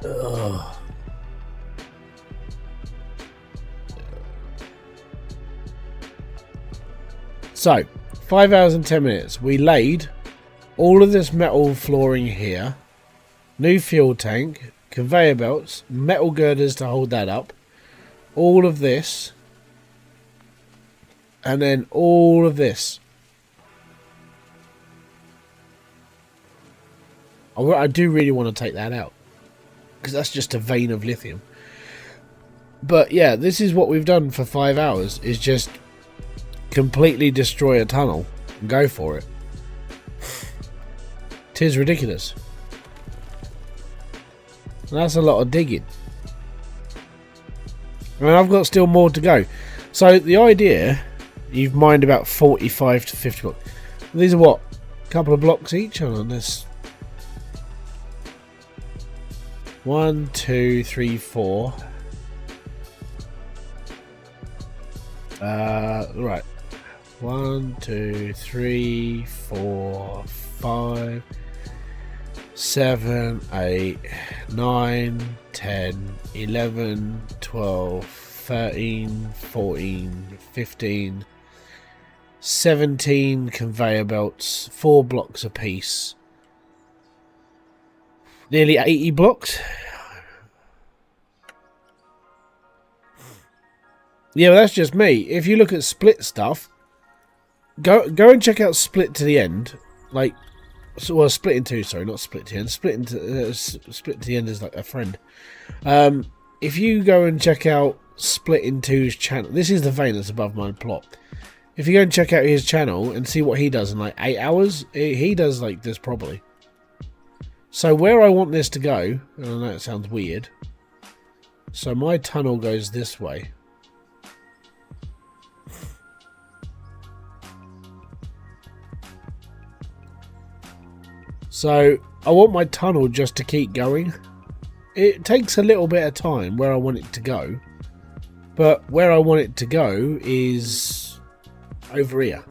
Ugh. So, 5 hours and 10 minutes. We laid all of this metal flooring here, new fuel tank, conveyor belts, metal girders to hold that up, all of this, and then all of this. I do really want to take that out, because that's just a vein of lithium. But yeah, this is what we've done for 5 hours, is just completely destroy a tunnel and go for it. Tis ridiculous. And that's a lot of digging. I mean, I've got still more to go. So the idea, you've mined about 45 to 50 blocks. These are what? A couple of blocks each? Hold on, this. 1, 2, 3, 4. Right. 1, 2, 3, 4, 5, 7, 8, 9, 10, 11, 12, 13, 14, 15, 17 conveyor belts, 4 blocks apiece. Nearly 80 blocks. Yeah, well, that's just me. If you look at split stuff, go and check out split to the end. Like, well, split in two. Sorry, not split to the end. Split to the end is like a friend. If you go and check out split in two's channel, this is the vein that's above my plot. If you go and check out his channel and see what he does in like 8 hours, he does like this probably. So where I want this to go, and I know it sounds weird. So my tunnel goes this way. So I want my tunnel just to keep going. It takes a little bit of time where I want it to go. But where I want it to go is over here.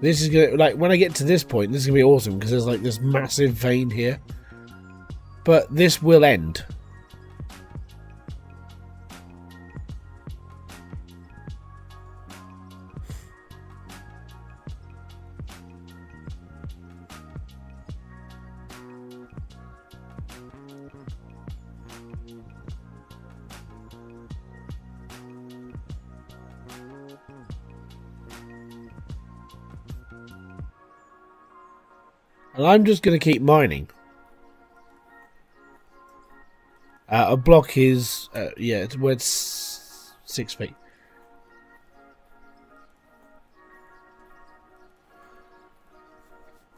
This is gonna, like, when I get to this point, this is gonna be awesome because there's like this massive vein here. But this will end. And I'm just going to keep mining. A block is, yeah, it's 6 feet.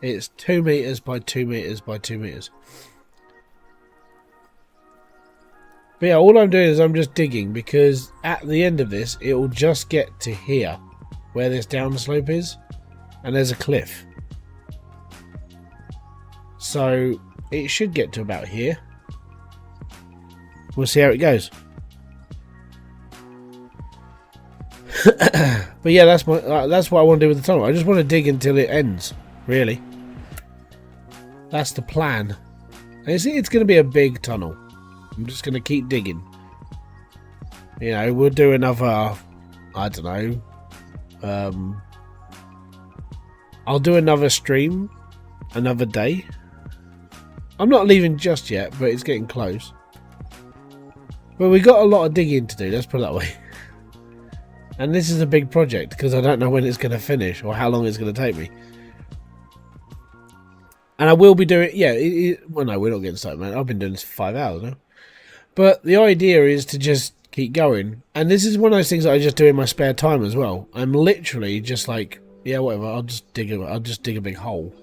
It's 2 meters by 2 meters by 2 meters. But yeah, all I'm doing is I'm just digging, because at the end of this, it will just get to here, where this downslope is, and there's a cliff. So it should get to about here. We'll see how it goes. But yeah, that's what I want to do with the tunnel. I just want to dig until it ends, really. That's the plan. And it's going to be a big tunnel. I'm just going to keep digging. You know, we'll do another, I don't know. I'll do another stream another day. I'm not leaving just yet, but it's getting close. But we got a lot of digging to do, let's put it that way. And this is a big project, because I don't know when it's going to finish or how long it's going to take me. And I will be doing, yeah, well, no, we're not getting started, man. I've been doing this for 5 hours now. But the idea is to just keep going. And this is one of those things that I just do in my spare time as well. I'm literally just like, yeah, whatever, I'll just dig a big hole.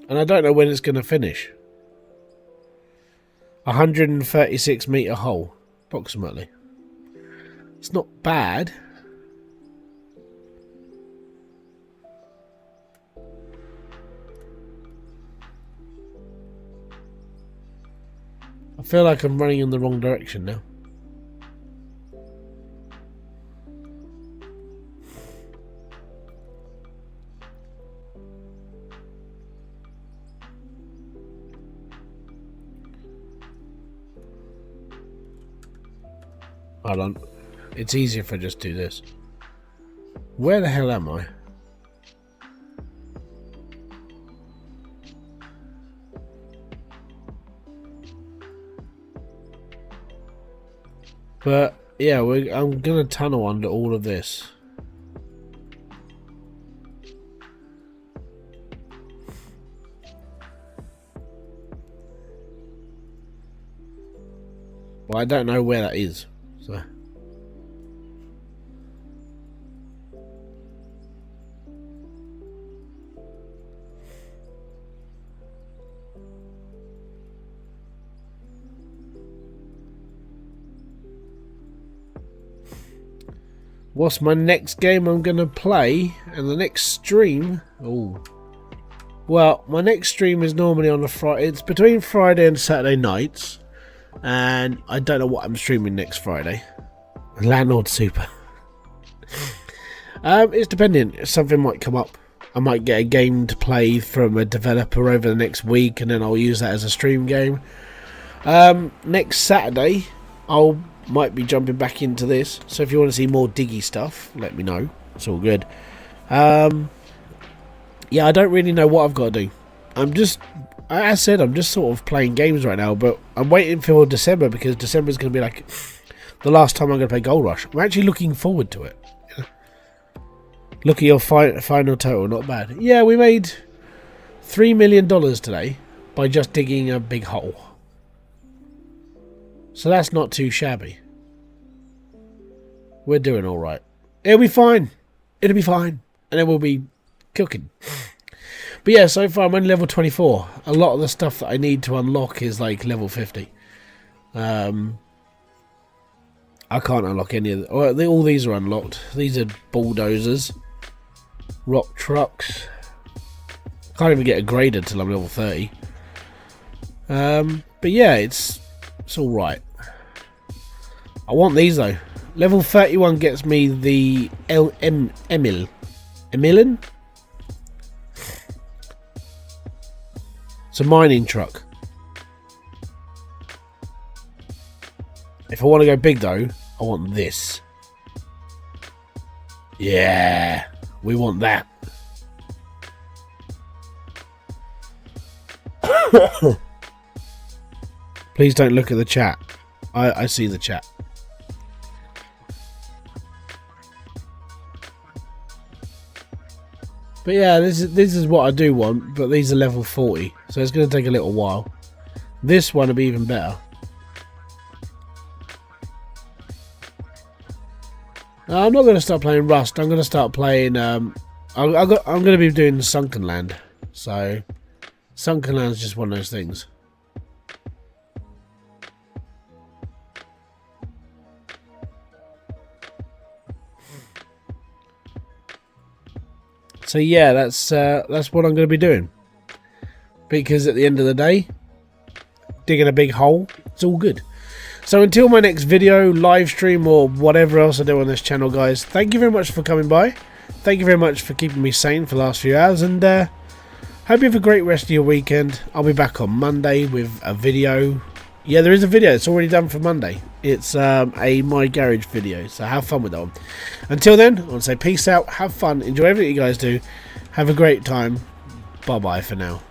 And I don't know when it's going to finish. 136 meter hole, approximately. It's not bad. I feel like I'm running in the wrong direction now. Hold on. It's easier if I just do this. Where the hell am I? But yeah, I'm gonna tunnel under all of this. Well, I don't know where that is, so. What's my next game I'm going to play? And the next stream? Oh. Well, my next stream is normally on a Friday. It's between Friday and Saturday nights. And I don't know what I'm streaming next Friday. Landlord Super. It's depending. Something might come up. I might get a game to play from a developer over the next week, and then I'll use that as a stream game. Next Saturday, might be jumping back into this, so if you want to see more diggy stuff, let me know. It's all good. Yeah, I don't really know what I've got to do. As I said, I'm just sort of playing games right now, but I'm waiting for December, because December is going to be like the last time I'm going to play Gold Rush. I'm actually looking forward to it. Look at your final total, not bad. Yeah, we made $3 million today by just digging a big hole. So that's not too shabby. We're doing alright. It'll be fine. It'll be fine. And then we'll be cooking. But yeah, so far I'm only level 24. A lot of the stuff that I need to unlock is like level 50. I can't unlock any of them. Well, all these are unlocked. These are bulldozers. Rock trucks. Can't even get a grader till I'm level 30. But yeah, it's alright. I want these though. Level 31 gets me the Emilin? It's a mining truck. If I want to go big though, I want this. Yeah, we want that. Please don't look at the chat. I see the chat. But yeah, this is what I do want, but these are level 40, so it's going to take a little while. This one will be even better. I'm not going to start playing Rust. I'm going to start playing. I'm going to be doing Sunken Land. So, Sunken Land is just one of those things. So yeah, that's what I'm going to be doing. Because at the end of the day, digging a big hole, it's all good. So until my next video, live stream, or whatever else I do on this channel, guys, thank you very much for coming by. Thank you very much for keeping me sane for the last few hours, and hope you have a great rest of your weekend. I'll be back on Monday with a video. Yeah, there is a video. It's already done for Monday. It's a My Garage video, so have fun with that one. Until then, I want to say peace out, have fun, enjoy everything you guys do. Have a great time. Bye-bye for now.